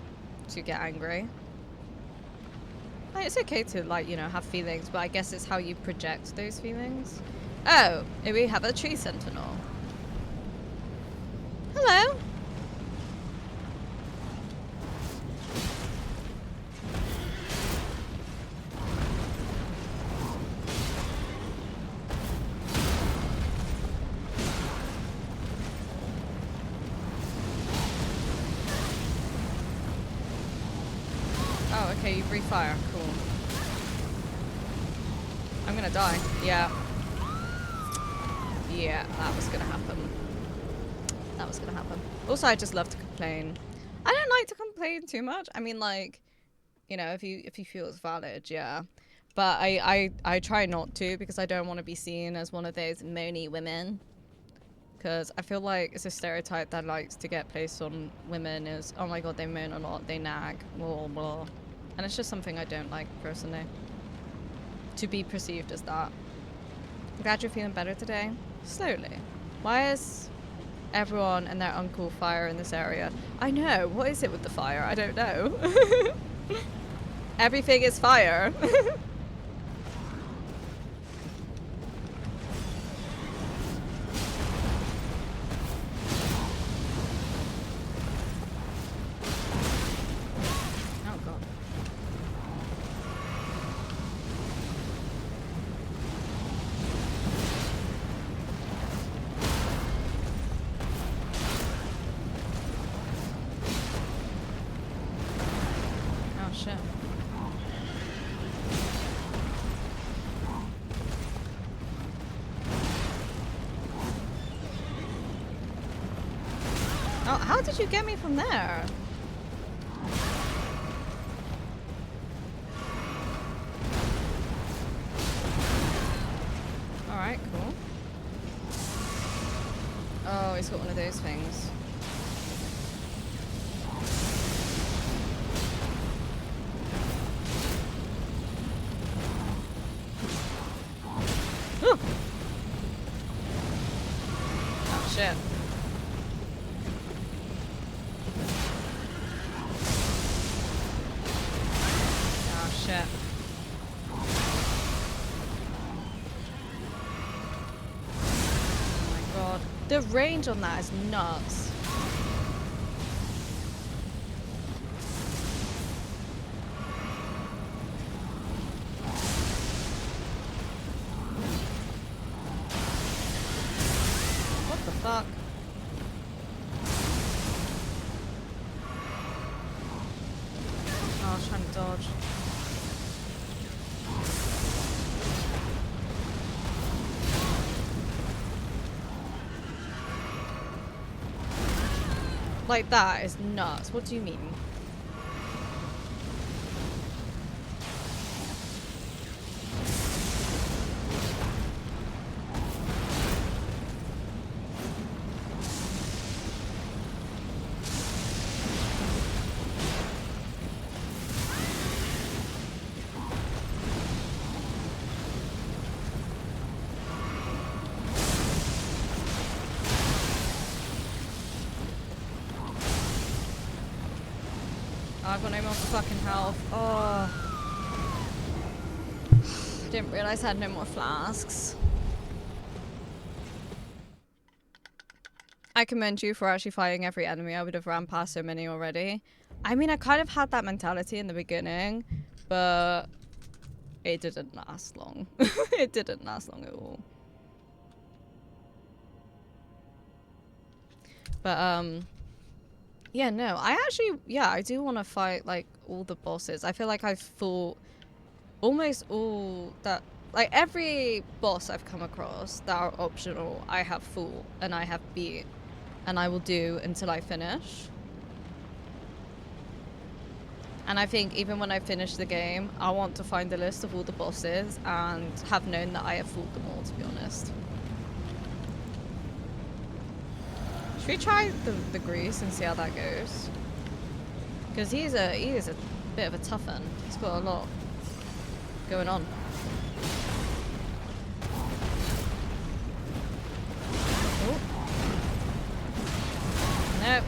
to get angry. Like, it's okay to, like, you know, have feelings, but I guess it's how you project those feelings. Oh, we have a tree sentinel. Hello. Oh, okay, you breathe fire. Cool. I'm gonna die. Yeah. Yeah, that was gonna happen. That was gonna happen. Also, I just love to complain. I don't like to complain too much. I mean, like, you know, if you feel it's valid, yeah. But I try not to, because I don't want to be seen as one of those moany women. Because I feel like it's a stereotype that likes to get placed on women is, oh my god, they moan a lot, they nag, blah blah. And it's just something I don't like, personally. To be perceived as that. I'm glad you're feeling better today. Slowly. Why is everyone and their uncle fire in this area? I know. What is it with the fire? I don't know. Everything is fire. Oh god. Oh shit. Oh, how did you get me from there? Alright, cool. Oh, he's got one of those things. Ooh. Oh shit. Oh shit. Oh my god. The range on that is nuts. What the fuck? Oh, I was trying to dodge. like that is nuts. What do you mean? I've got no more fucking health. Oh. Didn't realize I had no more flasks. I commend you for actually fighting every enemy. I would have ran past so many already. I mean, I kind of had that mentality in the beginning, but it didn't last long. It didn't last long at all. But, yeah, no, I actually, yeah, I do want to fight, like, all the bosses. I feel like I've fought almost all that, like, every boss I've come across that are optional, I have fought and I have beat, and I will do until I finish. And I think even when I finish the game, I want to find a list of all the bosses and have known that I have fought them all, to be honest. Should we try the grease and see how that goes? Because he is a bit of a tough one. He's got a lot going on. Oh. Nope.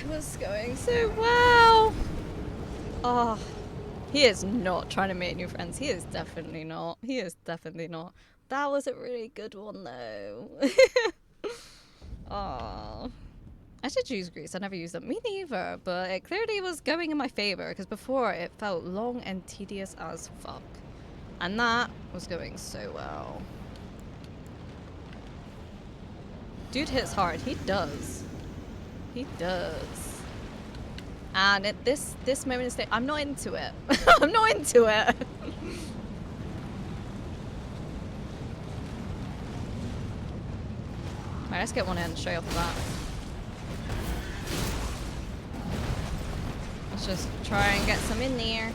Was going so well. Oh, he is not trying to make new friends. He is definitely not. He is definitely not. That was a really good one though. Oh, I should use grease. I never used them. Me neither, but it clearly was going in my favor because before it felt long and tedious as fuck, and that was going so well. Dude hits hard. He does. He does. And at this moment in state, I'm not into it. I'm not into it. Alright, let's get one in straight off the bat. Let's just try and get some in there.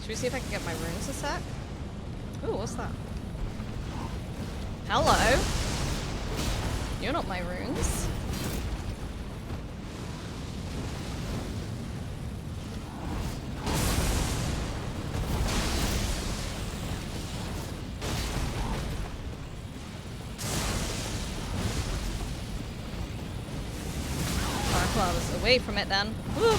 Should we see if I can get my runes a sec? Ooh, what's that? Hello? You're not my runes. Alright, well, I was away from it then. Woo!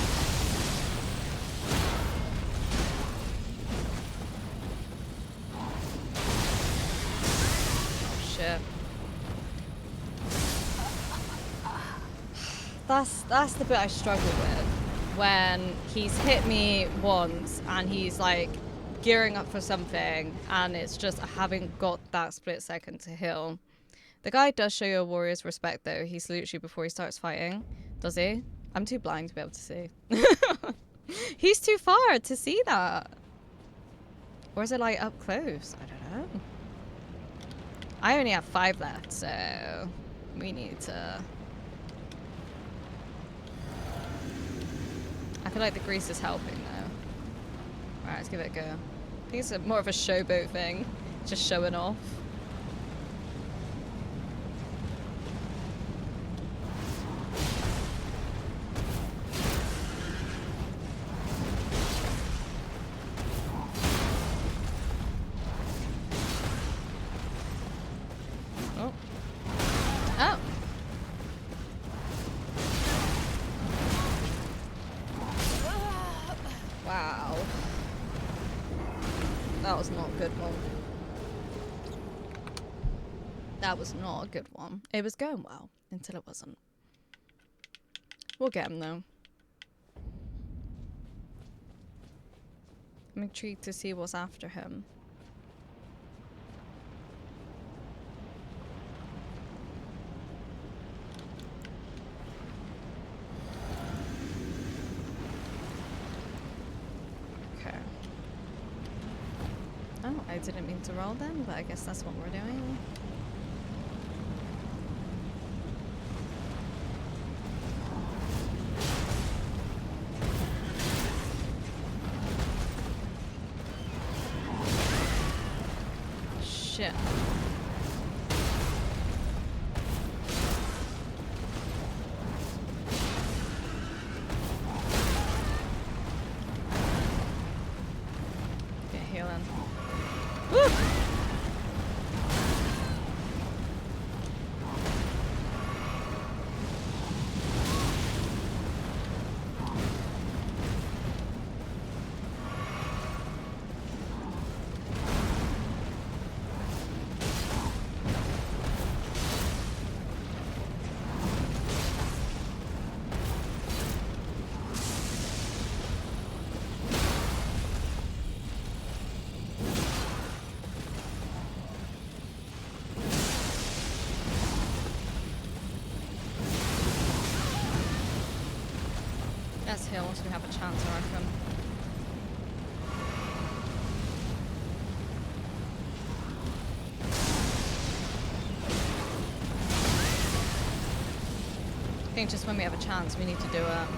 That's the bit I struggle with, when he's hit me once and he's like gearing up for something and it's just I haven't got that split second to heal. The guy does show you a warrior's respect, though. He salutes you before he starts fighting. Does he? I'm too blind to be able to see. He's too far to see that. Or is it like up close? I don't know. I only have 5 left, so we need to... I feel like the grease is helping though. Alright, let's give it a go. I think it's more of a showboat thing. Just showing off. Oh. Oh! Wow. That was not a good one. That was not a good one. It was going well until it wasn't. We'll get him though. I'm intrigued to see what's after him. Oh, I didn't mean to roll them, but I guess that's what we're doing. Shit. Get healing. Woo! Let's heal once we have a chance, I reckon. I think just when we have a chance, we need to do it.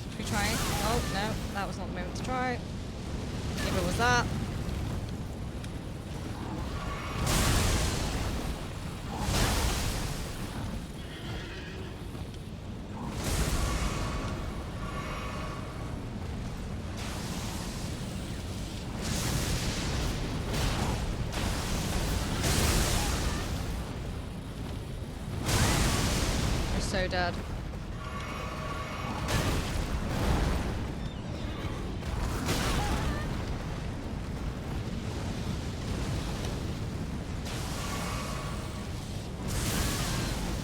Should we try? Oh, no, that was not the moment to try. Neither was that. So dead.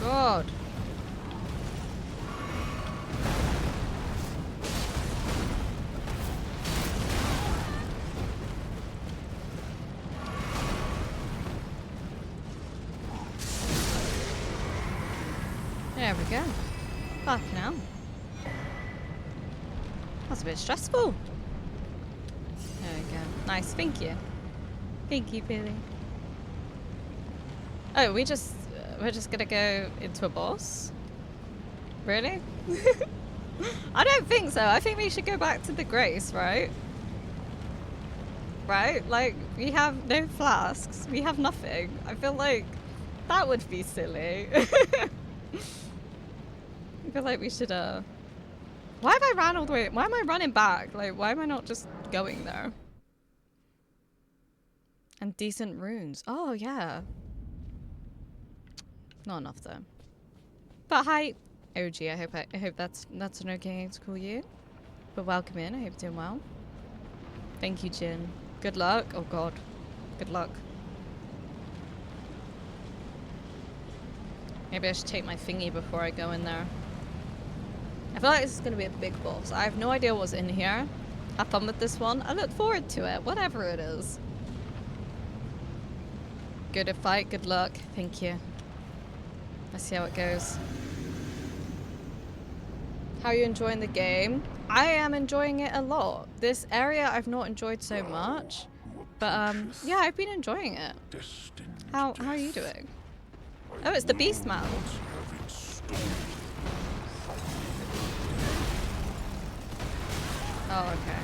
God. There we go. Fucking hell. That's a bit stressful. There we go. Nice, thank you. Thank you, Billy. Oh, we're just gonna go into a boss? Really? I don't think so. I think we should go back to the Grace, right? Right? Like, we have no flasks. We have nothing. I feel like that would be silly. I feel like we should, why have I ran all the way? Why am I running back? Like, why am I not just going there? And decent runes. Oh, yeah. Not enough, though. But hi, OG. I hope that's an okay name to call you. But welcome in. I hope you're doing well. Thank you, Jin. Good luck. Oh, God. Good luck. Maybe I should take my thingy before I go in there. I feel like this is going to be a big boss. I have no idea what's in here. Have fun with this one. I look forward to it, whatever it is. Good at fight, good luck. Thank you. Let's see how it goes. How are you enjoying the game? I am enjoying it a lot. This area I've not enjoyed so much. But yeah, I've been enjoying it. How are you doing? Oh, it's the Beast Man. Oh, okay.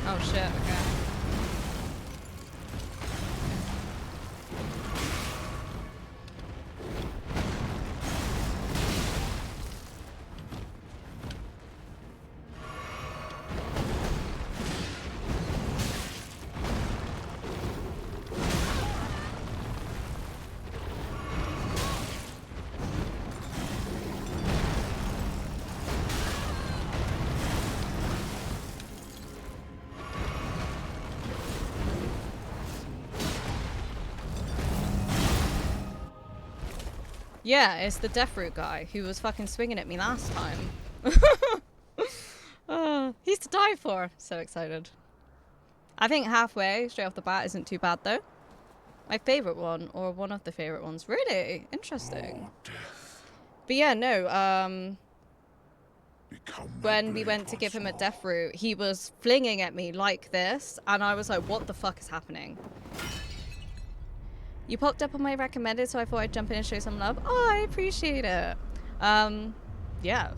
Oh shit, okay. Yeah, it's the Deathroot guy who was fucking swinging at me last time. He's to die for. So excited. I think halfway, straight off the bat, isn't too bad though. My favorite one, or one of the favorite ones. Really? Interesting. But yeah, no, when we went to give him a Deathroot, he was flinging at me like this, and I was like, what the fuck is happening? You popped up on my recommended, so I thought I'd jump in and show some love. Oh, I appreciate it. Yeah.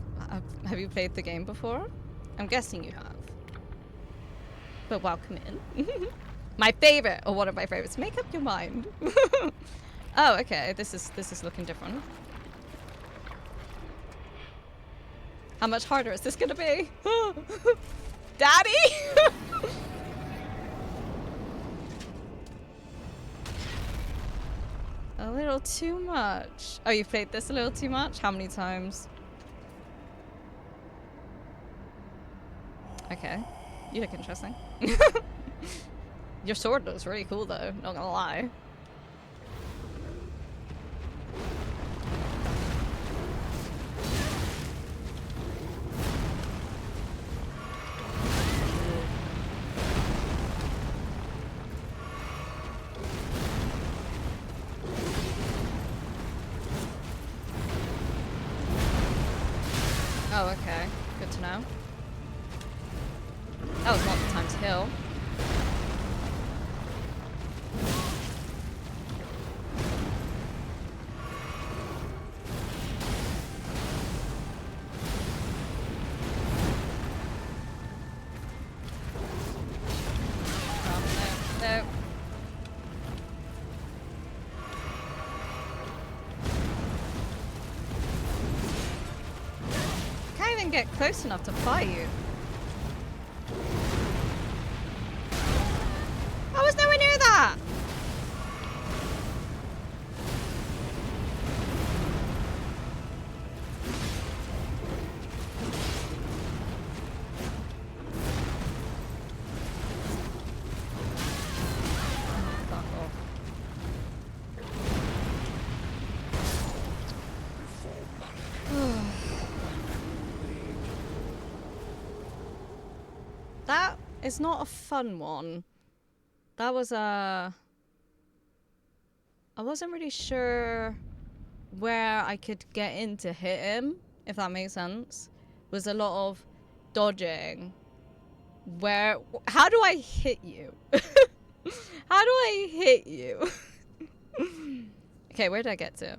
Have you played the game before? I'm guessing you have. But welcome in. My favorite, or one of my favorites. Make up your mind. Oh, okay. This is looking different. How much harder is this gonna be? Daddy! A little too much. Oh, you've played this a little too much? How many times? Okay. You look interesting. Your sword looks really cool though, not gonna lie. Oh, okay. Good to know. That was not the time to heal. Oh, no, no. Can't even get close enough to fight you. I was nowhere near that! Fuck off. That is not a fun one. That was I wasn't really sure where I could get in to hit him, if that makes sense. It was a lot of dodging. How do I hit you? How do I hit you? Okay, where did I get to?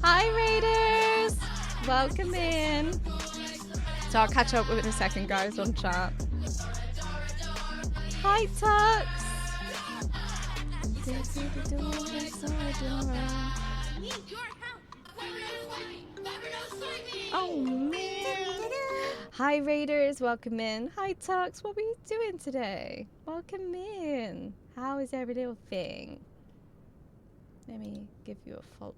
Hi Raiders! Welcome in. So I'll catch up with it in a second, guys, on chat. Hi Tux! Oh man! Hi Raiders, welcome in. Hi Tux, what were you doing today? Welcome in. How is every little thing? Let me give you a follow.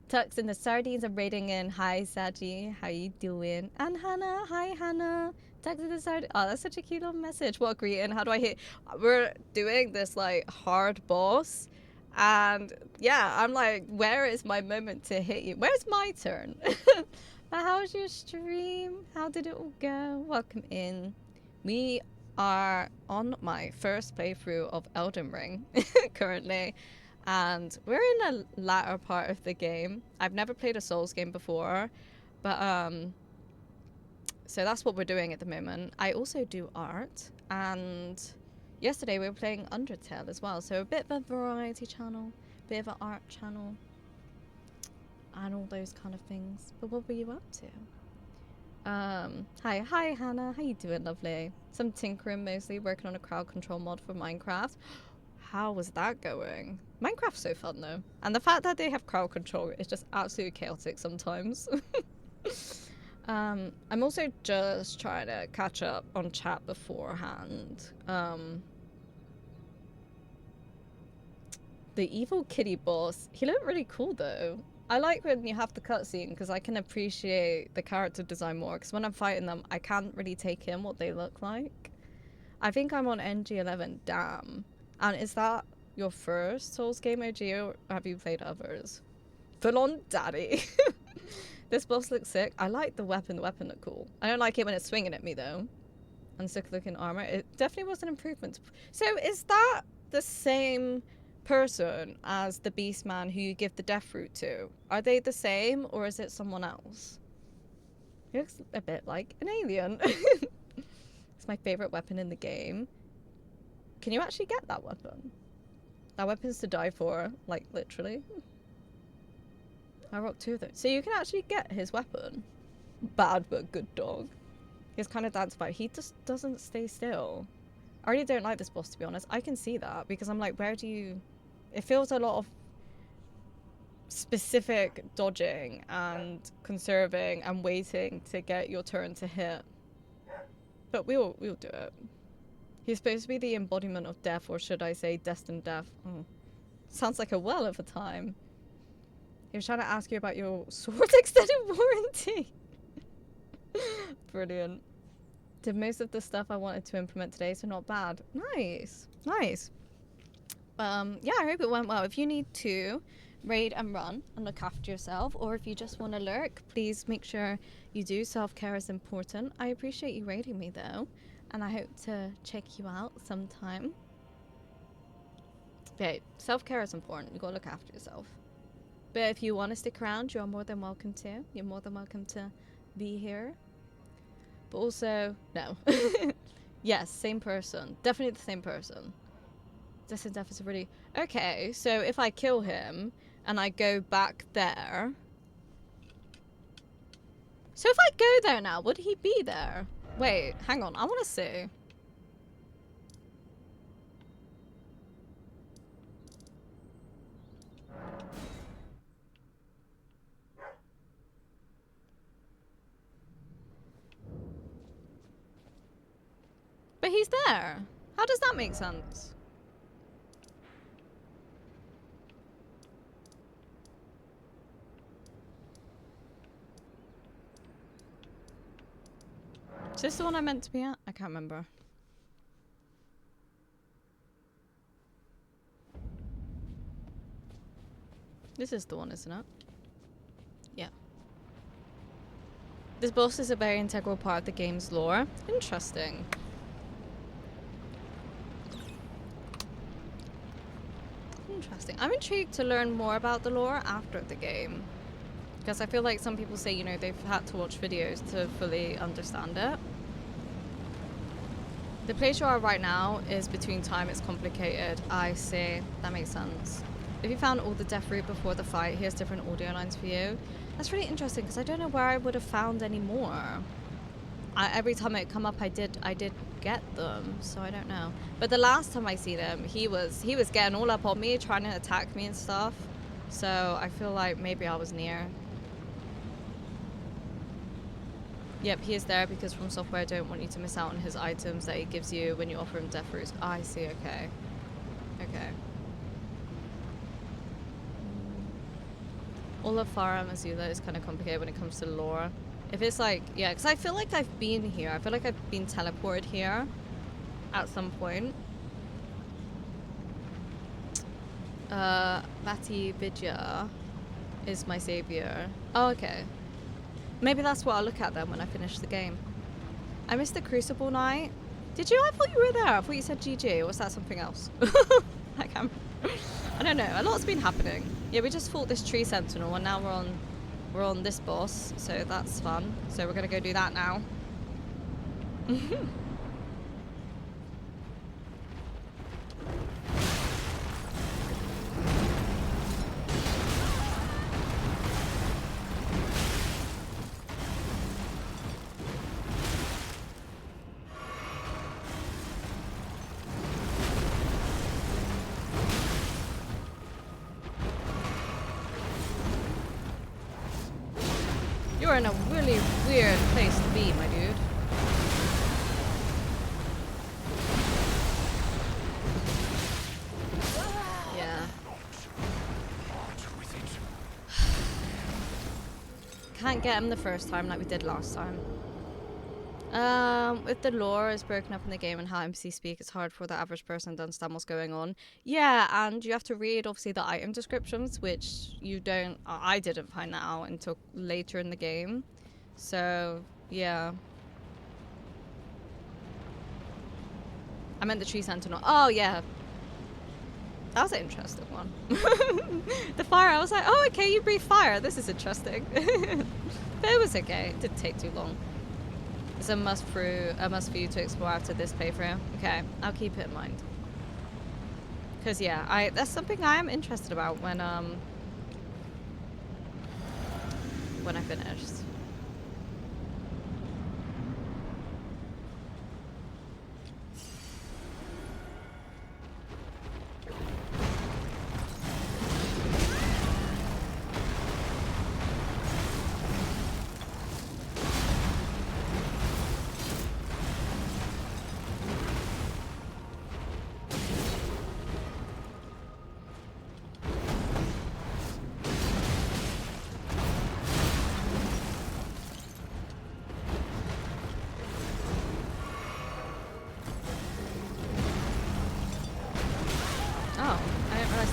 Tux and the Sardines are raiding in. Hi Saji, how you doing? And Hannah, hi Hannah. Tux and the Sardines. Oh, that's such a cute little message. What greeting? How do I hit? We're doing this like hard boss. And yeah, I'm like, where is my moment to hit you? Where's my turn? But how's your stream? How did it all go? Welcome in. We are on my first playthrough of Elden Ring currently. And we're in a latter part of the game. I've never played a Souls game before. But so that's what we're doing at the moment. I also do art, and yesterday we were playing Undertale as well, so a bit of a variety channel, bit of an art channel, and all those kind of things. But what were you up to? Hi Hannah, how you doing, lovely? Some tinkering mostly, working on a crowd control mod for Minecraft. How was that going? Minecraft's so fun though, and the fact that they have crowd control is just absolutely chaotic sometimes. I'm also just trying to catch up on chat beforehand. The evil kitty boss, he looked really cool though. I like when you have the cutscene because I can appreciate the character design more, because when I'm fighting them I can't really take in what they look like. I think I'm on NG11, damn. And is that your first Souls game OG, or have you played others? Full on daddy. This boss looks sick. I like the weapon looked cool. I don't like it when it's swinging at me though. And sick looking armor. It definitely was an improvement. So is that the same person as the beast man who you give the death fruit to? Are they the same, or is it someone else? He looks a bit like an alien. It's my favorite weapon in the game. Can you actually get that weapon? That weapon's to die for, like literally. I rock 2 of those. So you can actually get his weapon. Bad but good dog. He's kind of dance about. He just doesn't stay still. I really don't like this boss, to be honest. I can see that because I'm like, where do you... It feels a lot of specific dodging and conserving and waiting to get your turn to hit. But we'll do it. He's supposed to be the embodiment of death, or should I say destined death. Oh. Sounds like a well of a time. He was trying to ask you about your sword extended warranty. Brilliant. Did most of the stuff I wanted to implement today, so not bad. Nice. Nice. Yeah, I hope it went well. If you need to raid and run and look after yourself, or if you just want to lurk, please make sure you do. Self-care is important. I appreciate you raiding me though, and I hope to check you out sometime. Okay, self-care is important. You gotta look after yourself. But if you want to stick around, you're more than welcome to. You're more than welcome to be here. But also, no. Yes, same person. Definitely the same person. Destined Death is a really... Okay, so if I kill him and I go back there... So if I go there now, would he be there? Wait, hang on. I want to see. But he's there. How does that make sense? Is this the one I meant to be at? I can't remember. This is the one, isn't it? Yeah. This boss is a very integral part of the game's lore. Interesting. Interesting. I'm intrigued to learn more about the lore after the game. Because I feel like some people say, you know, they've had to watch videos to fully understand it. The place you are right now is between time, it's complicated. I see. That makes sense. If you found all the death root before the fight, here's different audio lines for you. That's really interesting because I don't know where I would have found any more. Every time it come up, I did get them, so I don't know. But the last time I seen him, he was getting all up on me, trying to attack me and stuff. So I feel like maybe I was near. Yep, he is there because From Software don't want you to miss out on his items that he gives you when you offer him Death Roots. Ah, I see, okay. Okay. All of Farah Mazula is kind of complicated when it comes to lore. If it's like, yeah, because I feel like I've been here. I feel like I've been teleported here at some point. Vati Vidya is my savior. Oh, okay. Maybe that's what I'll look at then when I finish the game. I missed the Crucible night. Did you? I thought you were there. I thought you said GG. Or was that something else? I can't. I don't know. A lot's been happening. Yeah, we just fought this tree sentinel, and now we're on this boss. So that's fun. So we're gonna go do that now. You're in a really weird place to be, my dude. Yeah. Can't get him the first time like we did last time. With the lore is broken up in the game and how NPCs speak, it's hard for the average person to understand what's going on. Yeah, and you have to read obviously the item descriptions, which you don't. I didn't find that out until later in the game. So yeah. I meant the tree sentinel. Oh yeah. That was an interesting one. The fire, I was like, oh okay, you breathe fire. This is interesting. But it was okay. It didn't take too long. It's a must for you to explore after this playthrough. Okay, I'll keep it in mind. Cause yeah, that's something I am interested about when I finished.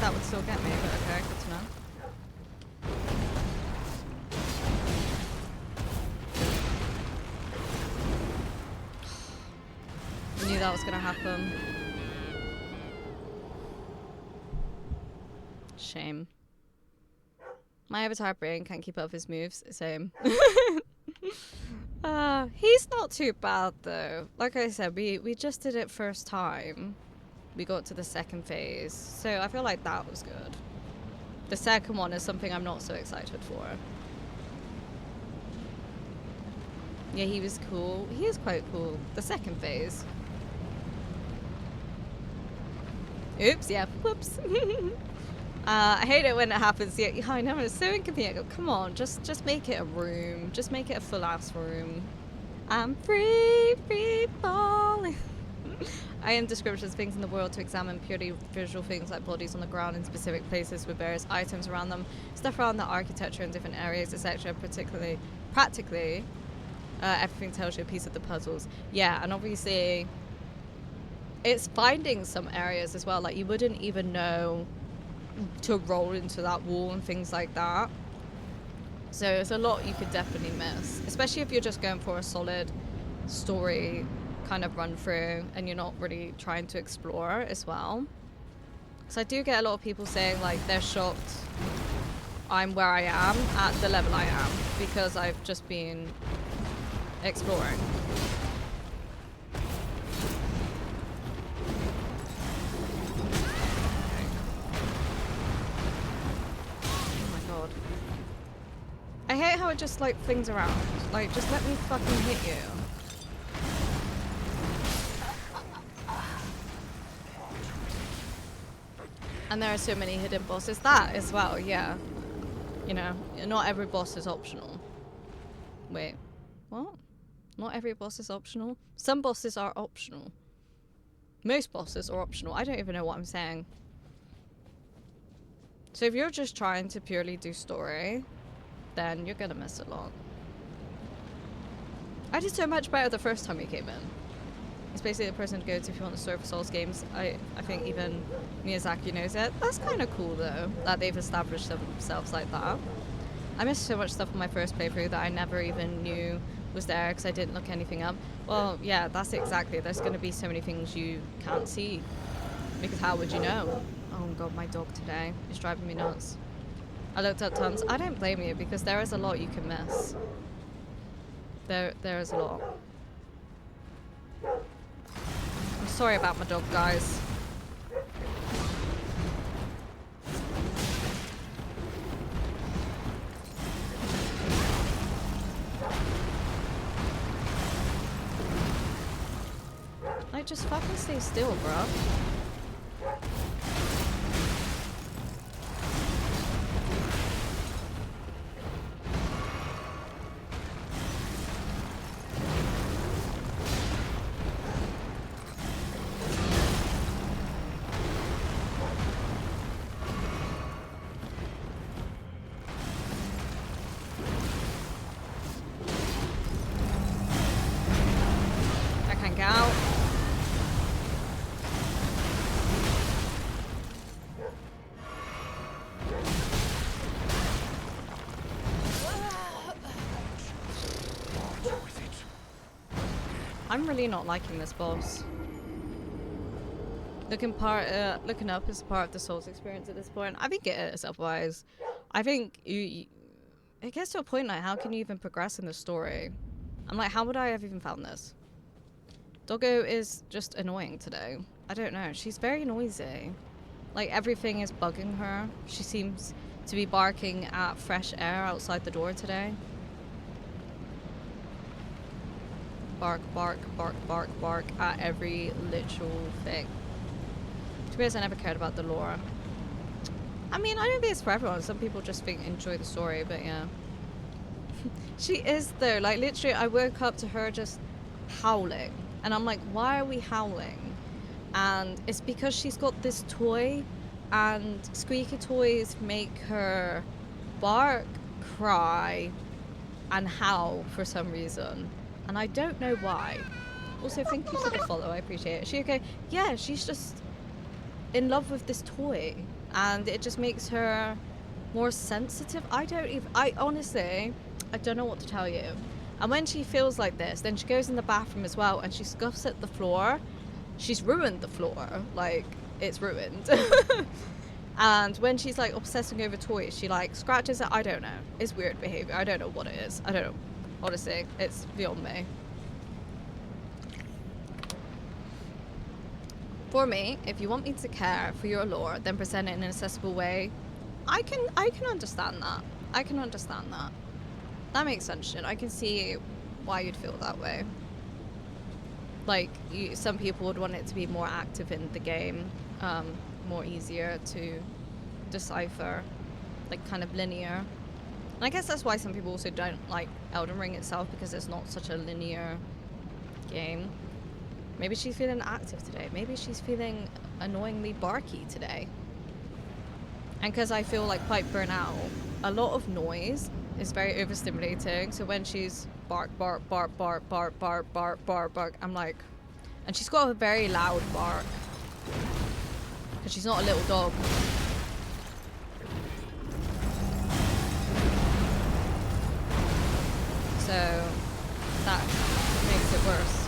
That would still get me, but okay, good to know. I knew that was gonna happen. Shame. My avatar brain can't keep up with his moves. Same. He's not too bad though. Like I said, we just did it first time. We got to the second phase, so I feel like that was good. The second one is something I'm not so excited for. Yeah, he was cool. He is quite cool. The second phase. Oops, yeah, whoops. I hate it when it happens. Yeah, I know, it's so inconvenient. Come on, just make it a room. Just make it a full-ass room. I'm free falling. I am descriptions things in the world to examine purely visual things like bodies on the ground in specific places with various items around them, stuff around the architecture in different areas, etc. Practically, everything tells you a piece of the puzzles. Yeah, and obviously, it's finding some areas as well. Like you wouldn't even know to roll into that wall and things like that. So it's a lot you could definitely miss, especially if you're just going for a solid story kind of run through and you're not really trying to explore as well. So I do get a lot of people saying like they're shocked I'm where I am at the level I am because I've just been exploring. Oh my god. I hate how it just like flings around. Like just let me fucking hit you. And there are so many hidden bosses. That as well, yeah. You know, not every boss is optional. Wait, what? Not every boss is optional. Some bosses are optional. Most bosses are optional. I don't even know what I'm saying. So if you're just trying to purely do story, then you're gonna miss a lot. I did so much better the first time you came in. It's basically the person to go to if you want to story for Souls games. I think even Miyazaki knows it. That's kind of cool though, that they've established themselves like that. I missed so much stuff in my first playthrough that I never even knew was there because I didn't look anything up. Well, yeah, that's exactly. There's going to be so many things you can't see because how would you know? Oh god, my dog today is driving me nuts. I looked up tons. I don't blame you because there is a lot you can miss. There is a lot. I'm sorry about my dog, guys. Like, just fucking stay still, bro. I can't get out. I'm really not liking this boss. Looking up is part of the Souls experience at this point. I think it is otherwise. I think it gets to a point like, how can you even progress in the story? I'm like, how would I have even found this? Doggo is just annoying today. I don't know. She's very noisy. Like, everything is bugging her. She seems to be barking at fresh air outside the door today. Bark, bark, bark, bark, bark at every literal thing. To be honest, I never cared about the lore. I mean, I don't think it's for everyone. Some people just enjoy the story, but yeah. She is though. Like, literally, I woke up to her just howling. And I'm like, why are we howling? And it's because she's got this toy, and squeaky toys make her bark, cry, and howl for some reason. And I don't know why. Also, thank you for the follow. I appreciate it. Is she okay? Yeah, she's just in love with this toy. And it just makes her more sensitive. I honestly, I don't know what to tell you. And when she feels like this, then she goes in the bathroom as well and she scuffs at the floor. She's ruined the floor. Like, it's ruined. And when she's like obsessing over toys, she like scratches it. I don't know. It's weird behavior. I don't know what it is. I don't know. Honestly, it's beyond me. For me, if you want me to care for your lore, then present it in an accessible way. I can understand that. I can understand that. That makes sense. I can see why you'd feel that way. Like, some people would want it to be more active in the game, more easier to decipher, like kind of linear. And I guess that's why some people also don't like Elden Ring itself, because it's not such a linear game. Maybe she's feeling active today. Maybe she's feeling annoyingly barky today. And because I feel like quite burnt out, a lot of noise is very overstimulating. So when she's bark, bark, bark, bark, bark, bark, bark, bark, bark, I'm like... And she's got a very loud bark. Because she's not a little dog. So that makes it worse.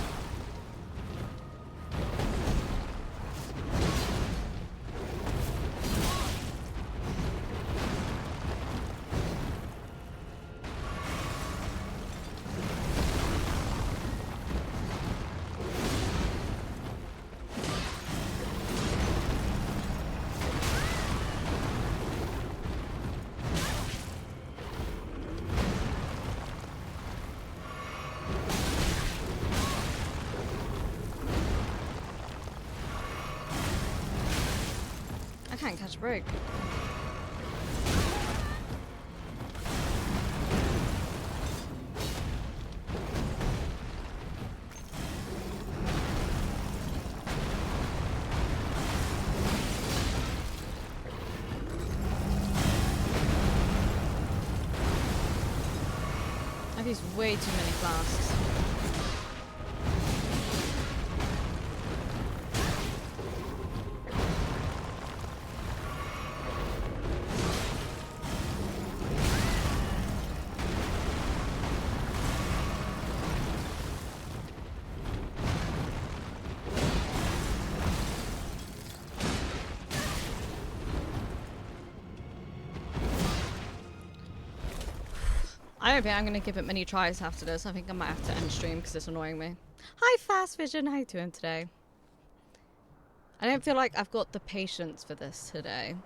I can't catch a break. These way too many flasks. I don't think I'm gonna give it many tries after this. I think I might have to end stream because it's annoying me. Hi Fast Vision, how you doing today? I don't feel like I've got the patience for this today.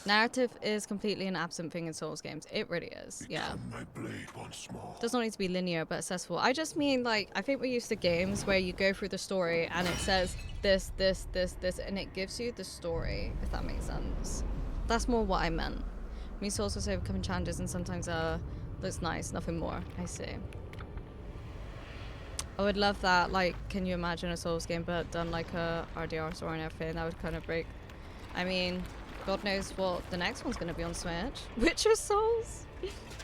Narrative is completely an absent thing in Souls games. It really is, yeah. My blade once more. Does not need to be linear but accessible. I just mean, like, I think we're used to games where you go through the story and it says this, and it gives you the story, if that makes sense. That's more what I meant. I mean, Souls also overcoming challenges and sometimes looks nice, nothing more. I see. I would love that, like, can you imagine a Souls game but done like a RDR story and everything? That would kind of break. I mean, God knows what the next one's going to be on Switch. Witcher Souls?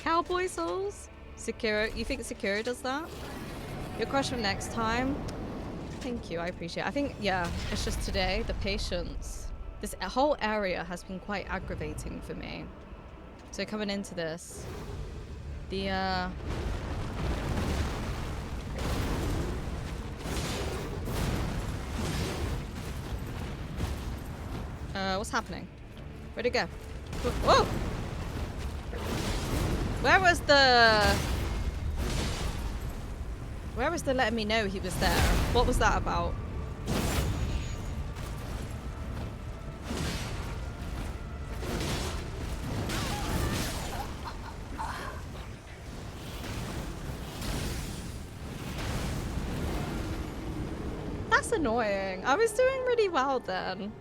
Cowboy Souls? Sekiro? You think Sekiro does that? Your question next time? Thank you, I appreciate it. I think, yeah, it's just today, the patience. This whole area has been quite aggravating for me. So coming into this, the, what's happening? Where'd it go? Whoa! Where was the letting me know he was there? What was that about? That's annoying. I was doing really well then.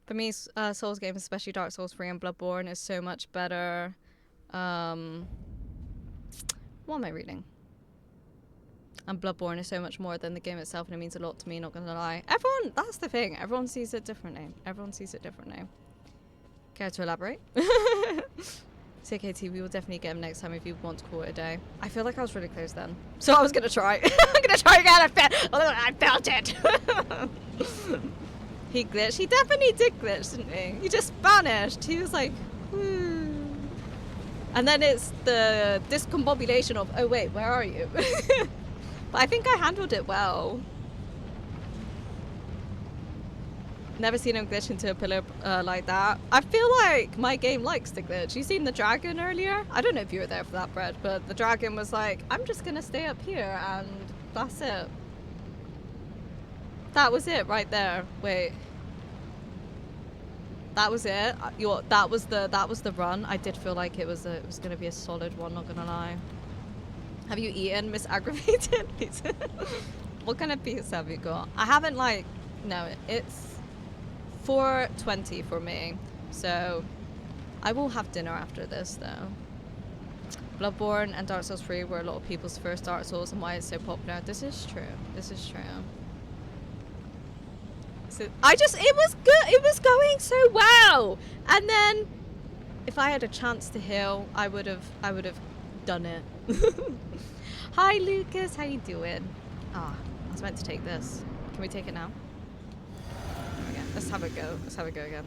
For me, Souls games, especially Dark Souls 3 and Bloodborne, is so much better. What am I reading? And Bloodborne is so much more than the game itself, and it means a lot to me, not gonna lie. Everyone, that's the thing. Everyone sees it differently. Everyone sees it differently. Care to elaborate? CKT, we will definitely get him next time if you want to call it a day. I feel like I was really close then. So I was gonna try. I'm gonna try again. I felt it. He glitched. He definitely did glitch, didn't he? He just vanished. He was like, whoo. And then it's the discombobulation of, oh wait, where are you? But I think I handled it well. Never seen him glitch into a pillar like that. I feel like my game likes to glitch. You seen the dragon earlier? I don't know if you were there for that, Brett, but the dragon was like, I'm just gonna stay up here and that's it. That was it right there. Wait. That was it. That was the run. I did feel like it was gonna be a solid one, not gonna lie. Have you eaten, Miss Aggravated? What kind of pizza have you got? I haven't no, it's 4:20 for me. So I will have dinner after this though. Bloodborne and Dark Souls 3 were a lot of people's first Dark Souls and why it's so popular. This is true. This is true. So it was good. It was going so well. And then if I had a chance to heal, I would have done it. Hi Lucas, how you doing? Ah, I was meant to take this. Can we take it now? Okay, let's have a go. Let's have a go again.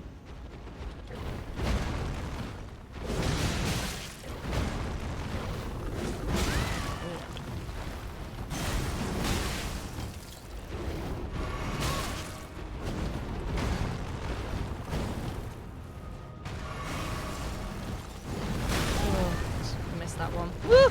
That one. Woo!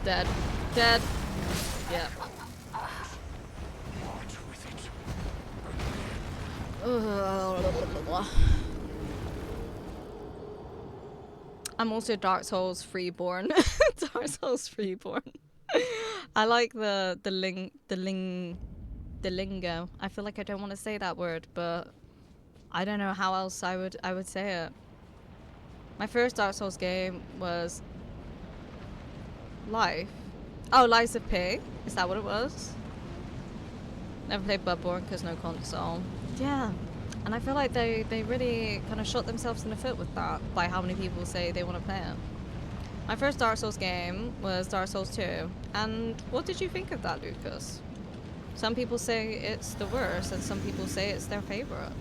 Dead. Dead. Yeah. I'm also Dark Souls Freeborn. Dark Souls Freeborn. I like the lingo. I feel like I don't want to say that word, but I don't know how else I would say it. My first Dark Souls game was Life. Oh, Lies of P. Is that what it was? Never played Bloodborne because no console. Yeah. And I feel like they really kind of shot themselves in the foot with that by how many people say they want to play it. My first Dark Souls game was Dark Souls 2. And what did you think of that, Lucas? Some people say it's the worst and some people say it's their favorite.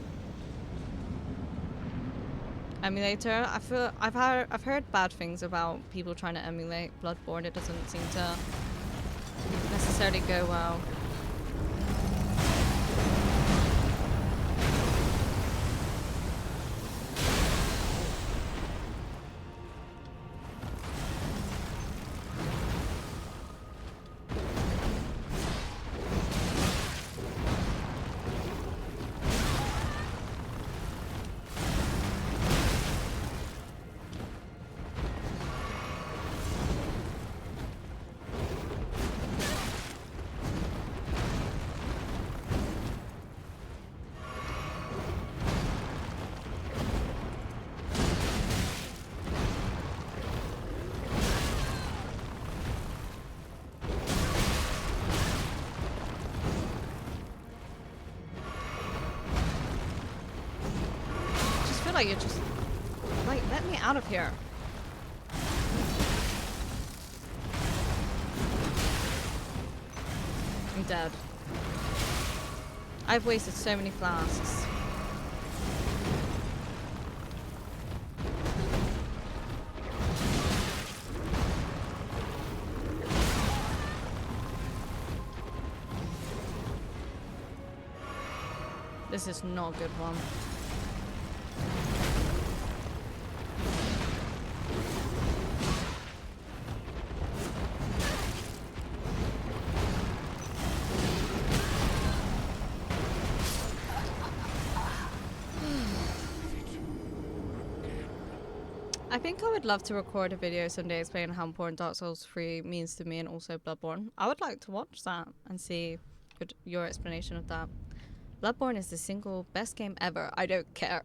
Emulator, I've heard bad things about people trying to emulate Bloodborne. It doesn't seem to necessarily go well. Like you're just like, let me out of here. I'm dead. I've wasted so many flasks. This is not a good one. I think I would love to record a video some day explaining how important Dark Souls 3 means to me and also Bloodborne. I would like to watch that and see your explanation of that. Bloodborne is the single best game ever. I don't care.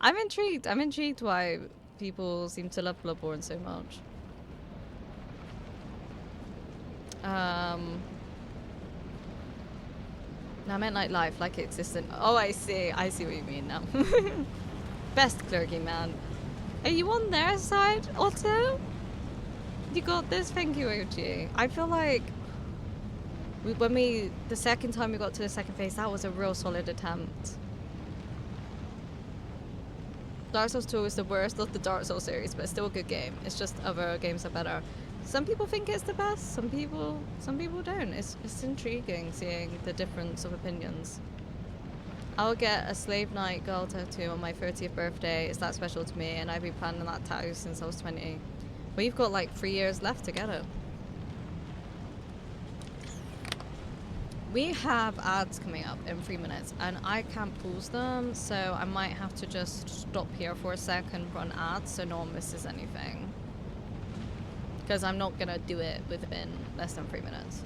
I'm intrigued. I'm intrigued why people seem to love Bloodborne so much. No, I meant like life, like existent. Oh, I see. I see what you mean now. Best clergyman. Are you on their side, Otto? You got this, thank you, OG. I feel like the second time we got to the second phase, that was a real solid attempt. Dark Souls 2 is the worst of the Dark Souls series, but it's still a good game. It's just other games are better. Some people think it's the best, some people don't. It's intriguing seeing the difference of opinions. I'll get a Slave Knight girl tattoo on my 30th birthday. It's that special to me, and I've been planning that tattoo since I was 20. We've got like 3 years left to get it. We have ads coming up in 3 minutes, and I can't pause them, so I might have to just stop here for a second, run ads, so no one misses anything. Because I'm not gonna do it within less than 3 minutes.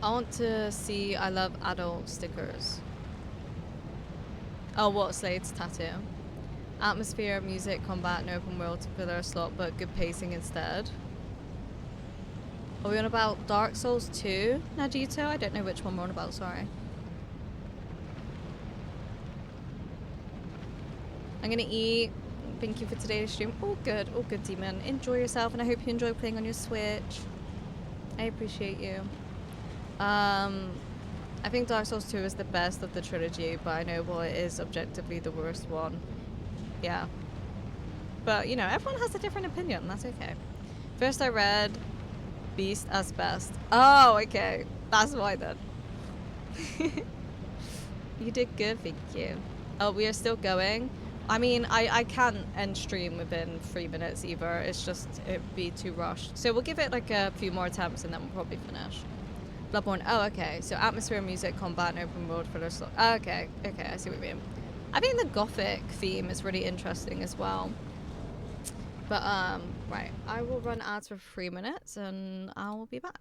I want to see I love adult stickers. Oh, what? Slade's tattoo. Atmosphere, music, combat, no open world to fill our slot, but good pacing instead. Are we on about Dark Souls 2, Najito? I don't know which one we're on about, sorry. I'm gonna eat. Thank you for today's stream. All good, Demon. Enjoy yourself, and I hope you enjoy playing on your Switch. I appreciate you. I think Dark Souls 2 is the best of the trilogy, but I know what is objectively the worst one. Yeah. But, you know, everyone has a different opinion. That's okay. First I read Beast as best. Oh, okay. That's why then. You did good, thank you. Oh, we are still going. I mean, I can't end stream within 3 minutes either. It's just, it'd be too rushed. So we'll give it like a few more attempts and then we'll probably finish. Bloodborne. Oh, okay. So atmosphere, music, combat, and open world for the okay, I see what you mean. I think the gothic theme is really interesting as well. But right, I will run ads for 3 minutes and I will be back.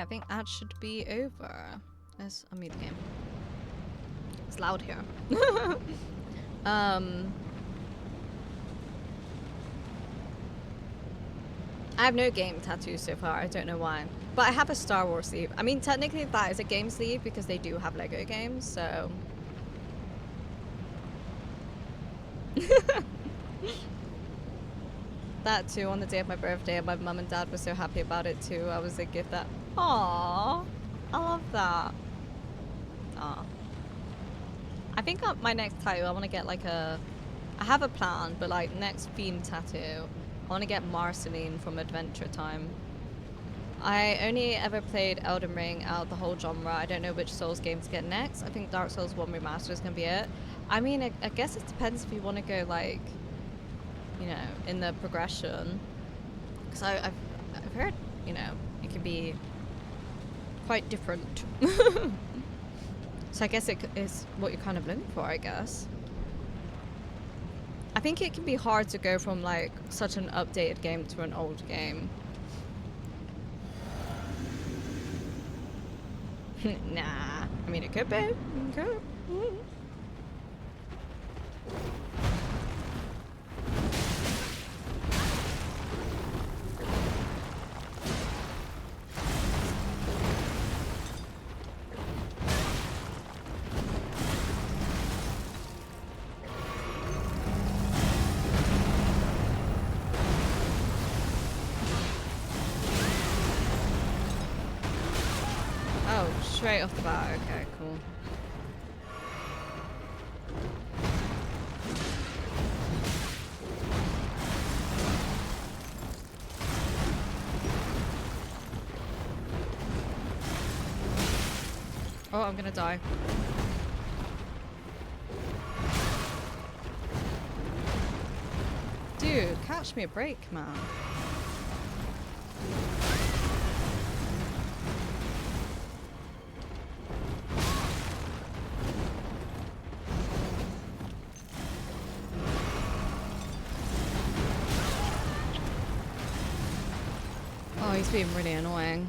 I think that should be over. Let's unmute the game. It's loud here. I have no game tattoos so far. I don't know why. But I have a Star Wars sleeve. I mean, technically that is a game sleeve because they do have Lego games, so... That too, on the day of my birthday, and my mum and dad were so happy about it too. I was a gift that... Aww. I love that. Aww. I think my next tattoo, I want to get like a... I have a plan, but like next theme tattoo, I want to get Marceline from Adventure Time. I only ever played Elden Ring out of the whole genre. I don't know which Souls game to get next. I think Dark Souls 1 Remastered is going to be it. I mean, I guess it depends if you want to go like, you know, in the progression. Because I've heard, you know, it can be quite different. So I guess it is what you're kind of looking for, I guess. I think it can be hard to go from like such an updated game to an old game. Nah, I mean it could be. It could. Straight off the bat, okay, cool. Oh, I'm gonna die. Dude, catch me a break, man. He's being really annoying.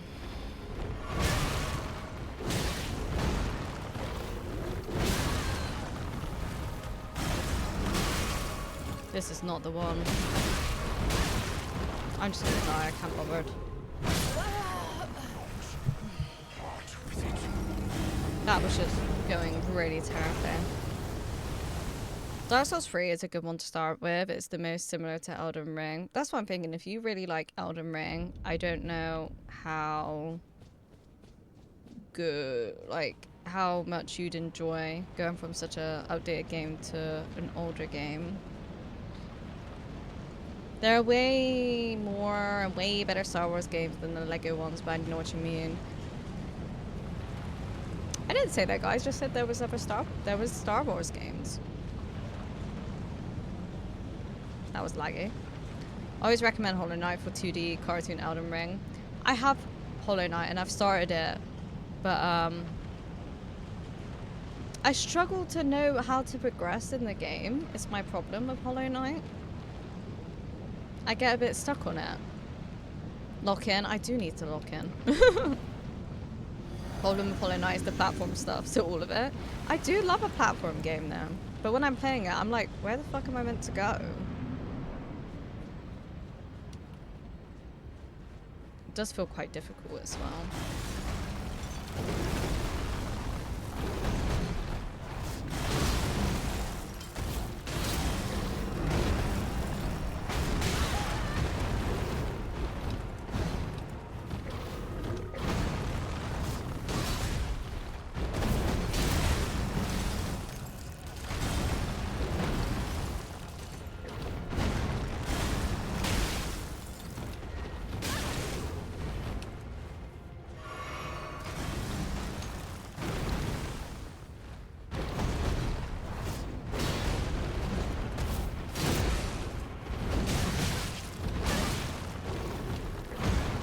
This is not the one. I'm just gonna die, I can't bother. That was just going really terrifying. Dark Souls 3 is a good one to start with. It's the most similar to Elden Ring. That's what I'm thinking. If you really like Elden Ring, I don't know how good, like, how much you'd enjoy going from such a outdated game to an older game. There are way more and way better Star Wars games than the Lego ones, but I know what you mean. I didn't say that, guys. Just said there was Star Wars games. That was laggy. I always recommend Hollow Knight for 2D cartoon Elden Ring. I have Hollow Knight and I've started it, but I struggle to know how to progress in the game. It's my problem with Hollow Knight. I get a bit stuck on it. Lock in. I do need to lock in. Problem with Hollow Knight is the platform stuff, so all of it. I do love a platform game though, but when I'm playing it, I'm like, where the fuck am I meant to go? It does feel quite difficult as well.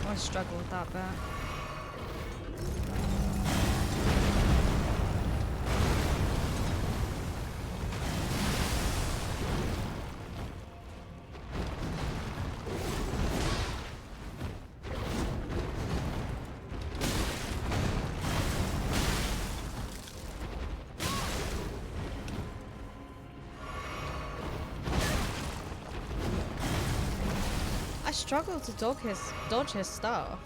I struggle with that bit. struggle to dodge his stuff.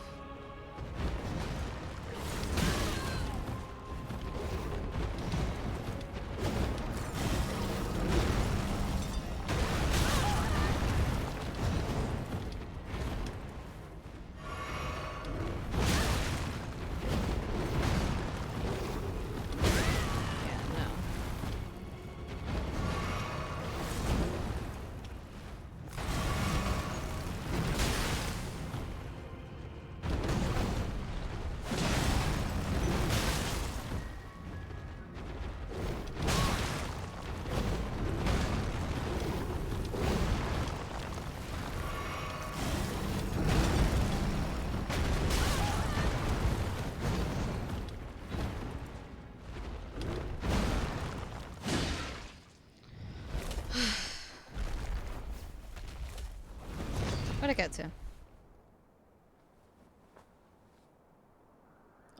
Where'd I get to?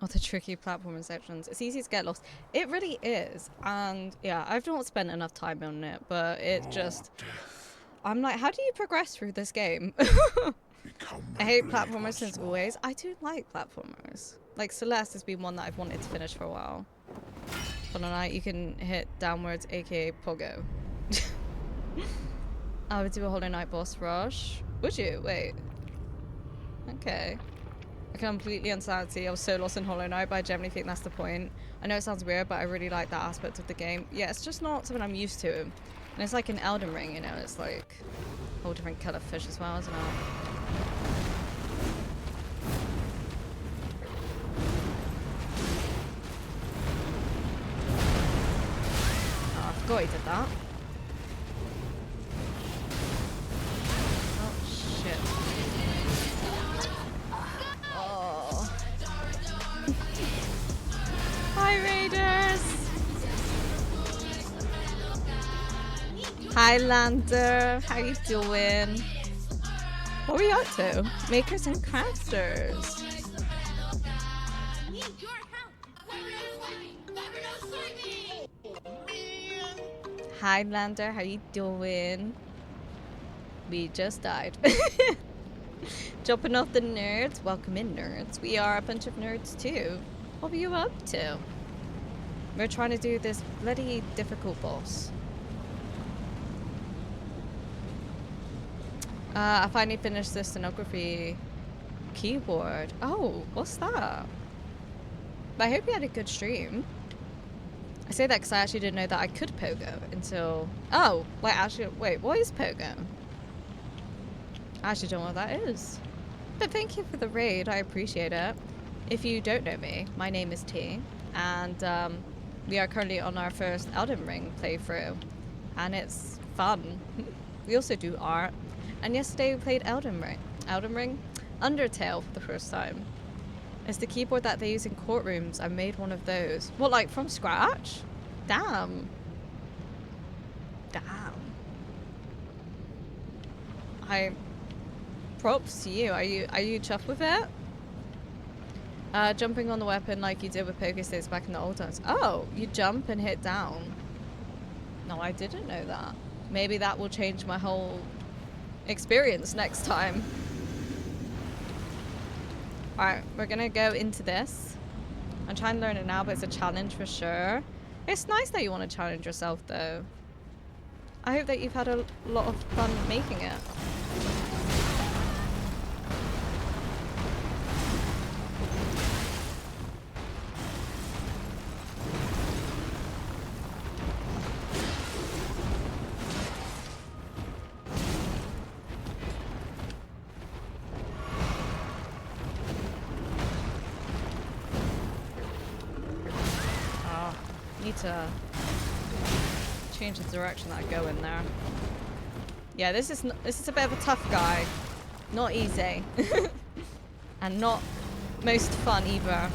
Oh, the tricky platforming sections. It's easy to get lost. It really is. And yeah, I've not spent enough time on it, but it's just... I'm like, how do you progress through this game? I hate platformers since always. I do like platformers. Like Celeste has been one that I've wanted to finish for a while. Hollow Knight, you can hit downwards, aka Pogo. I would do a Hollow Knight boss rush. Would you? Wait. Okay. I completely understand. I was so lost in Hollow Knight, but I generally think that's the point. I know it sounds weird, but I really like that aspect of the game. Yeah, it's just not something I'm used to. And it's like in Elden Ring, you know, it's like a whole different colour fish as well, isn't it? Oh, I forgot he did that. Shit. Oh. Hi, Raiders. Hi, Lander. How you doing? What are we up to? Makers and crafters. Hi, Lander. How you doing? We just died. Jumping off the nerds. Welcome in, nerds. We are a bunch of nerds too. What were you up to? We're trying to do this bloody difficult boss. I finally finished the stenography keyboard. Oh, what's that? But I hope you had a good stream. I say that because I actually didn't know that I could pogo until... Oh, wait, actually, wait, what is pogo? I actually don't know what that is. But thank you for the raid, I appreciate it. If you don't know me, my name is T, and we are currently on our first Elden Ring playthrough, and it's fun. We also do art, and yesterday we played Elden Ring? Undertale for the first time. It's the keyboard that they use in courtrooms. I made one of those. What, like from scratch? Damn. Props to you. Are you chuffed with it? Jumping on the weapon like you did with Pokesticks back in the old times. Oh, you jump and hit down. No, I didn't know that. Maybe that will change my whole experience next time. Alright, we're gonna go into this. I'm trying to learn it now, but it's a challenge for sure. It's nice that you want to challenge yourself, though. I hope that you've had a lot of fun making it. To change the direction that I go in there. Yeah, this is a bit of a tough guy. Not easy. And not most fun either.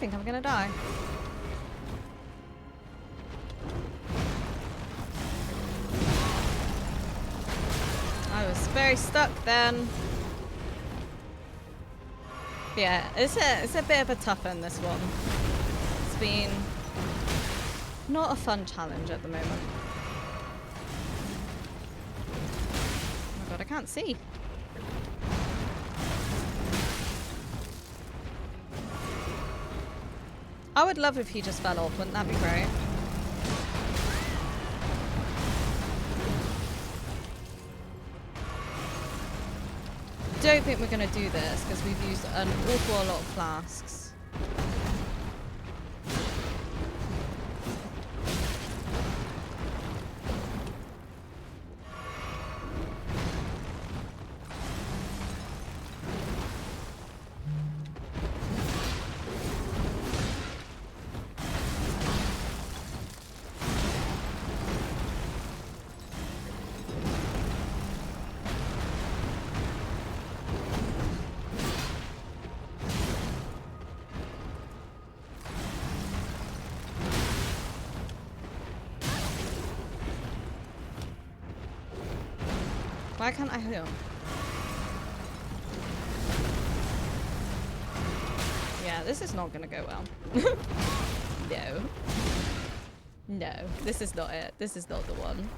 think I'm gonna die. I was very stuck then. But yeah, it's a bit of a tough one, this one. It's been not a fun challenge at the moment. Oh my god, I can't see. I would love if he just fell off, wouldn't that be great? Don't think we're gonna do this because we've used an awful lot of flasks. Why can't I heal? Yeah, this is not gonna go well. No. No, this is not it. This is not the one.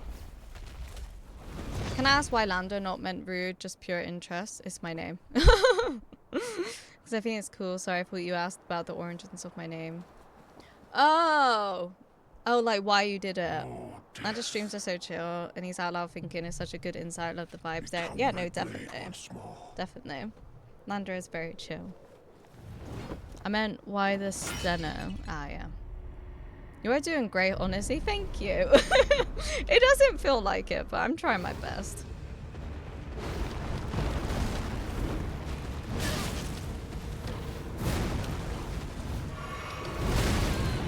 Can I ask why Lando not meant rude, just pure interest? It's my name. Because I think it's cool. Sorry, I thought you asked about the origins of my name. Oh! Oh, like why you did it. Lando's streams are so chill, and he's out loud thinking it's such a good insight. Love the vibes there. Yeah, no, definitely. Definitely. Lando is very chill. I meant why the steno. Ah, yeah. You are doing great, honestly. Thank you. It doesn't feel like it, but I'm trying my best.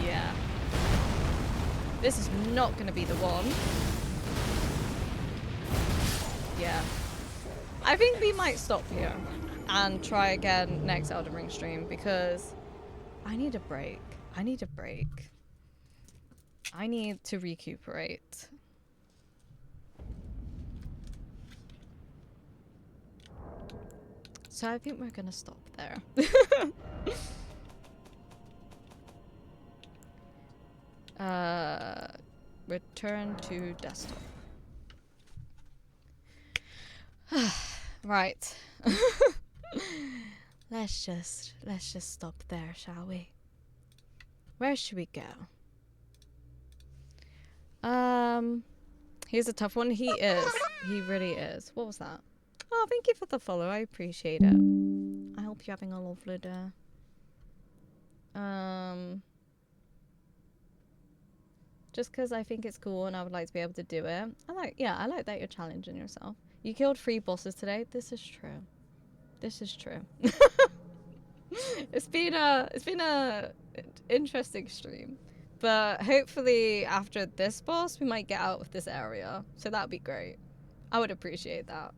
Yeah. This is not going to be the one. Yeah. I think we might stop here and try again next Elden Ring stream because I need a break. I need a break. I need to recuperate. So I think we're gonna stop there. Return to desktop. Right. Let's just stop there, shall we? Where should we go? He's a tough one. He is. He really is. What was that? Oh, thank you for the follow. I appreciate it. I hope you're having a lovely day. Just because I think it's cool and I would like to be able to do it. I like that you're challenging yourself. You killed 3 bosses today. This is true. This is true. It's been a interesting stream. But hopefully after this boss, we might get out of this area. So that'd be great. I would appreciate that.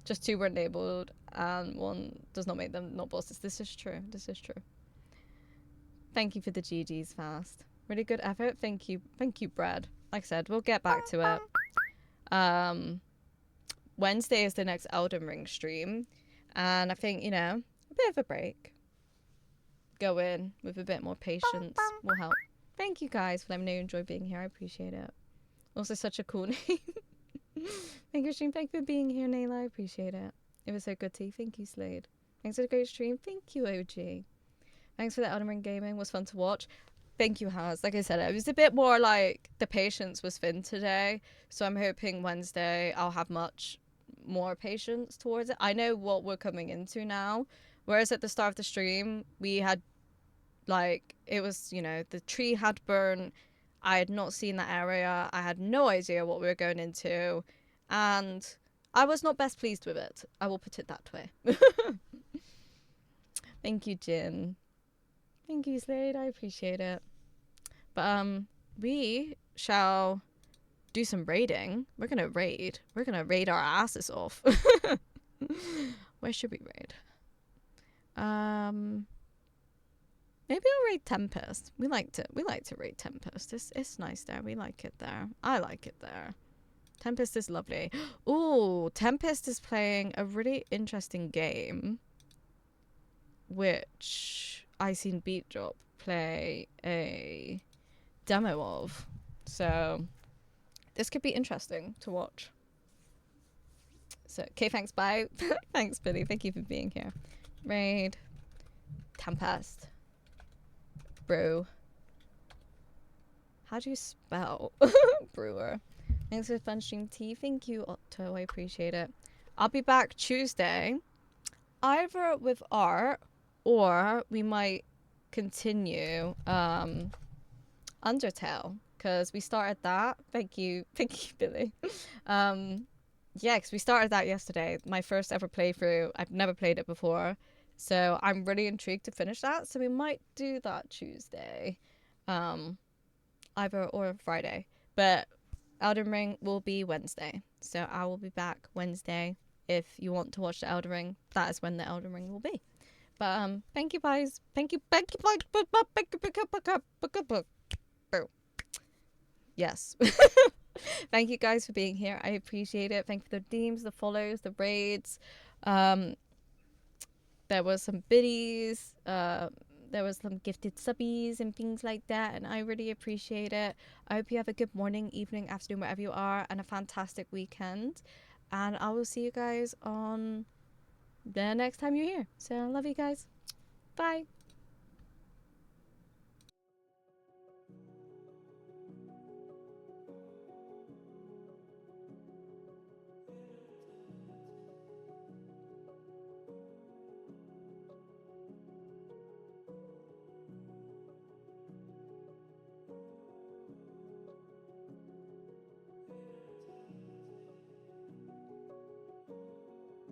Just 2 were enabled and 1 does not make them not bosses. This is true. This is true. Thank you for the GGs fast. Really good effort. Thank you. Thank you, Brad. Like I said, we'll get back to it. Wednesday is the next Elden Ring stream. And I think, you know, a bit of a break. Go in with a bit more patience will help. Thank you guys for letting me know you enjoy being here. I appreciate it. Also, such a cool name. Thank you, stream. Thank you for being here, Nayla. I appreciate it. It was so good to you. Thank you, Slade. Thanks for the great stream. Thank you, OG. Thanks for the Elden Ring gaming. It was fun to watch. Thank you, Haz. Like I said, it was a bit more like the patience was thin today. So I'm hoping Wednesday I'll have much more patience towards it. I know what we're coming into now. Whereas at the start of the stream, we had like, it was, you know, the tree had burned. I had not seen that area. I had no idea what we were going into. And I was not best pleased with it. I will put it that way. Thank you, Jin. Thank you, Slade. I appreciate it. But we shall do some raiding. We're gonna raid. We're gonna raid our asses off. Where should we raid? Maybe I'll raid Tempest. We like to raid Tempest. It's nice there. We like it there. I like it there. Tempest is lovely. Ooh, Tempest is playing a really interesting game, which I seen Beat Drop play a demo of. So this could be interesting to watch. So, okay, thanks, bye. Thanks, Billy. Thank you for being here. Raid. Tempest. Brew. How do you spell brewer? Thanks for the fun stream, T. Thank you, Otto. I appreciate it. I'll be back Tuesday, either with art, or we might continue Undertale, because we started that. Thank you, Billy. Yeah, because we started that yesterday. My first ever playthrough. I've never played it before, so I'm really intrigued to finish that. So we might do that Tuesday, either or Friday. But Elden Ring will be Wednesday, so I will be back Wednesday. If you want to watch the Elden Ring, that is when the Elden Ring will be. But thank you guys. Thank you. Yes. Thank you guys for being here. I appreciate it. Thank you for the DMs, the follows, the raids. There was some biddies. There was some gifted subbies and things like that, and I really appreciate it. I hope you have a good morning, evening, afternoon, wherever you are, and a fantastic weekend. And I will see you guys on the next time you're here. So I love you guys. Bye.